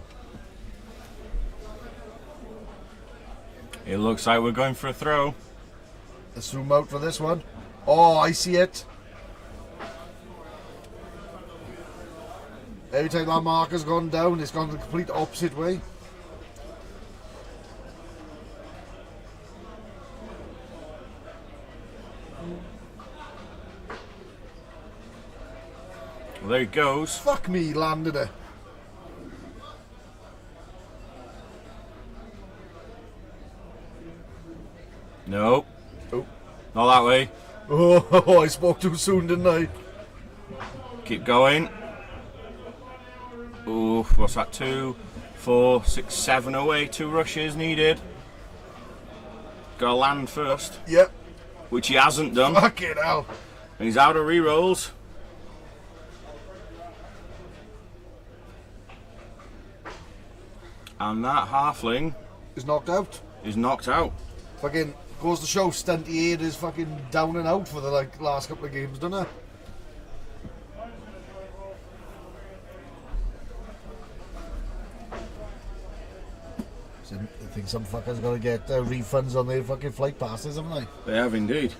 It looks like we're going for a throw. Let's zoom out for this one. Oh, I see it. Every time that marker's gone down, it's gone the complete opposite way. Well, there he goes. Fuck me, he landed it. Nope. Oh. Not that way. Oh, I spoke too soon, didn't I? Keep going. Ooh, what's that? 2, 4, 6, 7 away. 2 rushes needed. Gotta land first, Yep. which he hasn't done. Fucking hell. And he's out of rerolls. And that halfling He's knocked out. is knocked out. Fucking goes to show Stunty 8 is fucking down and out for the last couple of games, doesn't it? I think some fuckers got to get refunds on their fucking flight passes, haven't they? They have indeed.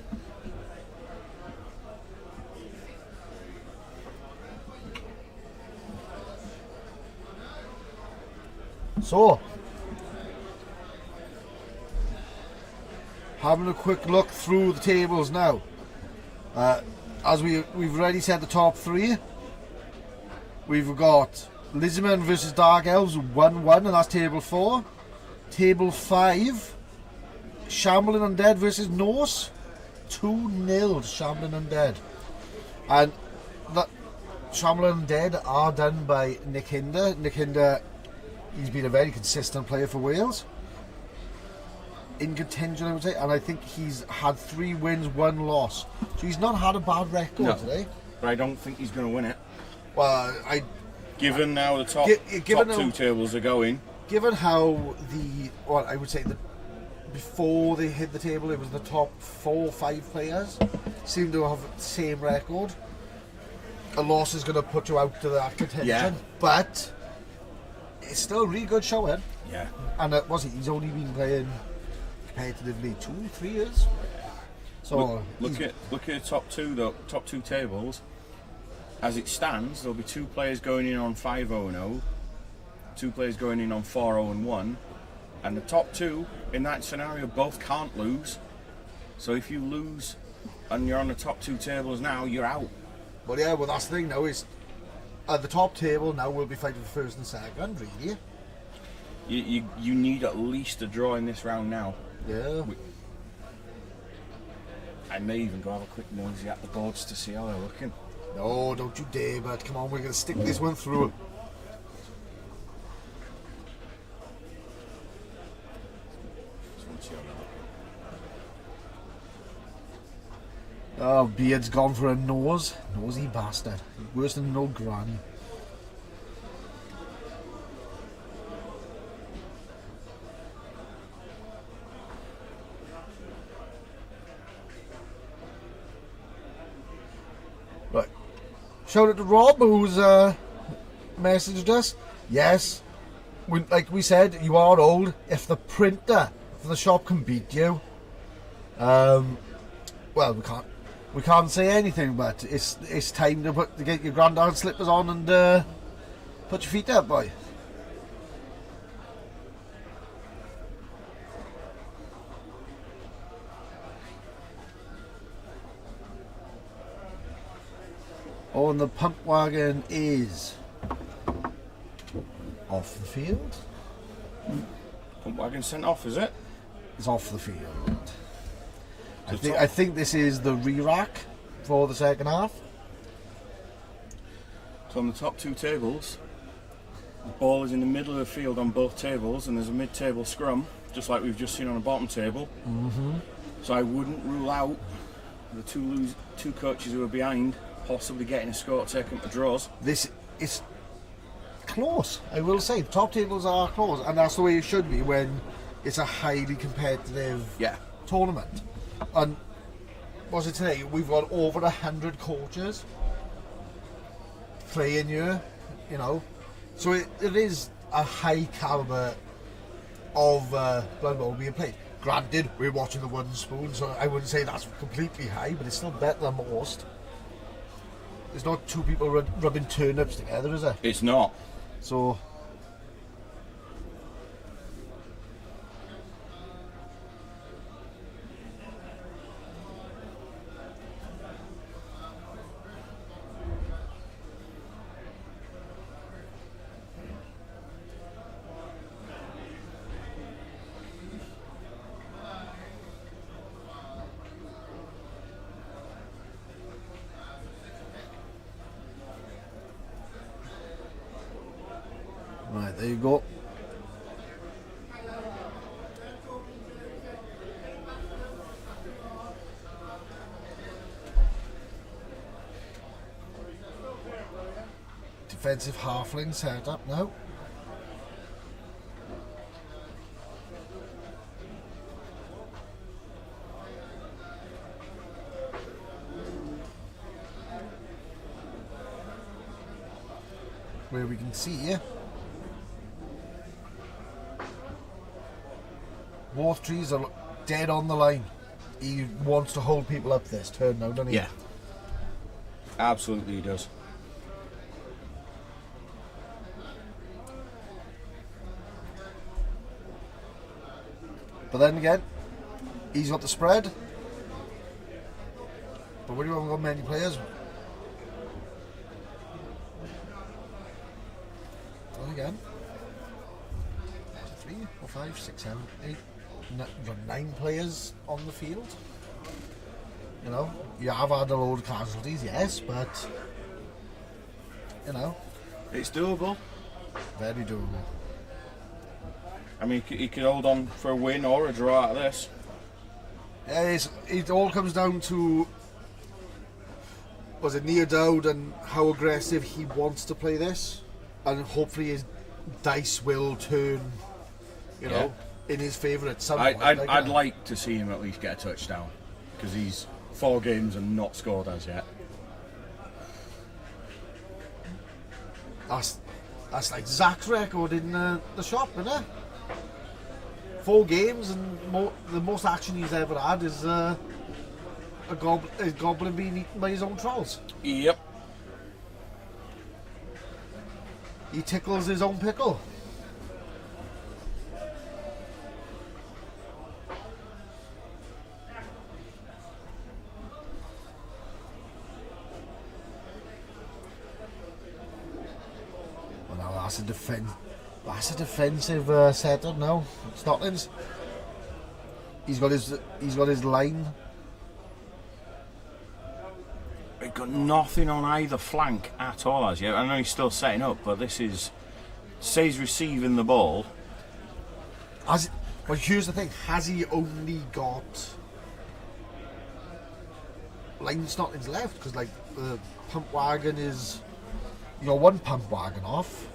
So, having a quick look through the tables now. As we've already said, the top 3. We've got Lizardmen versus Dark Elves 1-1, and that's table 4. Table 5, Shambling Undead versus Norse 2-0 Shambling Undead. And that Shambling Undead are done by Nick Hinder. Nick Hinder, he's been a very consistent player for Wales. In contention, I would say, and I think he's had 3 wins, 1 loss. So he's not had a bad record today. But I don't think he's going to win it. Well, Given now the top, given top 2 tables are going. given how I would say before they hit the table, it was the top 4 or 5 players seem to have the same record. A loss is going to put you out to that contention, but it's still a really good showing. Yeah. And he's only been playing competitively 2-3 years. So Look at the top 2 though. Top 2 tables. As it stands, there'll be 2 players going in on 5-0-0, 2 players going in on 4-0-1, and the top 2 in that scenario both can't lose. So if you lose and you're on the top 2 tables now, you're out. But yeah, well that's the thing now is at the top table now we'll be fighting for first and second, really. You need at least a draw in this round now. Yeah. I may even go have a quick nosy at the boards to see how they're looking. No, don't you dare, but come on, we're going to stick this one through. Oh, Beard's gone for a nose. Nosy bastard. Worse than an old granny. Right. Shout out to Rob, who's messaged us. Yes, like we said, you are old. If the printer from the shop can beat you. Well, we can't say anything, but it's time to get your granddad slippers on and put your feet up, boy. Oh, and the pump wagon is off the field. Pump wagon sent off, is it? It's off the field. I think this is the re-rack for the second half. So on the top two tables, the ball is in the middle of the field on both tables, and there's a mid-table scrum, just like we've just seen on the bottom table. Mm-hmm. So I wouldn't rule out the two coaches who are behind possibly getting a score to take them to draws. This is close, I will say. The top tables are close, and that's the way it should be when it's a highly competitive tournament. And what's it today? We've got over 100 coaches playing here, you know. So it is a high caliber of Blood Bowl being played. Granted, we're watching the wooden spoon, so I wouldn't say that's completely high, but it's still better than most. There's not two people rubbing turnips together, is there? It's not. So... Right, there you go. Defensive halfling set up now. Where we can see here. Both trees are dead on the line. He wants to hold people up this turn now, doesn't he? Yeah. Absolutely he does. But then again, he's got the spread. But when you haven't got many players, then again, 3, 4, 5, 6, 7, 8, 9 players on the field. You know, you have had a load of casualties, yes, but you know, it's doable. Very doable. I mean, he could hold on for a win or a draw out of this. Yeah, it all comes down to, was it Near Dowd and how aggressive he wants to play this, and hopefully his dice will turn, you know, in his favour at some point. I'd like to see him at least get a touchdown, because he's 4 games and not scored as yet. That's like Zach's record in the shop, isn't it? 4 games and the most action he's ever had is a goblin being eaten by his own trolls. Yep. He tickles his own pickle. Well, now that's a defensive setup now. Snotlings. He's got his line. We've got nothing on either flank at all as yet. I know he's still setting up, but this is... Say he's receiving the ball. Well, here's the thing. Has he only got line Snotlings left? Because, like, the pump wagon is... You got one pump wagon off.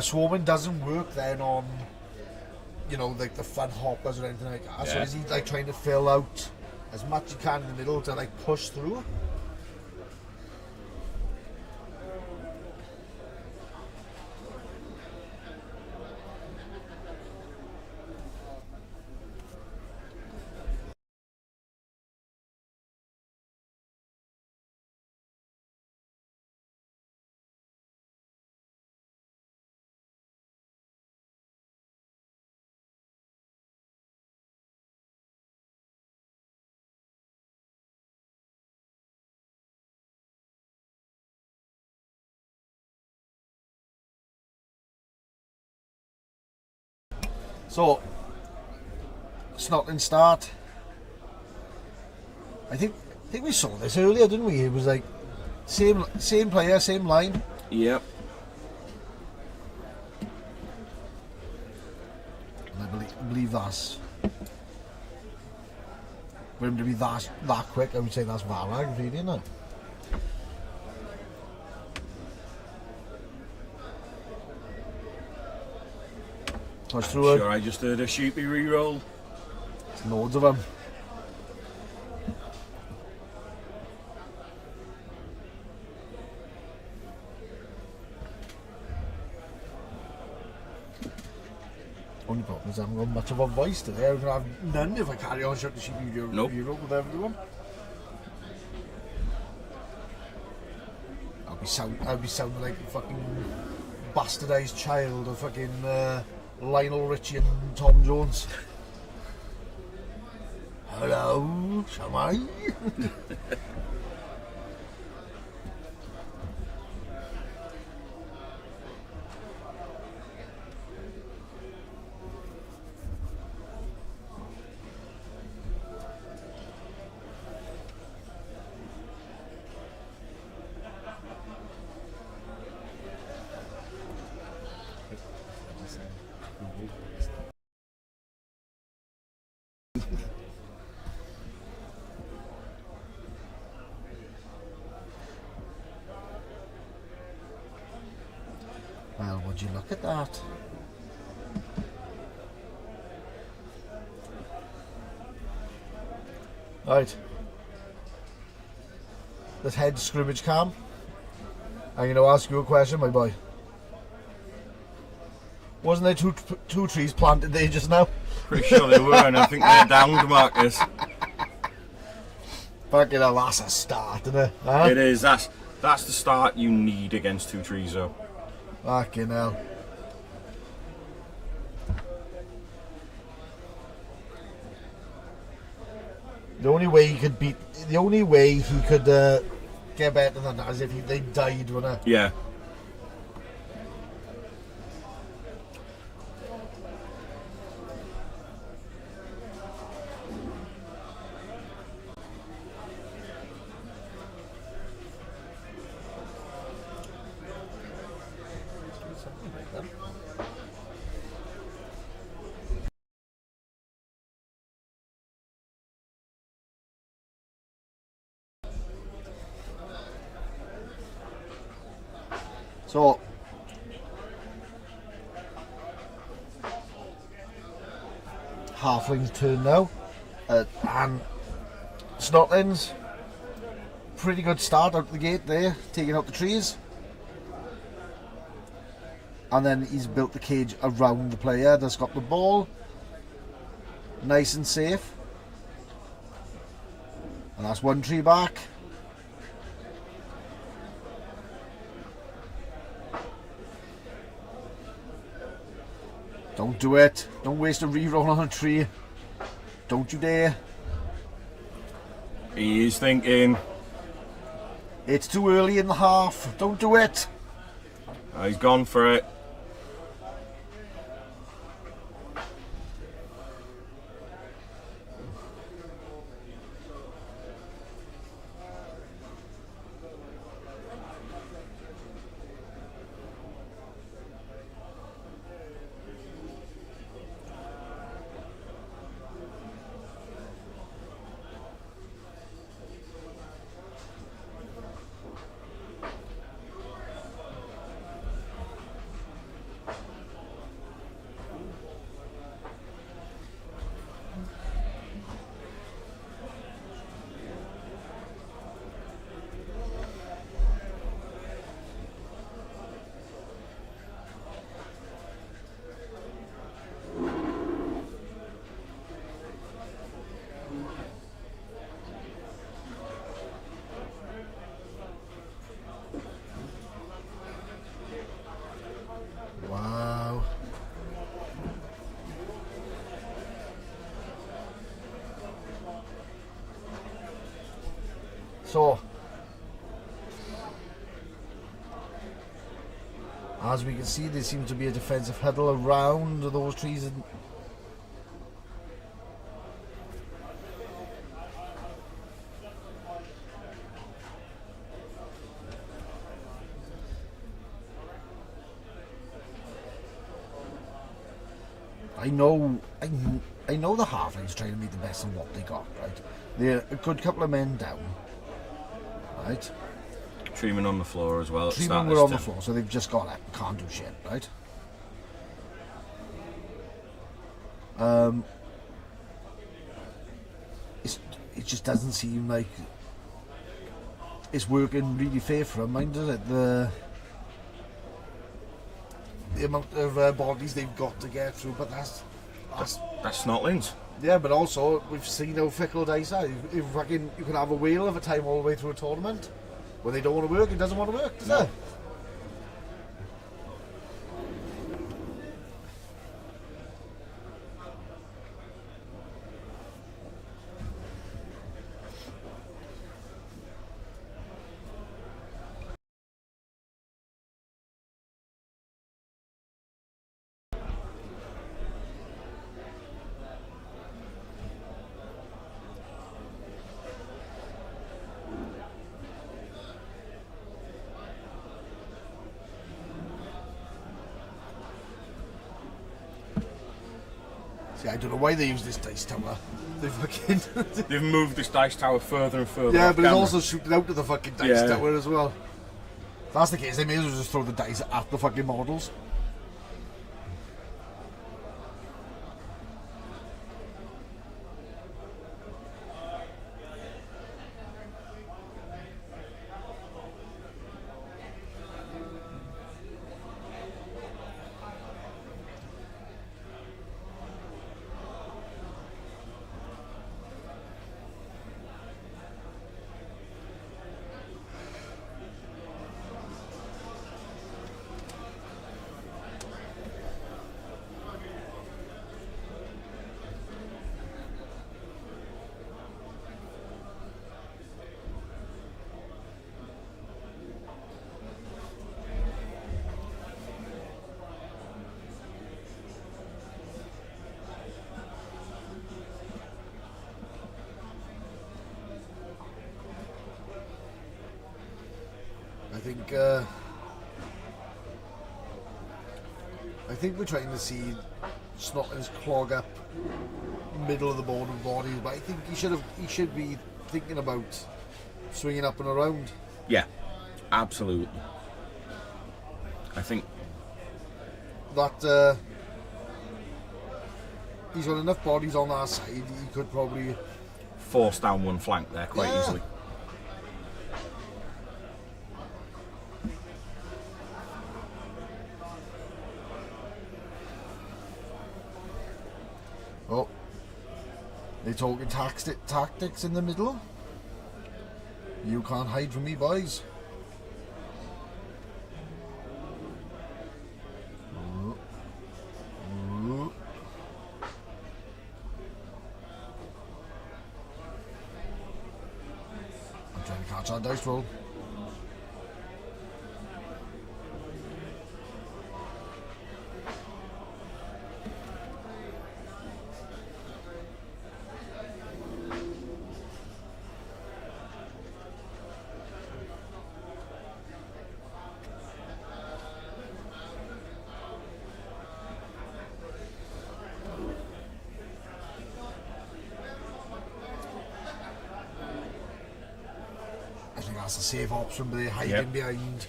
Swarming doesn't work then on, you know, like the fun hoppers or anything like that. So is he, like, trying to fill out as much he can in the middle to, like, push through? So, Snotlings start. I think we saw this earlier, didn't we? It was like same player, same line. Yep. And I believe that's for him to be that quick. I would say that's Varag, really, isn't it? Touch through Sure, I just heard a sheepy re-roll. There's loads of them. Only problem is I haven't got much of a voice today. I'm going to have none if I carry on shouting sheep Nope. Euro with everyone. I'll be sounding like a fucking bastardised child of fucking Lionel Richie and Tom Jones. Hello, shall I? Well, would you look at that? Right. Let's head scrimmage cam. I'm going to ask you a question, my boy. Wasn't there two trees planted there just now? Pretty sure they were, and I think they're downed, Marcus. Fucking hell, that's a start, isn't it? Huh? It is. That's the start you need against two trees, though. Fucking hell. The only way he could get better than that is if they died, wouldn't it? Yeah. So, Halflings turn now, and Snotlings, pretty good start out the gate there, taking out the trees, and then he's built the cage around the player that's got the ball, nice and safe, and that's one tree back. Don't do it. Don't waste a reroll on a tree. Don't you dare. He is thinking. It's too early in the half. Don't do it. He's gone for it. Wow. So, as we can see, there seems to be a defensive huddle around those trees I know the Halflings trying to make the best of what they got, right? They're a good couple of men down, right? Treeman on the floor as well. Treeman were on the floor, so they've just got up, can't do shit, right? It just doesn't seem like it's working really fair for them, mind, does it? The amount of bodies they've got to get through, but that's Snotlings. yeah, but also we've seen how fickle dice are. You can have a whale of a time all the way through a tournament. When they don't want to work, it doesn't want to work, does it? See, I don't know why they use this dice tower. They've moved this dice tower further and further. Yeah, off but it's camera. also shooting out of the fucking dice tower as well. If that's the case, they may as well just throw the dice at the fucking models. I think we're trying to see Snotlings clog up middle of the board with bodies, but I think he should be thinking about swinging up and around. Yeah, absolutely. I think that he's got enough bodies on our side. He could probably force down one flank there quite easily. Oh, they're talking tactics in the middle. You can't hide from me, boys. I'm trying to catch our dice roll. That's a safe option, but they're hiding behind.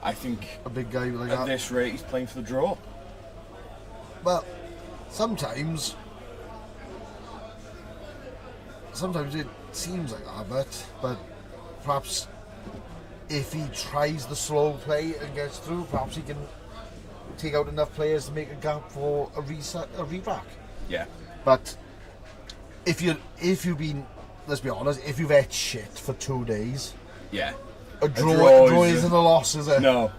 I think a big guy like at that. this rate, he's playing for the draw. Well, sometimes it seems like that, but perhaps if he tries the slow play and gets through, perhaps he can take out enough players to make a gap for a reback. Yeah. But if you've been, let's be honest, if you've ate shit for 2 days, yeah, a draw isn't a loss, is it? No.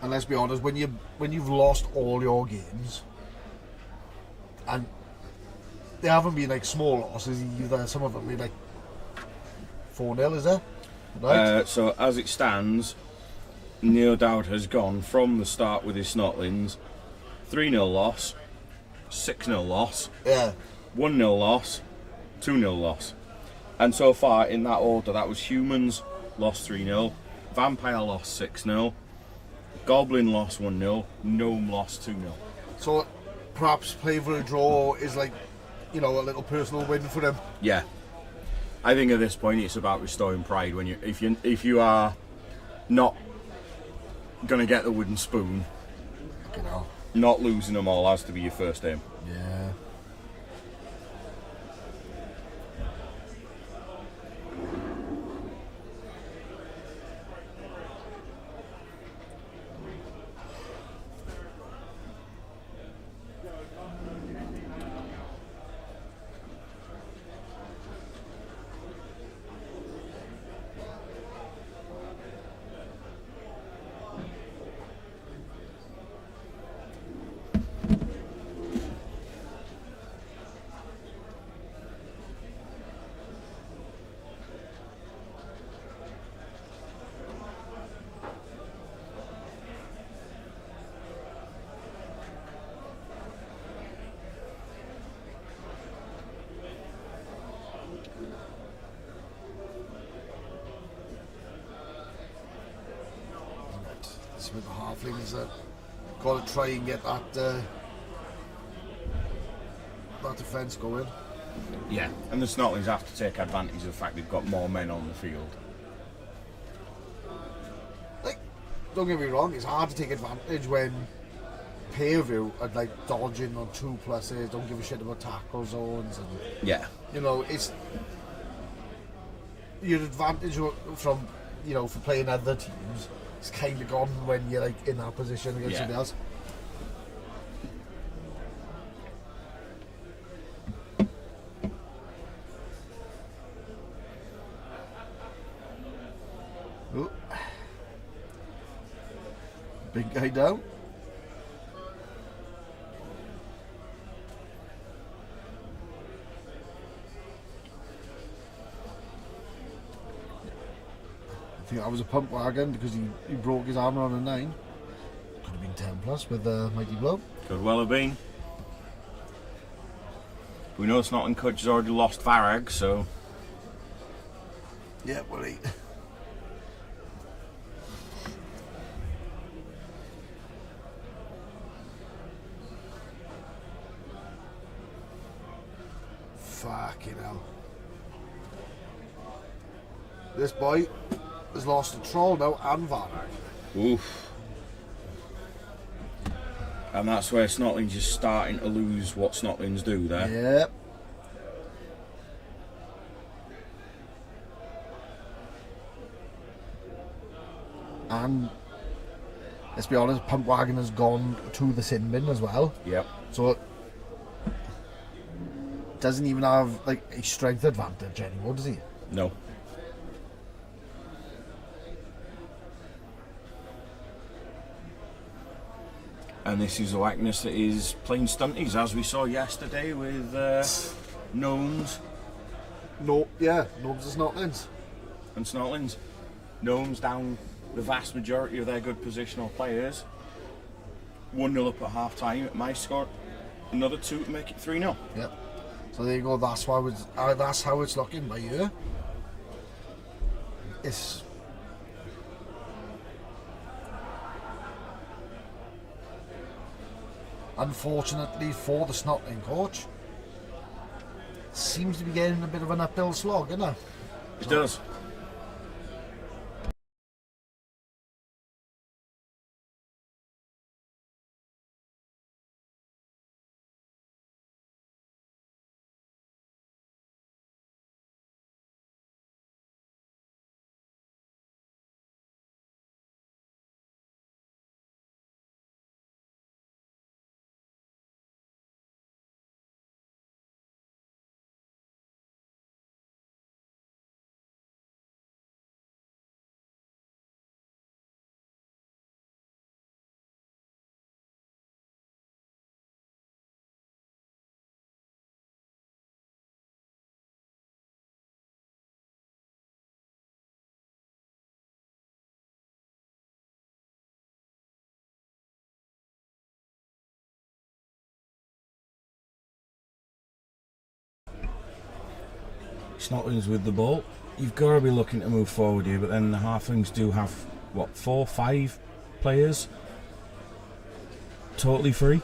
And let's be honest, when you've lost all your games, and they haven't been like small losses either, some of them been like 4-0, is it? Right? So as it stands, No Doubt has gone from the start with his Snotlings 3-0 loss, 6-0 loss, yeah, 1-0 loss, 2-0 loss. And so far in that order, that was Humans lost 3-0, Vampire lost 6-0, Goblin lost 1-0, Gnome lost 2-0. So perhaps play for a draw is like, you know, a little personal win for him. Yeah, I think at this point it's about restoring pride. When if you are not gonna get the wooden spoon, You know. not losing them all has to be your first aim. Yeah. It's with the halflings that got to try and get that defence going. Yeah, and the Snotlings have to take advantage of the fact they've got more men on the field. Like, don't get me wrong, it's hard to take advantage when Payview are like dodging on 2+, don't give a shit about tackle zones, and Yeah, you know, it's your advantage from, you know, for playing other teams. It's kind of gone when you're like in that position against somebody else. Ooh. Big guy down. I think that was a pump wagon because he broke his armour on a 9. Could have been 10+ with a mighty blow. could well have been. We know Snotling Cudge has already lost Varag, so Yeah, well, he. Fucking hell. This boy has lost a troll now and Varag. oof. And that's where Snotlings is starting to lose what Snotlings do there. Yep. And let's be honest, Pump Wagon has gone to the sin bin as well. Yep. So it doesn't even have like a strength advantage anymore, does he? No. And this is the likeness that is playing Stunties, as we saw yesterday with Gnomes No, yeah, Gnomes and Snotlings. and Snotlings. Gnomes down the vast majority of their good positional players. 1-0 up at half time. It might score another 2 to make it 3-0. Yep. So there you go. That's how it's looking by you. It's unfortunately for the Snotling coach, seems to be getting a bit of an uphill slog, isn't it? It does. Snotlings with the ball. You've got to be looking to move forward here, but then the Halflings do have, what, 4, 5 players totally free.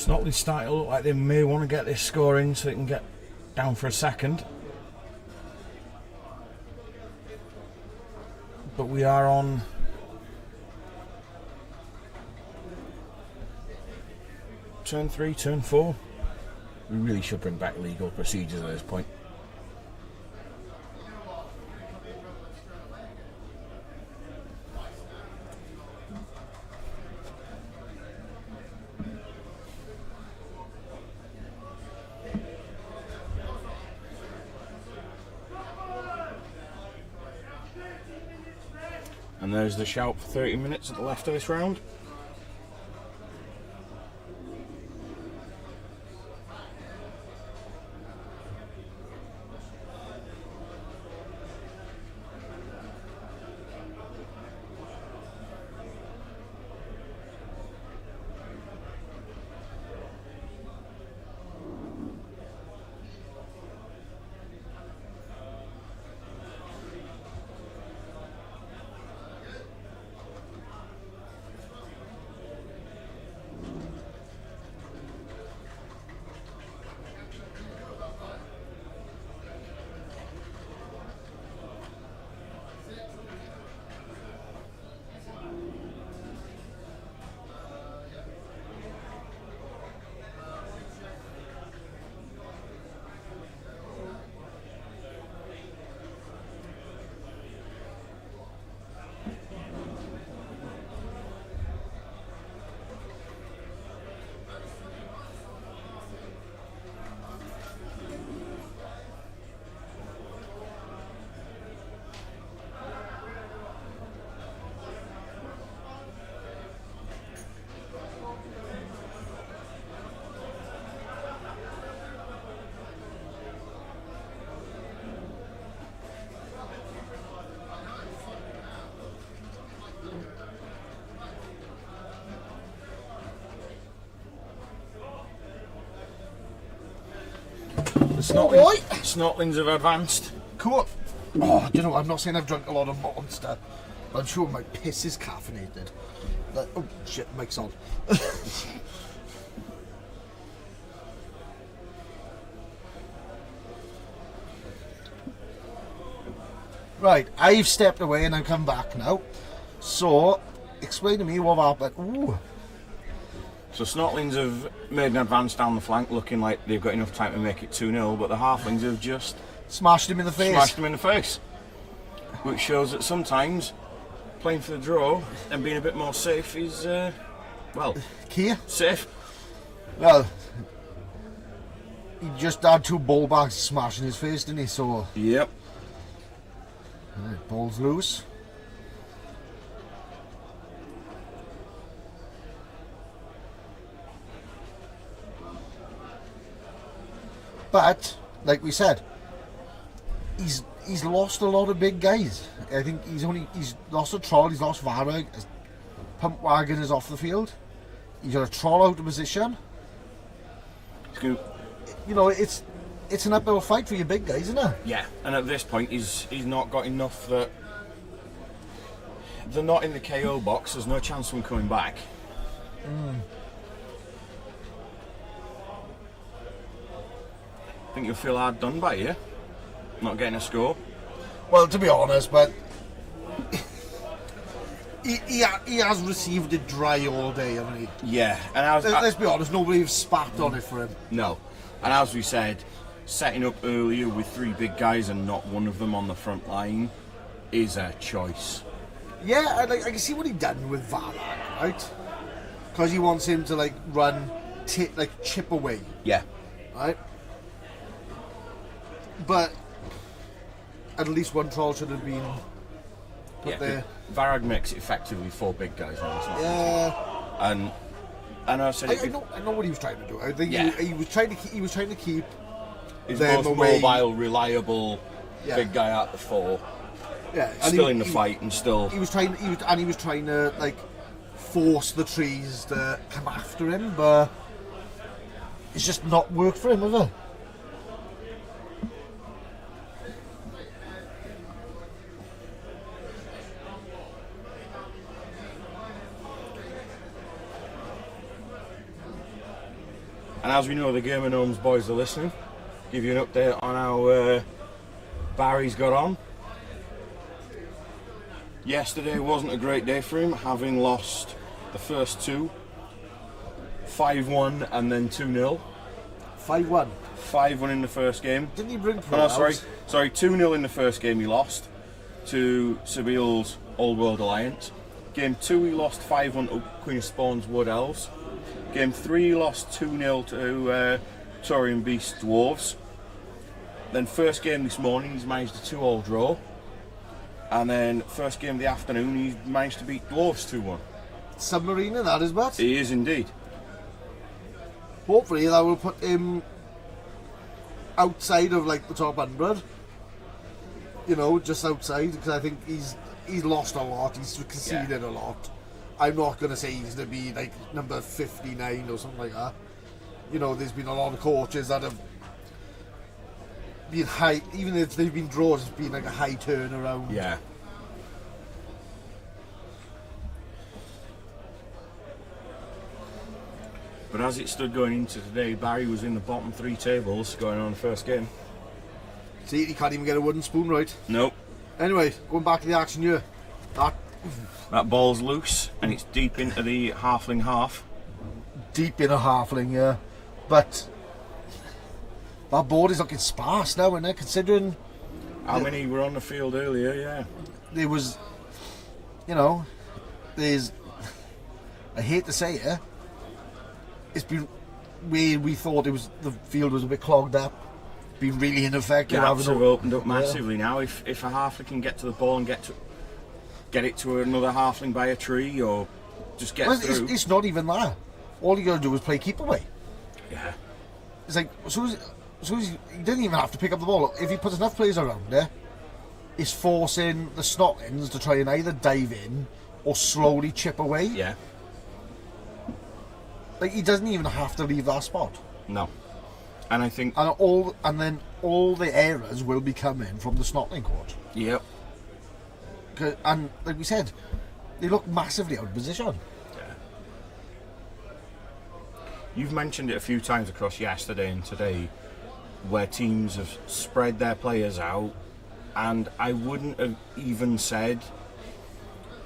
Snotlings starting to look like they may want to get this score in so they can get down for a second. But we are on turn 3, turn 4. We really should bring back legal procedures at this point. And there's the shout for 30 minutes at the left of this round. The Snotlings have advanced. Cool. Oh, you know, I'm not saying I've drunk a lot of Monster, but I'm sure my piss is caffeinated. Like, oh shit, mic's on. Right, I've stepped away and I've come back now. So, explain to me what happened. Ooh. So Snotlings have made an advance down the flank, looking like they've got enough time to make it 2-0, but the Halflings have just Smashed him in the face. smashed them in the face. which shows that sometimes playing for the draw and being a bit more safe is, Key? safe. Well, he just had 2 ball bags smashing his face, didn't he? So, Yep. ball's loose. But, like we said, he's lost a lot of big guys. I think he's lost a Troll, he's lost Varag, his pump wagon is off the field. He's got a Troll out of position. You know, it's an uphill fight for your big guys, isn't it? Yeah, and at this point he's not got enough that they're not in the KO box. There's no chance of them coming back. I think you'll feel hard done by you, not getting a score. Well, to be honest, but he has received it dry all day, hasn't he? Yeah, and Let's be honest, nobody has spat on it for him. No, and as we said, setting up earlier with 3 big guys and not one of them on the front line is a choice. Yeah, I can see what he done with Varag, right? Because he wants him to run, chip away, Yeah. right? But at least one Troll should have been put there. Varag makes it effectively 4 big guys now. It's not Yeah, and I said I know what he was trying to do. I think Yeah. he was trying to keep his them most away. mobile, reliable Yeah. big guy out the 4, Yeah, and still in the fight and still. He was trying to force the trees to come after him, but it's just not worked for him, has it? And as we know, the Game of Gnomes boys are listening. Give you an update on how Barry's got on. Yesterday wasn't a great day for him, having lost the first 2, 5-1 and then 2-0. 5-1. 5-1 in the first game. Didn't he bring Oh, Pro no, out? sorry, 2-0 in the first game he lost to Sabile's Old World Alliance. Game 2 he lost 5-1 to Queen of Spawn's Wood Elves. Game 3 he lost 2-0 to Taurian Beast Dwarves. Then first game this morning he's managed a 2-all draw. And then first game of the afternoon he's managed to beat Dwarves 2-1. Submarine in that is but He is indeed. hopefully that will put him outside of the top 100. You know, just outside, because I think he's lost a lot, he's conceded a lot. I'm not going to say he's going to be number 59 or something like that. You know, there's been a lot of coaches that have been high, even if they've been draws, it's been a high turnaround. Yeah. But as it stood going into today, Barry was in the bottom 3 tables going on the first game. See, he can't even get a wooden spoon right. Nope. Anyway, going back to the action here. That ball's loose and it's deep into the halfling half. Deep in a halfling, yeah. But that board is looking sparse now, isn't it? Considering How many were on the field earlier, yeah. there was, you know, there's, I hate to say it, it's been where we thought it was, the field was a bit clogged up, been really ineffective. Gaps have opened up massively now. If a halfling can get to the ball and get it to another halfling by a tree or just get through. It's not even that. All you got to do is play keep away. Yeah. It's like, as soon as he didn't even have to pick up the ball. If he puts enough players around there, it's forcing the Snotlings to try and either dive in or slowly chip away. Yeah. He doesn't even have to leave that spot. No. And I think... And then all the errors will be coming from the Snotling court. Yep. And like we said, they look massively out of position. Yeah. You've mentioned it a few times across yesterday and today, where teams have spread their players out, and I wouldn't have even said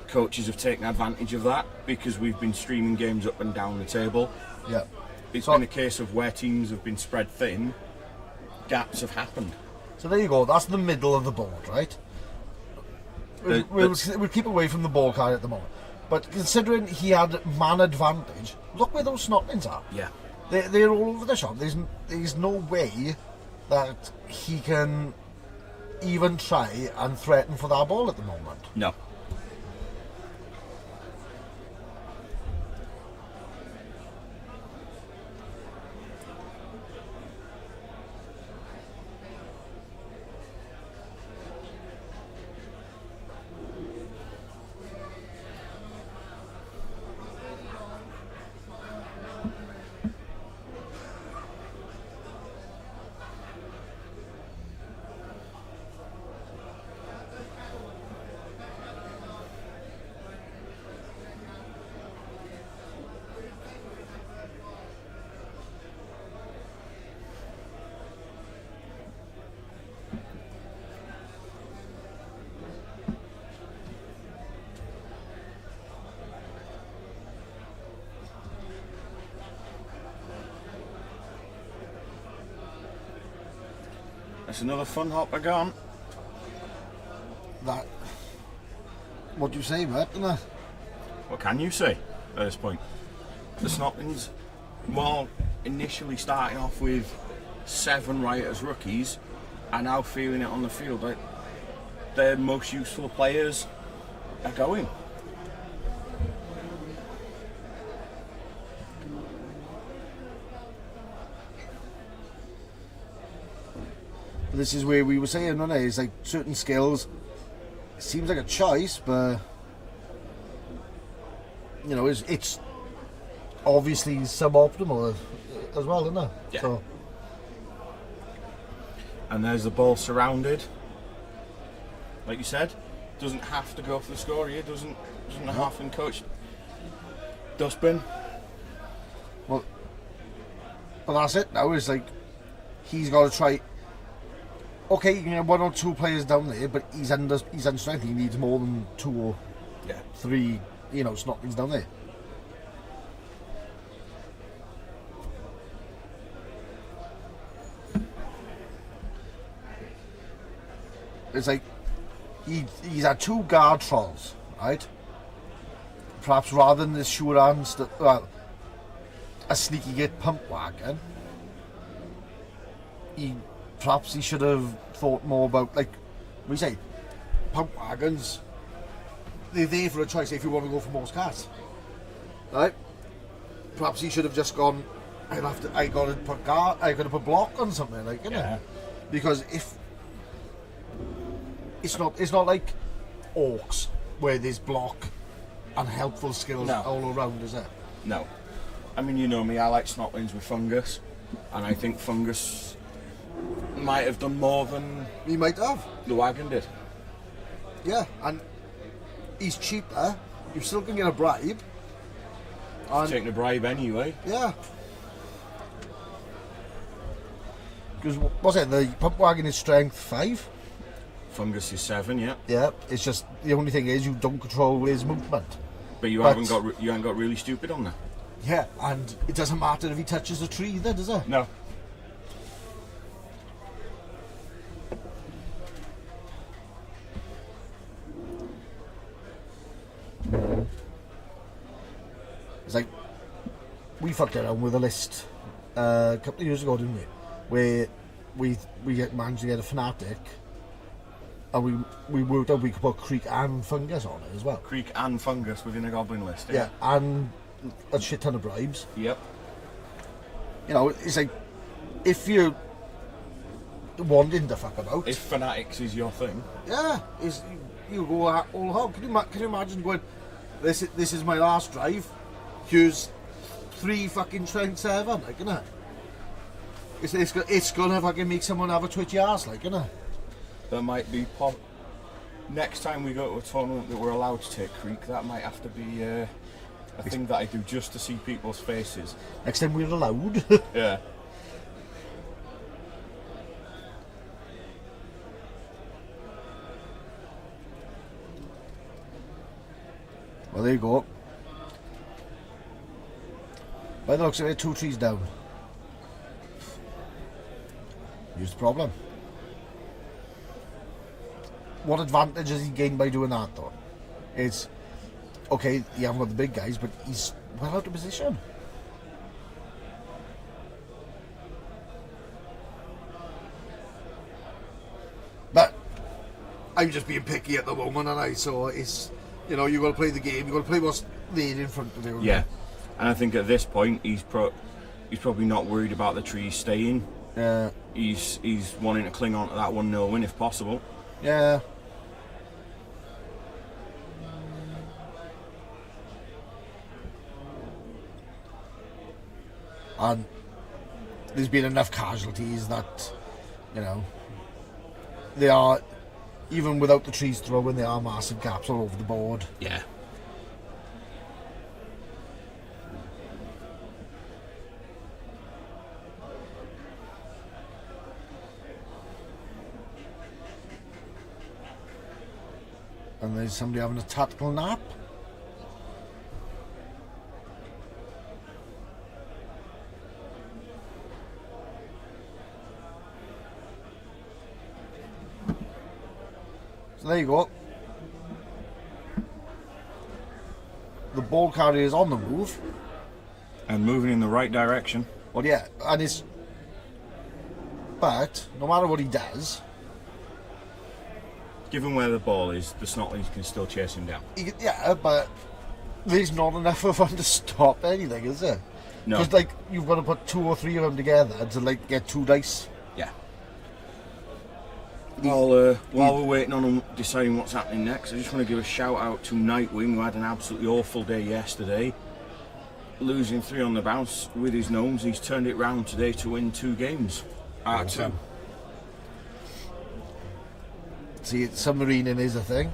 coaches have taken advantage of that, because we've been streaming games up and down the table. Yeah. It's been a case of where teams have been spread thin, gaps have happened. So there you go, that's the middle of the board, right? we'll keep away from the ball carrier at the moment. But considering he had man advantage, look where those Snotlings are. Yeah. They're all over the shop. There's no way that he can even try and threaten for that ball at the moment. No. That's another fun hopper gone. That. What do you say, mate? Isn't it? What can you say at this point? The Snotlings, while initially starting off with 7 Rioters rookies, are now feeling it on the field. Like their most useful players are going. This is where we were saying, wasn't it? It's like certain skills. It seems like a choice, but you know, it's obviously suboptimal as well, isn't it? Yeah. So. And there's the ball surrounded. Like you said, doesn't have to go for the score here. Doesn't a halfling coach dustbin? Well, but that's it now. It's like he's got to try. Okay, you can have 1 or 2 players down there, but he's under strength. He needs more than 2 or 3, Snotlings down there. It's like he's had 2 guard trolls, right? Perhaps rather than the sure hands, a sneaky git pump wagon. Perhaps he should have thought more about, like we say, pump wagons. They're there for a choice if you want to go for most cars, right? Perhaps he should have just gone. I got to put block on something, like, because if it's not like orcs where there's block and helpful skills all around, is it? No. I mean, you know me. I like Snotlings with fungus, and I think fungus might have done more than he might have. The wagon did. Yeah, and he's cheaper. You still can get a bribe. And taking a bribe anyway. Yeah. Because what's it? The pump wagon is strength 5. Fungus is 7. Yeah. Yeah. It's just the only thing is you don't control his movement. But you haven't got really stupid on there. Yeah, and it doesn't matter if he touches a tree, either, does it? No. It's like we fucked around with a list a couple of years ago, didn't we? Where we managed to get a fanatic, and we worked out we could put creek and fungus on it as well. Creek and fungus within a goblin list. Yeah, and a shit ton of bribes. Yep. You know, it's like if you wanting to fuck about. If fanatics is your thing. Yeah, you go all hog. Can you imagine going? This is my last drive. Here's 3 fucking strength 7, like, innit? It's gonna fucking make someone have a twitchy ass, like, innit? There might be next time we go to a tournament that we're allowed to take creek. That might have to be a thing that I do just to see people's faces. Next time we're allowed. Yeah. Well, there you go. By the looks of it, 2 trees down. Here's the problem. what advantage has he gained by doing that, though? It's, okay, you haven't got the big guys, but he's well out of position. But I'm just being picky at the moment, and so it's, you know, you've got to play the game, you've got to play what's laid in front of you. Yeah, and I think at this point he's probably not worried about the trees staying. Yeah. He's wanting to cling on to that 1-0 win if possible. Yeah. And there's been enough casualties that, you know, they are, even without the trees throwing, there are massive gaps all over the board. Yeah. And there's somebody having a tactical nap. So there you go. The ball carrier is on the move. And moving in the right direction. Well, yeah, and it's... But, no matter what he does... Given where the ball is, the Snotlings can still chase him down. Yeah, but there's not enough of them to stop anything, is there? No. Because, like, you've got to put 2 or 3 of them together to, like, get 2 dice. Yeah. While we're waiting on them deciding what's happening next, I just want to give a shout out to Nightwing, who had an absolutely awful day yesterday. Losing 3 on the bounce with his gnomes, he's turned it round today to win 2 games out of 2. See, submarining is a thing.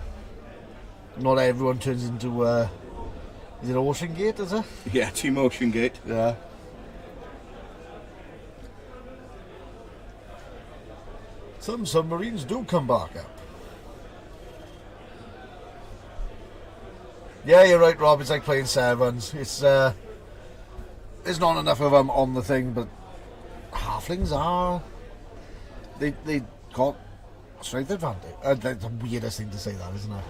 Not everyone turns into, is it Ocean Gate, is it? Yeah, Team Ocean Gate. Yeah. Some submarines do come back up. Yeah, you're right, Rob. It's like playing sevens. It's there's not enough of them on the thing, but halflings are. They got strength advantage. That's the weirdest thing to say, that, isn't it?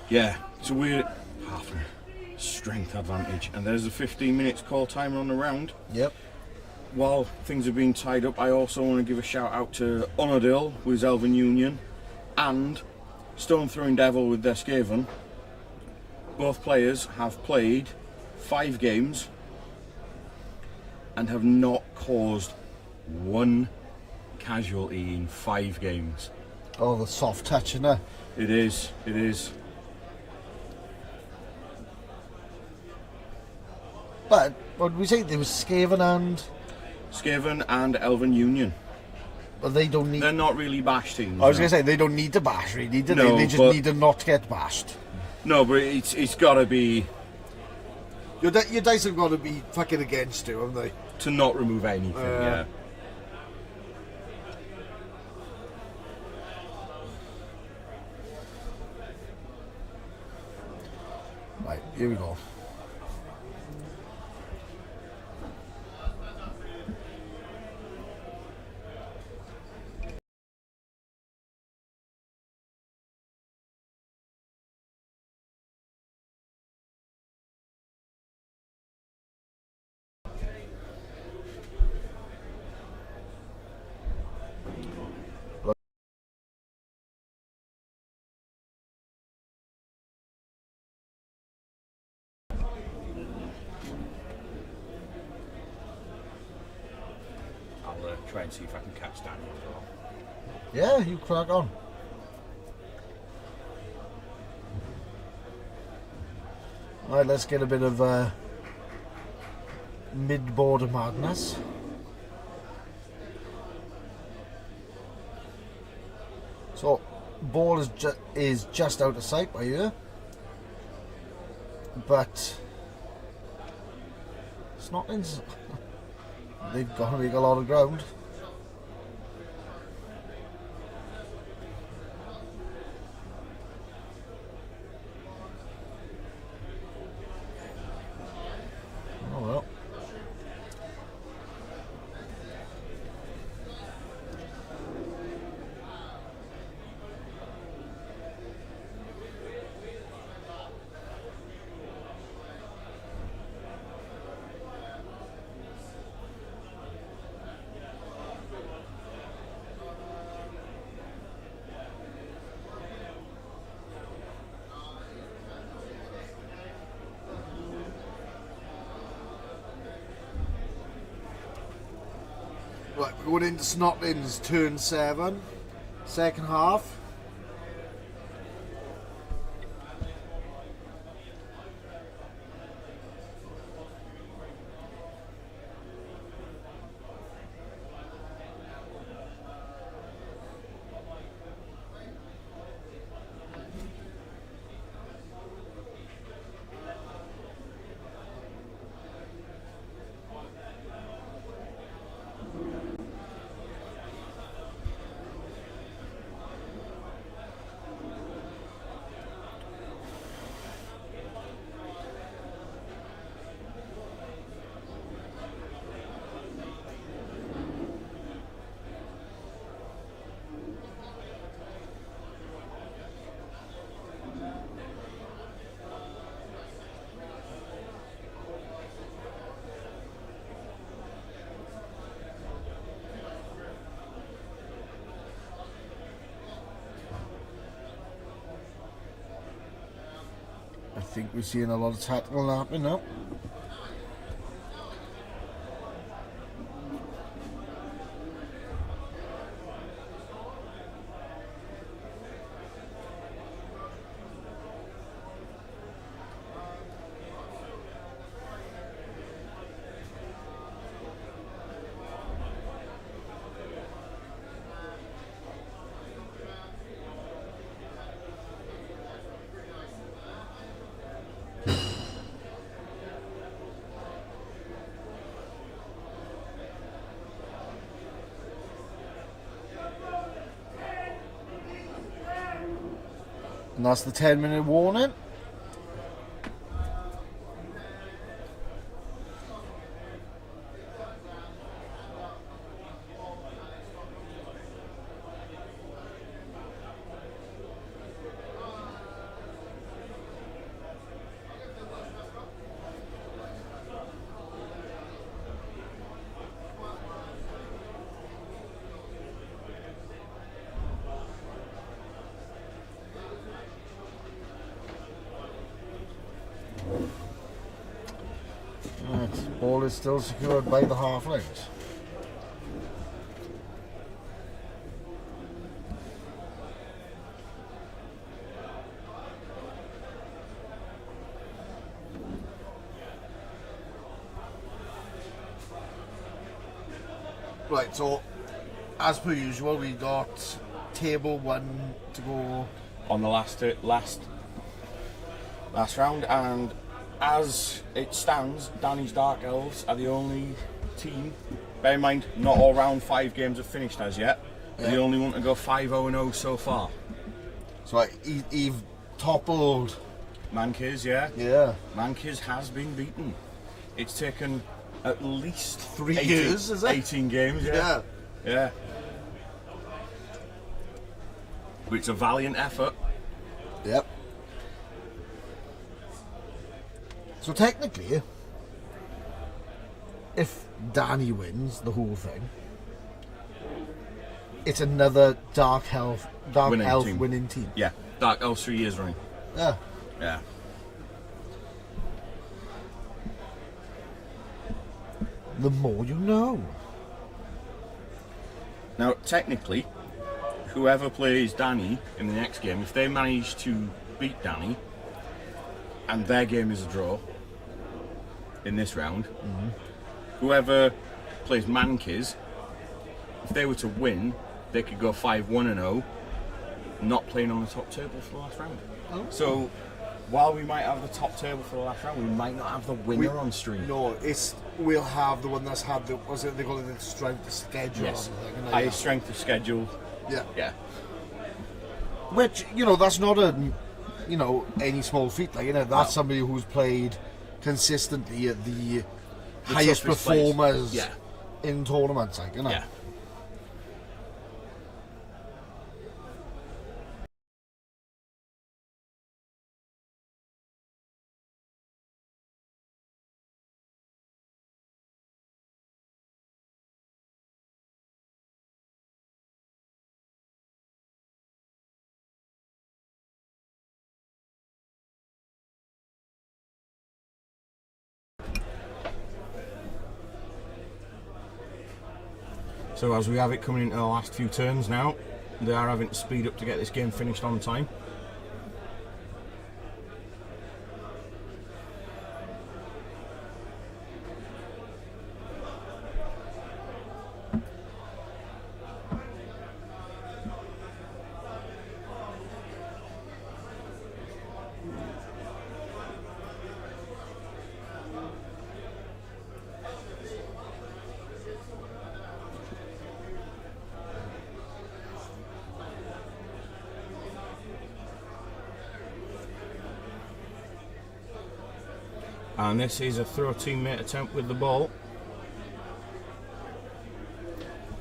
Yeah, it's a weird halfling strength advantage. And there's a 15 minutes call timer on the round. Yep. While things are being tied up, I also want to give a shout out to Onodil with his Elven Union and Stone Throwing Devil with their Skaven. Both players have played 5 games and have not caused 1 casualty in 5 games. Oh, the soft touch, isn't it? It is, it is. But what did we say? There was Skaven and Elven Union. But they don't need. They're not really bash teams. I was going to say they don't need to bash, really, do they? No, They just need to not get bashed. No, but it's got to be Your dice have got to be fucking against you, haven't they? to not remove anything. Yeah. Right, here we go. I'll try and see if I can catch Daniel as well. Yeah, you crack on. Right, let's get a bit of mid-border madness. So, ball is just out of sight by here, but Snotlings, they've got to make a lot of ground. Oh well. Right, we're going into Snotlings, turn 7, second half. I think we're seeing a lot of tactical happening now. And that's the 10-minute warning. Right, ball is still secured by the Halflings. Right, so as per usual, we got table 1 to go On the last round, and as it stands, Danny's Dark Elves are the only team. Bear in mind, not all round 5 games have finished as yet. They're the only one to go 5-0-0 so far. So Eve toppled. Mankiz, yeah. Yeah. Mankiz has been beaten. It's taken at least 3 years, is it? 18 games, yeah. Yeah. But it's a valiant effort. Yep. So technically, if Danny wins the whole thing, it's another Dark Elf winning team. Yeah, Dark Elves 3 years running. Yeah. Yeah. The more you know. Now, technically, whoever plays Danny in the next game, if they manage to beat Danny, and their game is a draw in this round, whoever plays Mankiz, if they were to win, they could go 5-1-0, not playing on the top table for the last round. Oh. So, while we might have the top table for the last round, we might not have the winner on stream. No, we'll have the one that's had the, was it, they call it the strength of schedule. Yes, or something, highest strength of schedule. Yeah. Yeah. Which, that's not any small feat. Like, that's somebody who's played consistently at the highest toughest performers place. in tournaments. Like, Yeah. So as we have it coming into the last few turns now, they are having to speed up to get this game finished on time. And this is a throw teammate attempt with the ball.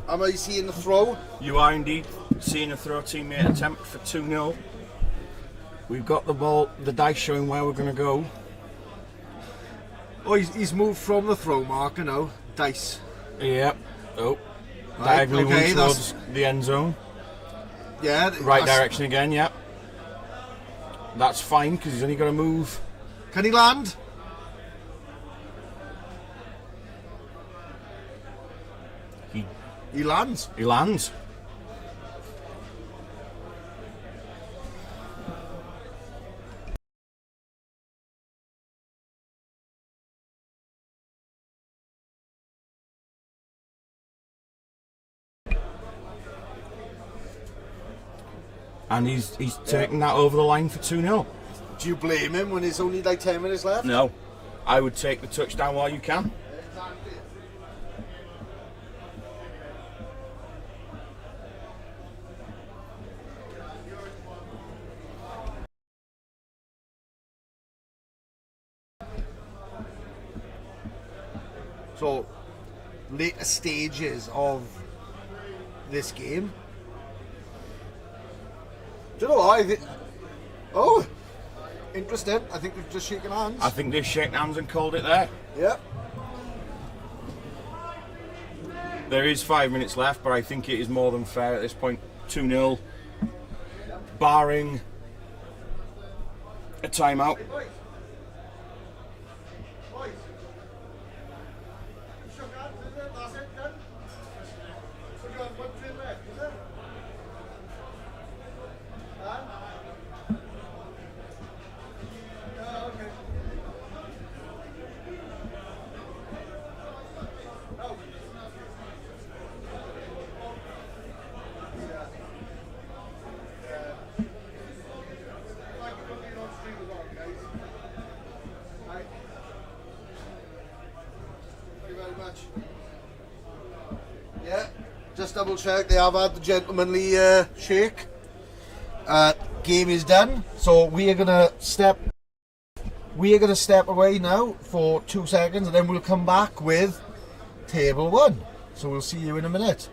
Am I seeing the throw? You are indeed seeing a throw teammate attempt for 2-0. We've got the ball, the dice showing where we're going to go. Oh, he's moved from the throw marker now. Dice. Yep. Oh. Right, Diagonally okay, one towards the end zone. Yeah. Right direction again, yep. That's fine because he's only got to move. Can he land? He lands. He lands. And he's taking that over the line for 2-0. Do you blame him when there's only like 10 minutes left? No. I would take the touchdown while you can. So, later stages of this game. Do you know what? Oh, interesting. I think we've just shaken hands. I think they've shaken hands and called it there. Yep. There is 5 minutes left, but I think it is more than fair at this point. 2-0, barring a timeout. Yeah, just double check. They have had the gentlemanly shake. Game is done, so we are gonna step away now for 2 seconds, and then we'll come back with table 1. So we'll see you in a minute.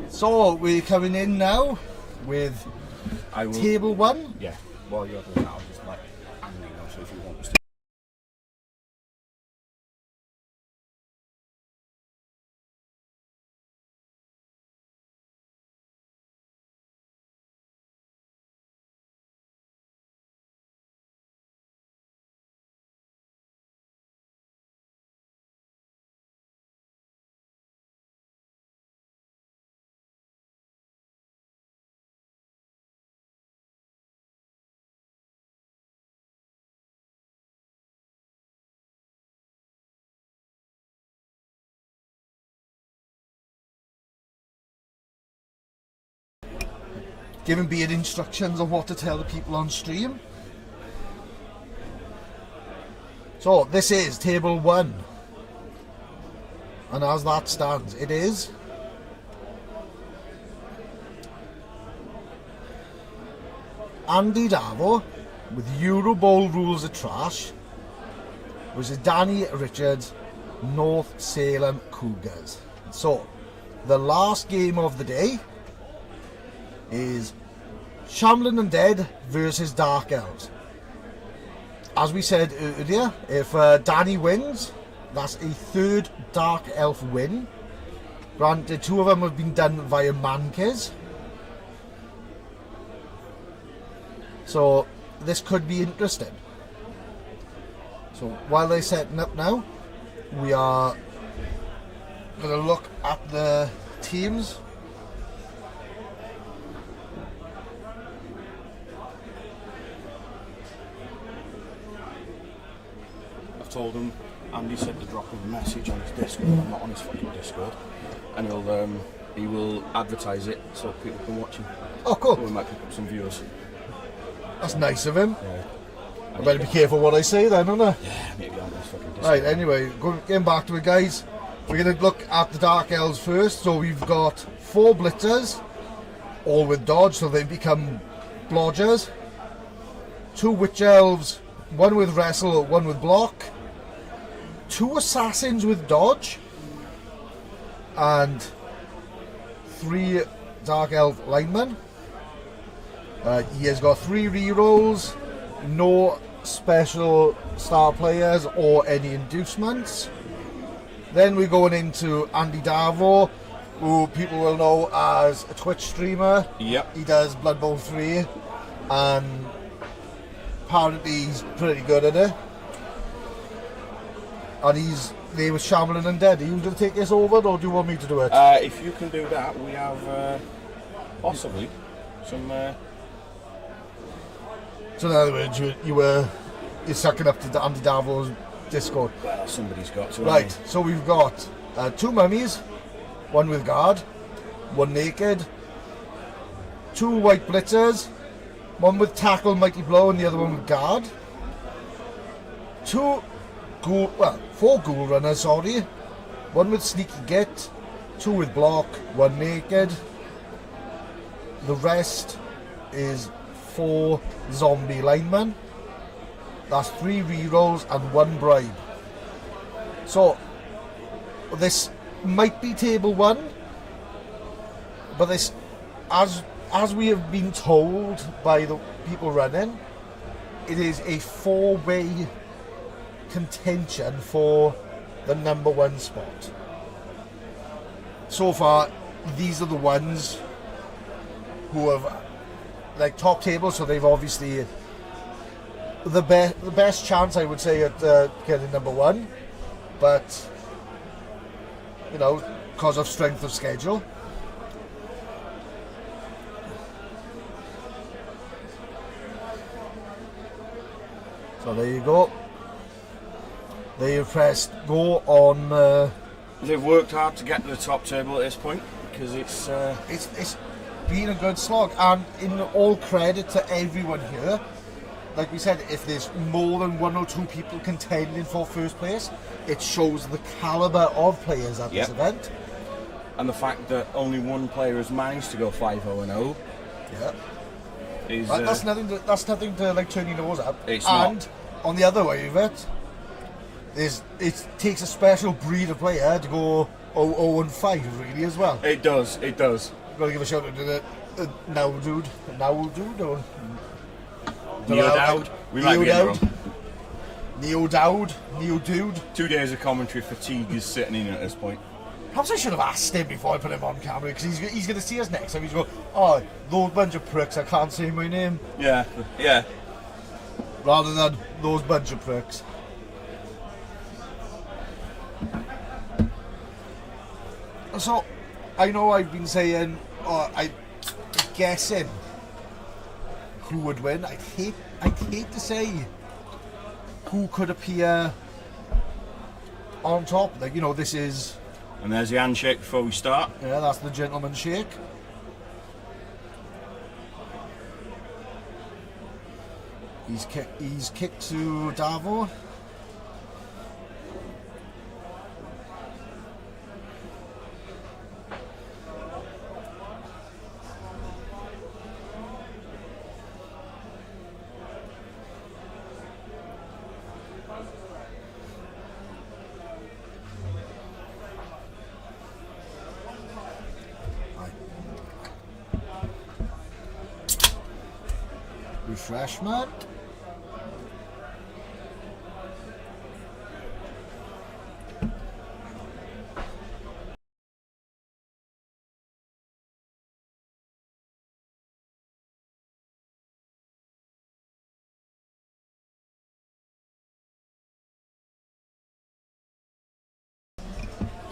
So we're coming in now with I will. table 1. Yeah. Well, you're doing that. I'll just like angling now. So if you want us to. Giving beard instructions on what to tell the people on stream. So this is table 1, and as that stands, it is Andy Davo with Euro Bowl rules of trash versus Danny Richards, North Salem Cougars. So the last game of the day is Shambling Undead versus Dark Elves. As we said earlier, if Danny wins, that's a 3rd Dark Elf win. Granted, 2 of them have been done via Mankiz. So this could be interesting. So while they're setting up now, we are going to look at the teams. Told him, Andy said to drop him a message on his Discord. I'm not on his fucking Discord, and he will advertise it so people can watch him. Oh, cool. So we might pick up some viewers. That's nice of him. Yeah. I better be careful what I say then, don't I? Yeah, maybe on his fucking Discord. Right, anyway, getting back to it, guys. We're going to look at the Dark Elves first. So we've got 4 Blitzers, all with dodge, so they become blodgers. 2 Witch Elves, 1 with wrestle, 1 with block. 2 Assassins with dodge. And 3 Dark Elf linemen. He has got 3 rerolls, no special star players or any inducements. Then we're going into Andy Davo, who people will know as a Twitch streamer. Yep. He does Blood Bowl 3, and apparently he's pretty good at it. And they were Shambling Undead. Are you going to take this over, or do you want me to do it? If you can do that, we have possibly some. So in other words, you're sucking up to Andy Davo's Discord. Well, somebody's got to. Right, so we've got 2 mummies, 1 with guard, 1 naked, 2 white blitzers, 1 with tackle mighty blow and the other one with guard, 4 ghoul runners, sorry, 1 with sneaky git, 2 with block, 1 naked. The rest is 4 zombie linemen. That's 3 rerolls and 1 bribe. So this might be table 1, but this, as we have been told by the people running, it is a 4-way contention for the number 1 spot. So far, these are the ones who have like top table, so they've obviously the best chance, I would say, at getting number 1, but you know, because of strength of schedule. So there you go. They pressed go on. They've worked hard to get to the top table at this point because it's been a good slog, and in all credit to everyone here. Like we said, if there's more than 1 or 2 people contending for first place, it shows the caliber of players at this event. And the fact that only 1 player has managed to go 5-0-0. Yeah. Is, that's nothing to like turn your nose up. It's and not. On the other way of it, it takes a special breed of player to go 0-5 really as well. It does. Got to give a shout out to the now dude, or Neo Dowd. We might be in the wrong. Neo dude. 2 days of commentary fatigue is setting in at this point. Perhaps I should have asked him before I put him on camera, because he's going to see us next time. He's going, oh, those bunch of pricks, I can't say my name. Yeah. Rather than those bunch of pricks. So, I know I've been saying, I'm guessing who would win. I'd hate to say who could appear on top. Like, this is... And there's the handshake before we start. Yeah, that's the gentleman's shake. He's kicked to Davo. Refreshment.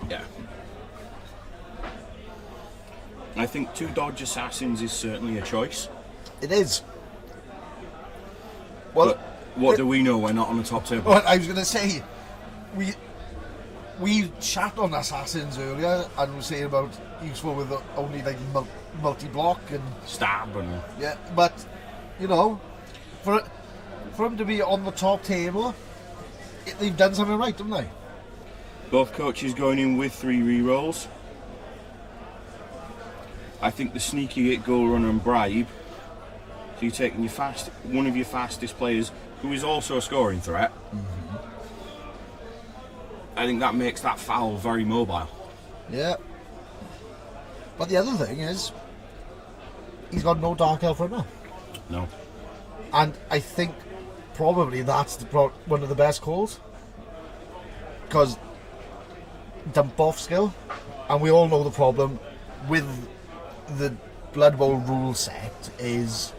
Yeah. I think 2 dodge assassins is certainly a choice. It is. Well, but what do we know? We're not on the top table. Well, I was going to say, we chat on assassins earlier, and we were saying about useful with only like multi-block and stab and yeah. But for him to be on the top table, they've done something right, haven't they? Both coaches going in with 3 rerolls. I think the sneaky hit, goal runner and bribe. So you're taking one of your fastest players, who is also a scoring threat. Mm-hmm. I think that makes that foul very mobile. Yeah. But the other thing is, he's got no Dark Elf runner. No. And I think probably that's one of the best calls. Because dump off skill, and we all know the problem with the Blood Bowl rule set is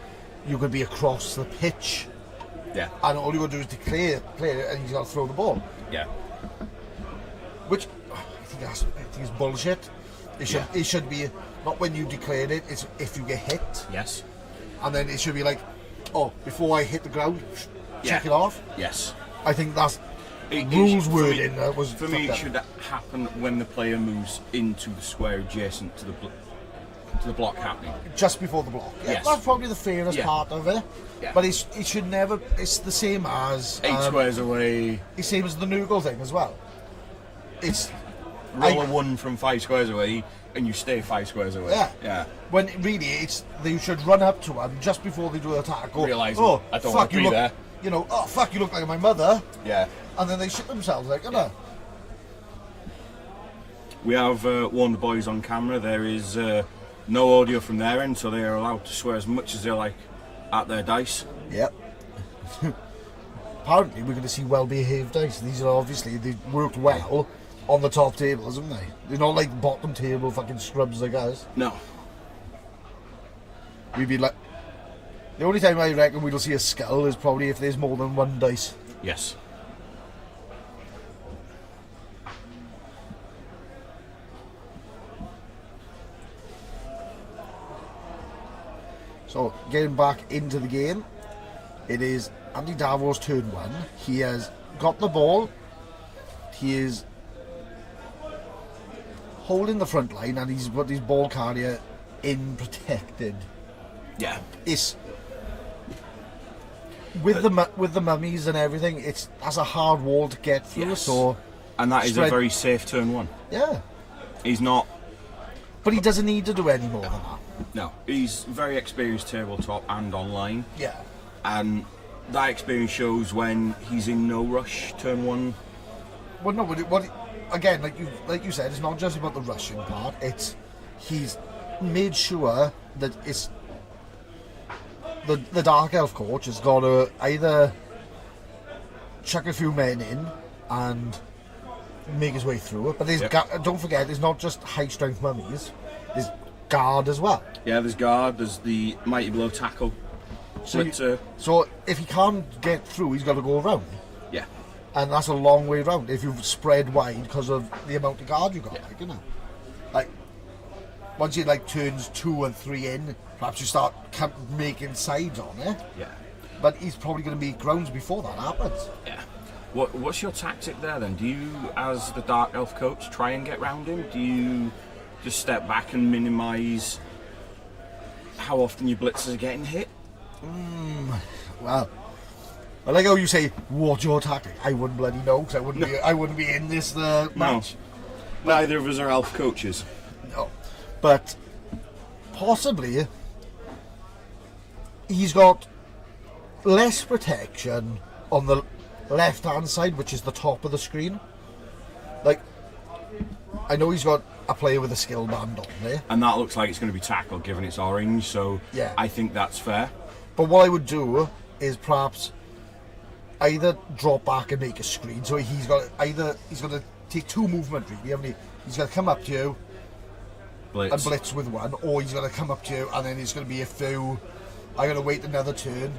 you could be across the pitch, yeah, and all you got to do is declare it, and he's got to throw the ball. Yeah, which I think is bullshit. It should be not when you declare it; it's if you get hit. Yes, and then it should be like, oh, before I hit the ground, check it off. Yes, I think that's rules wording. Was for me. It should happen when the player moves into the square adjacent to the block happening. Just before the block. Yeah, yes. That's probably the fairest part of it. Yeah. But it should never. It's the same as 8 squares away. It's the same as the Noogle thing as well. It's roll a 1 from 5 squares away, and you stay 5 squares away. Yeah. When really they should run up to him just before they do the attack. Go, realising, oh, I don't want to be there. Oh fuck, you look like my mother. Yeah. And then they shit themselves like, We have warned the boys on camera. There is no audio from their end, so they are allowed to swear as much as they like at their dice. Yep. Apparently, we're going to see well-behaved dice. These are obviously, they've worked well on the top table, haven't they? They're not like bottom table fucking scrubs like us. No. We'd be like, the only time I reckon we'll see a skull is probably if there's more than 1 dice. Yes. So, getting back into the game, it is Andy Davo's turn 1. He has got the ball. He is holding the front line, and he's got his ball carrier in protected. Yeah. It's with the mummies and everything. That's a hard wall to get through. Yes. So, and that is a very safe turn 1. Yeah. He's not. But he doesn't need to do any more than that. No, he's very experienced tabletop and online. Yeah. And that experience shows when he's in no rush turn 1. Well, no, again, like you said, it's not just about the rushing part. It's he's made sure that it's the Dark Elf coach has got to either chuck a few men in and make his way through it. But there's don't forget, there's not just high strength mummies. There's guard as well. Yeah, there's guard. There's the mighty blow tackle. So if he can't get through, he's got to go around. Yeah. And that's a long way round if you've spread wide because of the amount of guard you've got. Yeah. Like, you know, like once you like turns 2 and 3 in, perhaps you start making sides on it. Yeah. But he's probably going to be grounds before that happens. Yeah. What's your tactic there then? Do you, as the Dark Elf coach, try and get round him? Do you just step back and minimise how often your blitzers are getting hit? Well, I like how you say, "What's your tactic?" I wouldn't bloody know because I wouldn't be in this match. No. Neither of us are elf coaches. No, but possibly he's got less protection on the left-hand side, which is the top of the screen. Like, I know he's got a player with a skill band on there, And that looks like it's going to be tackled given it's orange, so yeah. I think that's fair. But what I would do is perhaps either drop back and make a screen. So he's got to take 2 movement really, haven't he? He's got to come up to you Blitz. and blitz with 1, or he's got to come up to you and then he's going to be a few. I got to wait another turn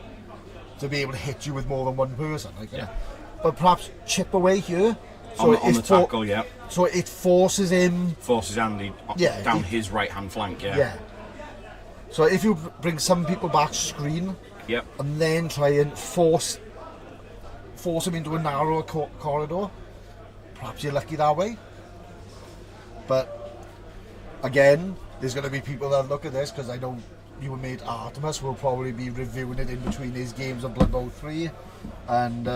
to be able to hit you with more than 1 person. Like, Yeah. But perhaps chip away here. On the tackle, yeah. So it forces him. Forces Andy down his right-hand flank, yeah. Yeah. So if you bring some people back screen, Yep. and then try and force him into a narrower corridor, perhaps you're lucky that way. But again, there's going to be people that look at this, because I know you and mate Artemis will probably be reviewing it in between his games of Blood Bowl 3 and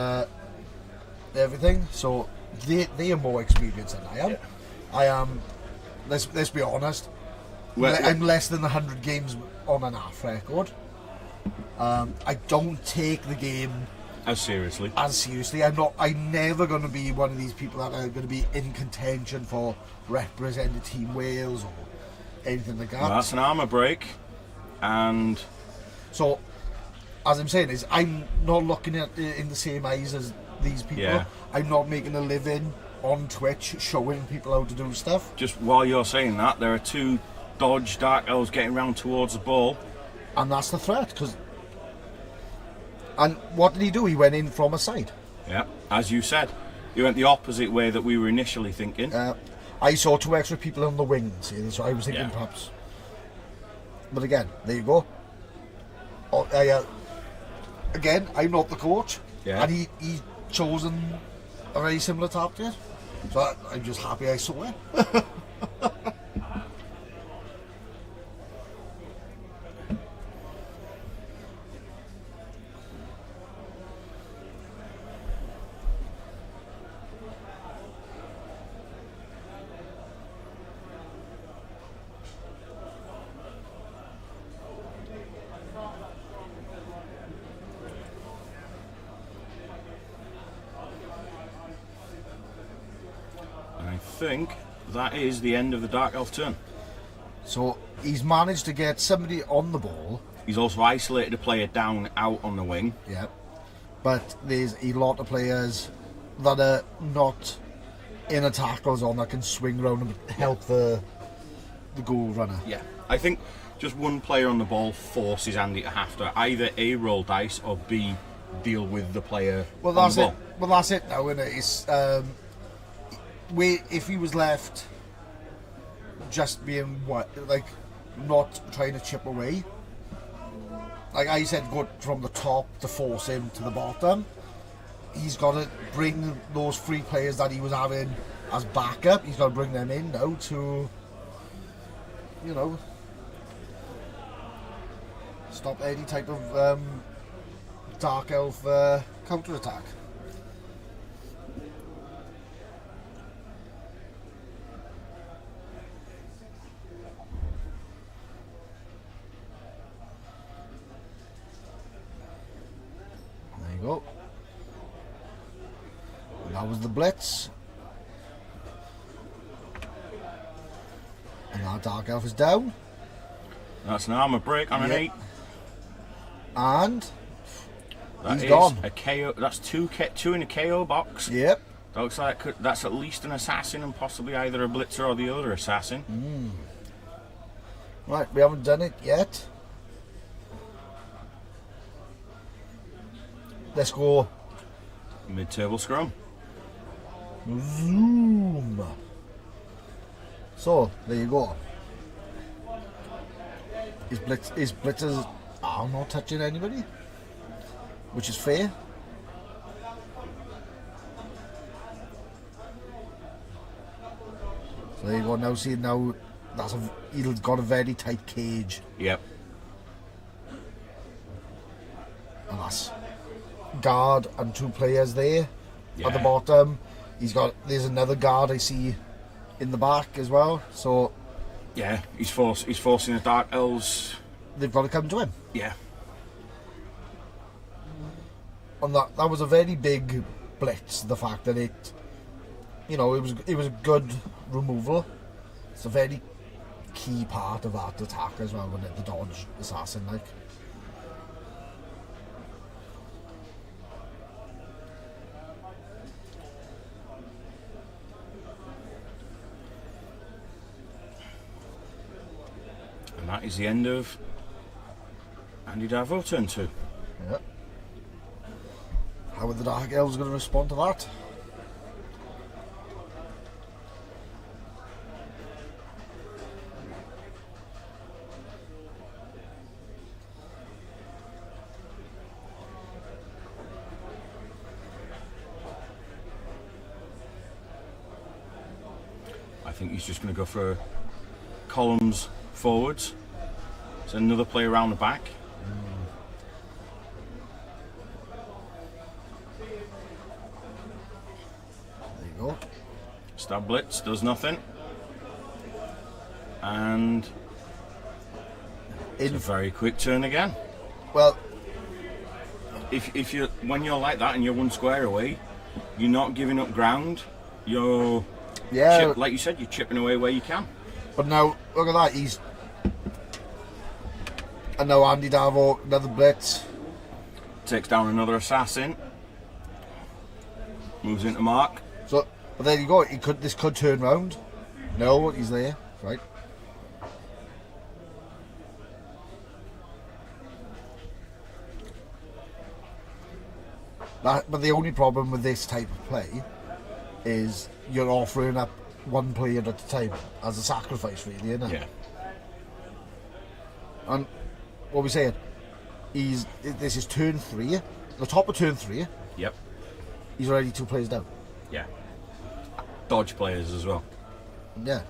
everything. So they are more experienced than I am. Yeah. I am. Let's be honest. I'm less than 100 games on an half record. I don't take the game as seriously. I'm never going to be one of these people that are going to be in contention for representing Team Wales or anything like that. Well, that's an armour break, and so as I'm saying is I'm not looking at it in the same eyes as these people. Yeah. I'm not making a living on Twitch showing people how to do stuff. Just while you're saying that, there are 2 dodge Dark Elves getting round towards the ball. And that's the threat, and what did he do? He went in from a side. Yeah, as you said. He went the opposite way that we were initially thinking. I saw 2 extra people on the wings, so I was thinking perhaps. But again, there you go. Again, I'm not the coach, and he's chosen a very similar tactic. So I'm just happy I saw it. I think that is the end of the Dark Elf turn. So he's managed to get somebody on the ball. He's also isolated a player down out on the wing. Yeah. But there's a lot of players that are not in a tackle zone that can swing around and help the goal runner. Yeah. I think just one player on the ball forces Andy to have to either A, roll dice, or B, deal with the player on the ball. Well, that's it now, isn't it? It's, if he was left just being not trying to chip away, like I said, go from the top to force him to the bottom, he's got to bring those 3 players that he was having as backup, he's got to bring them in now to, stop any type of Dark Elf counter-attack. There you go. And that was the blitz. Our Dark Elf is down. That's an armor break on an Yeah. 8. And That he's is gone. a KO. That's two in a KO box. Yep. That looks like that's at least an assassin and possibly either a blitzer or the other assassin. Right, we haven't done it yet. Let's go. Mid-table scrum. Zoom. So, there you go. His blitzers are not touching anybody, which is fair. So there you go. Now see, now he's got a very tight cage, Yep. and that's guard and 2 players there at the Yeah. bottom. There's another guard I see in the back as well. So Yeah, he's forcing the Dark Elves. they've got to come to him. Yeah. And that was a very big blitz. The fact that it was a good removal. It's a very key part of that attack as well, when the dodge assassin like. And that is the end of Andy Darvo turn 2. Yeah. How are the Dark Elves going to respond to that? I think he's just going to go for columns forwards. So another play around the back. There you go. Stab blitz does nothing. And it's a very quick turn again. Well, If you when you're like that and you're 1 square away, you're not giving up ground. You're yeah. like you said, you're chipping away where you can. But now look at that. And now Andy Darvo, another blitz. Takes down another assassin. Moves into mark. So, but there you go. This could turn round. No, he's there. Right. But the only problem with this type of play is you're offering up 1 player at a time as a sacrifice, really, isn't it? Yeah. And what we saying? This is turn 3. The top of turn 3. Yep. He's already 2 players down. Yeah. Dodge players as well. Yeah.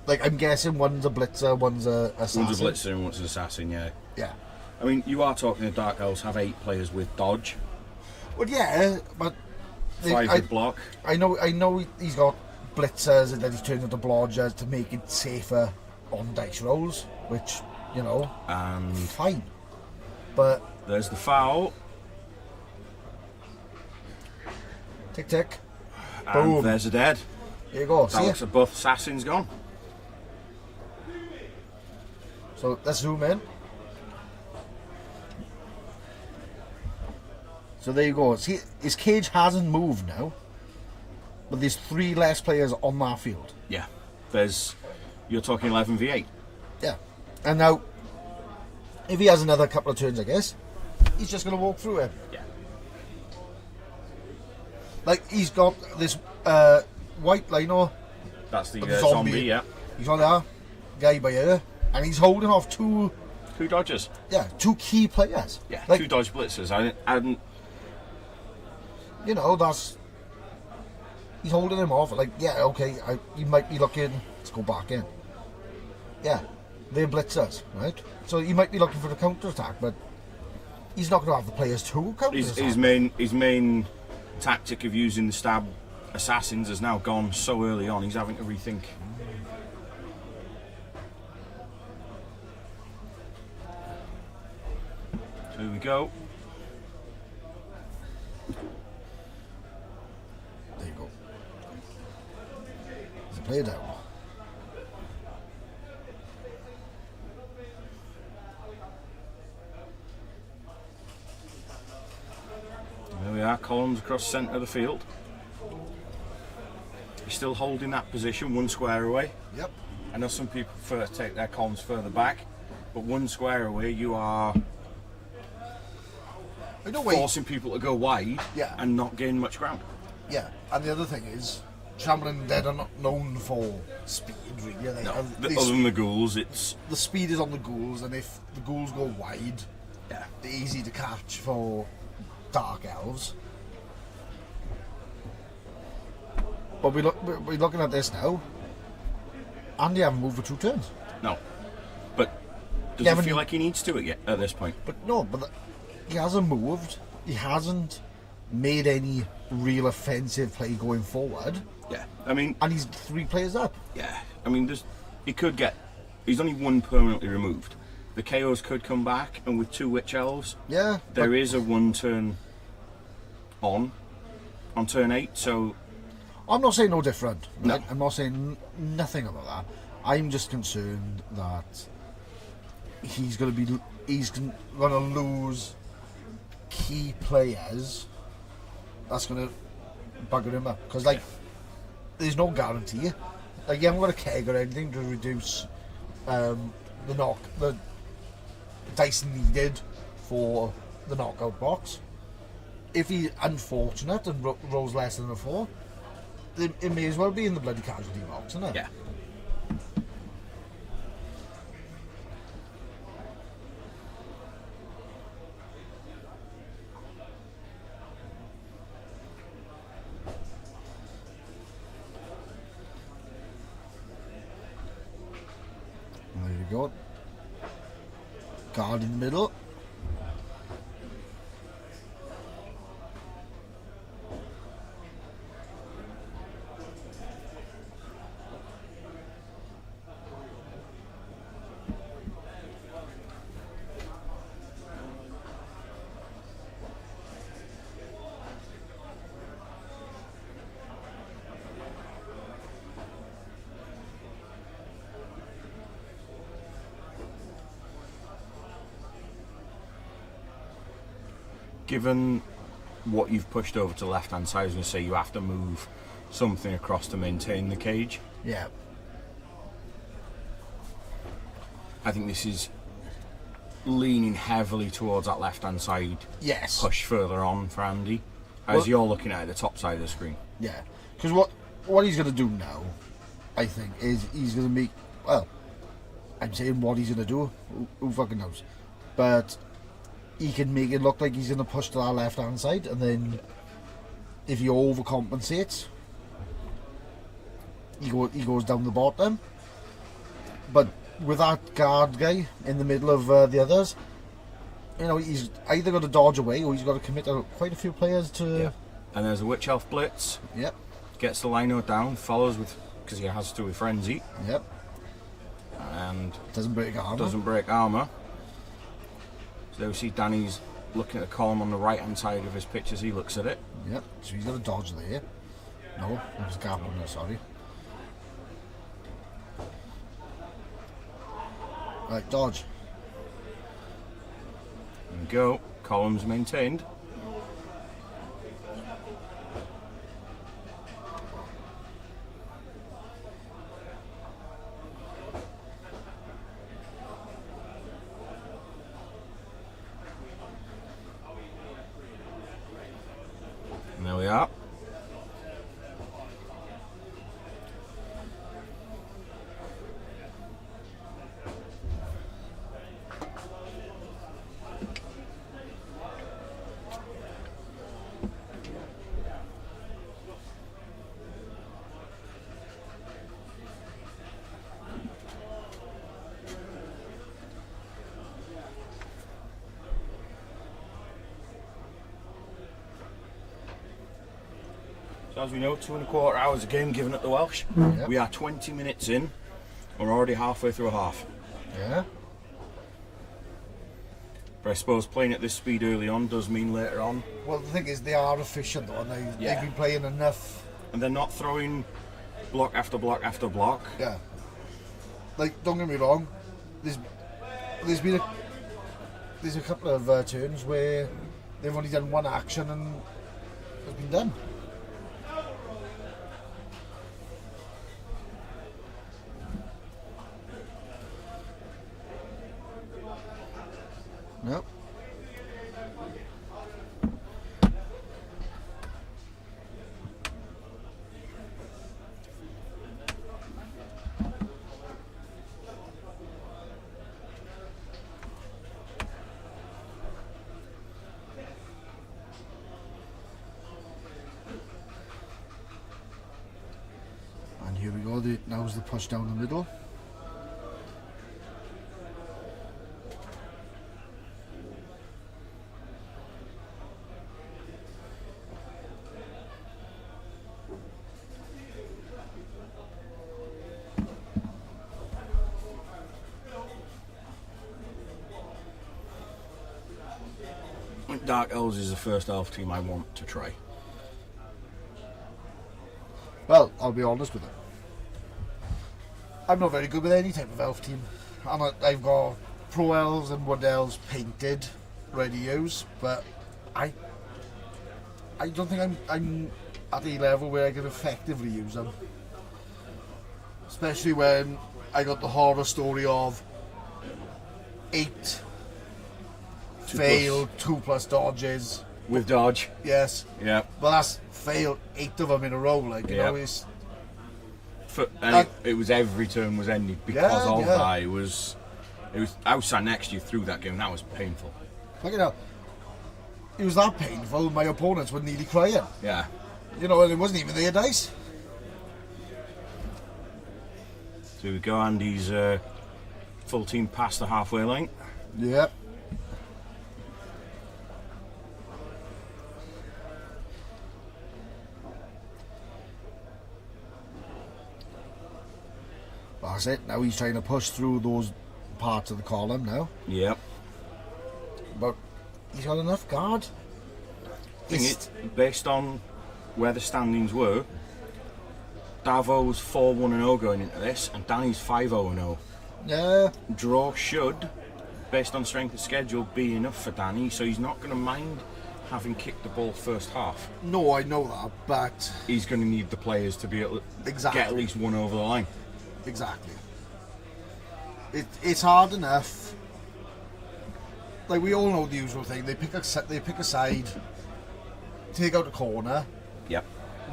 Like, I'm guessing one's a blitzer, one's a assassin. One's a blitzer and one's an assassin. Yeah. Yeah. I mean, you are talking the Dark Elves have 8 players with dodge, Well, yeah, but 5 with block. I know he's got blitzers and then he's turned into blodgers to make it safer on dice rolls, which, And fine. But there's the foul. tick tick, And boom. there's a dead. There you go. That See looks it? like both assassins gone. So let's zoom in. So there you go. See, his cage hasn't moved now, but there's 3 less players on that field. Yeah. You're talking 11v8. Yeah. And now, if he has another couple of turns, I guess, he's just going to walk through it. Yeah. Like, he's got this white lino. That's the The zombie. zombie. Yeah. He's got that guy by here, and he's holding off 2 dodgers. 2 key players. Yeah. Like, 2 dodge blitzers. I didn't. that's... He's holding him off. Like, yeah, okay, he might be looking... Let's go back in. Yeah, they're blitzers, right? So he might be looking for the counter-attack, but he's not going to have the players to counter-attack. His main tactic of using the stab assassins has now gone so early on. He's having to rethink. So here we go. There you go. There's a player down. columns across the centre of the field. You're still holding that position 1 square away. Yep. I know some people prefer to take their columns further back, but 1 square away you are forcing people to go wide and not gain much ground. Yeah, and the other thing is, Shambling Dead are not known for speed, really. Other than the ghouls, it's... The speed is on the ghouls, and if the ghouls go wide, they're easy to catch for dark elves. But we're looking at this now. Andy haven't moved for 2 turns. No. But does he feel like he needs to at this point? But no, he hasn't moved. He hasn't made any real offensive play going forward. Yeah, I mean... And he's 3 players up. Yeah, I mean, he could get... He's only 1 permanently removed. The KOs could come back, and with 2 Witch Elves, there is a 1 turn on turn 8, so... I'm not saying no different. No. Right? I'm not saying nothing about that. I'm just concerned that he's going to lose key players. That's going to bugger him up, because there's no guarantee. Like, you haven't got a keg or anything to reduce the dice needed for the knockout box. If he's unfortunate and rolls less than a 4, then it may as well be in the bloody casualty box, isn't it? Yeah. There you go. Guard in the middle. Given what you've pushed over to the left hand side, I was going to say you have to move something across to maintain the cage. Yeah. I think this is leaning heavily towards that left hand side. Yes. Push further on for Andy, as you're looking at the top side of the screen. Yeah. Because what he's going to do now, I think, is he's going to make... Well, I'm saying what he's going to do. Who fucking knows? But... he can make it look like he's going to push to that left-hand side, and then if he overcompensates, he goes down the bottom. But with that guard guy in the middle of the others, he's either got to dodge away or he's got to commit quite a few players to... Yeah. And there's a Witch Elf Blitz. Yep. Gets the lino down, follows because he has to with Frenzy. Yep. And doesn't break armor. Doesn't break armor. So we see Danny's looking at a column on the right hand side of his pitch as he looks at it. Yep, so he's got a dodge there. No, there's a gap on there, sorry. Right, dodge. And go. Columns maintained. And there we are. So as we know, 2.25 hours a game given at the Welsh. Yep. We are 20 minutes in. We're already halfway through a half. Yeah. But I suppose playing at this speed early on does mean later on. Well, the thing is, they are efficient though, and they've been playing enough. And they're not throwing block after block after block. Yeah. Like, don't get me wrong, there's been a couple of turns where they've only done one action and has been done. Yep. And here we go, now's the push down the middle. Dark Elves is the first elf team I want to try. Well, I'll be honest with you. I'm not very good with any type of elf team. I've got pro elves and wood elves painted, ready to use, but I don't think I'm at a level where I can effectively use them. Especially when I got the horror story of 8 failed 2+ dodges. With dodge. Yes. Yeah. Well, that's failed 8 of them in a row, like, you know, it's... It was every turn was ended because of that. It was I was sat next to you through that game, and that was painful. Look at that. It was that painful, my opponents were nearly crying. Yeah. You know, and it wasn't even their dice. So we go, Andy's full team past the halfway line. Yep. That's it. Now he's trying to push through those parts of the column now. Yep. But he's got enough guard. Based on where the standings were, Davo's 4-1-0 going into this, and Danny's 5-0-0. Yeah. Draw should, based on strength of schedule, be enough for Danny, so he's not going to mind having kicked the ball first half. No, I know that, but... He's going to need the players to be able to get at least one over the line. Exactly. It's hard enough. Like, we all know the usual thing. They pick a side, take out a corner, yep,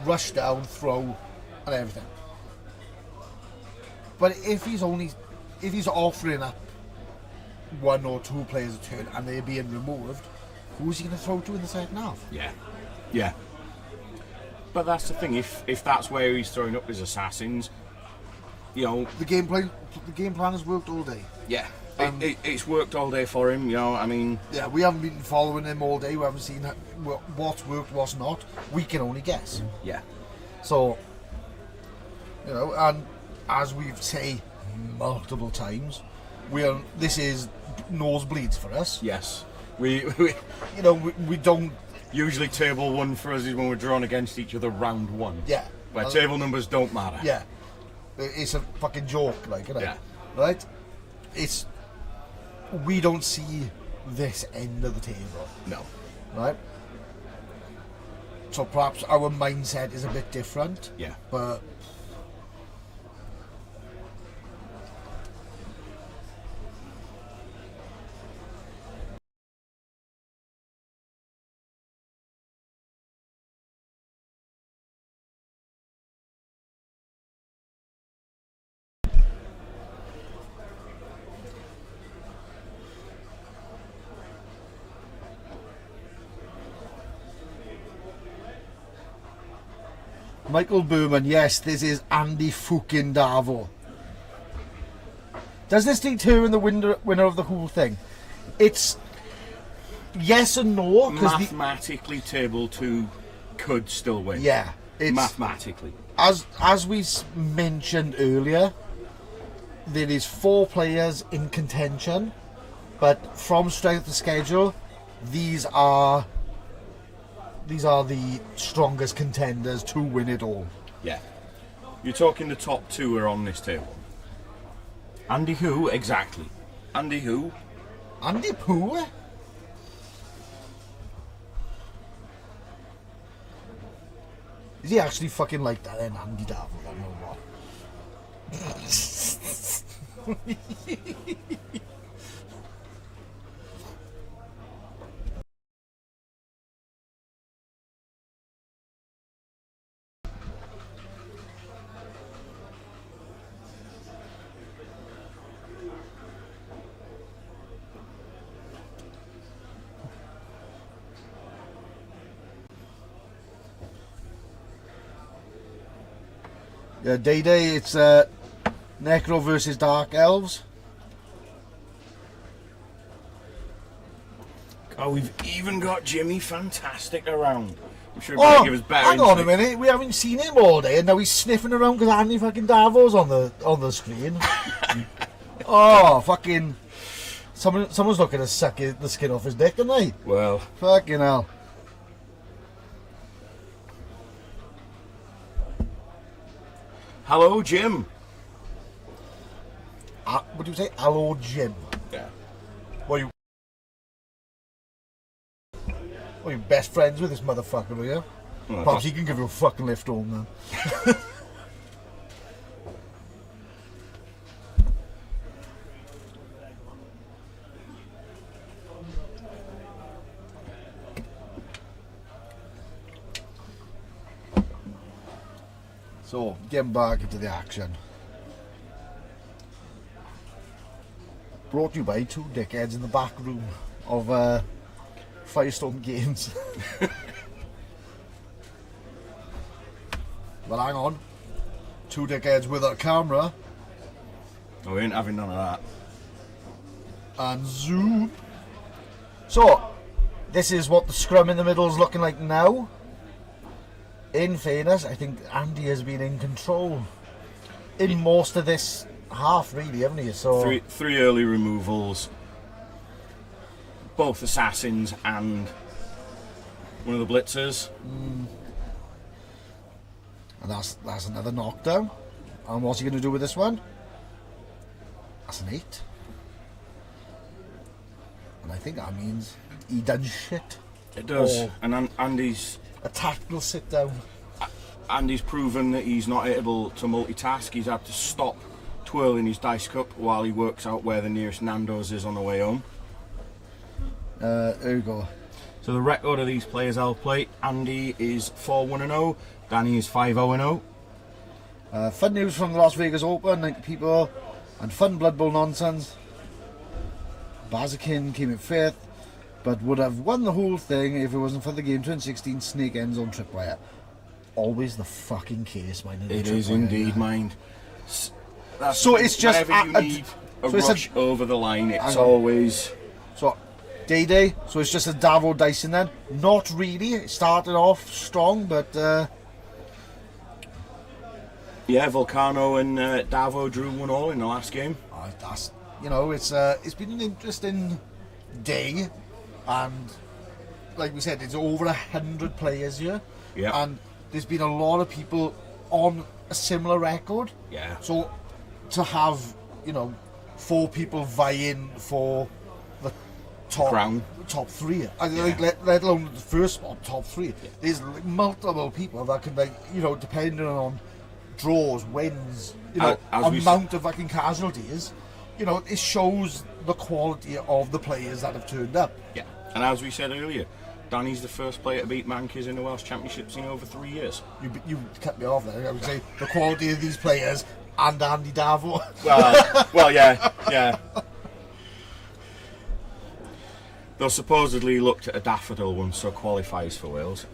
rush down, throw, and everything. But if he's offering up 1 or 2 players a turn and they're being removed, who's he going to throw to in the second half? Yeah, yeah. But that's the thing. If that's where he's throwing up his assassins, you know, the game plan has worked all day. Yeah, it's worked all day for him. You know, I mean, yeah, we haven't been following him all day. We haven't seen what's worked, what's not. We can only guess. Yeah. So, you know, and as we've said multiple times, this is nosebleeds for us. Yes, we you know, we don't usually table 1 for us is when we're drawn against each other round 1. Yeah, where table numbers don't matter. Yeah, it's a fucking joke, like, isn't it? Yeah, right. We don't see this end of the table. No. Right. So perhaps our mindset is a bit different. Yeah. But Michael Berman, yes, this is Andy fucking Davo. Does this determine the winner of the whole thing? It's yes and no. Mathematically, table 2 could still win. Yeah, it's mathematically. As we mentioned earlier, there is 4 players in contention, but from strength of schedule, these are the strongest contenders to win it all. Yeah. You're talking the top 2 are on this table. Andy who? Exactly. Andy who? Andy Pooh? Is he actually fucking like that then, Andy Davo? I don't know what. Yeah, Day, it's Necro versus Dark Elves. Oh, we've even got Jimmy Fantastic around. I'm sure he'll give us better hang on a insight. minute, we haven't seen him all day and now he's sniffing around because Andy fucking Davo's on the screen. Oh, fucking... Someone's looking to suck the skin off his dick, aren't they? Well, Fucking hell. hello, Jim. What do you say? Hello, Jim. Yeah. What are you best friends with this motherfucker, are you? Well, Perhaps he can give you a fucking lift home then. So, getting back into the action. Brought to you by two dickheads in the back room of Firestorm Games. But hang on. Two dickheads with a camera. Oh, we ain't having none of that. And zoom. So, this is what the scrum in the middle is looking like now. In fairness, I think Andy has been in control in most of this half, really, haven't he? So Three early removals, both assassins and one of the blitzers. And that's another knockdown. And what's he going to do with this one? That's an 8. And I think that means he done shit. It does. Oh. And Andy's A tactical sit down. Andy's proven that he's not able to multitask. He's had to stop twirling his dice cup while he works out where the nearest Nando's is on the way home. There we go. So the record of these players I'll play: Andy is 4-1-0, Danny is 5-0-0. Fun news from the Las Vegas Open, 90 people, and fun Blood Bowl nonsense. Bazakin came in 5th, but would have won the whole thing if it wasn't for the game 2016 snake ends on tripwire. Always the fucking case, mind. It is indeed, mind. So it's just whenever you need a rush over the line, it's always... So, Day, so it's just a Davo dicing then? Not really, it started off strong, but... Yeah, Volcano and Davo drew 1-1 in the last game. That's, it's been an interesting day, and like we said, it's over 100 players here. Yeah. And there's been a lot of people on a similar record. Yeah. So to have, 4 people vying for the top 3, let alone the first spot, top 3. Yeah. There's multiple people that can, depending on draws, wins, amount of fucking casualties, it shows the quality of the players that have turned up. Yeah. And as we said earlier, Danny's the first player to beat Mankies in the Welsh Championships in over 3 years. You cut me off there. I would say the quality of these players and Andy Davo. Well, yeah. Though supposedly looked at a daffodil once, so qualifies for Wales.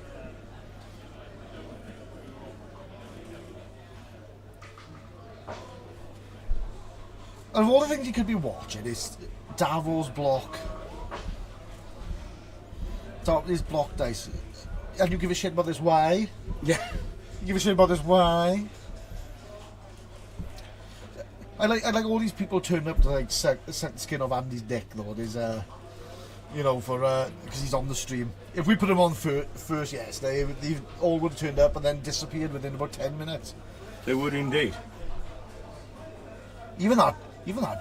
And of all the things you could be watching is Davo's block. Top his block dice. And you give a shit about this why? Yeah. You give a shit about this why? I like all these people turning up to suck the skin off Andy's dick though. There's because he's on the stream. If we put him on first yesterday, they all would have turned up and then disappeared within about 10 minutes. They would indeed. Even that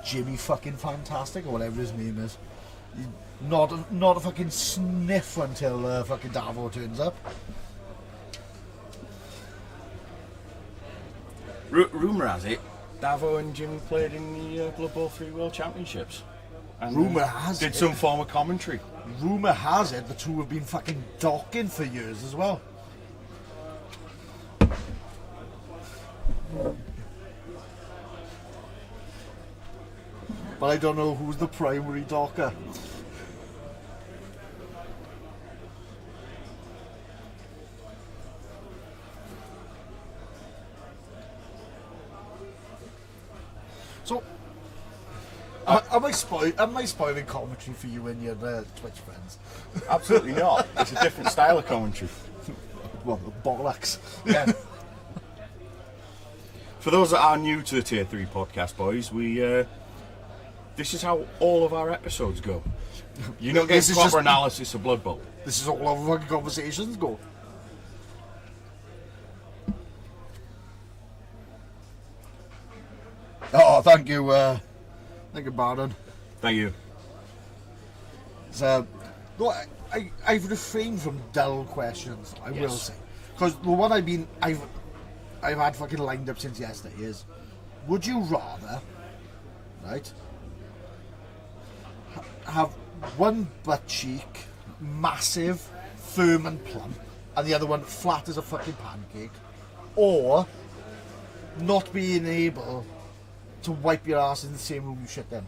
Jimmy fucking Fantastic or whatever his name is. Not a fucking sniff until fucking Davo turns up. Rumour has it, Davo and Jimmy played in the Blood Bowl 3 World Championships. And, Rumour has did it. some form of commentary. Rumour has it the two have been fucking docking for years as well. But I don't know who's the primary docker. So, am I spoiling commentary for you and your Twitch friends? Absolutely not. It's a different style of commentary. Well, bollocks. Yeah. For those that are new to the Tier 3 podcast, boys, this is how all of our episodes go. You're not getting proper analysis of Blood Bowl. This is all our fucking conversations go. Oh, thank you, Baron. Thank you. So, no, I've refrained from dull questions. I will say, because the one I've had fucking lined up since yesterday is: would you rather, right, have one butt cheek, massive, firm and plump, and the other one flat as a fucking pancake, or not being able to wipe your ass in the same room you shit in?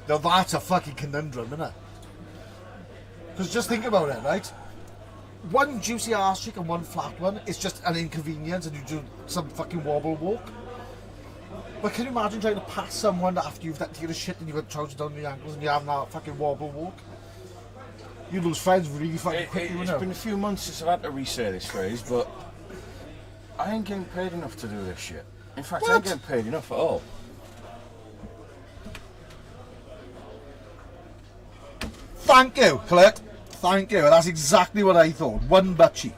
Now that's a fucking conundrum, isn't it? Because just think about it, right? One juicy ass cheek and one flat one is just an inconvenience, and you do some fucking wobble walk. But can you imagine trying to pass someone after you've taken a shit and you've got trousers down your ankles and you're having that fucking wobble walk? You lose friends really fucking quickly, It's been a few months since I've had to re-say this phrase, but I ain't getting paid enough to do this shit. In fact, I ain't getting paid enough at all. Thank you, Clint. Thank you. That's exactly what I thought. One butt cheek.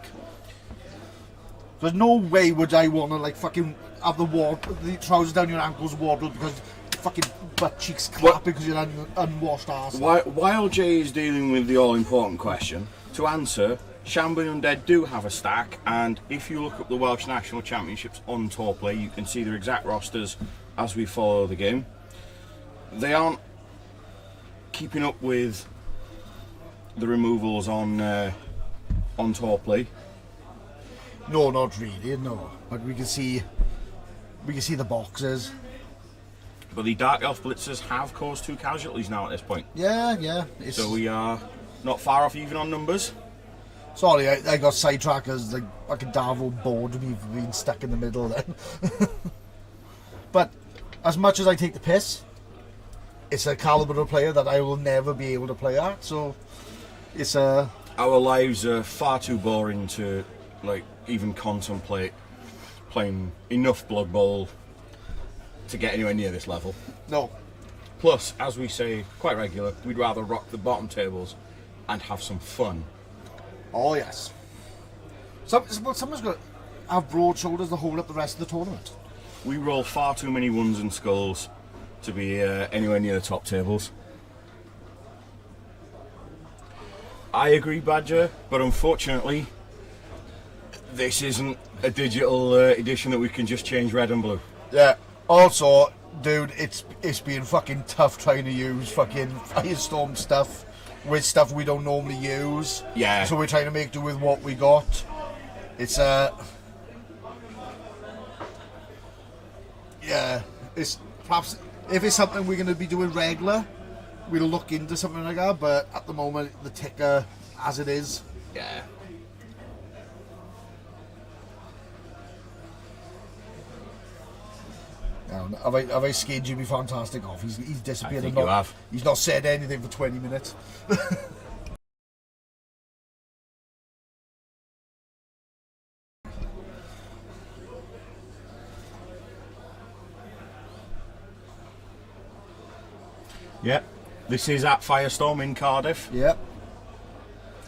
There's no way would I want to like fucking have the trousers down your ankles waddle because fucking butt cheeks clapping because you're an unwashed arse. While Jay is dealing with the all-important question, to answer, Shambling Undead do have a stack, and if you look up the Welsh National Championships on Tour Play, you can see their exact rosters as we follow the game. They aren't keeping up with the removals on Tour Play. No, not really. No, but we can see the boxes. But the Dark Elf Blitzers have caused 2 casualties now at this point. Yeah. So we are not far off even on numbers. Sorry, I got sidetracked as like fucking Davo bored me for being stuck in the middle then. But as much as I take the piss, it's a caliber of player that I will never be able to play at. So it's a. Our lives are far too boring to like even contemplate playing enough Blood Bowl to get anywhere near this level. No. Plus, as we say quite regular, we'd rather rock the bottom tables and have some fun. Oh yes. Someone's got to have broad shoulders to hold up the rest of the tournament. We roll far too many ones and skulls to be anywhere near the top tables. I agree, Badger, but unfortunately, this isn't a digital edition that we can just change red and blue. Yeah. Also, dude, it's been fucking tough trying to use fucking Firestorm stuff with stuff we don't normally use. Yeah. So we're trying to make do with what we got. It's yeah. It's perhaps if it's something we're going to be doing regular, we'll look into something like that. But at the moment, the ticker as it is. Yeah. Have I scared Jimmy Fantastic off? He's disappeared. I think you have. He's not said anything for 20 minutes. Yep. This is at Firestorm in Cardiff. Yep.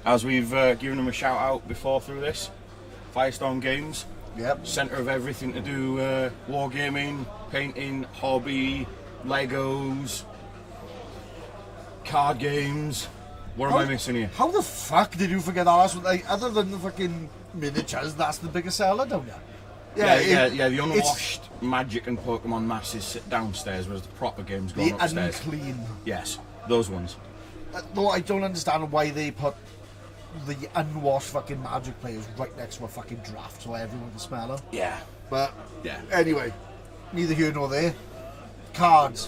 As we've given them a shout out before through this. Firestorm Games. Yep. Centre of everything to do wargaming, painting, hobby, Legos, card games. What am I missing here? How the fuck did you forget that last one? Like, other than the fucking miniatures, that's the biggest seller, don't you? Yeah. The unwashed Magic and Pokemon masses sit downstairs, whereas the proper games go upstairs. The unclean. Yes, those ones. Though I don't understand why they put the unwashed fucking Magic players right next to a fucking draft so everyone can smell them. Yeah. But Yeah. anyway, neither here nor there. Card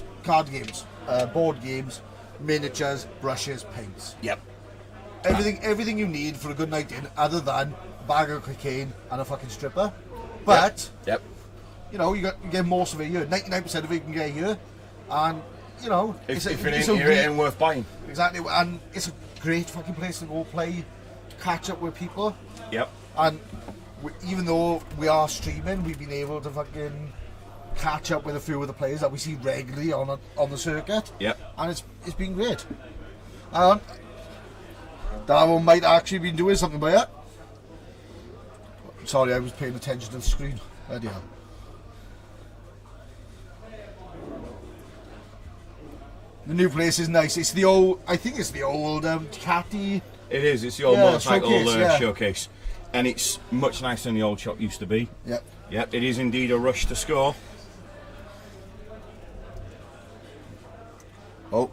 games, board games, miniatures, brushes, paints. Yep. Everything you need for a good night in, other than a bag of cocaine and a fucking stripper. But Yep. you know, you get most of it here. 99% of it you can get here, and you know, If it ain't here, it ain't worth buying. Exactly, and it's a great fucking place to go play, catch up with people. Yep. And even though we are streaming, we've been able to fucking catch up with a few of the players that we see regularly on the circuit. Yep. And it's been great. And Darwin might actually been doing something by it. Sorry, I was paying attention to the screen. Anyhow. The new place is nice. It's the old, I think it's the old Catty. It is. It's the old motorcycle showcase, showcase, and it's much nicer than the old shop used to be. Yep. Yep. It is indeed a rush to score. Oh,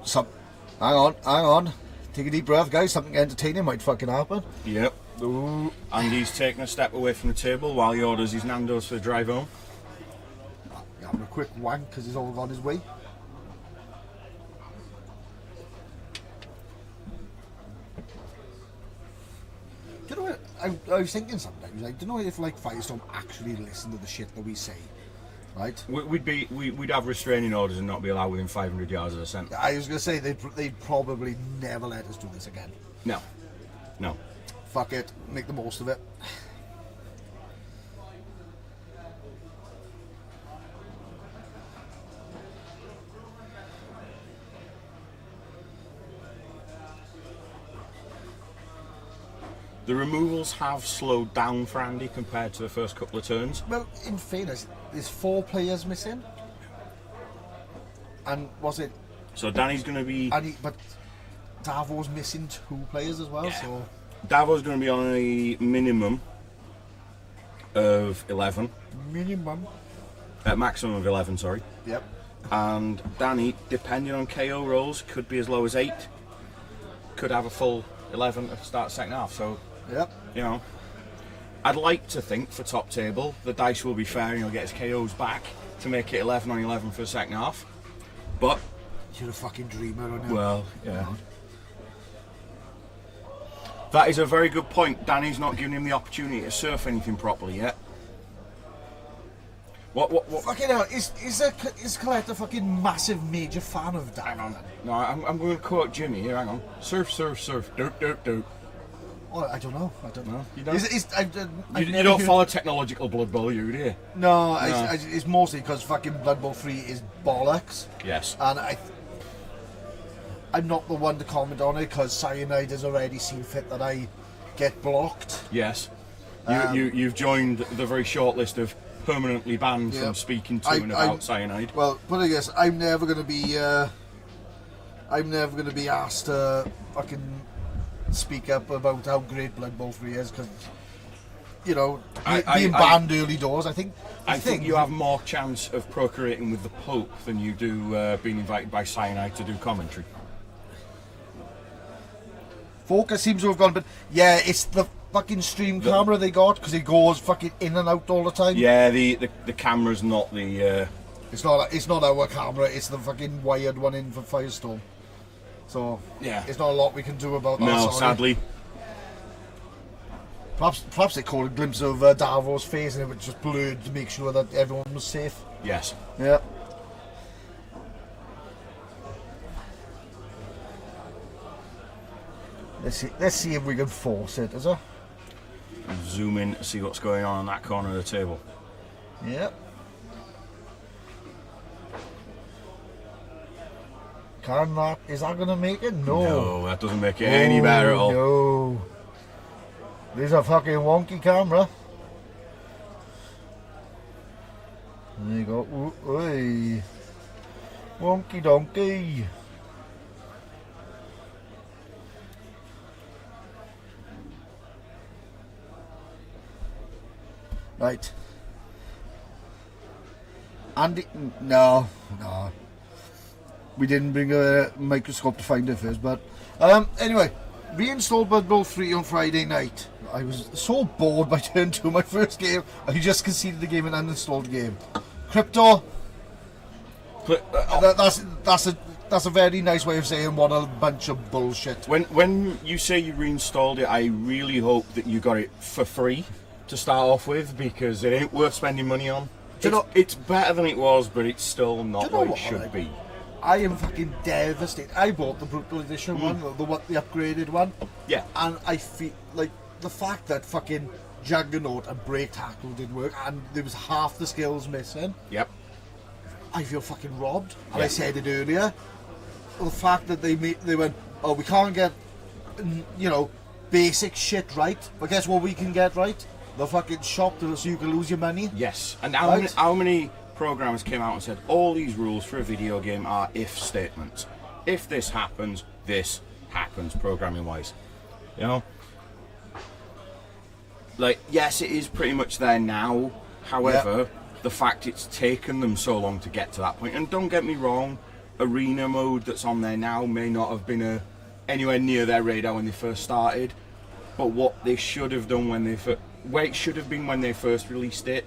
hang on. Take a deep breath, guys. Something entertaining might fucking happen. Yep. Ooh. And he's taking a step away from the table while he orders his Nando's for the drive home. Having a quick wank because he's all on his way. Do you know what? I was thinking sometimes, I don't know if like Firestorm actually listen to the shit that we say, right? We'd have restraining orders and not be allowed within 500 yards of the centre. I was gonna say they'd probably never let us do this again. No. Fuck it, make the most of it. The removals have slowed down for Andy compared to the first couple of turns. Well, in fairness, there's 4 players missing. And was it... So Danny's going to be... but Davo's missing 2 players as well, Yeah. so... Davo's going to be on a minimum of 11. Maximum of 11, sorry. Yep. And Danny, depending on KO rolls, could be as low as 8. Could have a full 11 at the start of the second half, so... Yep. You know, I'd like to think for top table the dice will be fair and he'll get his KOs back to make it 11 on 11 for the second half. But you're a fucking dreamer, aren't you? Well, yeah. That is a very good point. Danny's not giving him the opportunity to surf anything properly yet. What? Fucking hell, is Colette a fucking massive major fan of Davo? Hang on. No, I'm going to quote Jimmy here. Hang on. Surf, surf, surf. Dirt, dirt, dirt. Oh, I don't know. You don't? You don't follow technological Blood Bowl, do you? No. It's mostly because fucking Blood Bowl 3 is bollocks. Yes. And I'm not the one to comment on it because Cyanide has already seen fit that I get blocked. Yes. You've joined the very short list of permanently banned from speaking to and about Cyanide. Well, put it this, I'm never going to be asked to fucking speak up about how great Blood Bowl 3 is because, you know, being banned early doors, I think you have more chance of procreating with the Pope than you do being invited by Cyanide to do commentary. Focus seems to have gone, but yeah, it's the fucking stream camera they got because it goes fucking in and out all the time. Yeah, the camera's not the... It's not our camera, it's the fucking wired one in for Firestorm. So, yeah, there's not a lot we can do about that. No, sadly. Perhaps they caught a glimpse of Davo's face and it was just blurred to make sure that everyone was safe. Yes. Yeah. Let's see if we can force it, is it? Zoom in to see what's going on that corner of the table. Yep. Is that going to make it? No, that doesn't make it any better at all. No. There's a fucking wonky camera. There you go. Ooh, oi. Wonky donkey. Right. Andy, no. We didn't bring a microscope to find it first, but anyway, reinstalled Blood Bowl 3 on Friday night. I was so bored by turn 2 my first game, I just conceded the game and uninstalled the game. Crypto, that's a very nice way of saying what a bunch of bullshit. When you say you reinstalled it, I really hope that you got it for free to start off with, because it ain't worth spending money on. It's better than it was, but it's still not what it should be. I am fucking devastated. I bought the Brutal Edition one, the upgraded one. Yeah. And I feel like the fact that fucking Juggernaut and Break Tackle didn't work, and there was half the skills missing. Yep. I feel fucking robbed. And Yeah. I said it earlier. The fact that they went, oh, we can't get, basic shit right. But guess what we can get right? The fucking shop so you can lose your money. Yes. And Right. how many programmers came out and said all these rules for a video game are if statements? If this happens programming wise. Like, yes, it is pretty much there now. However, the fact it's taken them so long to get to that point, and don't get me wrong, arena mode that's on there now may not have been anywhere near their radar when they first started, but what they should have done where it should have been when they first released it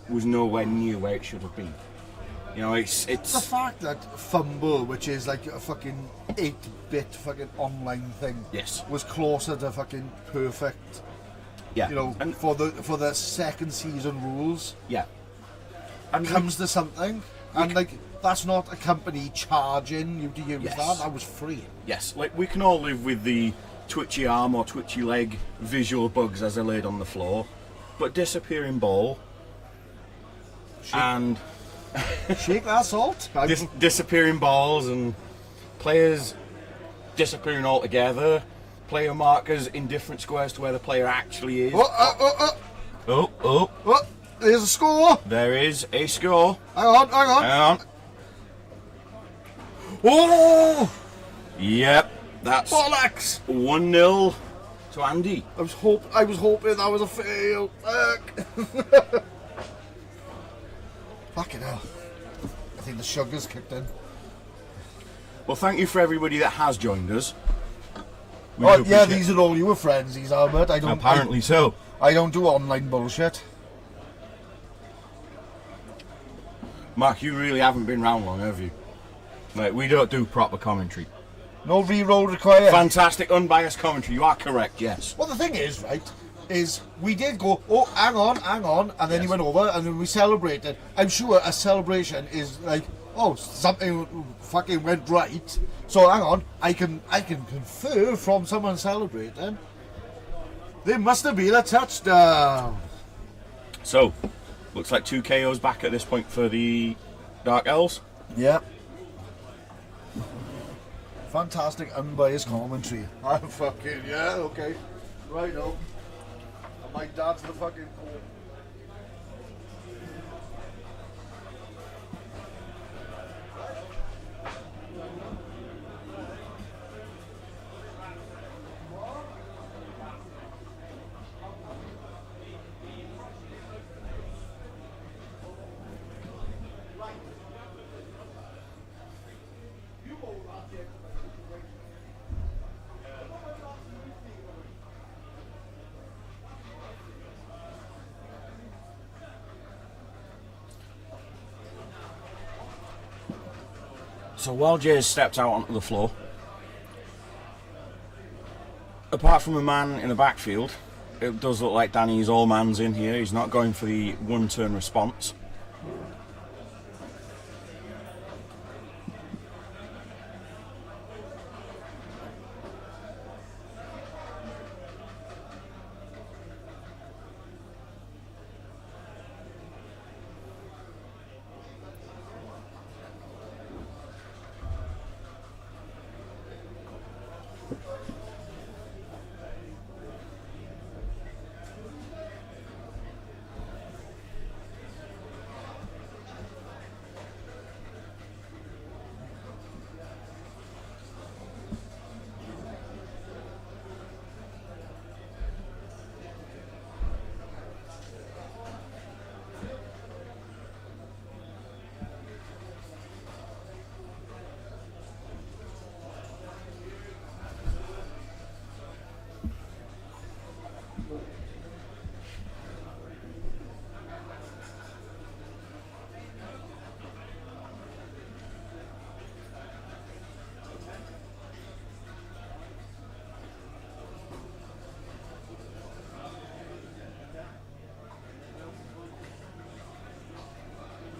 was nowhere near where it should have been. It's The fact that Fumble, which is like a fucking 8-bit fucking online thing, Yes. was closer to fucking perfect. yeah, And for the second season rules, yeah, and comes to something, and like that's not a company charging you to use Yes. that was free. yes, like we can all live with the twitchy arm or twitchy leg visual bugs as they're laid on the floor, but disappearing ball and Shake that salt. disappearing balls and players disappearing altogether, player markers in different squares to where the player actually is. Oh, There's a score. there is a score. Hang on. Hang on. Oh, Yep, that's bollocks! 1-0 to Andy. I was hoping that was a fail. Fuck. Fucking hell. I think the sugar's kicked in. Well, thank you for everybody that has joined us. We Oh do yeah, appreciate- these are all your friends, these are, but I don't. Apparently so. I don't do online bullshit. Mark, you really haven't been round long, have you? Like, we don't do proper commentary. No re-roll required. Fantastic, unbiased commentary. You are correct, yes. Well, the thing is, right, is we did go, oh, hang on, and then he Yes. went over, and then we celebrated. I'm sure a celebration is like, oh, something fucking went right. So hang on, I can confer from someone celebrating. There must have been a touchdown. So, looks like 2 KOs back at this point for the Dark Elves. Yeah. Fantastic unbiased commentary. I'm fucking, yeah, okay. Right now. My dad's the fucking... So while Jay's stepped out onto the floor, apart from a man in the backfield, it does look like Danny's all man's in here. He's not going for the one-turn response.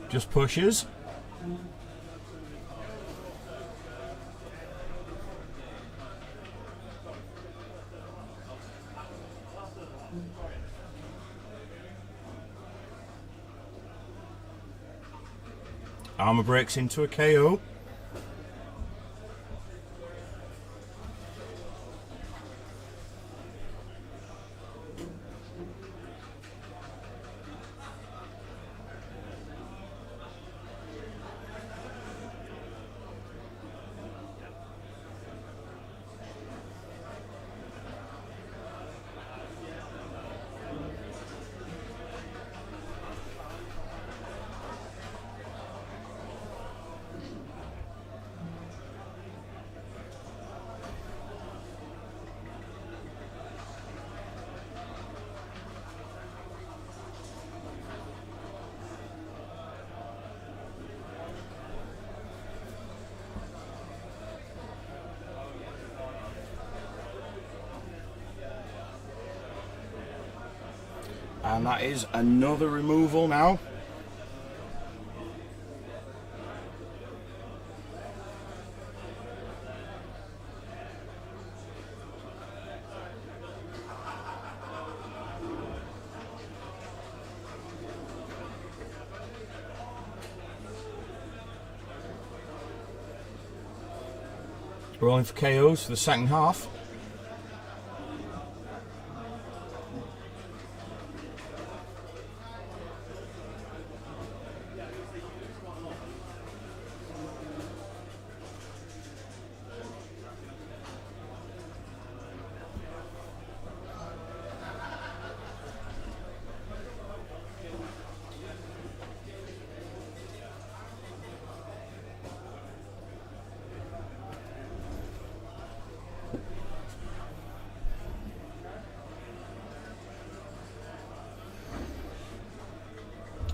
Just pushes. Armor breaks into a KO. And that is another removal now. Rolling for KOs for the second half.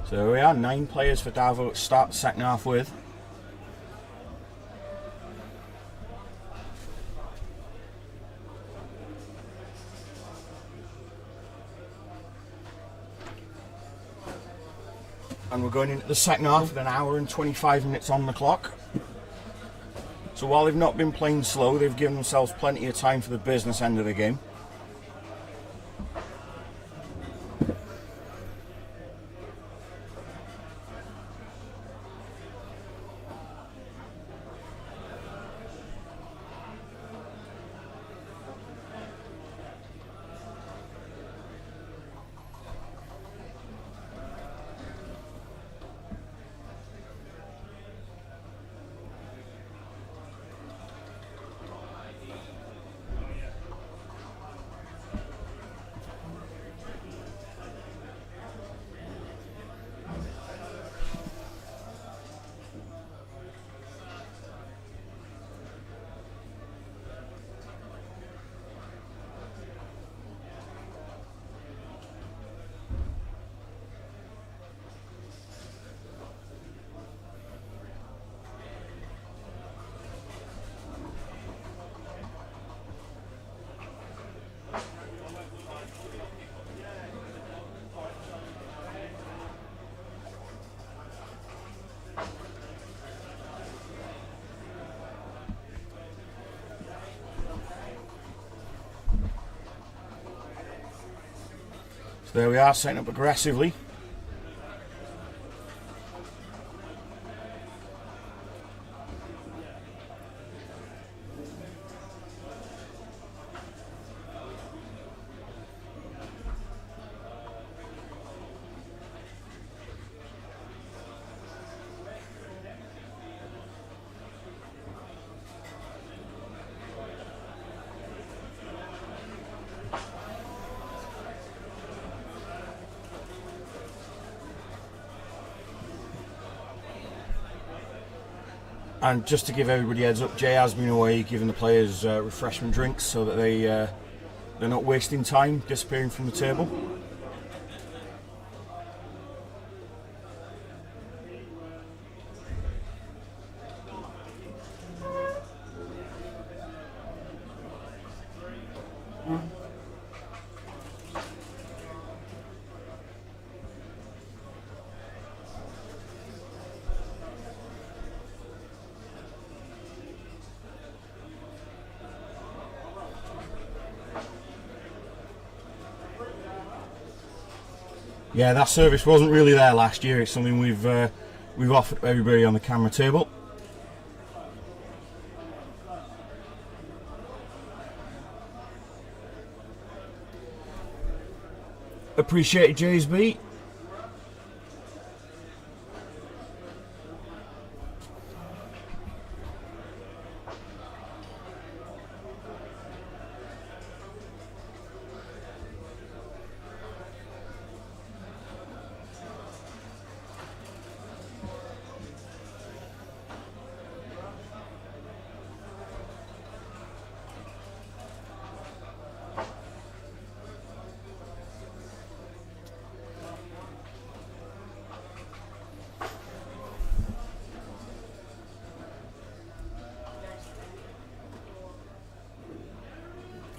So there we are, 9 players for Davo to start the second half with. And we're going into the second half with an hour and 25 minutes on the clock. So while they've not been playing slow, they've given themselves plenty of time for the business end of the game. There we are, setting up aggressively. And just to give everybody a heads up, Jay has been away giving the players refreshment drinks so that they're not wasting time disappearing from the table. Yeah, that service wasn't really there last year. It's something we've offered everybody on the camera table. Appreciate it, JSB.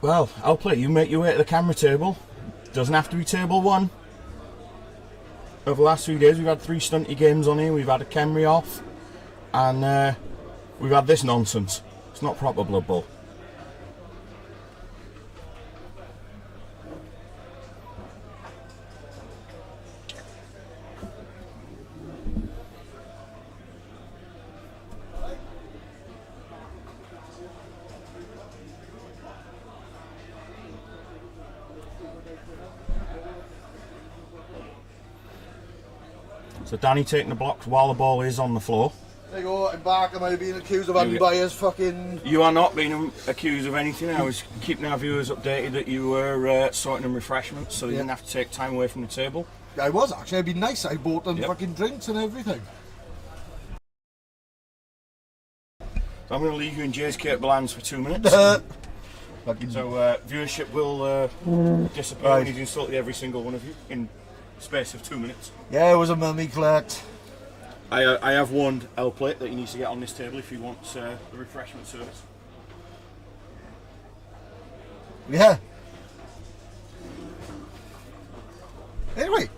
Well, I'll play. You make your way to the camera table. Doesn't have to be table 1. Over the last 3 days, we've had 3 stunty games on here. We've had a Kemri off, and we've had this nonsense. It's not proper Blood Bowl. So Danny taking the blocks while the ball is on the floor. There you go, I'm back. Am I being accused of having bias? Fucking... You are not being accused of anything. I was keeping our viewers updated that you were sorting them refreshments so they didn't have to take time away from the table. I was actually, it'd be nice. I bought them fucking drinks and everything. So I'm going to leave you in Jay's capable hands for 2 minutes. So viewership will disappear when he's insulted every single one of you in space of 2 minutes. Yeah, it was a mummy collect. I have warned L Plate that he needs to get on this table if he wants the refreshment service. Yeah. Anyway,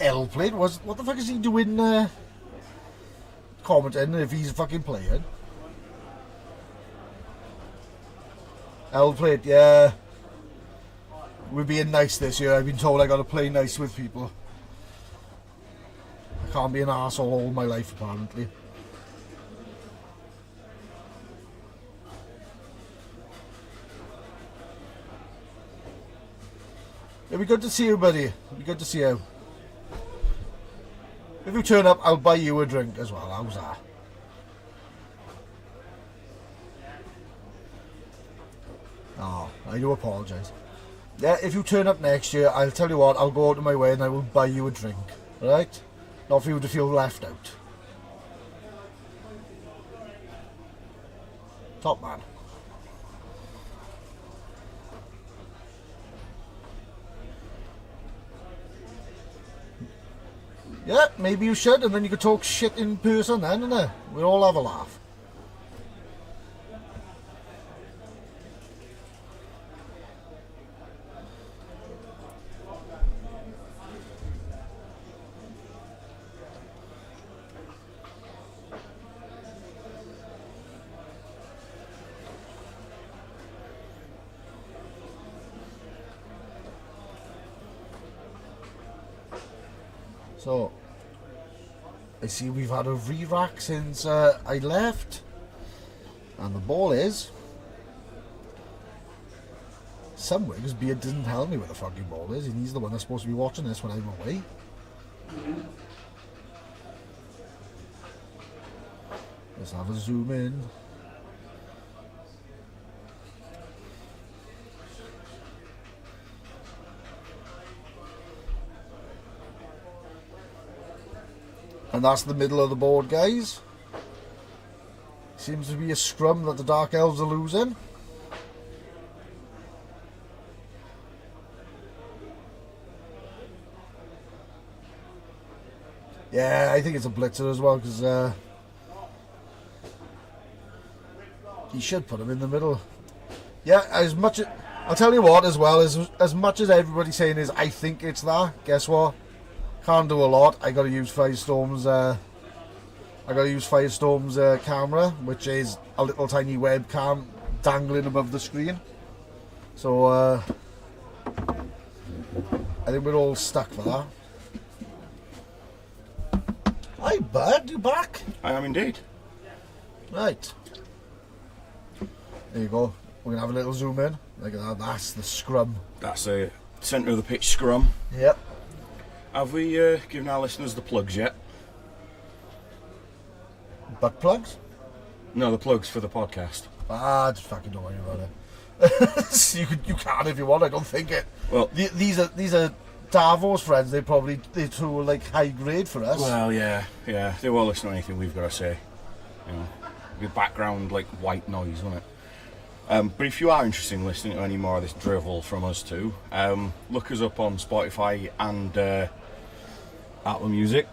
L Plate was, what the fuck is he doing commenting if he's fucking playing? L Plate, yeah. We're being nice this year. I've been told I gotta play nice with people. I can't be an arsehole all my life, apparently. It'll be good to see you, buddy. It'll be good to see you. If you turn up, I'll buy you a drink as well. How's that? Oh, I do apologise. Yeah, if you turn up next year, I'll tell you what, I'll go out of my way and I will buy you a drink. Alright? Not for you to feel left out. Top man. Yeah, maybe you should, and then you could talk shit in person then, innit? We'll all have a laugh. So, I see we've had a re-rack since I left, and the ball is somewhere, because Beard didn't tell me where the fucking ball is, and he's the one that's supposed to be watching this when I'm away. Let's have a zoom in. And that's the middle of the board, guys. Seems to be a scrum that the Dark Elves are losing. Yeah, I think it's a blitzer as well, because he should put him in the middle. Yeah, as much, I'll tell you what, as well, as much as everybody's saying is, I think it's that, guess what? Can't do a lot. I gotta use Firestorm's camera, which is a little tiny webcam dangling above the screen. So I think we're all stuck for that. Hi, bud, you back? I am indeed. Right. There you go. We're going to have a little zoom in. Look at that. That's the scrum. That's the centre of the pitch scrum. Yep. Have we given our listeners the plugs yet? Butt plugs? No, the plugs for the podcast. Just fucking don't worry about it. you can if you want. I don't think it. Well, these are Davo's friends. They're too like high grade for us. Well, yeah. They won't listen to anything we've got to say. You know, with background like white noise, won't it? But if you are interested in listening to any more of this drivel from us too, look us up on Spotify and Apple Music.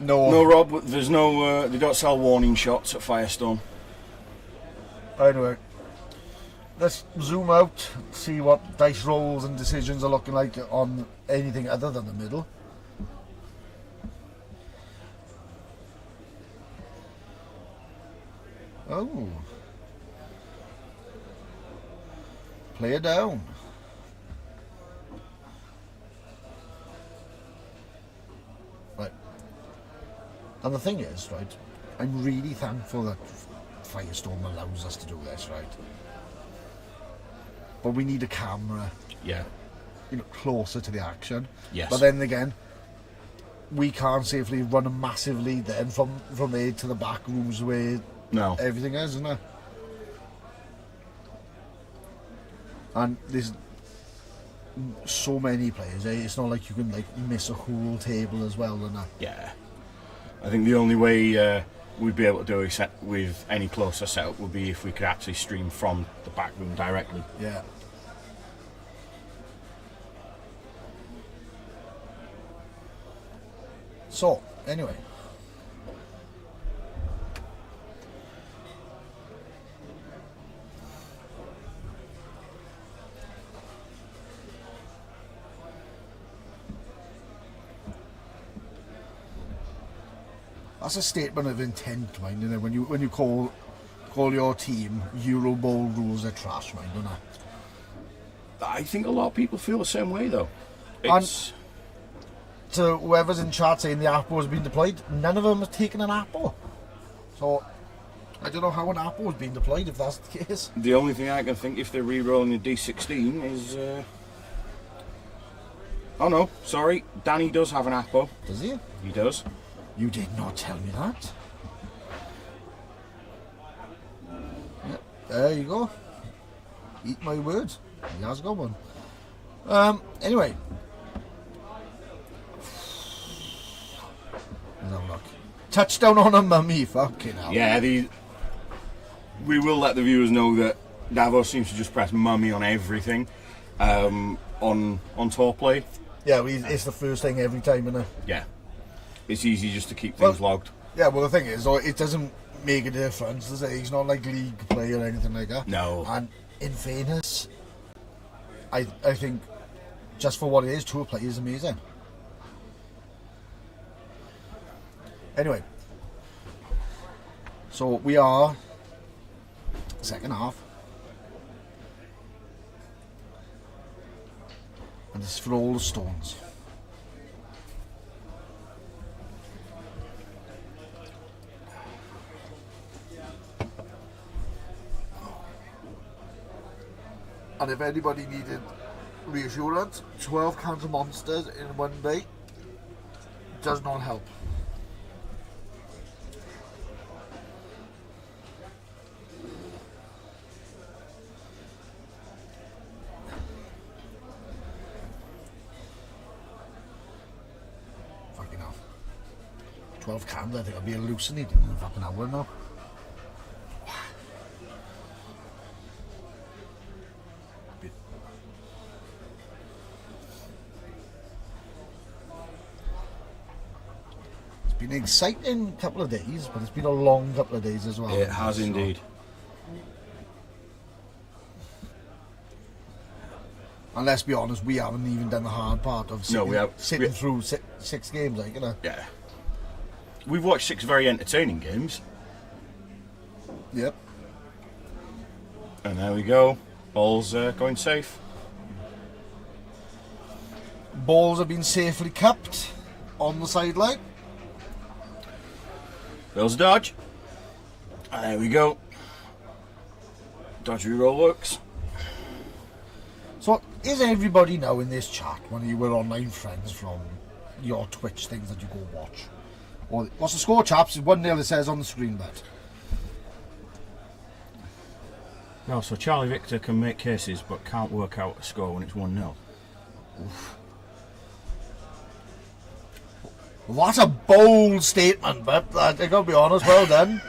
No, Rob. There's no. They don't sell warning shots at Firestorm. Anyway, let's zoom out, see what dice rolls and decisions are looking like on anything other than the middle. Oh. Player down. Right. And the thing is, right, I'm really thankful that Firestorm allows us to do this, right? But we need a camera, Yeah. Closer to the action. Yes. But then again, we can't safely run a massive lead then from there to the back rooms where No. everything is, isn't it? And there's so many players, eh? It's not like you can miss a whole table as well, and that. Yeah. I think the only way we'd be able to do it with any closer setup would be if we could actually stream from the back room directly. Yeah. So, anyway. That's a statement of intent, mind, isn't it? When you call your team Euro Bowl rules are trash, mind, don't it? I think a lot of people feel the same way, though. It's To whoever's in chat saying the apple has been deployed, none of them have taken an apple. So, I don't know how an apple has been deployed if that's the case. the only thing I can think if they're re-rolling a D16 is... Oh no, sorry. Danny does have an apple. Does he? He does. You did not tell me that. Yeah, there you go. Eat my words. He has got one. Anyway. Let's have a look. Touchdown on a mummy. Fucking hell. Yeah, we will let the viewers know that Davos seems to just press mummy on everything on tour play. Yeah, it's the first thing every time, isn't it? Yeah. It's easy just to keep things logged. Yeah, well, the thing is, it doesn't make a difference, does it? He's not like league player or anything like that. No. And in fairness, I think just for what it is, tour play is amazing. Anyway, so we are second half, and this is for all the stones. And if anybody needed reassurance, 12 cans of monsters in one day does not help. Fucking hell. 12 cans, I think I'll be hallucinating in a fucking hour now. Been an exciting couple of days, but it's been a long couple of days as well. It has indeed. And let's be honest, we haven't even done the hard part of sitting through six games, like, you know. Yeah. We've watched 6 very entertaining games. Yep. And there we go. Ball's going safe. Balls have been safely kept on the sideline. Bill's dodge. And there we go. Dodge reroll works. So, is everybody now in this chat one of you were online friends from your Twitch things that you go watch? Or what's the score, chaps? 1-0 it says on the screen, but No, so Charlie Victor can make cases but can't work out a score when it's 1-0. Oof. well, that's a bold statement, but I gotta be honest, well done.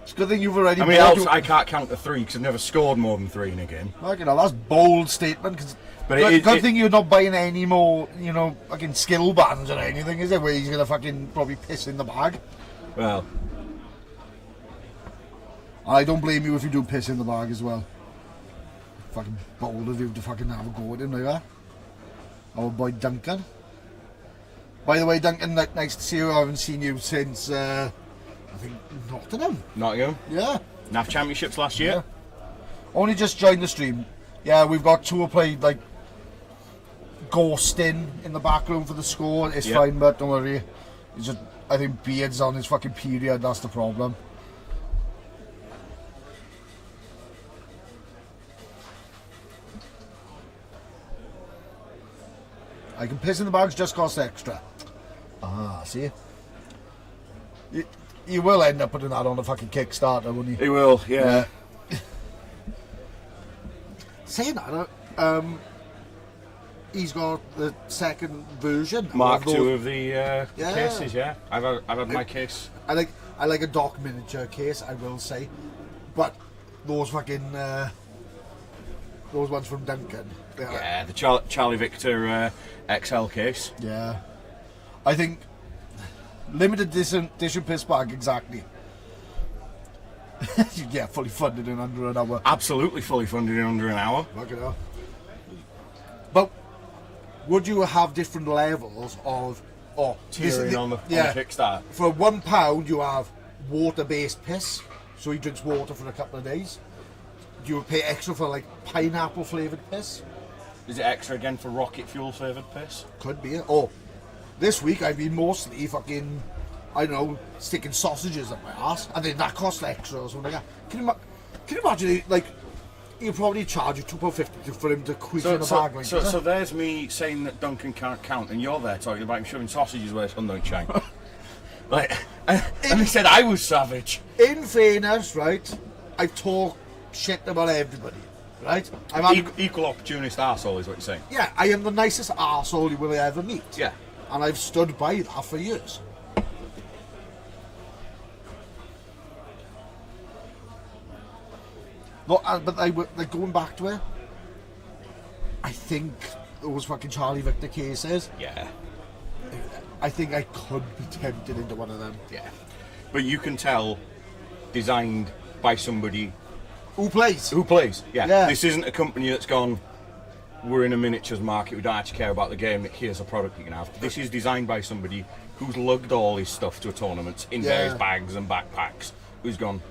It's a good thing you've already I mean, bought also, I can't count to 3 because I've never scored more than 3 in a game. Like, you know, that's bold statement. Cause But good thing you're not buying any more, you know, fucking skill bands or anything, is it? Where he's gonna fucking probably piss in the bag. Well, I don't blame you if you do piss in the bag as well. Fucking bold of you to fucking have a go at him like that. Our boy Duncan. By the way, Duncan, nice to see you. I haven't seen you since, I think, Nottingham. Yeah. NAF Championships last year. Yeah. Only just joined the stream. Yeah, we've got two played like ghosting in the back room for the score. It's fine, but don't worry. It's just, I think Beard's on his fucking period. That's the problem. I can piss in the bags, just cost extra. Ah, see? You will end up putting that on a fucking Kickstarter, won't you? He will, yeah. Saying that, he's got the second version. Mark of 2 of the Yeah. cases, yeah. I've had my case. I like a Doc miniature case, I will say, but those fucking those ones from Duncan. Yeah, the Charlie Victor XL case. Yeah, I think limited edition piss bag exactly. Yeah, fully funded in under an hour. Absolutely fully funded in under an hour. Look it up. But would you have different levels of Tiering on the Kickstarter? For £1 you have water-based piss, so he drinks water for a couple of days. You would pay extra for like pineapple flavoured piss. Is it extra again for rocket fuel flavoured piss? Could be. Oh, this week I've been mostly fucking, I don't know, sticking sausages up my ass, and then that costs extra or something like that. Can you imagine, like, he'll probably charge you £2.50 for him to quiz in a bag like that. So there's me saying that Duncan can't count, and you're there talking about him shoving sausages where sun don't shine. Like, and he said I was savage. In fairness, right, I've talked shit about everybody, right? Equal opportunist arsehole is what you're saying. Yeah, I am the nicest arsehole you will ever meet. Yeah. And I've stood by that for years. No, but like going back to it, I think those fucking Charlie Victor cases, Yeah. I think I could be tempted into one of them. Yeah. But you can tell, designed by somebody Who plays? who plays. Yeah. Yeah. This isn't a company that's gone, we're in a miniatures market, we don't actually care about the game, here's a product you can have. This is designed by somebody who's lugged all his stuff to a tournament in various bags and backpacks, who's gone,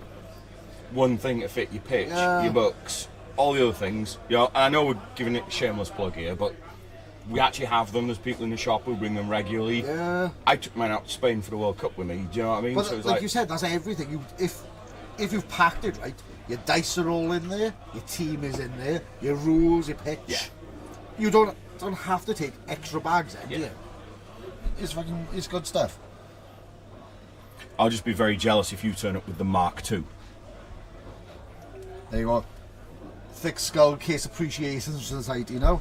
one thing to fit your pitch, your books, all the other things. You know, and I know we're giving it a shameless plug here, but we actually have them. There's people in the shop who bring them regularly. Yeah. I took mine out to Spain for the World Cup with me, do you know what I mean? But So it's like you said, that's everything. If you've packed it right, your dice are all in there, your team is in there, your rules, your pitch. Yeah. You don't have to take extra bags in, do you? Yeah. It's good stuff. I'll just be very jealous if you turn up with the Mark II. There you go. Thick Skull Case Appreciation Society, you know?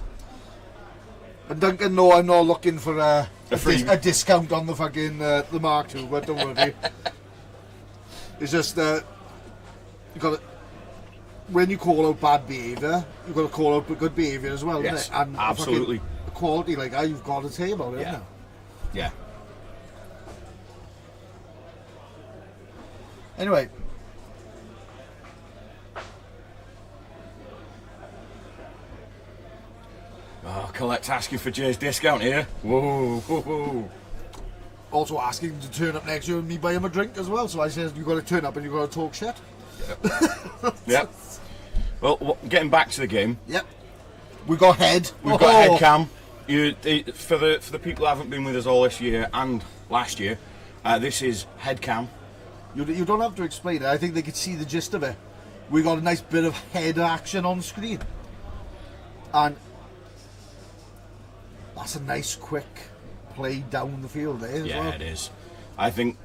And Duncan, no, I'm not looking for a discount on the fucking the Mark II, but don't worry. It's just you got to, when you call out bad behaviour, you've got to call out good behaviour as well, Yes, isn't it? And absolutely. The quality like that, you've got to say about it, haven't you? Yeah. Anyway. Oh, Colette's asking for Jay's discount here. Whoa, whoa, whoa. Also asking him to turn up next year and me buy him a drink as well. So I said, you've got to turn up and you've got to talk shit. Yep. Yep. Well, getting back to the game, Yep. We got head. we've got head cam. For the people who haven't been with us all this year and last year, this is head cam. You don't have to explain it. I think they could see the gist of it. We got a nice bit of head action on screen. And that's a nice quick play down the field there as Yeah, well. it is. I think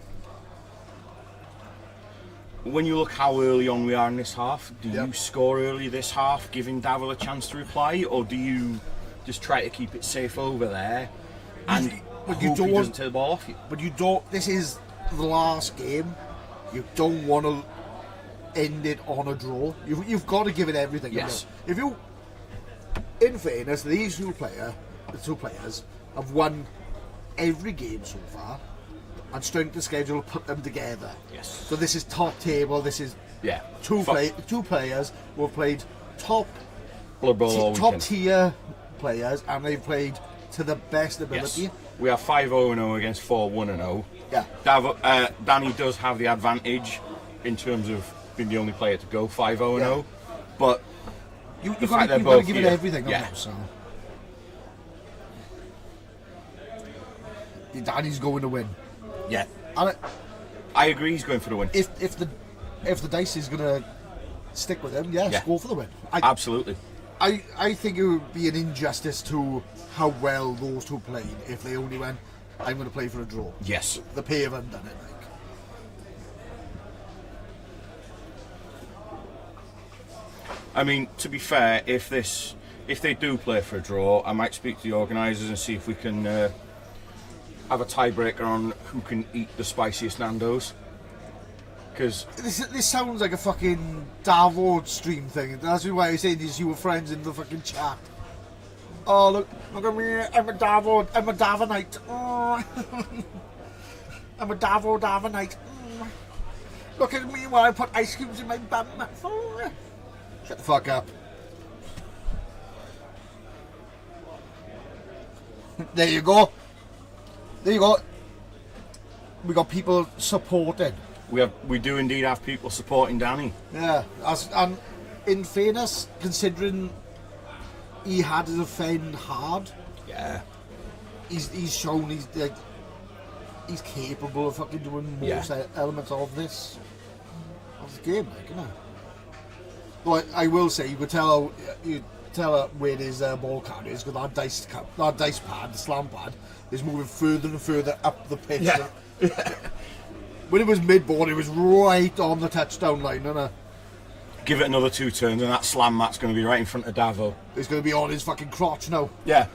when you look how early on we are in this half, do you score early this half, giving Davil a chance to reply, or do you just try to keep it safe over there and But hope you he don't doesn't take the ball off you? But you don't. This is the last game. You don't want to end it on a draw. You've got to give it everything. Yes. If you, in fairness, these two players have won every game so far, and strength of schedule put them together. Yes. So this is top table. This is two players who have played top Blood Bowl all top weekend. tier players, and they've played to the best ability. Yes. We are 5-0-0 against 4-1-0. Yeah. Danny does have the advantage in terms of being the only player to go 5-0-0, Yeah. but You've the got fact they're to both give it here- everything. Yeah. So. Danny's going to win. Yeah, And I agree. He's going for the win. if the dice is going to stick with him, yes, Yeah. go for the win. Absolutely. I think it would be an injustice to how well those two played if they only went, I'm going to play for a draw. Yes. The pair haven't done it. Like. I mean, to be fair, if they do play for a draw, I might speak to the organisers and see if we can have a tiebreaker on who can eat the spiciest Nando's. Because This sounds like a fucking Davo stream thing. That's why I say these you were friends in the fucking chat. Oh look at me! I'm a Davonite. Oh. I'm a Davonite. Oh. Look at me while I put ice cubes in my bum. Oh. Shut the fuck up. There you go. There you go. We got people supporting. we do indeed have people supporting Danny. Yeah, and in fairness, considering he had to defend hard, Yeah. he's shown he's capable of fucking doing most elements of this the game, like, you know. But I will say, you tell her where his ball carrier is, because that dice pad, the slam pad, is moving further and further up the pitch. Yeah. When it was mid-board, it was right on the touchdown line, isn't it? Give it another 2 turns and that slam mat's going to be right in front of Davo. It's going to be on his fucking crotch now. Yeah.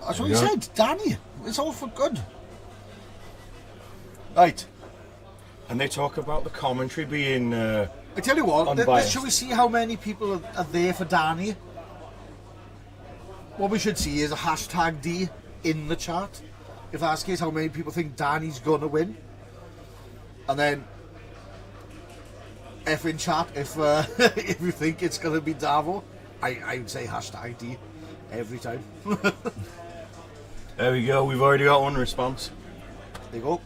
That's what he said, Danny. It's all for good. Right. And they talk about the commentary being I tell you what, unbiased. shall we see how many people are there for Danny? What we should see is a hashtag D in the chat. If that's the case, how many people think Danny's gonna win? And then F in chat if if you think it's gonna be Davo. I would say hashtag D every time. There we go, we've already got one response. There you go.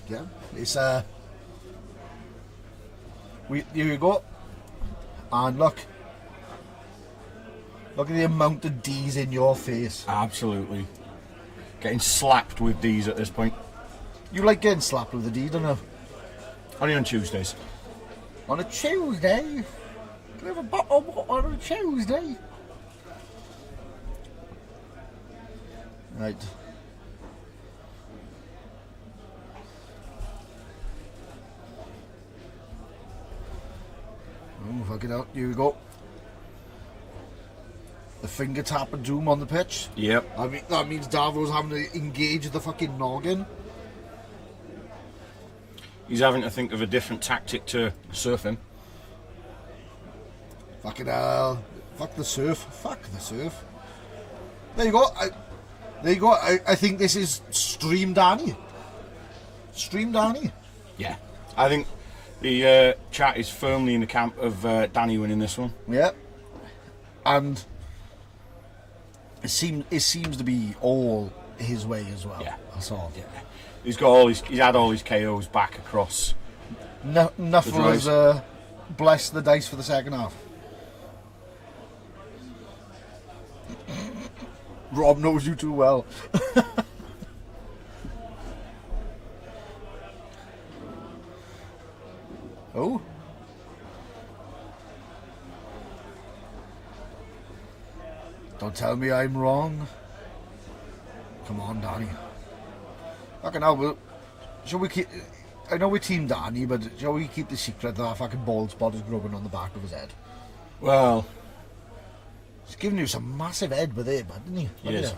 Yeah, it's here you go, and look at the amount of D's in your face. Absolutely. Getting slapped with D's at this point. You like getting slapped with a D, don't you? Only on Tuesdays. On a Tuesday? Can we have a bottle of water on a Tuesday? Right. Oh, fucking hell. Here we go. The finger tap and doom on the pitch. Yep. I mean, that means Davo's having to engage the fucking noggin. He's having to think of a different tactic to surf him. Fucking hell. Fuck the surf. Fuck the surf. There you go. There you go. I think this is Stream Danny. Stream Danny. Yeah. I think The chat is firmly in the camp of Danny winning this one. Yeah. And it seems to be all his way as well. Yeah. That's all. Yeah. He's had all his KOs back across. Enough for us bless the dice for the second half. Rob knows you too well. Oh. Don't tell me I'm wrong. Come on, Danny. Fucking hell, shall we keep... I know we team Danny, but shall we keep the secret that fucking bald spot is growing on the back of his head? Well... He's giving you some massive head with it, didn't he? Yes.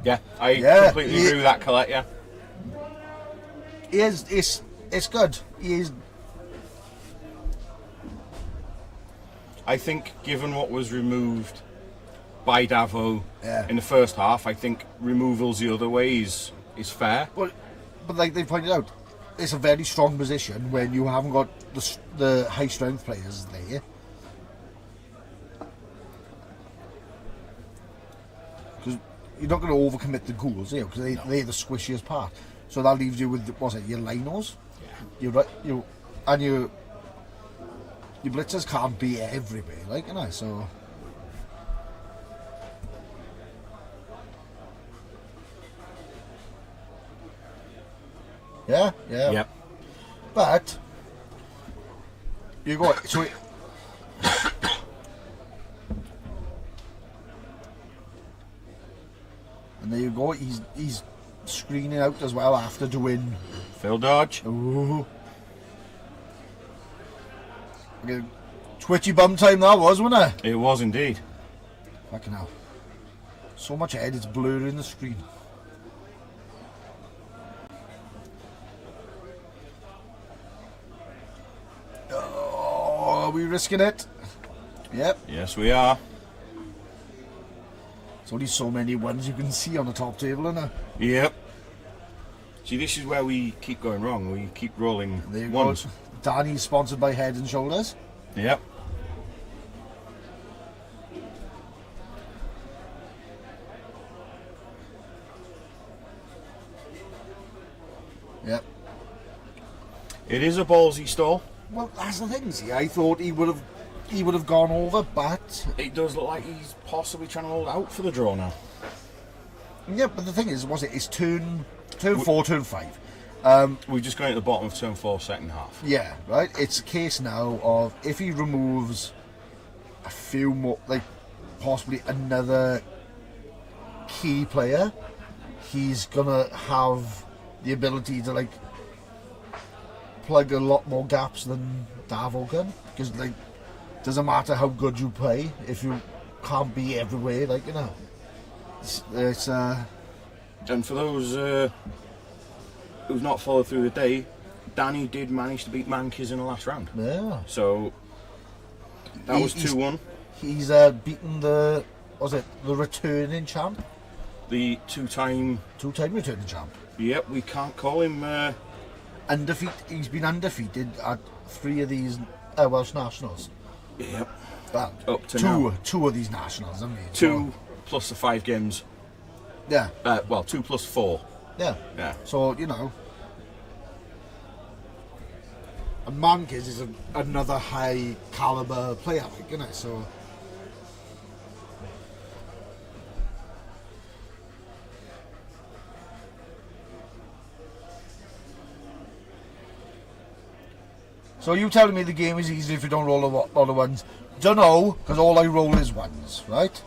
Yeah, I completely agree with that, Colette, yeah. It's good. He is... I think, given what was removed by Davo Yeah. in the first half, I think removals the other way is fair. But like they pointed out, it's a very strong position when you haven't got the high strength players there. Because you're not going to overcommit the goals, because they're the squishiest part. So that leaves you with, your linos? Yeah. Your blitzers can't be everywhere, so... Yeah. Yep. But you go so. And there you go. He's screening out as well after doing Phil Dodge. Ooh. Okay. Twitchy bum time that was, wasn't it? It was indeed. Fucking hell. So much head, it's blurring the screen. Oh, are we risking it? Yep. Yes, we are. There's only so many ones you can see on the top table, isn't there? Yep. See, this is where we keep going wrong. We keep rolling There you ones. go. Danny's sponsored by Head and Shoulders. Yep. Yep. It is a ballsy stall. Well, that's the thing. See, I thought he would have gone over, but It does look like he's possibly trying to hold out for the draw now. yeah. But the thing is, it's turn 4, turn 5. We've just gone at the bottom of turn 4, second half. Yeah, right. It's a case now of if he removes a few more, like possibly another key player, he's gonna have the ability to plug a lot more gaps than Davo can. Because doesn't matter how good you play if you can't be everywhere. It's And for those who've not followed through the day, Danny did manage to beat Mankiz in the last round. yeah. So that was 2-1. He's beaten the returning champ, The two-time. returning champ. Yep, we can't call him. Undefeated. He's been undefeated at 3 of these Welsh nationals. Yep. Well, Up to now. two of these nationals, haven't we? 2 plus the 5 games. Yeah, 2 plus 4. yeah. Yeah. So and Mankiz is another high caliber player, So. So you telling me the game is easy if you don't roll a lot of ones? Don't know, because all I roll is ones, right?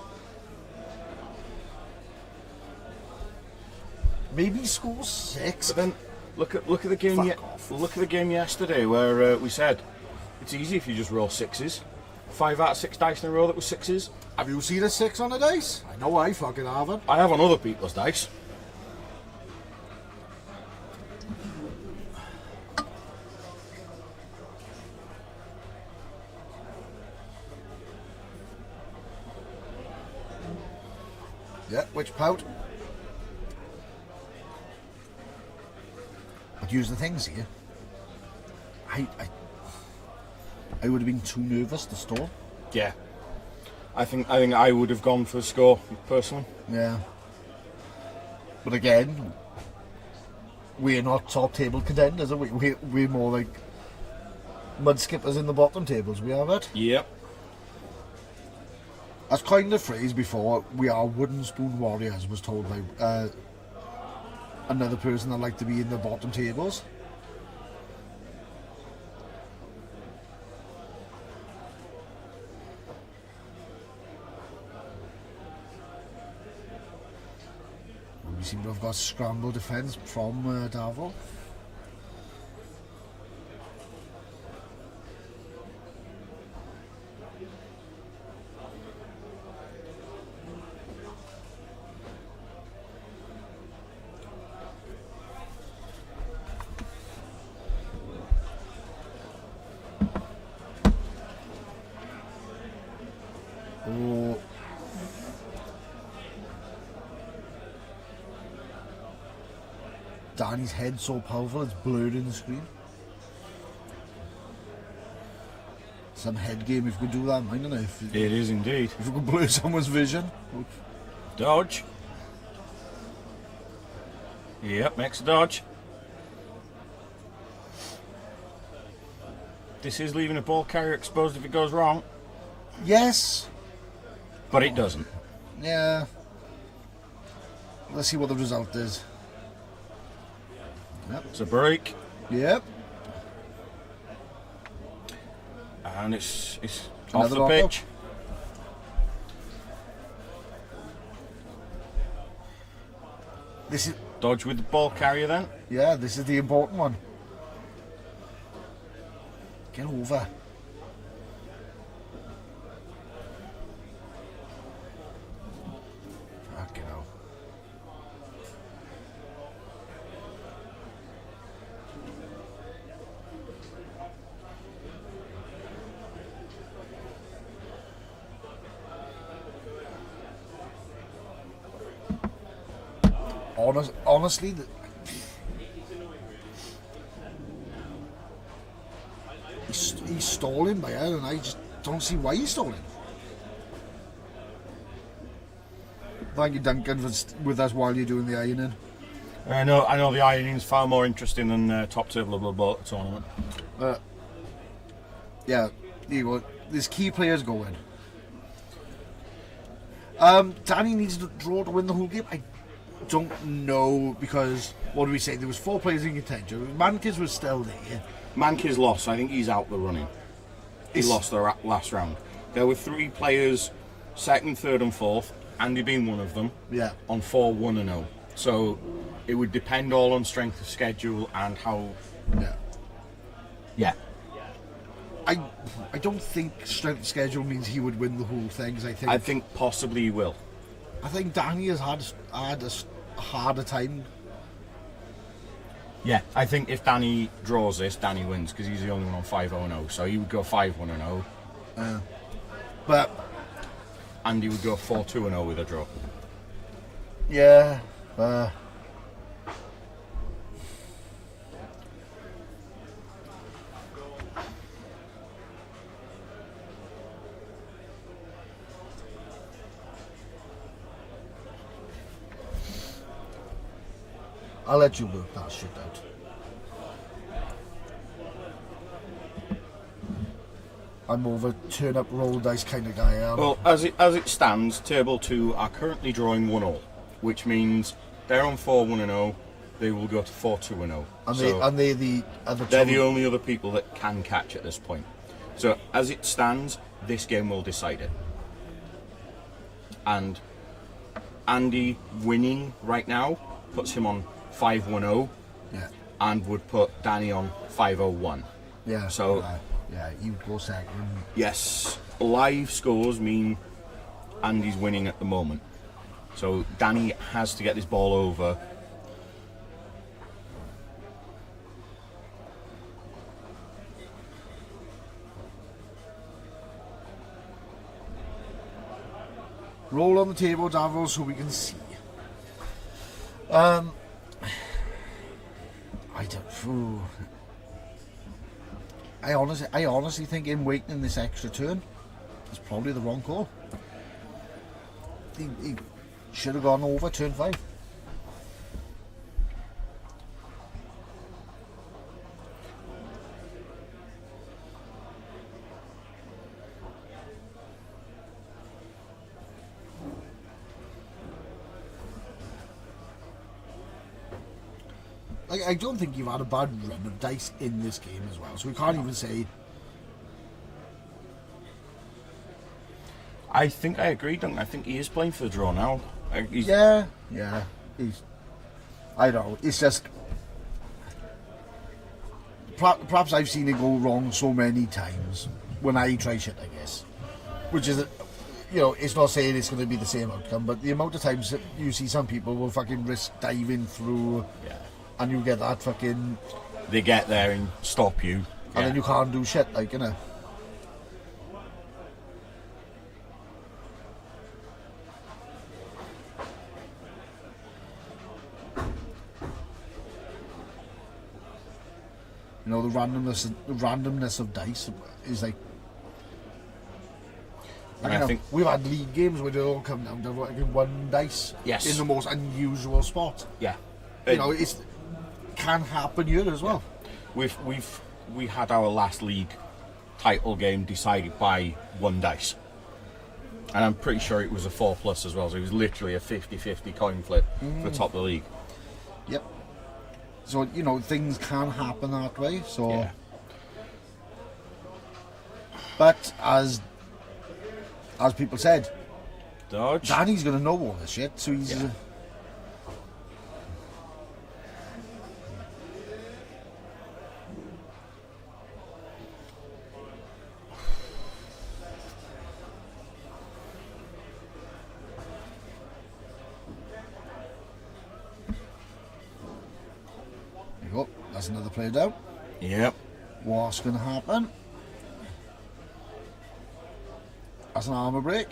Maybe score 6. But then look at the game. Fuck off. Look at the game yesterday where we said it's easy if you just roll 6s. 5 out of 6 dice in a row that was 6s. Have you seen a 6 on the dice? I know I fucking haven't. I have on other people's dice. Yeah, which pout. But use the things here. I would have been too nervous to stall. Yeah. I think I would have gone for a score, personally. Yeah. But again, we're not top table contenders, are we? We're more like mud skippers in the bottom tables. We have it. Yep. As coined the phrase before, we are wooden spoon warriors, was told by another person that liked to be in the bottom tables. We seem to have got scramble defence from Darvel. Oh. Danny's head so powerful it's blurred in the screen. Some head game if we could do that, mind it? If It is indeed. we could blur someone's vision. Dodge. Yep, makes a dodge. This is leaving a ball carrier exposed if it goes wrong, Yes. but it doesn't. Yeah. Let's see what the result is. It's a break, Yep. and it's off Another the knockout. pitch. This is Dodge with the ball carrier then. this is the important one. Get over. Fucking hell. Honestly, he's stalling by her, and I just don't see why he's stalling. Thank you, Duncan, for with us while you're doing the ironing. I know the ironing is far more interesting than top table of the tournament. Yeah, there you go. There's key players going. Danny needs to draw to win the whole game. I don't know, because what do we say? There was 4 players in contention. Mankis was still there. Mankis lost. I think he's out the running. He lost the last round. There were 3 players, second, third, and fourth. Andy being one of them. Yeah. On 4-1-0. So it would depend all on strength of schedule and how. Yeah. Yeah. I don't think strength of schedule means he would win the whole thing. I think possibly he will. I think Danny has had a harder time. Yeah, I think if Danny draws this, Danny wins because he's the only one on 5-0-0. So he would go 5-1-0. But Andy would go 4-2-0 with a draw. yeah, I'll let you work that shit out. I'm more of a turn up roll dice kind of guy. Well, as it stands, Table 2 are currently drawing 1-1, which means they're on 4-1-0. They will go to 4-2-0. And they're the other They're two. the only other people that can catch at this point. So as it stands, this game will decide it. And Andy winning right now puts him on 5-1-0, Yeah, and would put Danny on 5-0-1. yeah. So yeah, you go second. yes, live scores mean Andy's winning at the moment. So Danny has to get this ball over. Roll on the table, Davos, so we can see. I don't. Ooh. I honestly think him waiting this extra turn is probably the wrong call. He should have gone over turn 5. I don't think you've had a bad run of dice in this game as well, so we can't even say. I think I agree, Duncan. I think he is playing for the draw now. Yeah. I don't know. It's just perhaps I've seen it go wrong so many times when I try shit, I guess. Which is, it's not saying it's going to be the same outcome, but the amount of times that you see some people will fucking risk diving through. Yeah. And you get that fucking. They get there and stop you. And then you can't do shit, like, You know, the randomness of dice is like. I think we've had league games where they all come down to like one dice. Yes. In the most unusual spot. Yeah. It can happen here as well. We had our last league title game decided by one dice, and I'm pretty sure it was a 4+ as well. So it was literally a 50-50 coin flip for the top of the league. Yep. So things can happen that way. So. Yeah. But as people said, Dodge. Danny's gonna know all this shit, so he's. Yeah. Oh, that's another player down. Yep. What's going to happen? That's an armour break.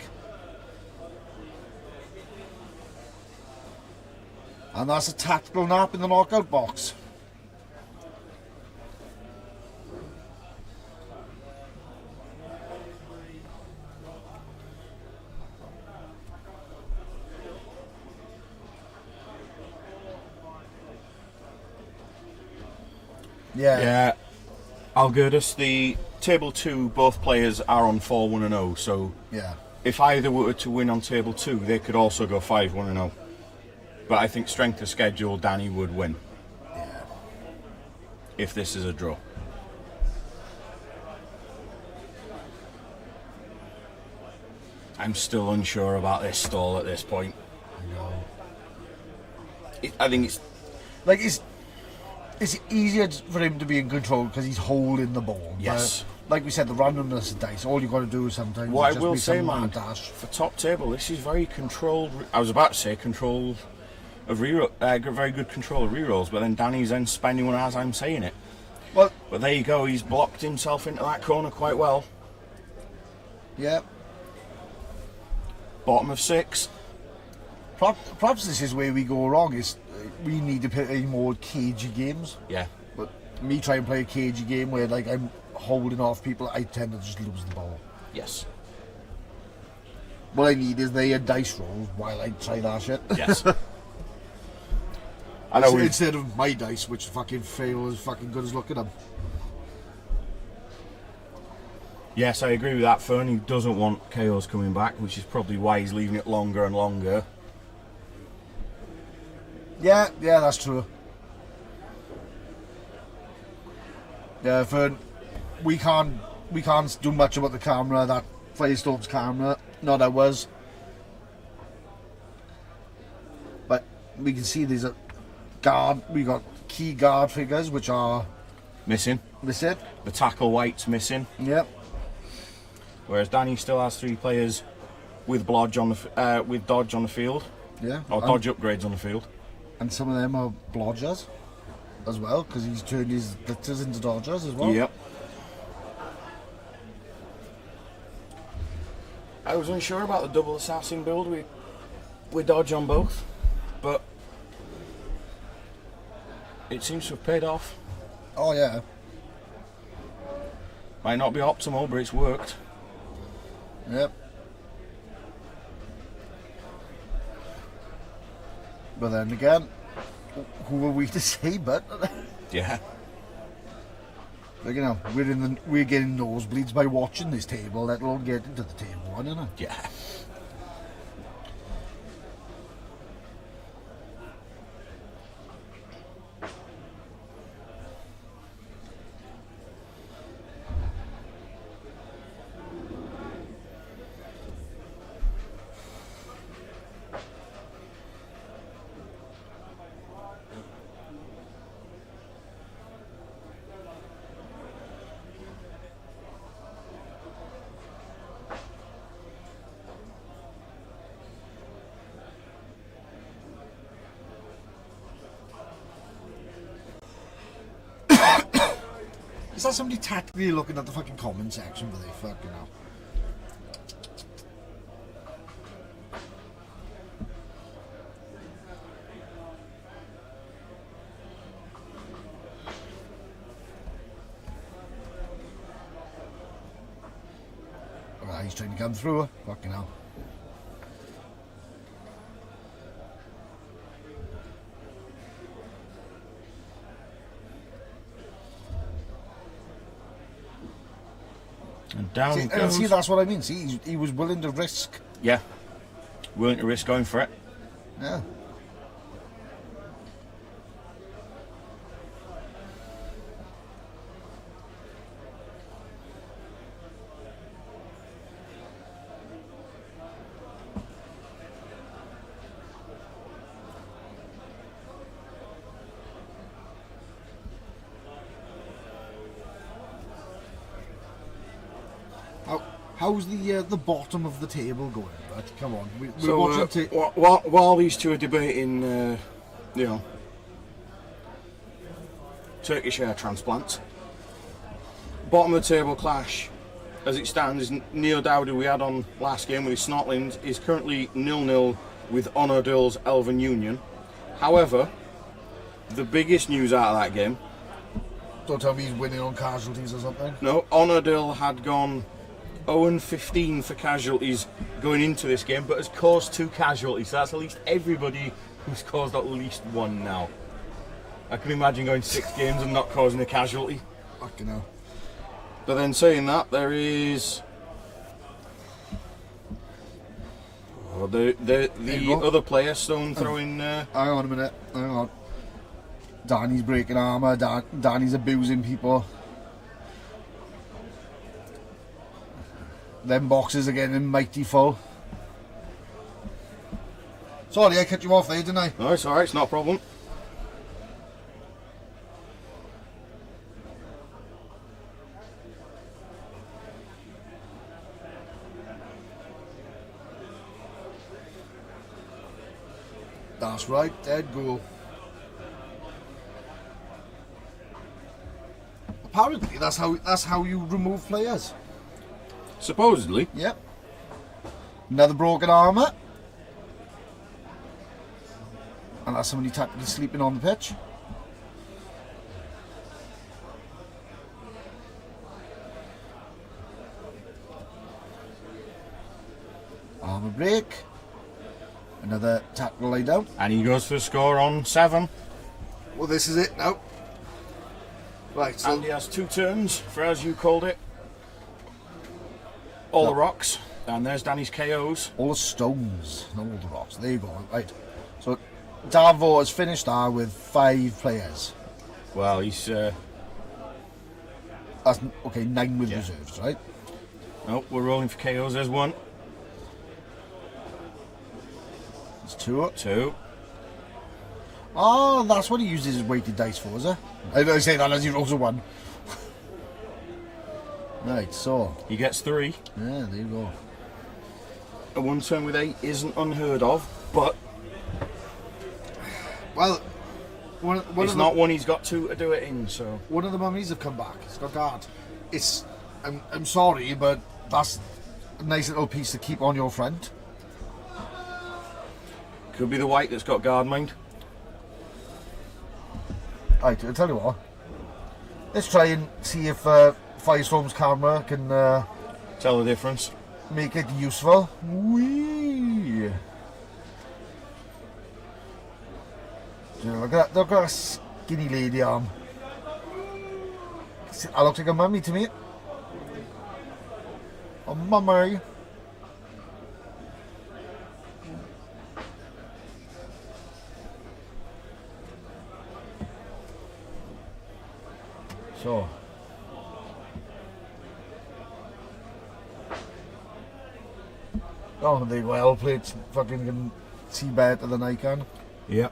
And that's a tactical nap in the knockout box. Yeah. Algerdus, the table 2, both players are on 4-1-0, so yeah. If either were to win on table 2, they could also go 5-1-0. But I think strength of schedule, Danny would win. Yeah. If this is a draw. I'm still unsure about this stall at this point. I know. I think it's... Like, it's easier for him to be in control because he's holding the ball. Yes. But like we said, the randomness of dice, all you've got to do is sometimes What is I just will be say, some man, mad dash. for top table, this is very controlled. I was about to say control of reroll, very good control of rerolls, but then Danny's then spending one as I'm saying it. Well, But there you go, he's blocked himself into that corner quite well. yeah. Bottom of 6. Perhaps this is where we go wrong. Is we need to play more cagey games. Yeah. But me trying to play a cagey game where like I'm holding off people, I tend to just lose the ball. Yes. What I need is their dice rolls while I try that shit. Yes. I know. Instead of my dice, which fucking fail as fucking good as look at them. Yes, I agree with that. Fernie doesn't want KOs coming back, which is probably why he's leaving it longer and longer. Yeah, that's true. Yeah, Fern, we can't do much about the camera. That Firestorm's camera, not ours. But we can see there's a guard. We got key guard figures which are Missing. missing. The tackle white's missing. Yep. Whereas Danny still has 3 players with Dodge on the field, Yeah. or Dodge upgrades on the field. And some of them are blodgers as well, because he's turned his blitzers into dodgers as well. Yep. I was unsure about the double assassin build. We dodge on both, but it seems to have paid off. Oh yeah. Might not be optimal, but it's worked. Yep. But then again, who are we to say but? Yeah. Like, you know, we're getting nosebleeds by watching this table, let alone get into the table one, isn't it? Yeah. Is that somebody tactically looking at the fucking comment section where they fucking know? Alright, he's trying to come through her. Fucking hell. And down See, goes. see, that's what I mean. See, he was willing to risk. Yeah. Willing to risk going for it. Yeah. How's the bottom of the table going? But come on, we're watching. While these two are debating, you know, Turkish hair transplants, bottom of the table clash, as it stands, is Neil Dowdy we had on last game with his Snotlings is currently 0-0 with Honor Dill's Elven Union. However, the biggest news out of that game. Don't tell me he's winning on casualties or something. No, Honor Dill had gone 0-15 for casualties going into this game, but has caused 2 casualties, so that's at least everybody who's caused at least 1 now. I can imagine going 6 games and not causing a casualty. Fucking hell. But then saying that, there is the other player, Stone, throwing... Hang on a minute, hang on. Danny's breaking armour, Danny's abusing people. Them boxes are getting mighty full. Sorry, I cut you off there, didn't I? No, it's alright, it's not a problem. That's right, dead goal. Apparently, that's how you remove players. Supposedly. Yep. Another broken armour. And that's somebody tactically sleeping on the pitch. Armour break. Another tactical lay down. And he goes for the score on 7. Well, this is it now. Right, so And he has 2 turns, for as you called it. All the rocks. And there's Danny's KOs. all the stones, not all the rocks. There you go. Right. So Davo has finished there with 5 players. Well, he's... That's okay. 9 with reserves, right? Oh, we're rolling for KOs. There's 1. There's 2. 2. Oh, that's what he uses his weighted dice for, is it? I say that as he rolls a 1. Right, so He gets 3. yeah, there you go. A 1 turn with 8 isn't unheard of, but Well, one it's of not the, one he's got 2 to do it in, so... one of the mummies have come back. It's got guard. I'm sorry, but that's nice little piece to keep on your front. Could be the white that's got guard mind. Right, I'll tell you what. Let's try and see if Firestorm's camera can Tell the difference. make it useful. Whee! Look at that skinny lady arm. I look like a mummy to me. A mummy. So. Oh, the well plates fucking can see better than I can. Yep.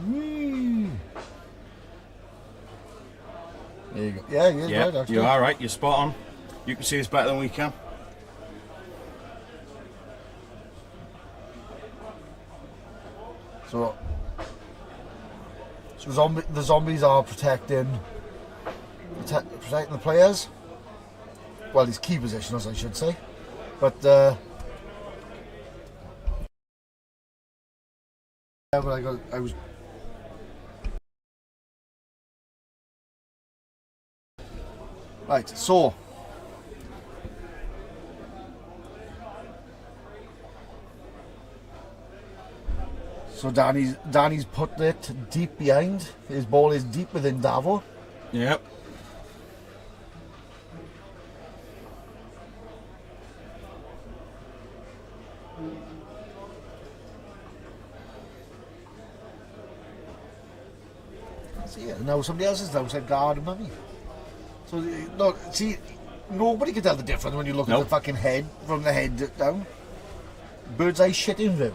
Whee! There you go. Yeah, he is Yeah, right, actually. you're all right. You're spot on. You can see us better than we can. So the zombies are protecting the players. Well, his key positioners, I should say. But yeah, but I was. Right, so. So Danny's put it deep behind. His ball is deep within Davo. Yep. See, now somebody else is outside guard, mummy. So no, see, nobody can tell the difference when you look at the fucking head from the head down. Bird's eye shit in view.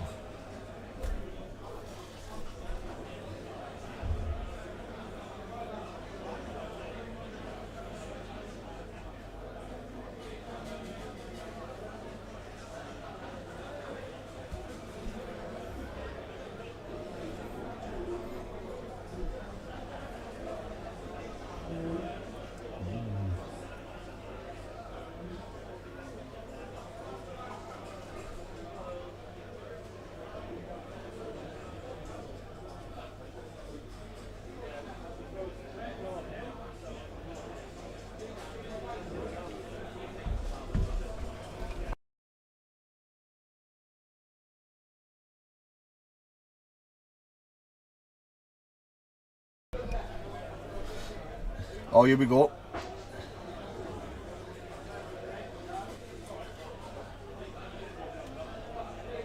Oh, here we go.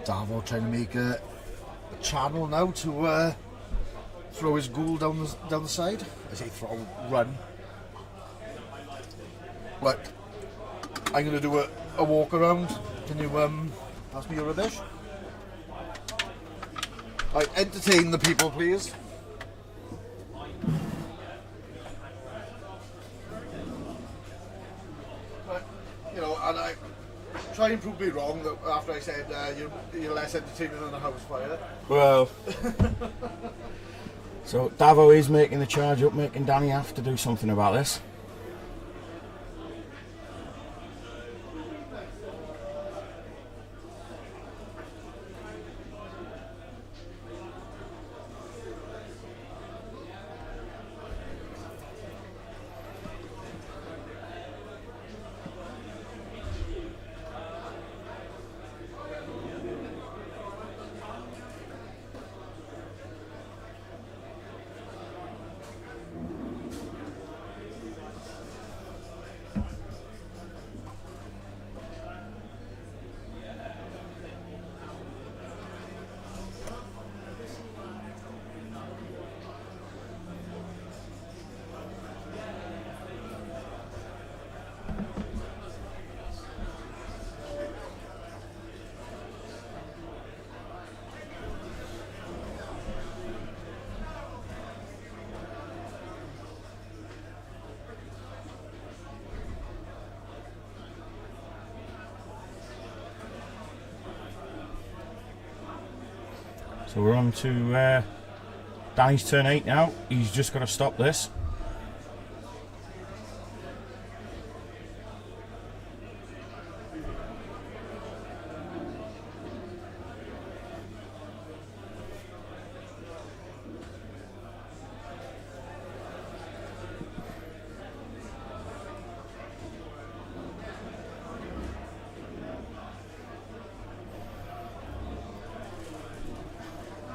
Davo trying to make a channel now to throw his ghoul down the side. I say throw, run. Right, I'm going to do a walk around. Can you pass me your rubbish? Right, entertain the people, please. You know, and I try and prove me wrong that after I said you're less entertaining than a house fire. Well, so Davo is making the charge up, making Danny have to do something about this. So we're on to Danny's turn 8 now. He's just got to stop this.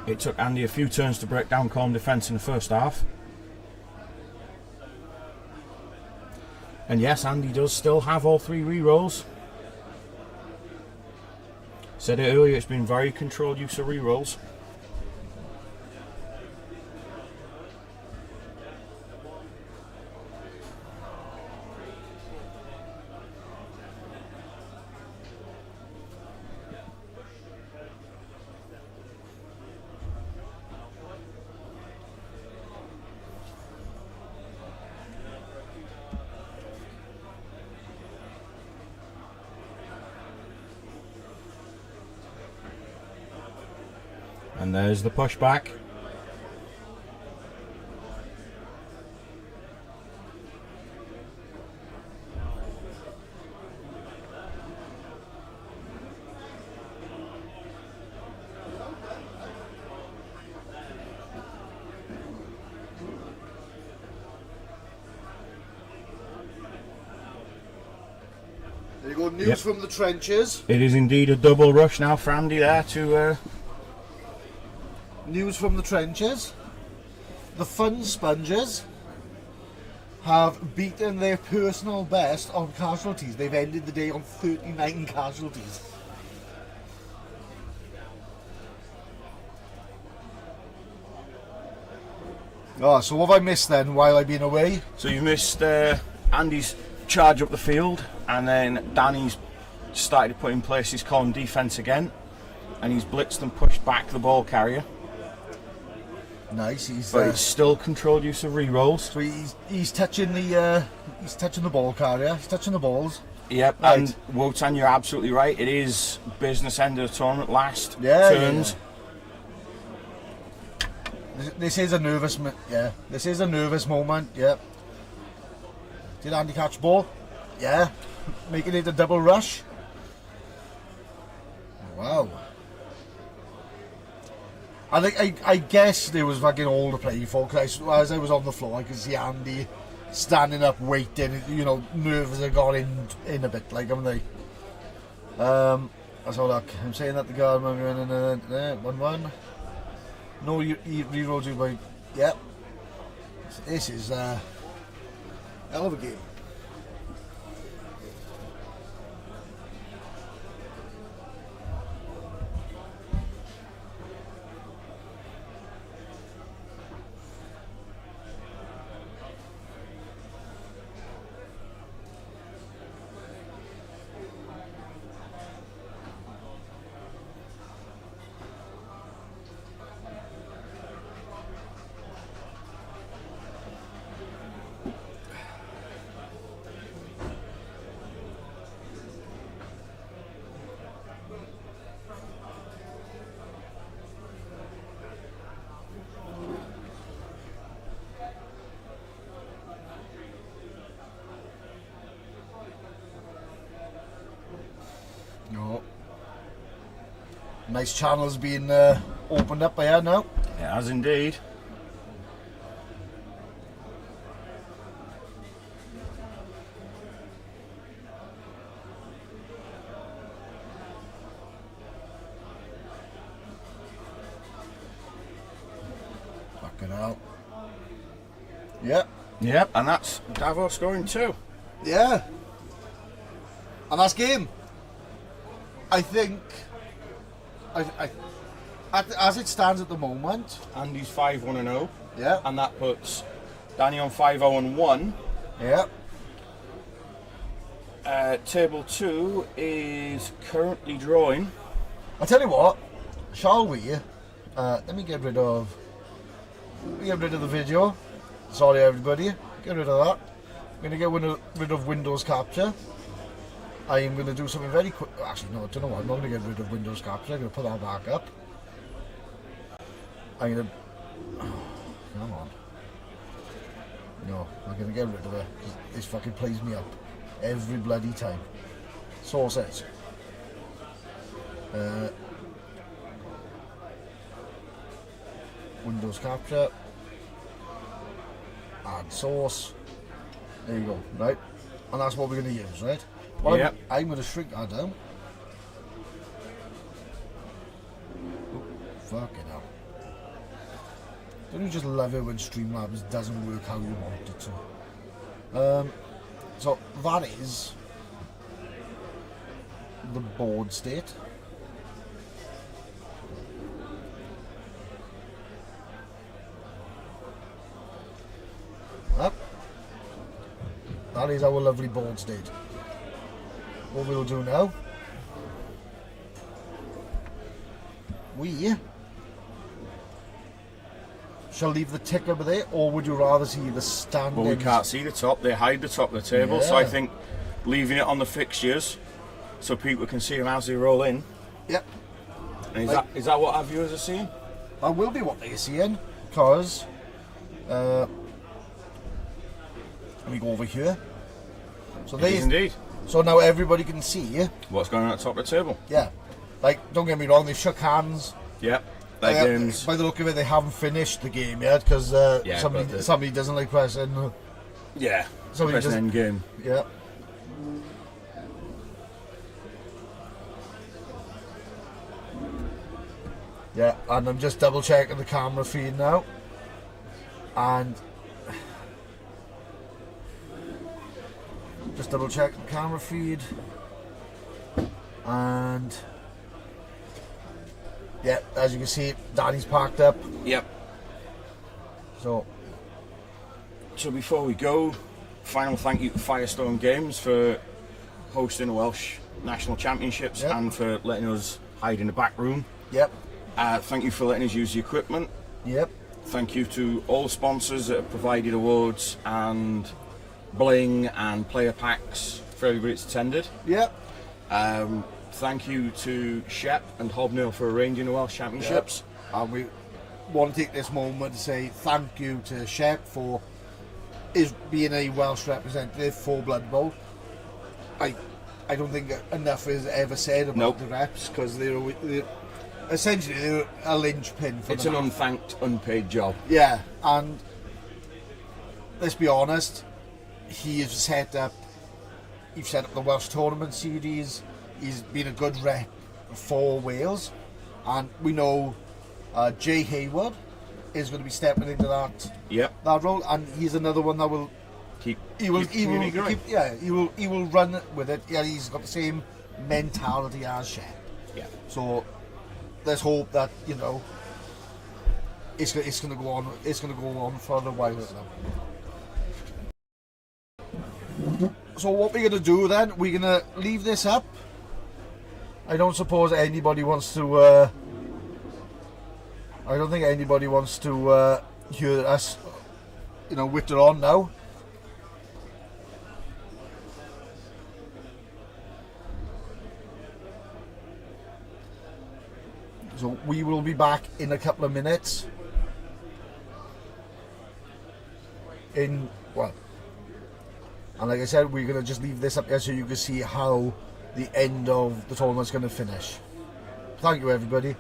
It took Andy a few turns to break down calm defence in the first half. And yes, Andy does still have all 3 re-rolls. Said it earlier, it's been very controlled use of re-rolls. And there's the pushback. There you go, news from the trenches. It is indeed a double rush now for Andy there to... News from the trenches. The Fun Sponges have beaten their personal best on casualties. They've ended the day on 39 casualties. Oh, so what have I missed then while I've been away? So you've missed Andy's charge up the field, and then Danny's started to put in place his calm defence again, and he's blitzed and pushed back the ball carrier. Nice. But it's still controlled use of re-rolls. So he's touching the ball carrier. He's touching the balls. Yep. Right. And Wotan, you're absolutely right. It is business end of the tournament. Last turns. Yeah. This is a nervous. This is a nervous moment. Yep. Did Andy catch ball? Yeah. Making it a double rush. Wow. I guess there was fucking all to play for, because as I was on the floor I could see Andy standing up waiting, you know, nerves have got in a bit, like, haven't they? So look, I'm saying that the guard 1-1. No, you re-rolled you by, yep. This is hell of a game. No. Nice channels being opened up by here now. It has indeed. Fucking hell. Yep. Yep, and that's Davo scoring 2. Yeah. And that's game. I think, as it stands at the moment, Andy's 5-1-0. yeah, And that puts Danny on 5-0-1. yeah. Table 2 is currently drawing. I tell you what, shall we? Let me get rid of the video. Sorry, everybody. Get rid of that. I'm gonna get rid of Windows Capture. I am going to do something very quick. Actually, no, I don't know what. I'm not going to get rid of Windows Capture. I'm going to put that back up. I'm gonna. Oh, come on. No, I'm gonna get rid of it. 'Cause this fucking plays me up every bloody time. Sauces. Windows capture. Add source. There you go, right? And that's what we're going to use, right? Well, Yep. I'm going to shrink that down. Oh, fucking hell. Don't you just love it when Streamlabs doesn't work how you want it to? So that is the board state. Up. That is our lovely board state. What we'll do now, we shall leave the tick over there, or would you rather see the standings? Well, we can't see the top. They hide the top of the table, so I Yeah. think leaving it on the fixtures so people can see them as they roll in. Yep, And Like- is that what our viewers are seeing? that will be what they're seeing, because let me go over here. So It is indeed. so now everybody can see. What's going on at the top of the table? Yeah, like don't get me wrong, they shook hands. Yep. That game's By the look of it, they haven't finished the game yet because Yeah, somebody but the- somebody doesn't like pressing. yeah. Somebody Press just- an end game. Yeah. Yeah, and I'm just double checking the camera feed now. And just double check the camera feed. And yeah, as you can see, Danny's parked up. Yep. So So before we go, final thank you to Firestorm Games for hosting the Welsh National Championships Yep. and for letting us hide in the back room. yep, Thank you for letting us use the equipment. yep, Thank you to all sponsors that have provided awards and bling and player packs for everybody that's attended. yep. Thank you to Shep and Hobnail for arranging the Welsh Championships. And we want to take this moment to say thank you to Shep for being a Welsh representative for Blood Bowl. I don't think enough is ever said about Nope. the reps because they're essentially they're a linchpin for It's the an unthanked, unpaid job. yeah, and let's be honest, you've set up the Welsh Tournament Series. He's been a good rep for Wales, and we know Jay Hayward is going to be stepping into Yep. that role, and he's another one that will Keep he will community growing. he will run with it. Yeah, he's got the same mentality as Shep. Yeah. So let's hope that it's going to go on. It's going to go on for a while now. So what we're going to do then? We're going to leave this up. I don't suppose anybody wants to. I don't think anybody wants to hear us, witter on now. So we will be back in a couple of minutes. And like I said, we're going to just leave this up here so you can see how the end of the tournament's going to finish. Thank you, everybody.